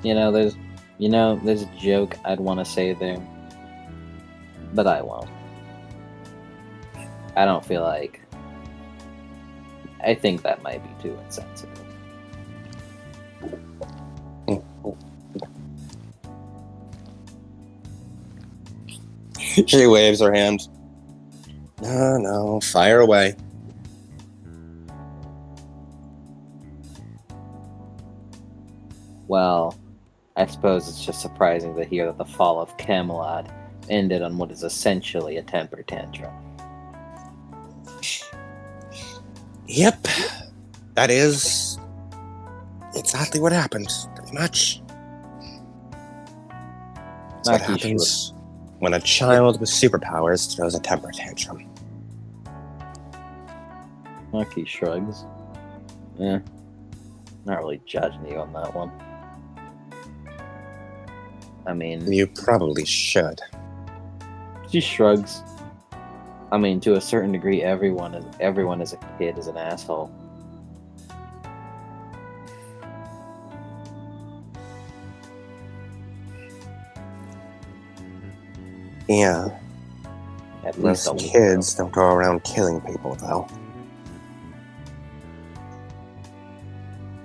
There's a joke I'd want to say there, but I won't. I don't feel like. I think that might be too insensitive. She waves her hand. No, fire away. Well, I suppose it's just surprising to hear that the fall of Camelot ended on what is essentially a temper tantrum. Yep, that is exactly what happened, pretty much. That's what Aki happens when a child with superpowers throws a temper tantrum. Aki shrugs. Yeah. Not really judging you on that one. I mean, You probably should. she shrugs. I mean, to a certain degree, everyone as a kid is an asshole. Yeah, At least most a little. kids don't go around killing people, though.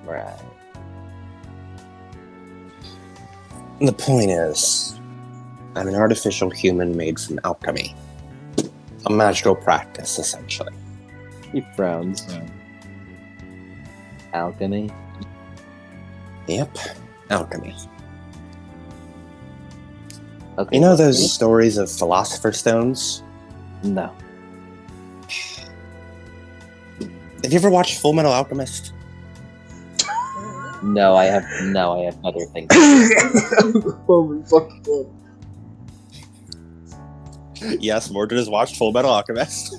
Right. The point is, I'm an artificial human made from alchemy. A magical practice, essentially. He frowns. Alchemy? Yep, alchemy. Okay. You know look, those stories of philosopher's stones? No. Have you ever watched Full Metal Alchemist? No, I have other things. Oh my fucking god. Yes, Morgan has watched Full Metal Alchemist.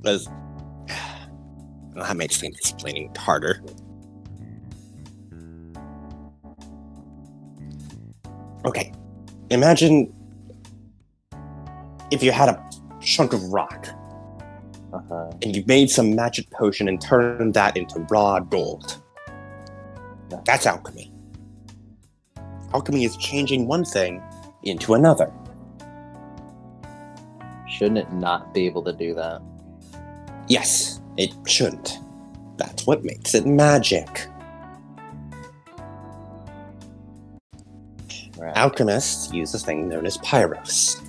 That's, well, that makes things explaining harder. Okay, imagine if you had a chunk of rock Uh-huh. and you made some magic potion and turned that into raw gold. That's alchemy. Alchemy is changing one thing into another. Shouldn't it not be able to do that? Yes, it shouldn't. That's what makes it magic. Right. Alchemists use a thing known as pyros.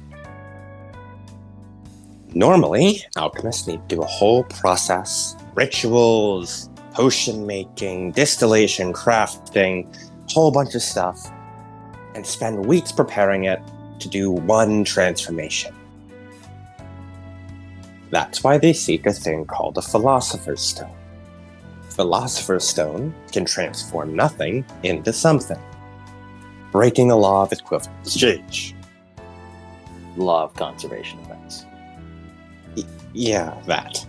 Normally, alchemists need to do a whole process, rituals, potion making, distillation, crafting, whole bunch of stuff, and spend weeks preparing it to do one transformation. That's why they seek a thing called a philosopher's stone. Philosopher's stone can transform nothing into something, breaking the law of equivalent exchange. Law of conservation effects. Yeah, that.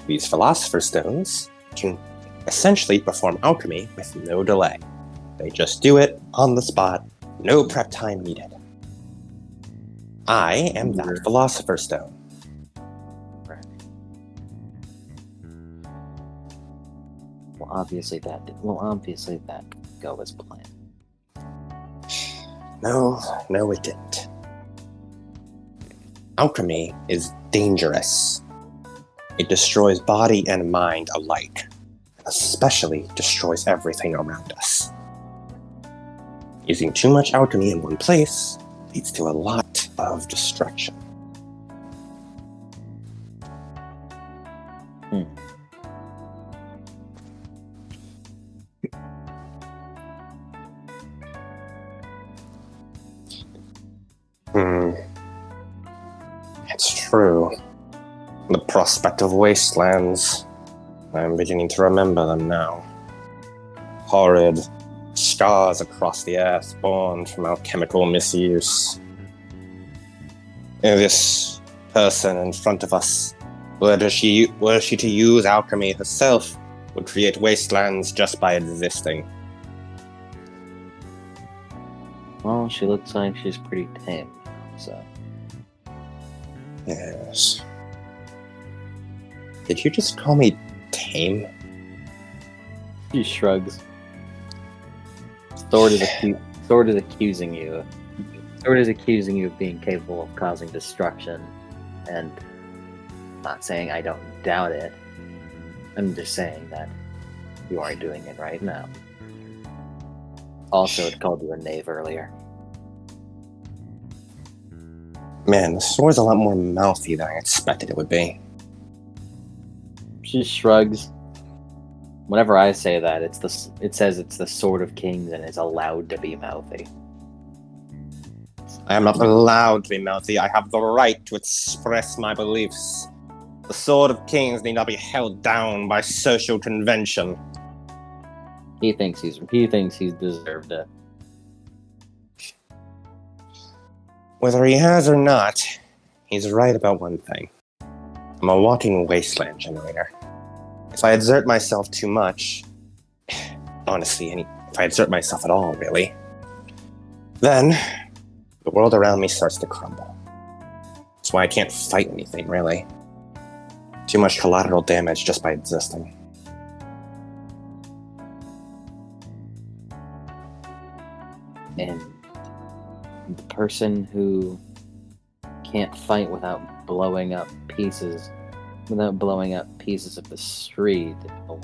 These Philosopher's Stones can essentially perform alchemy with no delay. They just do it on the spot, no prep time needed. I am that Philosopher's Stone. Well, obviously that could go as planned. No, it didn't. Alchemy is dangerous. It destroys body and mind alike, especially destroys everything around us. Using too much alchemy in one place leads to a lot of destruction. It's true. The prospect of wastelands. I'm beginning to remember them now. Horrid scars across the earth born from alchemical misuse. This person in front of us, were she to use alchemy herself, would create wastelands just by existing. Well, she looks like she's pretty tame, so. Yes. Did you just call me tame? She shrugs. Sword is accusing you. Sword is accusing you of being capable of causing destruction, and I'm not saying I don't doubt it. I'm just saying that you aren't doing it right now. Also, it called you a knave earlier. Man, the sword's a lot more mouthy than I expected it would be. She shrugs. Whenever I say that, it says it's the Sword of Kings and is allowed to be mouthy. I am not allowed to be mouthy. I have the right to express my beliefs. The Sword of Kings need not be held down by social convention. He thinks he's deserved it. Whether he has or not, he's right about one thing. I'm a walking wasteland generator. If I exert myself too much, honestly, if I exert myself at all, really, then the world around me starts to crumble. That's why I can't fight anything, really. Too much collateral damage just by existing. And the person who can't fight without blowing up pieces of the street, the one.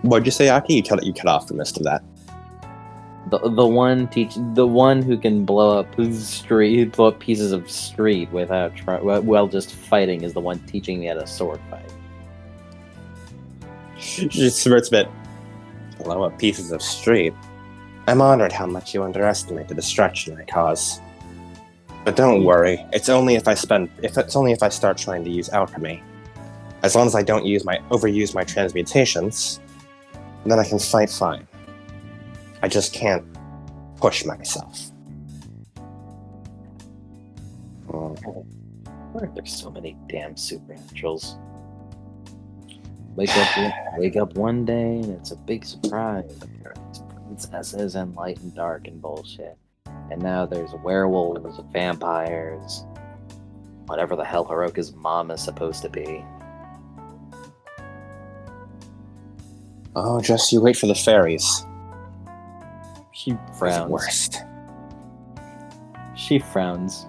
What'd you say, Aki? You cut off for most of that. The one who can blow up pieces of street without while just fighting is the one teaching me how to sword fight. She smirks a bit. Blow up pieces of street. I'm honored how much you underestimate the destruction I cause. But don't worry, it's only if I start trying to use alchemy. As long as I don't overuse my transmutations, then I can fight fine. I just can't push myself. Why are there so many damn supernaturals? Wake up one day and it's a big surprise. There are these princesses and light and dark and bullshit. And now there's werewolves, vampires, whatever the hell Haruka's mom is supposed to be. Oh, just you wait for the fairies. She They're the frowns. worst. She frowns.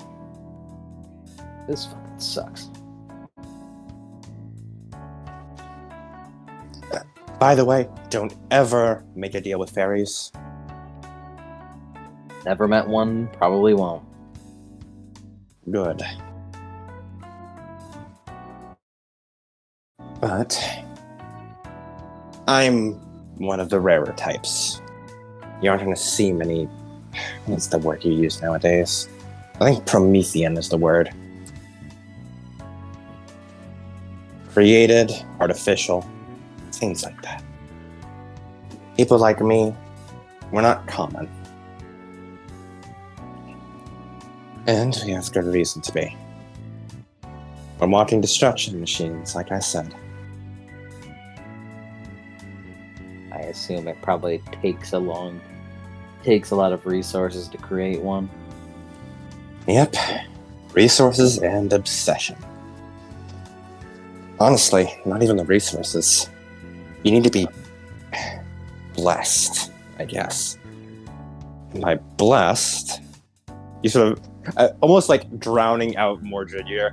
This fucking sucks. By the way, don't ever make a deal with fairies. Never met one, probably won't. Good. But I'm one of the rarer types. You aren't going to see many... What's the word you use nowadays? I think Promethean is the word. Created, artificial, things like that. People like me, we're not common. And we have good reason to be. I'm watching destruction machines, like I said. I assume it probably takes a lot of resources to create one. Yep. Resources and obsession. Honestly, not even the resources. You need to be blessed, I guess. And by blessed, you sort of almost like drowning out Mordred here.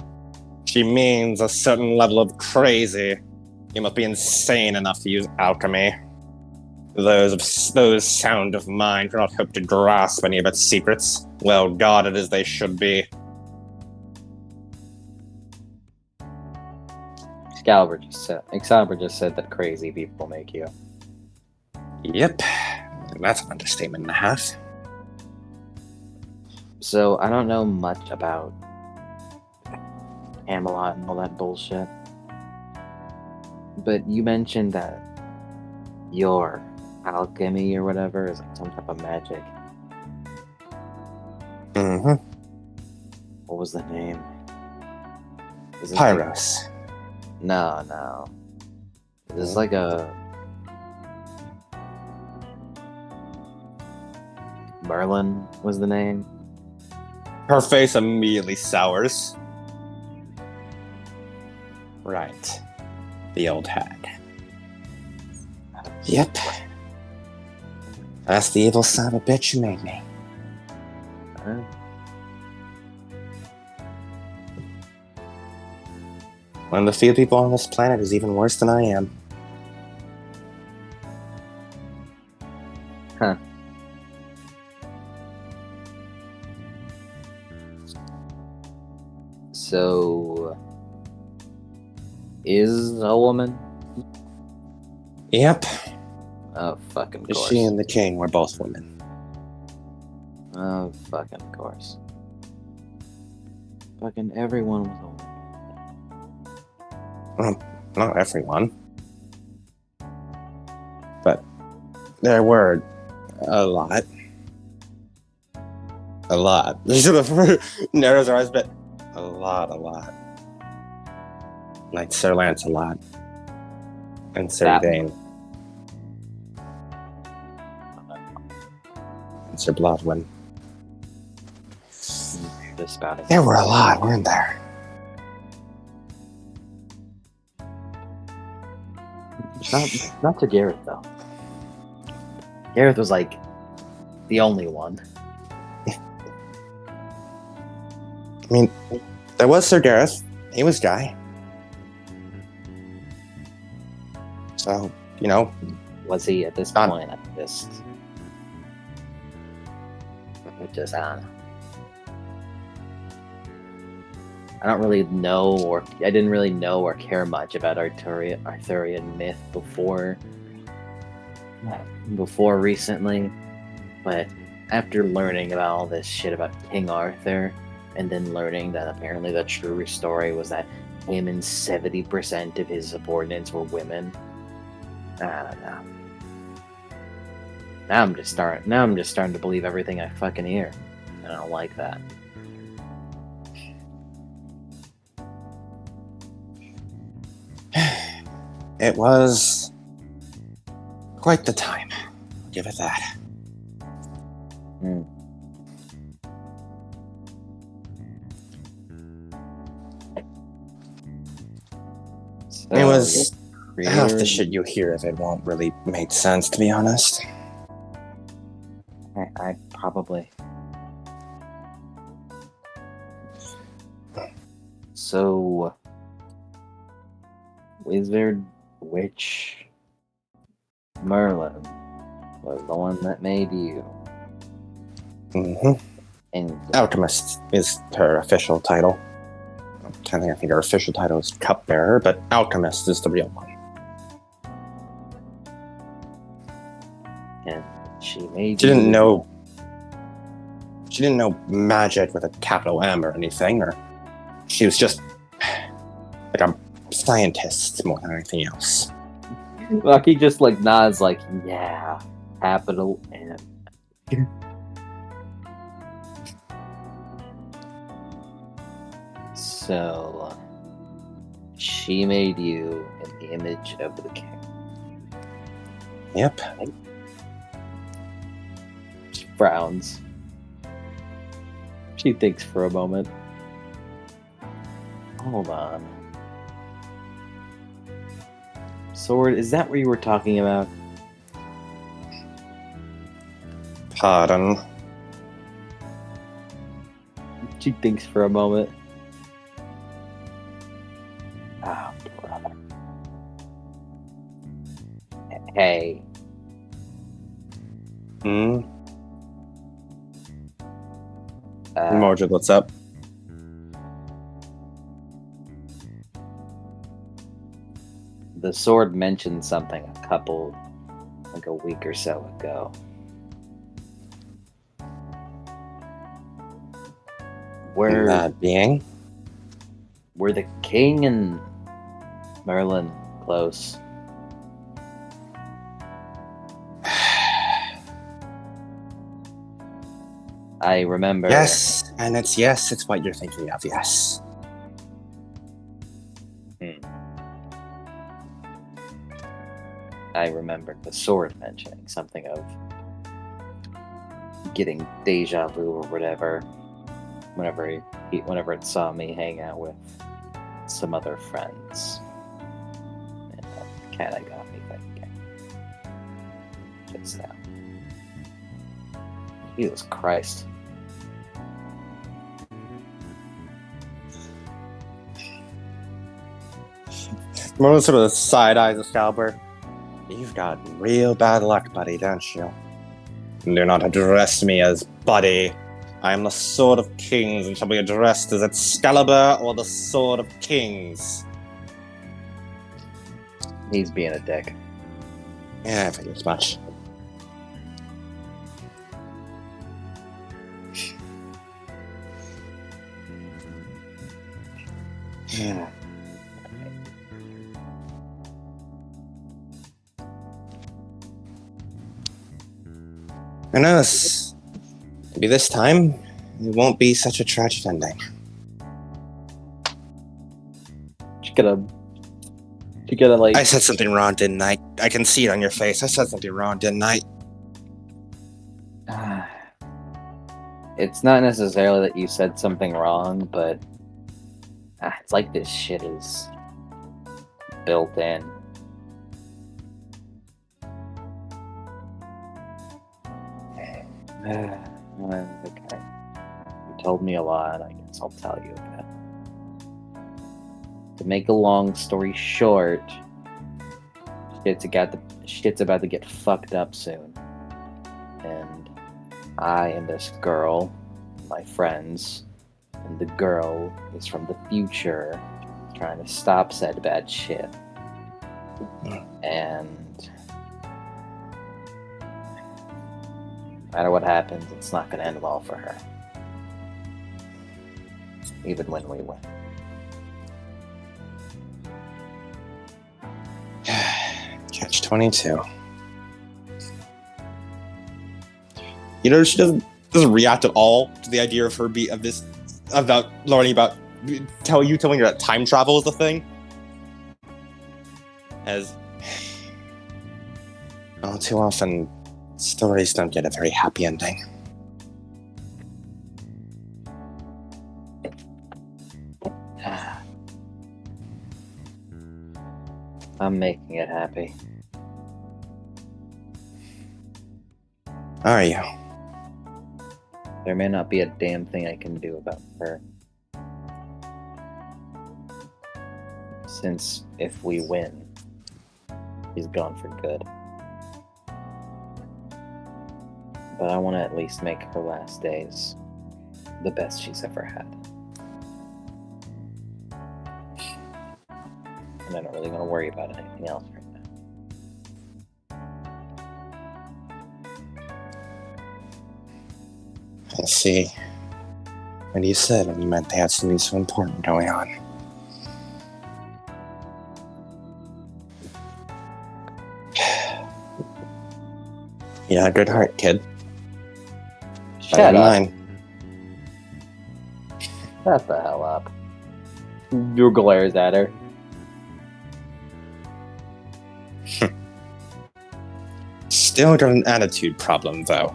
She means a certain level of crazy. You must be insane enough to use alchemy. Those sound of mine cannot hope to grasp any of its secrets, well guarded as they should be. Excalibur just said that crazy people make you. Yep, that's an understatement and a half. So I don't know much about Camelot and all that bullshit. But you mentioned that your alchemy or whatever is like some type of magic. Mm-hmm. What was the name? Is it Pyros. No. This is like a Merlin was the name. Her face immediately sours. Right. The old hag. Yep. That's the evil son of a bitch you made me. Huh? One of the few people on this planet who's even worse than I am. Huh. So, is a woman? Yep. Oh, fucking course. She and the king were both women. Oh, fucking course. Fucking everyone was a woman. Well, not everyone. But there were a lot. A lot. She sort of narrows her eyes a bit. A lot. Like Sir Lancelot. And Sir That Yvain. And Sir Blodwyn. Just about it. There were a lot, weren't there? Not to Gareth though. Gareth was like the only one. I mean, there was Sir Gareth. He was Guy. So, you know, Was he at this Not- point? I just I don't really know, or I didn't really know or care much about Arthurian myth before recently, but after learning about all this shit about King Arthur, and then learning that apparently the true story was that him and 70% of his subordinates were women, I don't know. Now I'm just starting to believe everything I fucking hear. I don't like that. it was quite the time. I'll give it that. Hmm. So, It was half the creator- shit you hear of it won't really make sense, to be honest. I probably. So, Wizard Witch Merlin was the one that made you. Mm-hmm. And Alchemist is her official title. I think her official title is Cupbearer, but Alchemist is the real one. she made She didn't you- know. She didn't know magic with a capital M or anything, or she was just like a scientist more than anything else. Lucky just like nods, like, yeah, capital M. So, she made you in the image of the king. Yep. She frowns. She thinks for a moment. Hold on. Sword, is that what you were talking about? Pardon. She thinks for a moment. Oh, brother. Hey. Mordred, what's up? The sword mentioned something like a week or so ago. That being? Were the king and Merlin close? I remember. Yes, and it's what you're thinking of, yes. I remember the sword mentioning something of getting deja vu or whatever whenever it saw me hang out with some other friends. And that kind of got me thinking. Just now. Jesus Christ. Merlin sort of side eyes Excalibur. You've got real bad luck, buddy, don't you? Do not address me as buddy. I am the Sword of Kings and shall be addressed as Excalibur or the Sword of Kings. He's being a dick. Yeah, I figured as much. Yeah. Who knows? Maybe this time it won't be such a tragic ending. She gotta like. I said something wrong, didn't I? I can see it on your face. I said something wrong, didn't I? It's not necessarily that you said something wrong, but it's like this shit is built in. Okay. You told me a lot, I guess I'll tell you a bit. To make a long story short, shit's about to get fucked up soon. And I and this girl, my friends, and the girl is from the future, trying to stop said bad shit. And no matter what happens, it's not going to end well for her. Even when we win. Catch-22. You know, she doesn't react at all to the idea of her about learning about telling her that time travel is a thing. As well, too often stories don't get a very happy ending. I'm making it happy. Are you? There may not be a damn thing I can do about her. Since if we win, he's gone for good. But I want to at least make her last days the best she's ever had. And I don't really want to worry about anything else right now. I see. What you said when you meant they had something so important going on. Yeah, good heart, kid. Shut up. Mine. Shut the hell up. You glares at her. Still got an attitude problem, though.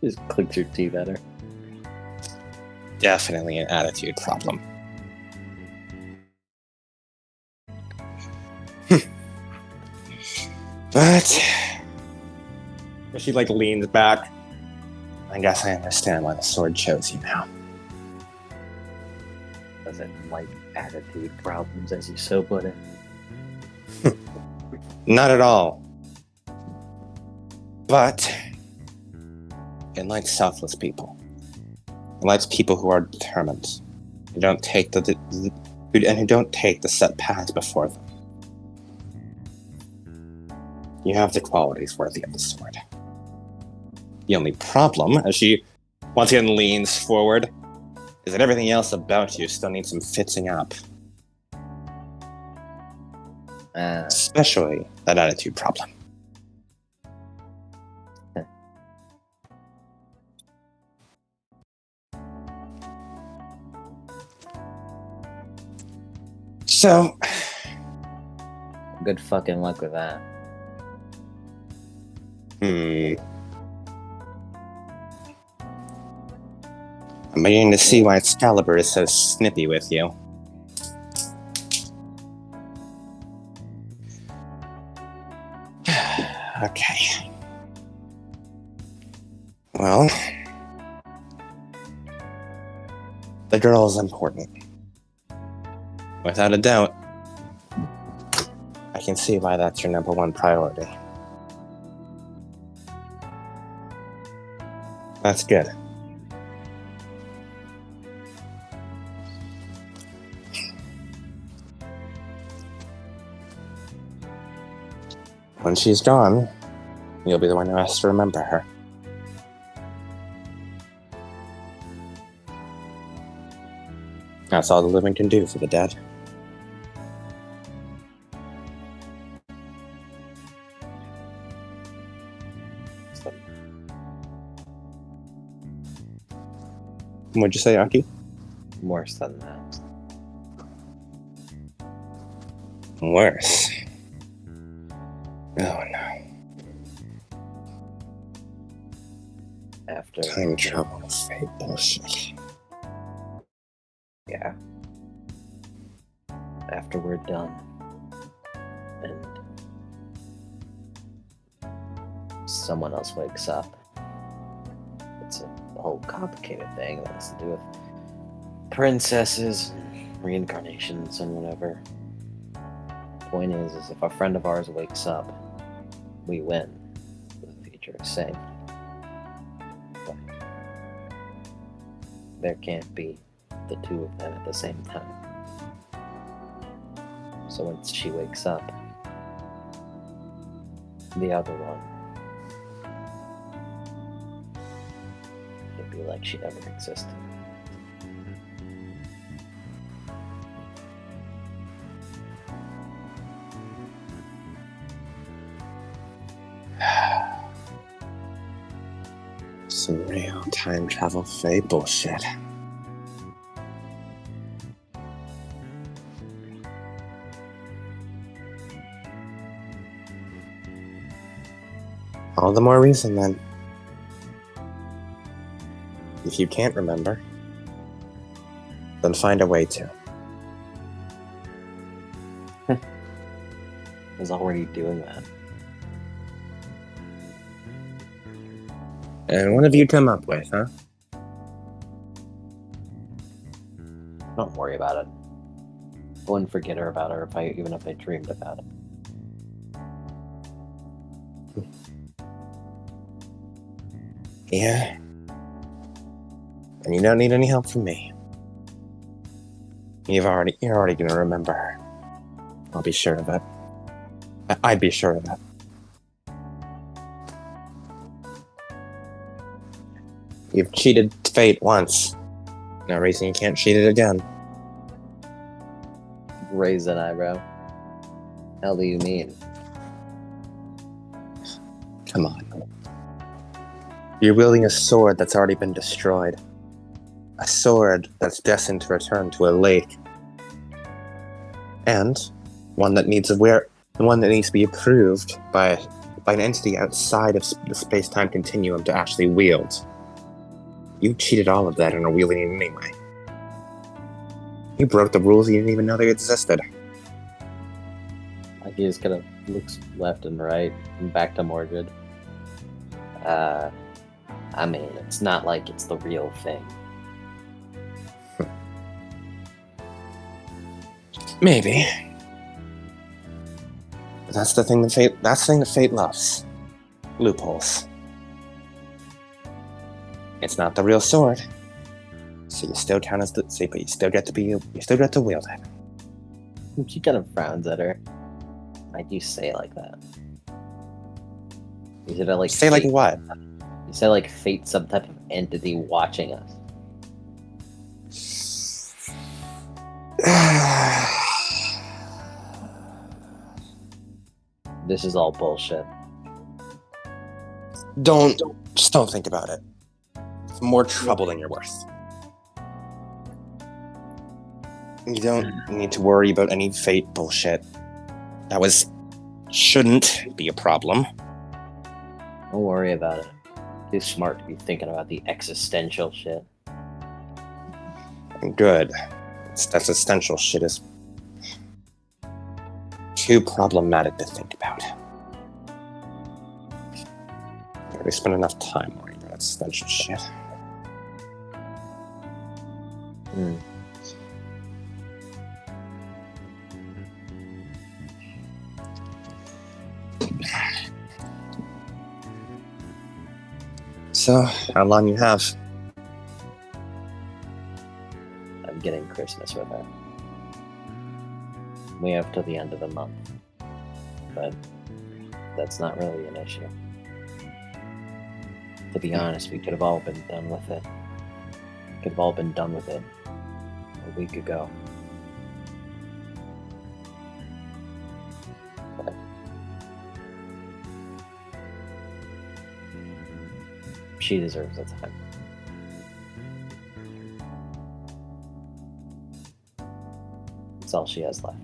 Just clicks your teeth at her. Definitely an attitude problem. But she leans back. I guess I understand why the sword chose you now. Doesn't like attitude problems, as you so put it. Not at all. But it likes selfless people. It likes people who are determined, who don't take the set paths before them. You have the qualities worthy of the sword. The only problem, as she once again leans forward, is that everything else about you still needs some fixing up. Especially that attitude problem. So, Good fucking luck with that. I'm beginning to see why Excalibur is so snippy with you. Okay. Well, the girl is important. Without a doubt, I can see why that's your number one priority. That's good. When she's gone, you'll be the one who has to remember her. That's all the living can do for the dead. What'd you say, Aki? Worse than that. Worse. Oh no. After Time travel fate bullshit. Yeah. After we're done, and someone else wakes up, it's a whole complicated thing that has to do with princesses and reincarnations and whatever. Point is if a friend of ours wakes up, we win. The future is saved. But there can't be the two of them at the same time. So once she wakes up, the other one, it'd be like she never existed. Some real time travel fate bullshit. All the more reason then. If you can't remember, then find a way to. I was already doing that. And what have you come up with, huh? Don't worry about it. I wouldn't forget her about her even if I dreamed about it. Yeah. And you don't need any help from me. You're already gonna remember her. I'll be sure of that. I'd be sure of that. You've cheated fate once. No reason you can't cheat it again. Raise an eyebrow. Hell do you mean? Come on. You're wielding a sword that's already been destroyed. A sword that's destined to return to a lake. And one that needs The one that needs to be approved by an entity outside of the space-time continuum to actually wield. You cheated all of that and are wielding it anyway. You broke the rules you didn't even know they existed. Like he just kind of looks left and right and back to Mordred. I mean, it's not like it's the real thing. Maybe. But that's the thing that fate loves. Loopholes. It's not the real sword. So you still count as but you still get to wield it. She kind of frowns at her. Why'd you say it like that? You said it like Say like fate- what? You said like fate, some type of entity watching us. This is all bullshit. Just don't think about it. It's more trouble than you're worth. You don't need to worry about any fate bullshit. Shouldn't be a problem. Don't worry about it. Too smart to be thinking about the existential shit. Good. That's essential shit is too problematic to think about. I already spent enough time worrying about existential shit. Hmm. So, how long you have? I'm getting Christmas with her. We have till the end of the month. But that's not really an issue. To be honest, we could have all been done with it. Could have all been done with it a week ago. But she deserves the time. That's all she has left.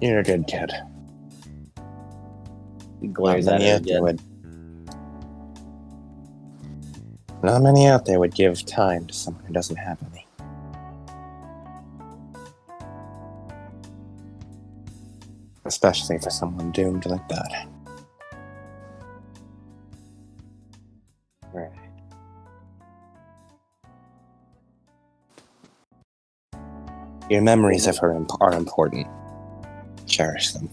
You're a good kid. He glares Not at many her out there again. Not many out there would give time to someone who doesn't have any. Especially for someone doomed like that. Right. Your memories of her are important. Cherish them.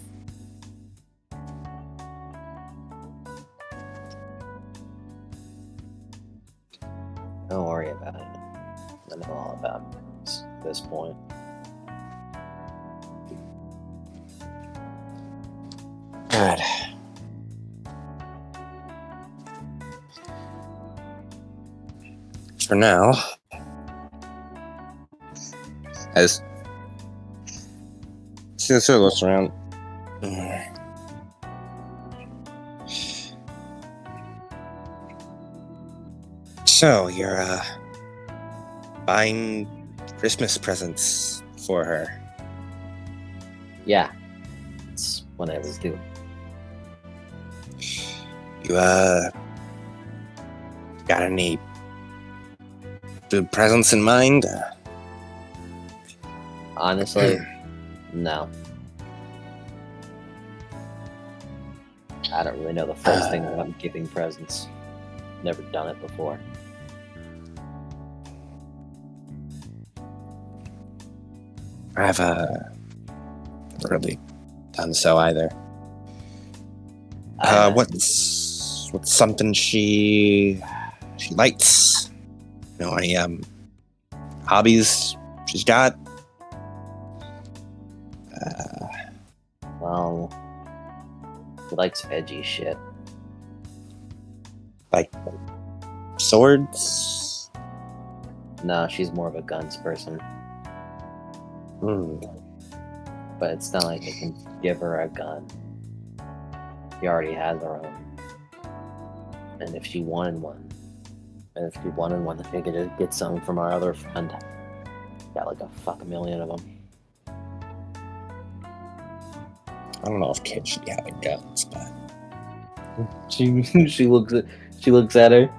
Don't worry about it. I know all about this point. Good. For now, as she sort of looks around. So, you're buying Christmas presents for her. Yeah. That's what I was doing. You got any good presents in mind? Honestly, no. I don't really know the first thing about giving presents. Never done it before. I've really done so either. What's something she likes? You know, any hobbies she's got? Well, he likes edgy shit. Like swords? No, she's more of a guns person. But it's not like I can give her a gun. She already has her own. And if she wanted one, And if you wanted one, I could just get some from our other friend. Got like a fuck million of them. I don't know if kids should be having guns, but She looks at her.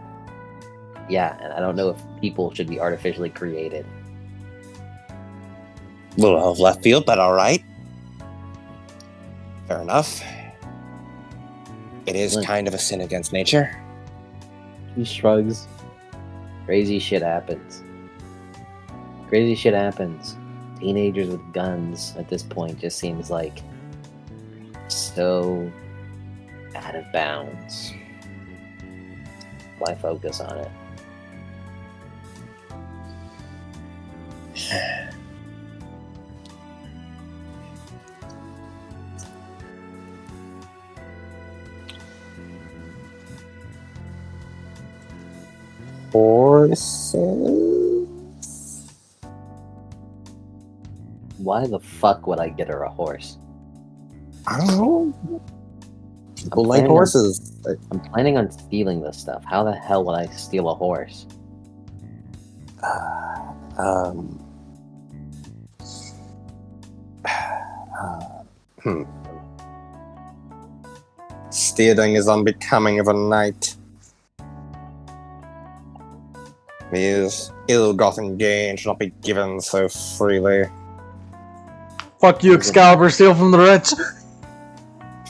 Yeah, and I don't know if people should be artificially created. a little out of left field, but all right. Fair enough. It is Look. kind of a sin against nature. He shrugs. Crazy shit happens. Crazy shit happens. Teenagers with guns at this point just seems like so out of bounds. Why focus on it? Horses? Why the fuck would I get her a horse? I don't know. People I'm like planning on- horses. I'm planning on stealing this stuff. How the hell would I steal a horse? Um. Hmm. Stealing is unbecoming of a knight. These ill-gotten gains should not be given so freely. Fuck you, Excalibur, steal from the rich!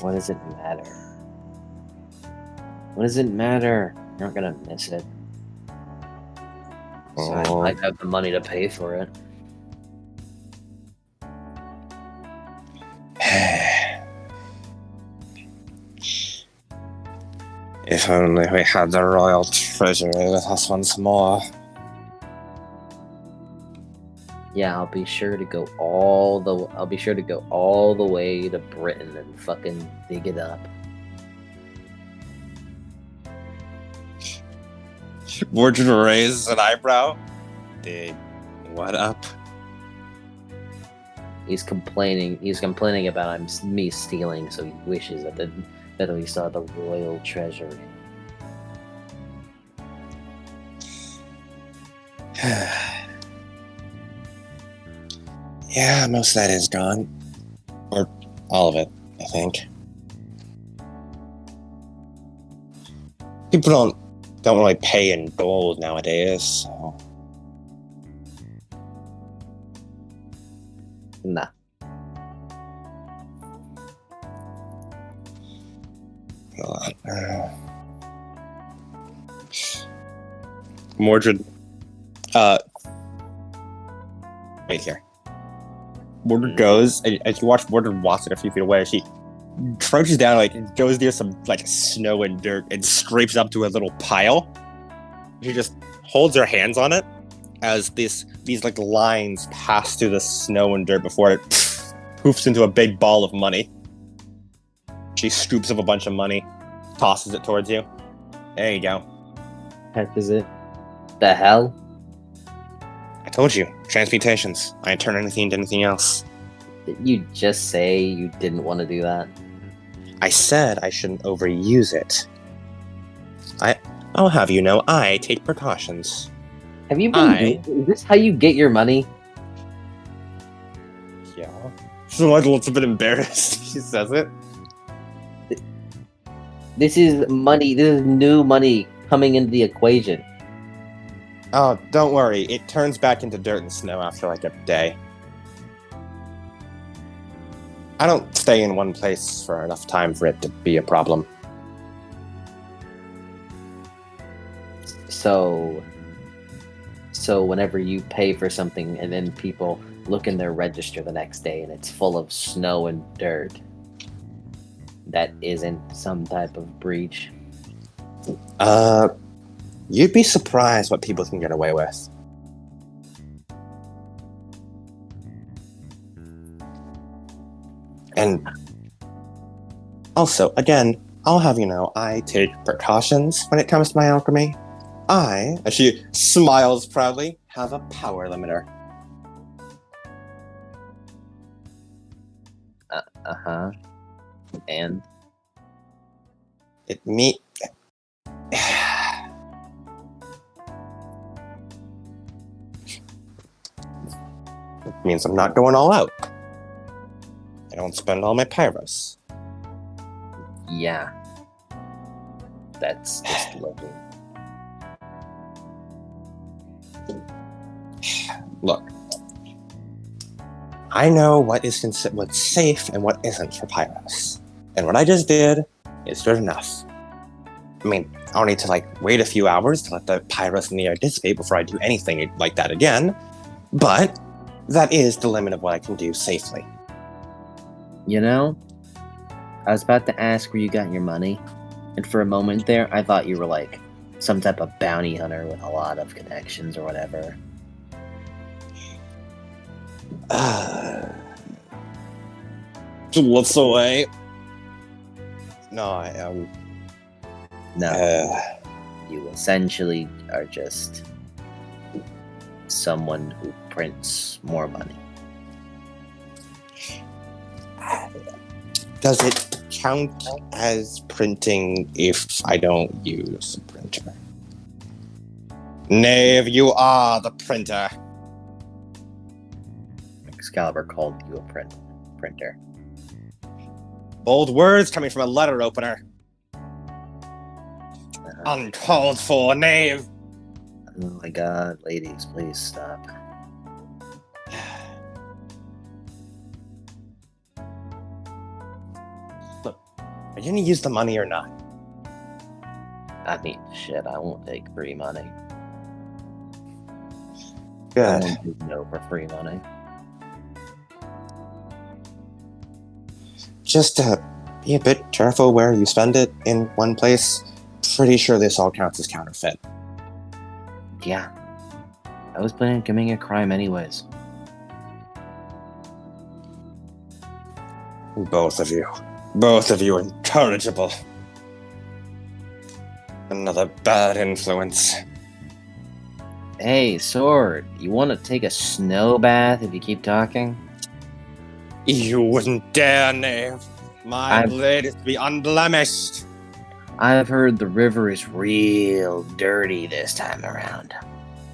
What does it matter? What does it matter? You're not gonna miss it. So I Oh. might have the money to pay for it. If only we had the royal treasury with us once more. Yeah, I'll be sure to go all the way to Britain and fucking dig it up. Mordred raises an eyebrow. Dig what up? He's complaining about me stealing, so he wishes that we saw the royal treasury. Yeah, most of that is gone. Or all of it, I think. People don't really pay in gold nowadays, so Nah. hold on. Mordred wait here. Mordred goes, and as you watch Mordred walk it a few feet away, she crouches down, like goes near some like snow and dirt, and scrapes up to a little pile. She just holds her hands on it as these like lines pass through the snow and dirt before it poofs into a big ball of money. She scoops up a bunch of money, tosses it towards you. There you go. Heck is it? The hell? I told you, transmutations. I didn't turn anything into anything else. Did you just say you didn't want to do that? I said I shouldn't overuse it. I'll have you know, I take precautions. Have you been is this how you get your money? Yeah. She's like a little bit embarrassed. She says it. This is money. This is new money coming into the equation. Oh, don't worry. It turns back into dirt and snow after like a day. I don't stay in one place for enough time for it to be a problem. So whenever you pay for something and then people look in their register the next day and it's full of snow and dirt, that isn't some type of breach. You'd be surprised what people can get away with. And also, again, I'll have you know, I take precautions when it comes to my alchemy. I, as she smiles proudly, have a power limiter. Uh-huh. And means I'm not going all out. I don't spend all my pyros. Yeah. That's just lovely. Look, I know what's safe and what isn't for pyros. And what I just did is good enough. I mean, I'll need to wait a few hours to let the pyros in the air dissipate before I do anything like that again. But that is the limit of what I can do safely. You know, I was about to ask where you got your money, and for a moment there, I thought you were some type of bounty hunter with a lot of connections or whatever. Looks away. No, I am. No, you essentially are just someone who prints more money. Does it count as printing if I don't use a printer? Knave, you are the printer. Excalibur called you a printer. Bold words coming from a letter opener. Uncalled for, knave. Oh my god, ladies, please stop. Look, are you gonna use the money or not? I mean, shit, I won't take free money. I Good. won't do no for free money. Just be a bit careful where you spend it in one place. Pretty sure this all counts as counterfeit. Yeah. I was planning on committing a crime anyways. Both of you incorrigible. Another bad influence. Hey, Sword, you want to take a snow bath if you keep talking? You wouldn't dare, knave. My blade is to be unblemished. I've heard the river is real dirty this time around.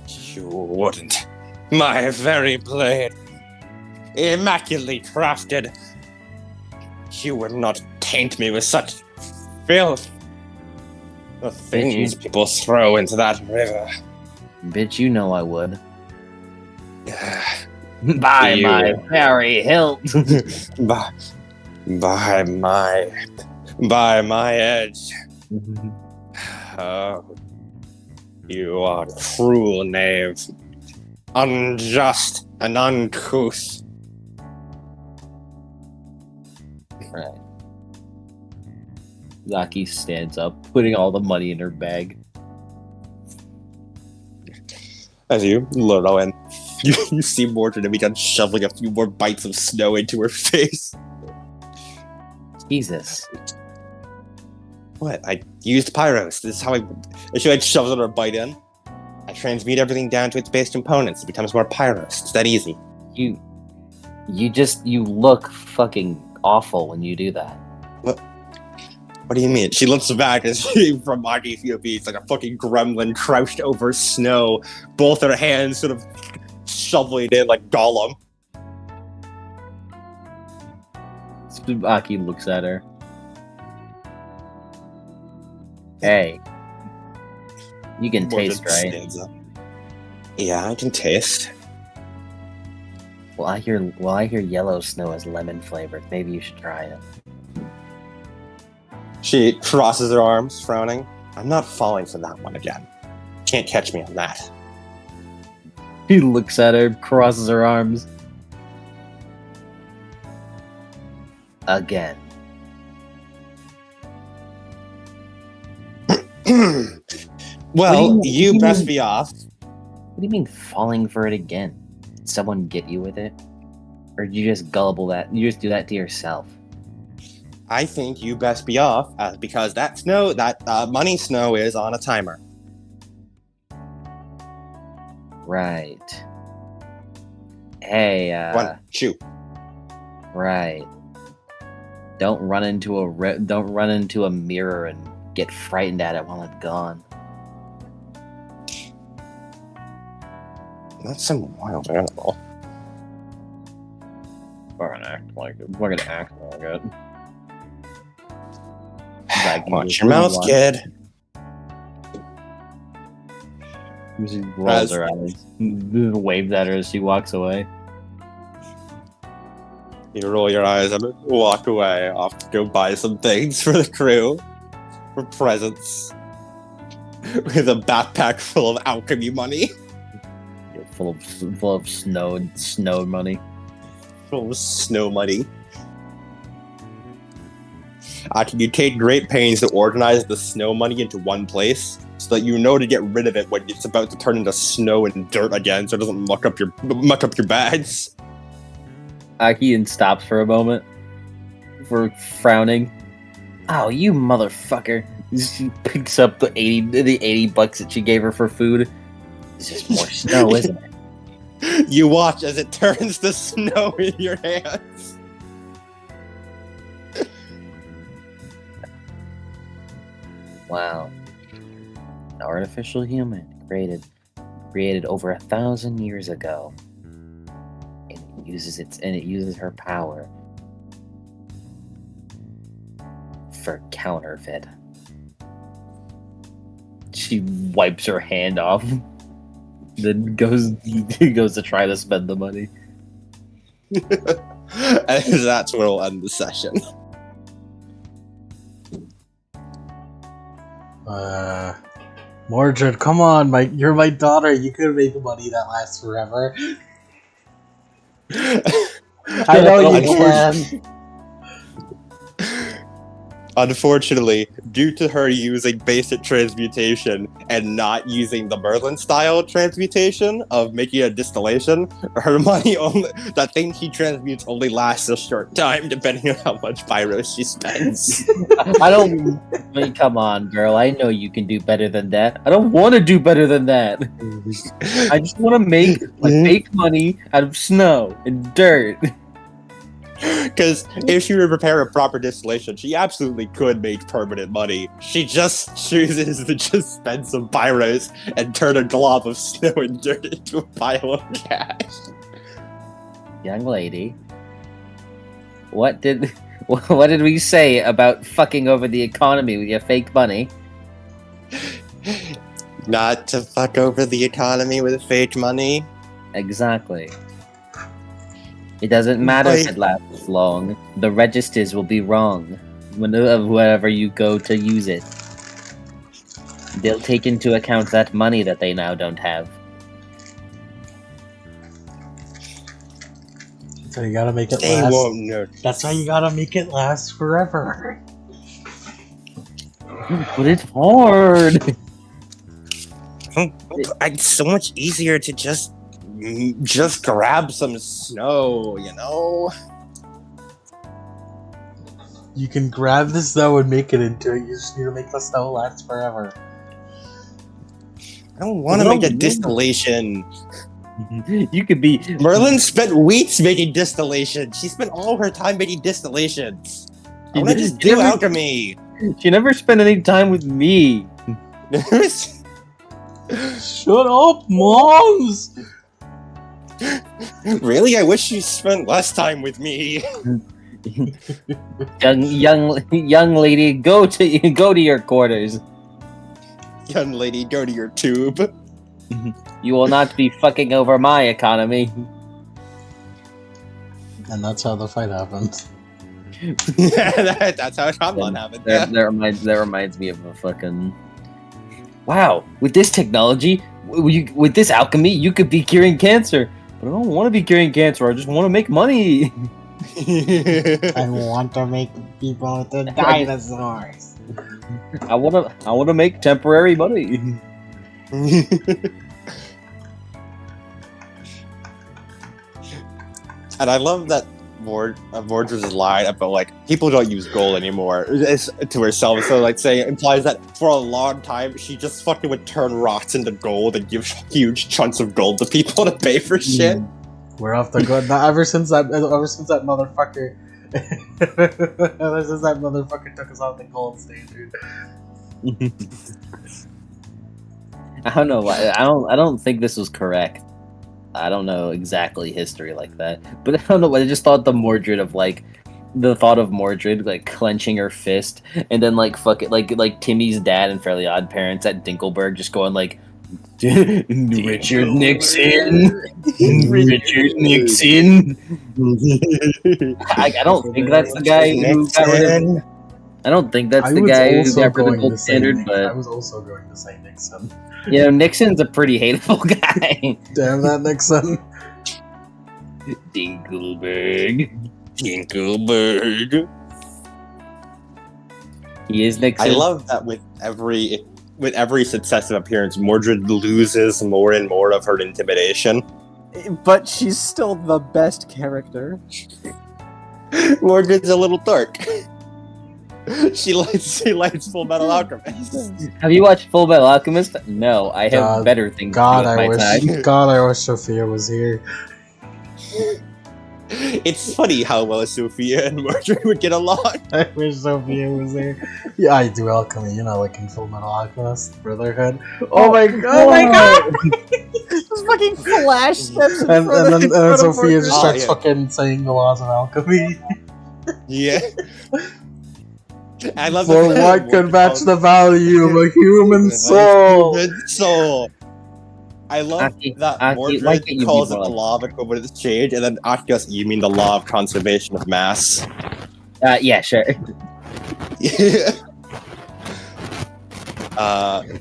You wouldn't. My very blade, immaculately crafted. You would not taint me with such filth. The things people throw into that river. Bitch, you know I would. By my very hilt. by my edge. Oh, you are cruel, knave. Unjust and uncouth. Right. Zaki stands up, putting all the money in her bag. As you look in, you see Mordred and begin shoveling a few more bites of snow into her face. Jesus. What? I used pyros. This is how I shoves another bite in. I transmute everything down to its base components. It becomes more pyros. It's that easy. You look fucking awful when you do that. What do you mean? She looks back and she, from Maki POV, like a fucking gremlin crouched over snow, both her hands sort of shoveling in like Gollum. Tsubaki looks at her. Hey. You can taste, right? Yeah, I can taste. Well, I hear yellow snow is lemon flavored. Maybe you should try it. She crosses her arms, frowning. I'm not falling for that one again. Can't catch me on that. He looks at her, crosses her arms. Again. Well, you best be off. What do you mean falling for it again? Did someone get you with it? Or did you just gullible that? You just do that to yourself? I think you best be off because that snow, money snow is on a timer. Right. Hey, One, chew. Right. Don't run into a mirror and get frightened at it while it's gone. That's some wild animal. Fucking act like it. Fucking act like it. Like, Watch your mouth, kid. She rolls her eyes, waves at her as she walks away. You roll your eyes and walk away, off to go buy some things for the crew, for presents, with a backpack full of alchemy money, Full of snow money. full of snow money. Can you take great pains to organize the snow money into one place so that you know to get rid of it when it's about to turn into snow and dirt again, so it doesn't muck up your bags? Akian stops for a moment, for frowning. Oh, you motherfucker! She picks up the 80 bucks that she gave her for food. It's just more snow, isn't it? You watch as it turns to snow in your hands. Wow. An artificial human created over 1,000 years ago. And it uses her power for counterfeit. She wipes her hand off, then goes to try to spend the money. And that's where we'll end the session. Mordred, come on, you're my daughter. You could make money that lasts forever. I know you can. Unfortunately, due to her using basic transmutation and not using the Merlin style transmutation of making a distillation, her money that thing she transmutes only lasts a short time depending on how much pyros she spends. I mean, come on, girl. I know you can do better than that. I don't want to do better than that. I just want to make fake money out of snow and dirt. Because if she were to prepare a proper distillation, she absolutely could make permanent money. She just chooses to just spend some pyros and turn a glob of snow and dirt into a pile of cash. Young lady, what did we say about fucking over the economy with your fake money? Not to fuck over the economy with fake money. Exactly. It doesn't matter if it lasts long. The registers will be wrong whenever you go to use it. They'll take into account that money that they now don't have. So you gotta make it They last. won't know. That's why you gotta make it last forever. But it's hard. It's so much easier to just grab some snow, you know? You can grab the snow and make it into it. You just need to make the snow last forever. I don't want to make a distillation. You could be... Merlin spent weeks making distillation. She spent all her time making distillations. I want to just do alchemy. She never spent any time with me. Shut up, moms! Really? I wish you spent less time with me. young lady, go to your quarters. Young lady, go to your tube. You will not be fucking over my economy. And that's how the fight happened. That's how Shyamalan happened. Yeah. That reminds me of a fucking... Wow, with this technology, with this alchemy, you could be curing cancer. But I don't want to be curing cancer, I just want to make money. I want to make people into dinosaurs. I want to make temporary money. And I love that Mordred's line about, like, people don't use gold anymore to herself. So, like, saying it implies that for a long time, she just fucking would turn rocks into gold and give huge chunks of gold to people to pay for shit. We're off the good. Ever since that motherfucker. Ever since that motherfucker took us off the gold standard. I don't know why. I don't think this was correct. I don't know exactly history like that, but I don't know. I just thought the thought of Mordred like clenching her fist and then like fuck it, like Timmy's dad and Fairly Odd Parents at Dinkelberg just going like, Richard Nixon, Richard Nixon. I don't think that's the guy who got rid of. I don't think that's I the was guy who also got rid of going Gold to say Standard, I but was also going to say Nixon. you know Nixon's a pretty hateful guy. Damn that Nixon. Dinkelberg. Dinkelberg. He is Nixon. I love that with every successive appearance, Mordred loses more and more of her intimidation. But she's still the best character. Mordred's a little dark. She likes Full Metal Alchemist. Have you watched Full Metal Alchemist? No, I have God- better things God, to do I with my wish. time. God, I wish Sophia was here. It's funny how well Sophia and Mordred would get along. I wish Sophia was here. Yeah, I do alchemy. You know, like in Full Metal Alchemist Brotherhood. Oh my god! Oh my god! Those fucking flash steps in And front of then front of Sophia just Mordred. starts yeah. fucking saying the laws of alchemy. Yeah. I love For the what can match the value of a human soul? Human soul. I love Aki, that why Mordred can't you calls be it the wrong? law of equivalent exchange, and then Aki goes, "You mean the law of conservation of mass?" Yeah, sure.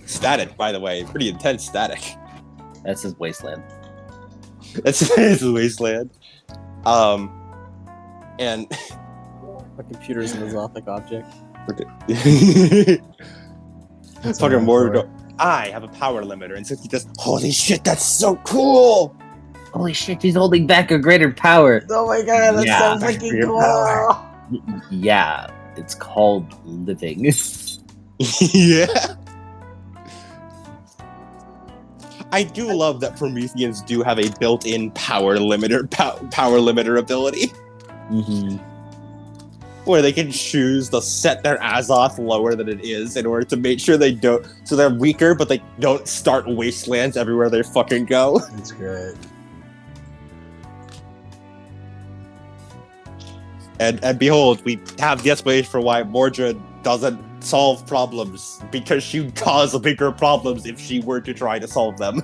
Static, by the way, pretty intense static. That's his wasteland. That's his wasteland. And A computer's an exotic object. fucking Mordred, I have a power limiter, and Suki goes, "Holy shit, that's so cool!" Holy shit, he's holding back a greater power. Oh my god, that's Yeah. so freaking Your cool! power. Yeah, it's called living. Yeah. I do love that Prometheans do have a built-in power limiter ability, Mm-hmm. where they can choose to set their Azoth lower than it is in order to make sure they don't, so they're weaker, but they don't start wastelands everywhere they fucking go. That's great. And behold, we have the explanation for why Mordred doesn't solve problems, because she'd cause bigger problems if she were to try to solve them.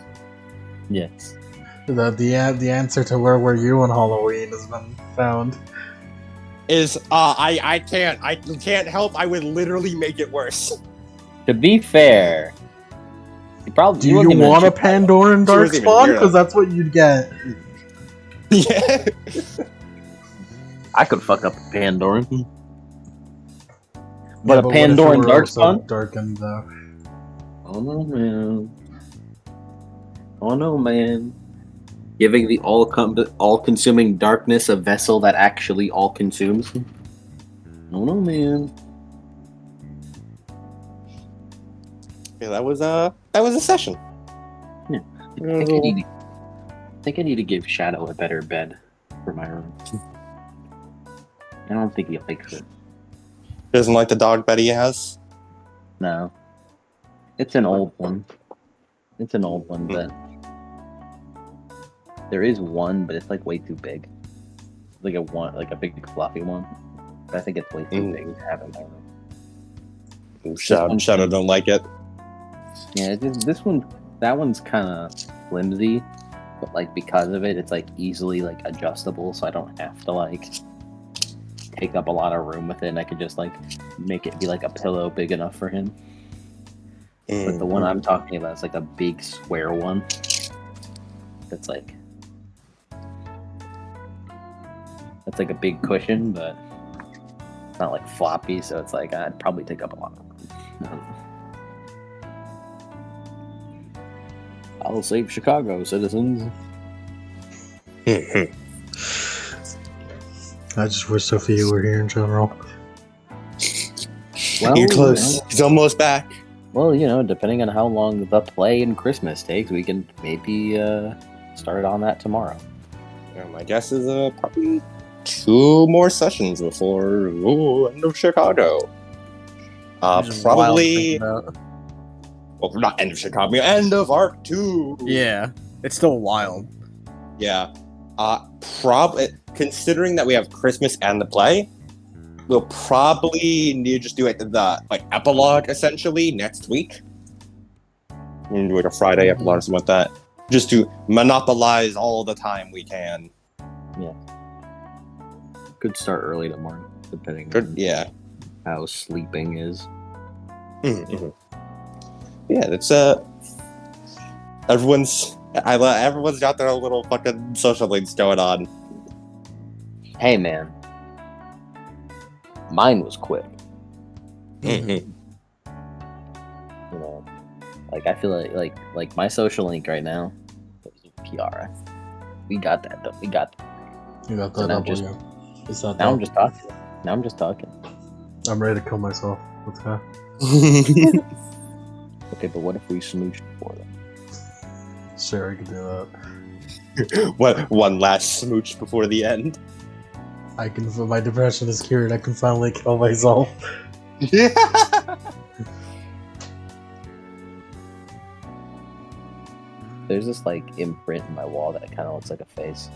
Yes. The answer to where were you on Halloween has been found. I can't help, I would literally make it worse. To be fair, you probably Do you wasn't even want a sure- Pandoran She wasn't even Darkspawn? here. Because that's what you'd get. Yeah. I could fuck up a Pandoran. Yeah, But a what if it Pandoran were also Darkspawn? darkened though. Oh no, man. Oh no, man. Giving the all-consuming darkness a vessel that actually all-consumes. Oh no, man. Yeah, that was a session. I think I need to give Shadow a better bed for my room. I don't think he likes it. Doesn't like the dog bed he has. No. It's an old one. It's an old one, but there is one, but it's like way too big. Like a big fluffy one. But I think it's way too big to have in my room. Shadow don't like it. Yeah, that one's kind of flimsy, but like because of it, it's like easily like adjustable, so I don't have to like take up a lot of room with it, and I could just like make it be like a pillow big enough for him. But the one I'm talking about is like a big square one. That's like a big cushion, but it's not like floppy, so it's like I'd probably take up a lot of room. I'll save Chicago, citizens. I just wish Sophia were here in general. Well, You're close. He's almost back. Well, depending on how long the play and Christmas takes, we can maybe start on that tomorrow. Yeah, my guess is probably 2 more sessions before end of Chicago. Which is wild to Probably. think about. Well, not end of Chicago, end of Arc 2. Yeah, it's still wild. Yeah. Considering that we have Christmas and the play, we'll probably need to just do it the epilogue essentially next week. And do like a Friday epilogue or something like that. Just to monopolize all the time we can. Could start early tomorrow, depending Good, on yeah. how sleeping is. Mm-hmm. Yeah, it's everyone's got their little fucking social links going on. Hey, man. Mine was quick. Mm-hmm. You know, like I feel like my social link right now is PR. We got that though. We got that. You got So that now up, just- yeah. It's not Now I'm that. just talking. Now I'm just talking. I'm ready to kill myself. Let's go. Okay, but what if we smooched before then? Sure, I can do that. One last smooch before the end. I can. My depression is cured. I can finally kill myself. Yeah. There's this like imprint in my wall that kind of looks like a face.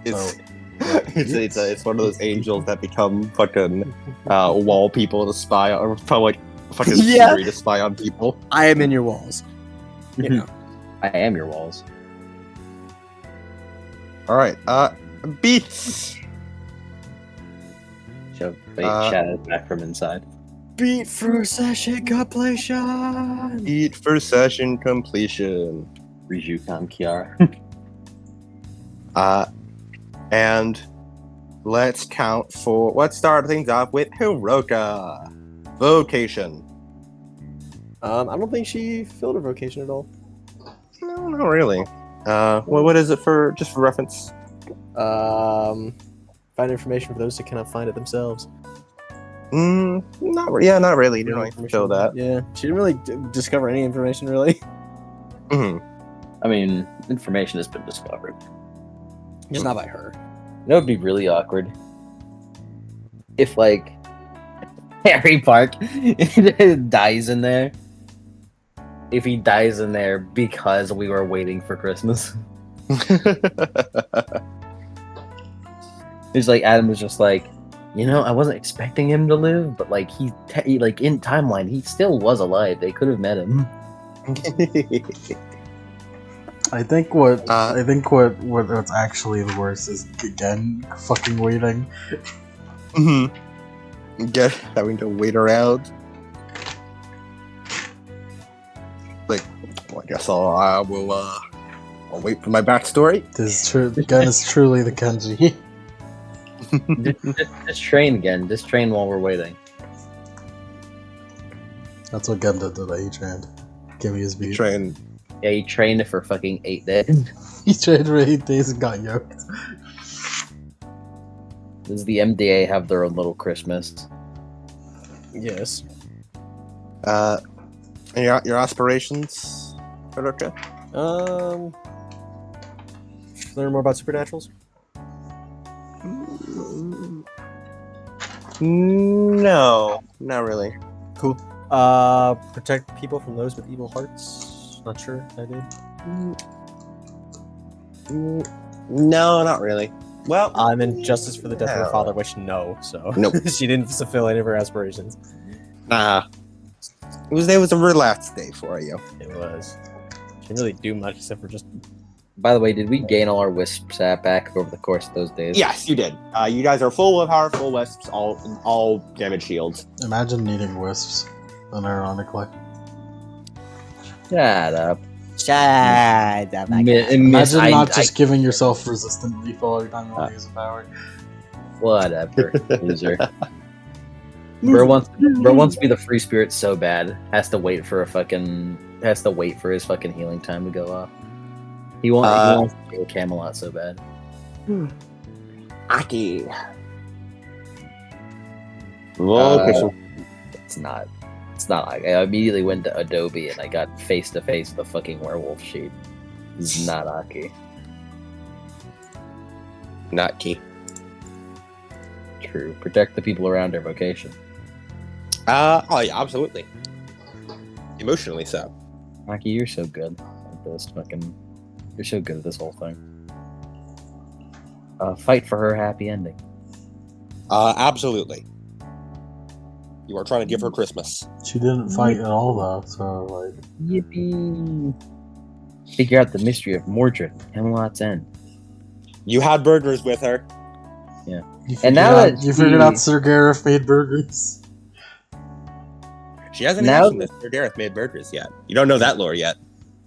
It's one of those angels that become fucking wall people to spy on, or fucking Yeah. Siri to spy on people. I am in your walls. You know. I am your walls. All right, beats. Shove Uh, shadows back from inside. Beat for session completion. Beat for session completion. Rijukan Kiara. And let's start things off with Hiroka. Vocation. I don't think she filled her vocation at all. No, not really. What is it for? Just for reference. Find information for those who cannot find it themselves. Not really. You didn't really show that. Yeah, she didn't really discover any information really. Mhm. I mean, information has been discovered. Just not by her. That would be really awkward. If, like, Harry Park dies in there. If he dies in there because we were waiting for Christmas. It's like Adam was just like, you know, I wasn't expecting him to live, but like he like in timeline, he still was alive. They could have met him. I think what's actually the worst is again fucking waiting. Get having to wait around. Like, well, I guess I'll wait for my backstory. This is true. Again, is truly the Kenji. Just train again. Just train while we're waiting. That's what Gen did today. He trained. Give me his beat. Train. Yeah, he trained for fucking 8 days. He trained for 8 days and got yoked. Does the MDA have their own little Christmas? Yes. And your aspirations, Hiroka? Learn more about supernaturals. No, not really. Cool. Protect people from those with evil hearts. Not sure I did. No, not really. Well, I'm in justice for the death of her No. father, which no. So Nope. she didn't fulfill any of her aspirations. nah. It was a relaxed day for you. It was. She didn't really do much except for just. By the way, did we gain all our wisp sap back over the course of those days? Yes, you did. You guys are full of powerful wisps, all damage shields. Imagine needing wisps, unironically. Shut up. Shut up. Imagine not just giving yourself resistant lethal every time you want to use a power. Whatever, loser. Bro wants to be the free spirit so bad. Has to wait for his fucking healing time to go off. He wants to go Camelot so bad. Aki. It's not. I immediately went to Adobe and I got face to face with the fucking werewolf sheet. It's not Aki. Not key. True. Protect the people around their vocation. Oh yeah, absolutely. Emotionally so. Maki, you're so good at this fucking. You're so good at this whole thing. Fight for her happy ending. Absolutely. You are trying to give her Christmas. She didn't fight at all though, so like. Yippee! Figure out the mystery of Mordred, Camelot's End. You had burgers with her. You And now figured out- that you figured she- out Sir Gareth made burgers. She hasn't Now- mentioned that Sir Gareth made burgers yet. You don't know that lore yet.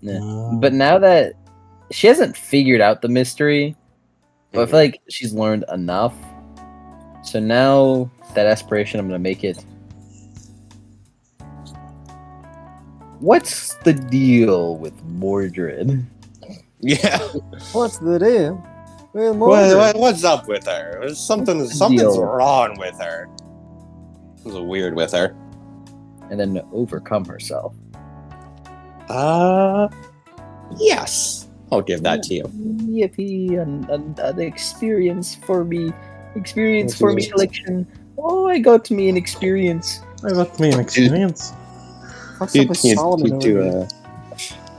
Yeah. Uh, But now that she hasn't figured out the mystery, but I feel like she's learned enough. So now that aspiration, I'm gonna make it. What's the deal with Mordred? Yeah. What's the deal? Well, Mordred. What's up with her? Something's deal? wrong with her. Something's weird with her. And then overcome herself. Yes. I'll give that to you. Yippee! An experience for me. Experience for me collection. Oh, I got me an experience. I got me an experience. Fuck's up with Solomon over there.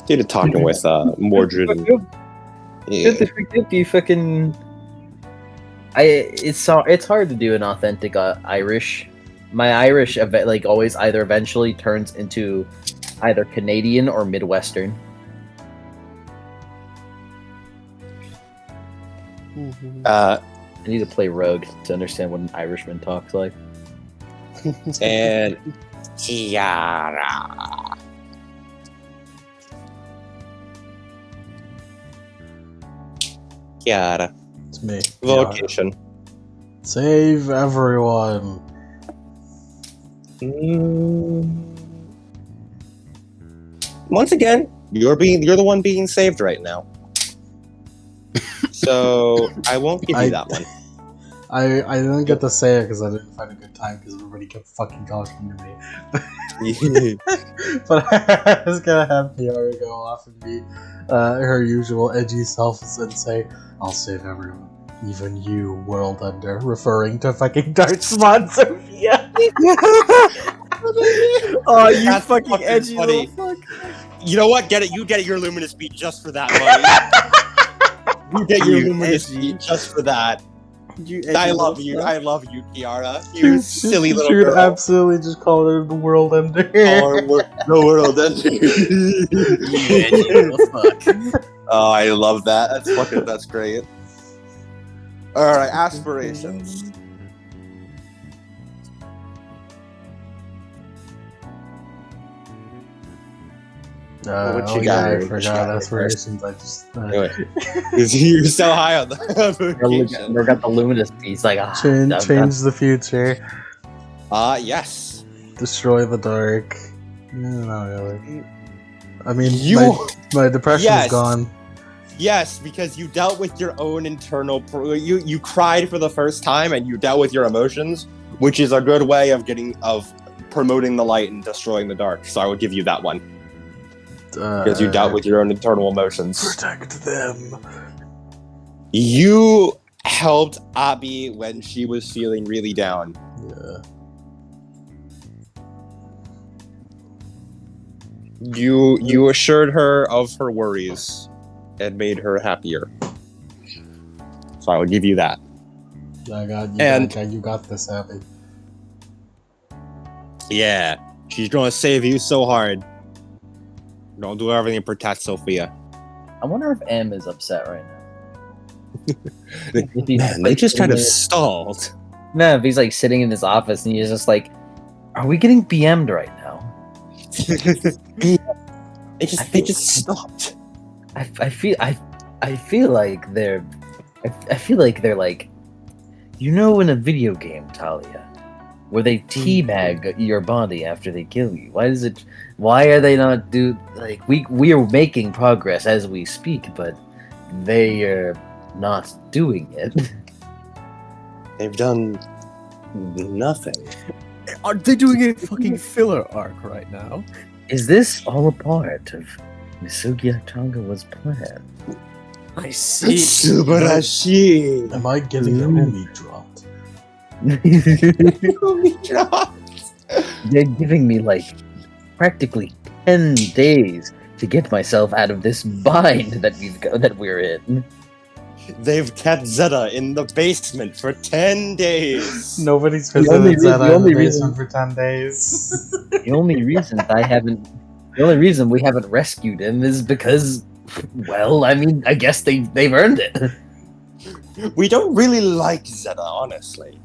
Due to talking with Mordred and yeah. Get the forget you fucking. It's hard to do an authentic Irish. My Irish like always either eventually turns into either Canadian or Midwestern. Uh, I need to play Rogue to understand what an Irishman talks like. and Tiara. Tiara. It's me. Vocation. Save everyone. Once again, you're the one being saved right now. So I won't give you that one. I didn't get to say it because I didn't find a good time because everybody kept fucking talking to me. But I was gonna have Tiara go off and be her usual edgy self and say, "I'll save everyone, even you, world ender," referring to fucking Darksmon Sophia. Oh, you That's fucking fucking edgy funny. little fuck. You know what? Get it. You get your luminous beat just for that, buddy. You get your You luminous edgy. beat just for that. You I edgy love little you. fuck. I love you, Kiara. You silly little She would girl. absolutely just call her the world ender. The world ender. You edgy little fuck. Oh, I love that. That's great. All right, aspirations. What you got? I What you forgot got aspirations. I just Anyway, you're so high on the vocation. They got the luminous piece, like change the future, Yes. destroy the dark. Not really. I mean, You- my depression Yes. is gone. Yes, because you dealt with your own internal. You cried for the first time, and you dealt with your emotions, which is a good way of promoting the light and destroying the dark. So I would give you that one because you dealt with your own internal emotions. Protect them. You helped Abby when she was feeling really down. Yeah. You assured her of her worries and made her happier. So I would give you that. I got you. And- You got this, Abby. Yeah, she's gonna save you so hard. Don't do everything to protect Sophia. I wonder if M is upset right now. If he's, Man, like, they just kind of sitting stalled. in- No, if he's like sitting in his office and he's just like, "Are we getting BM'd right now?" They just stopped. I feel like they're like, you know, in a video game, Talia, where they teabag your body after they kill you. Why are they not we are making progress as we speak, but they are not doing it. They've done nothing. Are they doing a fucking filler arc right now? Is this all a part of Misugi Tanga's plan? I see. Subarashi. Am I getting the Umi dropped? They're giving me like practically 10 days to get myself out of this bind that we're in. They've kept Zeta in the basement for 10 days. Nobody's The only visited Zeta in only the reason- basement for 10 days. The only reason we haven't rescued him is because, well, I mean, I guess they've earned it. We don't really like Zeta, honestly.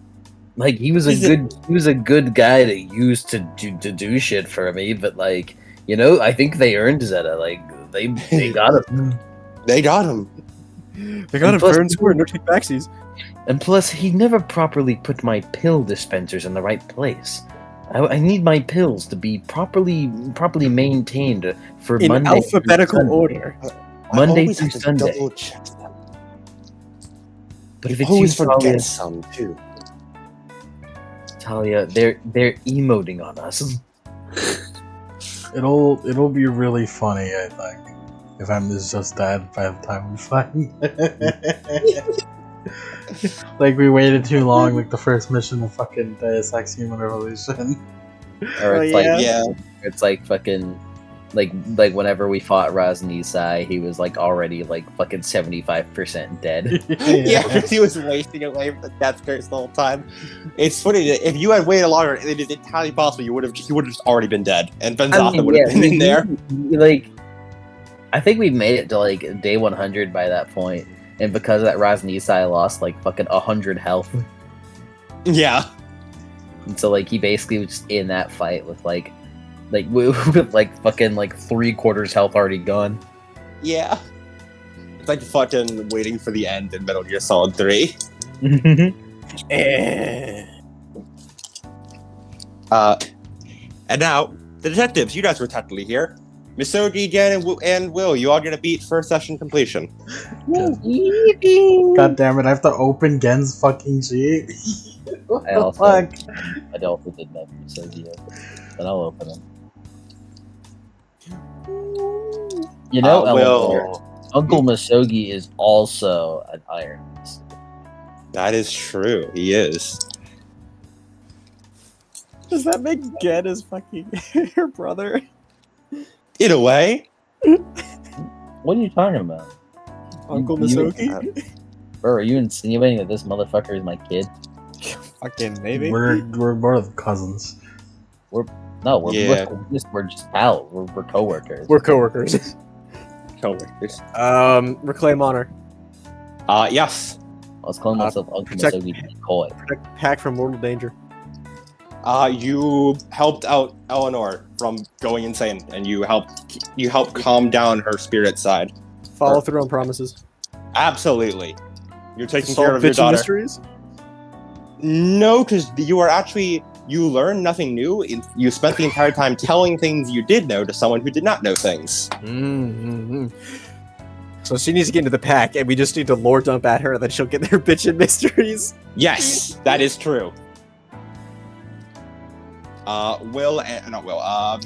Like he was a good guy to use to do shit for me, but like, you know, I think they earned Zeta. Like they got him. They got him. They got And him plus- fair and square, no take backsies. And plus, he never properly put my pill dispensers in the right place. I need my pills to be properly maintained for In Monday through alphabetical Sunday. order. Monday I always through have to Sunday. double check them. But if it's Always you, forget some too. Talia, they're emoting on us. It'll be really funny, I think, if Emma's just dead by the time we find it. Like we waited too long, like the first mission of fucking Deus Ex Human Revolution. Or Oh, it's yeah. Yeah. it's like fucking like whenever we fought Raz Nisai, he was like already like fucking 75% dead. Yeah, because he was wasting away from the death curse the whole time. It's funny that if you had waited longer, it is entirely possible he would have just already been dead, and Benzatha would have been in there. Like, I think we made it to like day 100 by that point, and because of that, Raz Nisai lost like fucking 100 health, Yeah. and so like he basically was just in that fight with with like fucking like 3/4 health already gone. Yeah. It's like fucking waiting for the end in Metal Gear Solid 3. And now, the detectives, you guys were technically here. Misogi, Jen, and Will, you all get a beat first session completion. God damn it, I have to open Gen's fucking sheet. What I the also- fuck? I also did that for Sergio, but I'll open them. You know, Eleanor, Will. Uncle Misogi is also an Iron Fist. That is true. He is. Does that make Gen his fucking her brother? In a way. What are you talking about? Uncle You- Misogi? Bro, are you insinuating that this motherfucker is my kid? Fucking maybe. We're more of cousins. No, we're Yeah. we're just pals. We're coworkers. We're coworkers. Coworkers. Reclaim honor. Yes. I was calling myself Uncle protect- Misogi Coy. Protect Pack from mortal danger. You helped out Eleanor from going insane, and you helped calm down her spirit side. Follow through on promises. Absolutely. You're taking Solve care of your bitchin' daughter. mysteries. No, because you learned nothing new. You spent the entire time telling things you did know to someone who did not know things. Mm-hmm. So she needs to get into the pack, and we just need to lore dump at her, and then she'll get their bitchin' mysteries. Yes, that is true.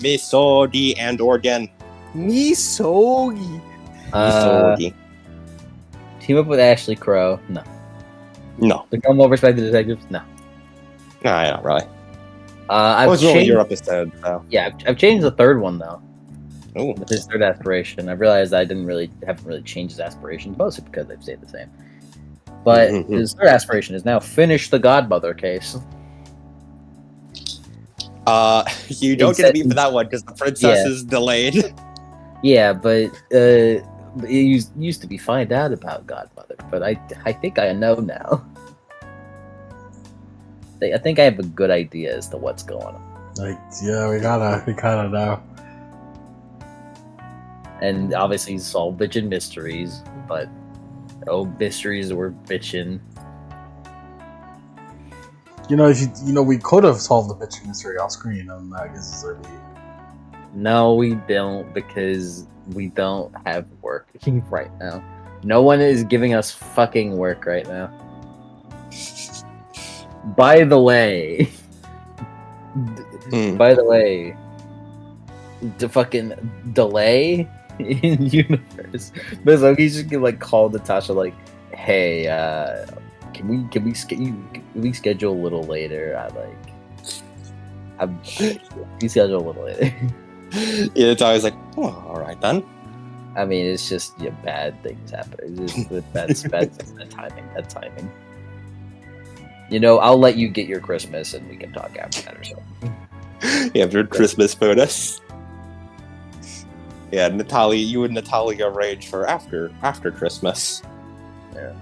Misodi and Organ. Misogi. Misogi. Team up with Ashley Crow? No. No, Become more respected detectives? No. not really. It I've was really changed. your episode, so. Yeah, I've changed the third one though. Ooh. With his third aspiration, I realized I haven't really changed his aspiration, mostly because they've stayed the same. But Mhm. his third aspiration is now finish the Godmother case. You don't get a beat for that one because the princess Yeah. is delayed. Yeah, but it used to be find out about Godmother, but I think I know now. I think I have a good idea as to what's going on. Like, yeah, we gotta know. And obviously solve bitchin' mysteries, but mysteries were bitchin'. You know, we could have solved the bitching mystery off screen, and I guess it's our beat. No, we don't, because we don't have work right now. No one is giving us fucking work right now. By the way, Hmm. the fucking delay in universe. Mizogi's just gonna like call Natasha like, "Hey, can we schedule a little later? Can we schedule a little later?" It's always like, oh, all right then. I mean, it's just bad things happen. It's just that's bad timing. Bad timing. I'll let you get your Christmas, and we can talk after that or something. You have your Christmas bonus. Yeah, Natalia, you and Natalia arrange for after Christmas. Yeah.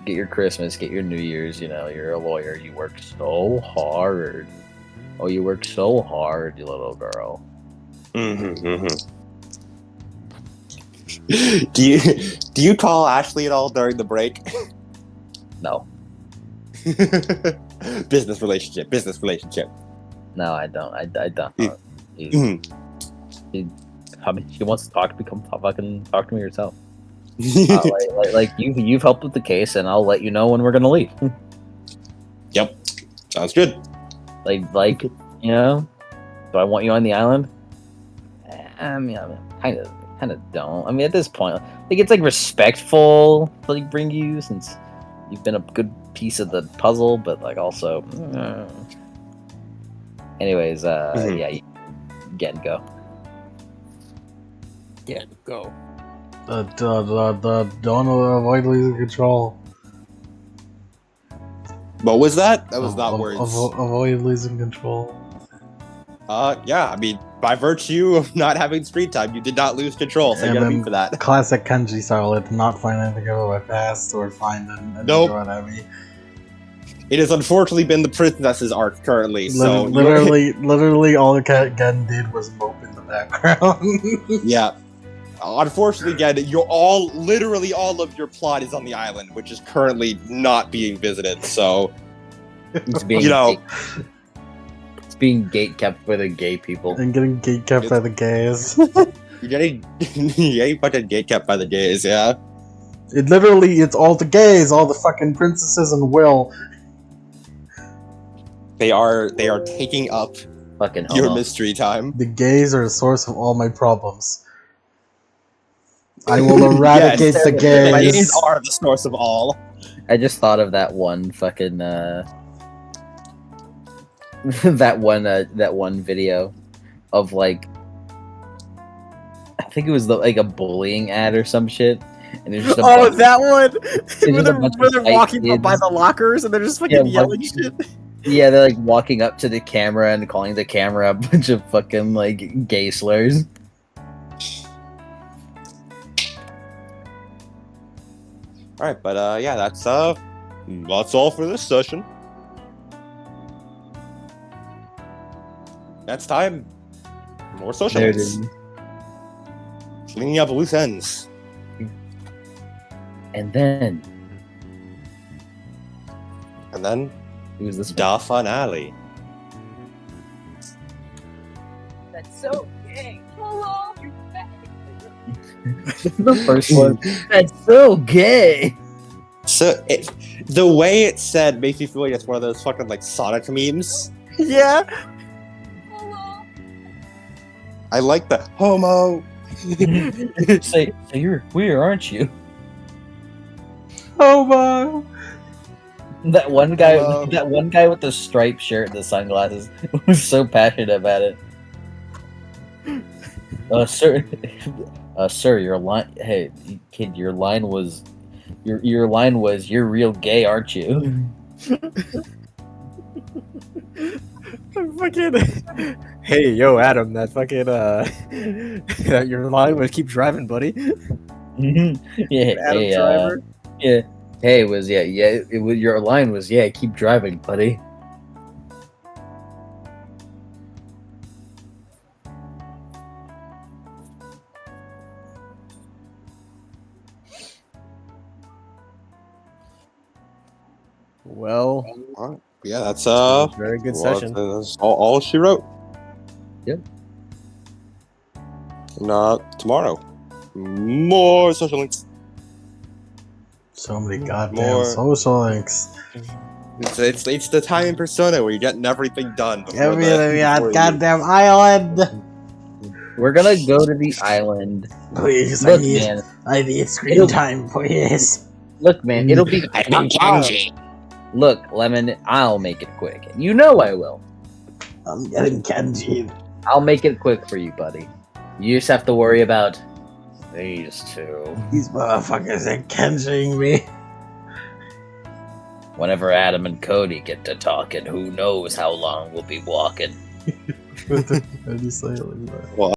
Get your Christmas, get your New Year's. You're a lawyer. You work so hard. Oh, you work so hard, you little girl. Do you call Ashley at all during the break? No. Business relationship. No, I don't. I don't. I mean, she wants to talk to me. Come fucking talk to me yourself. Like you've helped with the case, and I'll let you know when we're gonna leave. Yep, sounds good. Like do I want you on the island? I mean, kind of don't. I mean, at this point, I think it's respectful to bring you since you've been a good piece of the puzzle, but also. Anyways, yeah, you get and go. Get and go. Don't avoid losing control. What was that? That was not words. Avoid losing control. Yeah, I mean, by virtue of not having screen time, you did not lose control, so you gotta be for that. Classic Kenji style, it did not find anything about my past or find anything Nope. at me. It has unfortunately been the princess's arc currently, so... Literally all Gen did was mope in the background. Yeah. Unfortunately, again, literally all of your plot is on the island, which is currently not being visited, so... It's being it's being gate-kept by the gay people. And getting gate-kept by the gays. You're getting fucking gate-kept by the gays, yeah? It's all the gays, all the fucking princesses and Will. They are taking up Fucking your homo. mystery time. The gays are the source of all my problems. I will eradicate Yes, the The gays. gays are the source of all. I just thought of that one fucking that one video of I think it was a bullying ad or some shit, and there's just that one where just a bunch they're of walking white up by kids. the lockers and they're just fucking Yeah, yelling shit. Yeah, they're walking up to the camera and calling the camera a bunch of fucking gay slurs. Alright, but yeah, that's all for this session. Next time, more social There it links. is. Cleaning up loose ends. And then And then, who was this? the finale. That's so gay. Hello, you're back. The first one. That's so gay. So, the way it's said makes me feel like it's one of those fucking, Sonic memes. Yeah. Hello. I like the homo. Say you're queer, aren't you? Homo! That one guy, Hello. that one guy with the striped shirt and the sunglasses was so passionate about it. Sir, your line. Hey, kid, your line was, your line was, "You're real gay, aren't you?" Fucking. Hey, yo, Adam, that fucking your line was keep driving, buddy. Yeah, Adam hey, Driver. yeah. Hey, it was It was your line was keep driving, buddy. Well, Alright, yeah, that's very good well, session. that's all she wrote. Yep. And tomorrow, more social links. So many goddamn More. social links. It's the time in Persona where you're getting everything done. before Everything before on you goddamn island! We're gonna go to the island. Please, Look, man. I need screen It'll- time, please. Look, man. It'll be. I've been Kenji. Look, Lemon. I'll make it quick. You know I will. I'm getting Kenji. I'll make it quick for you, buddy. You just have to worry about these two. These motherfuckers are catching me. Whenever Adam and Cody get to talking, who knows how long we'll be walking. How do you say it like that? Well,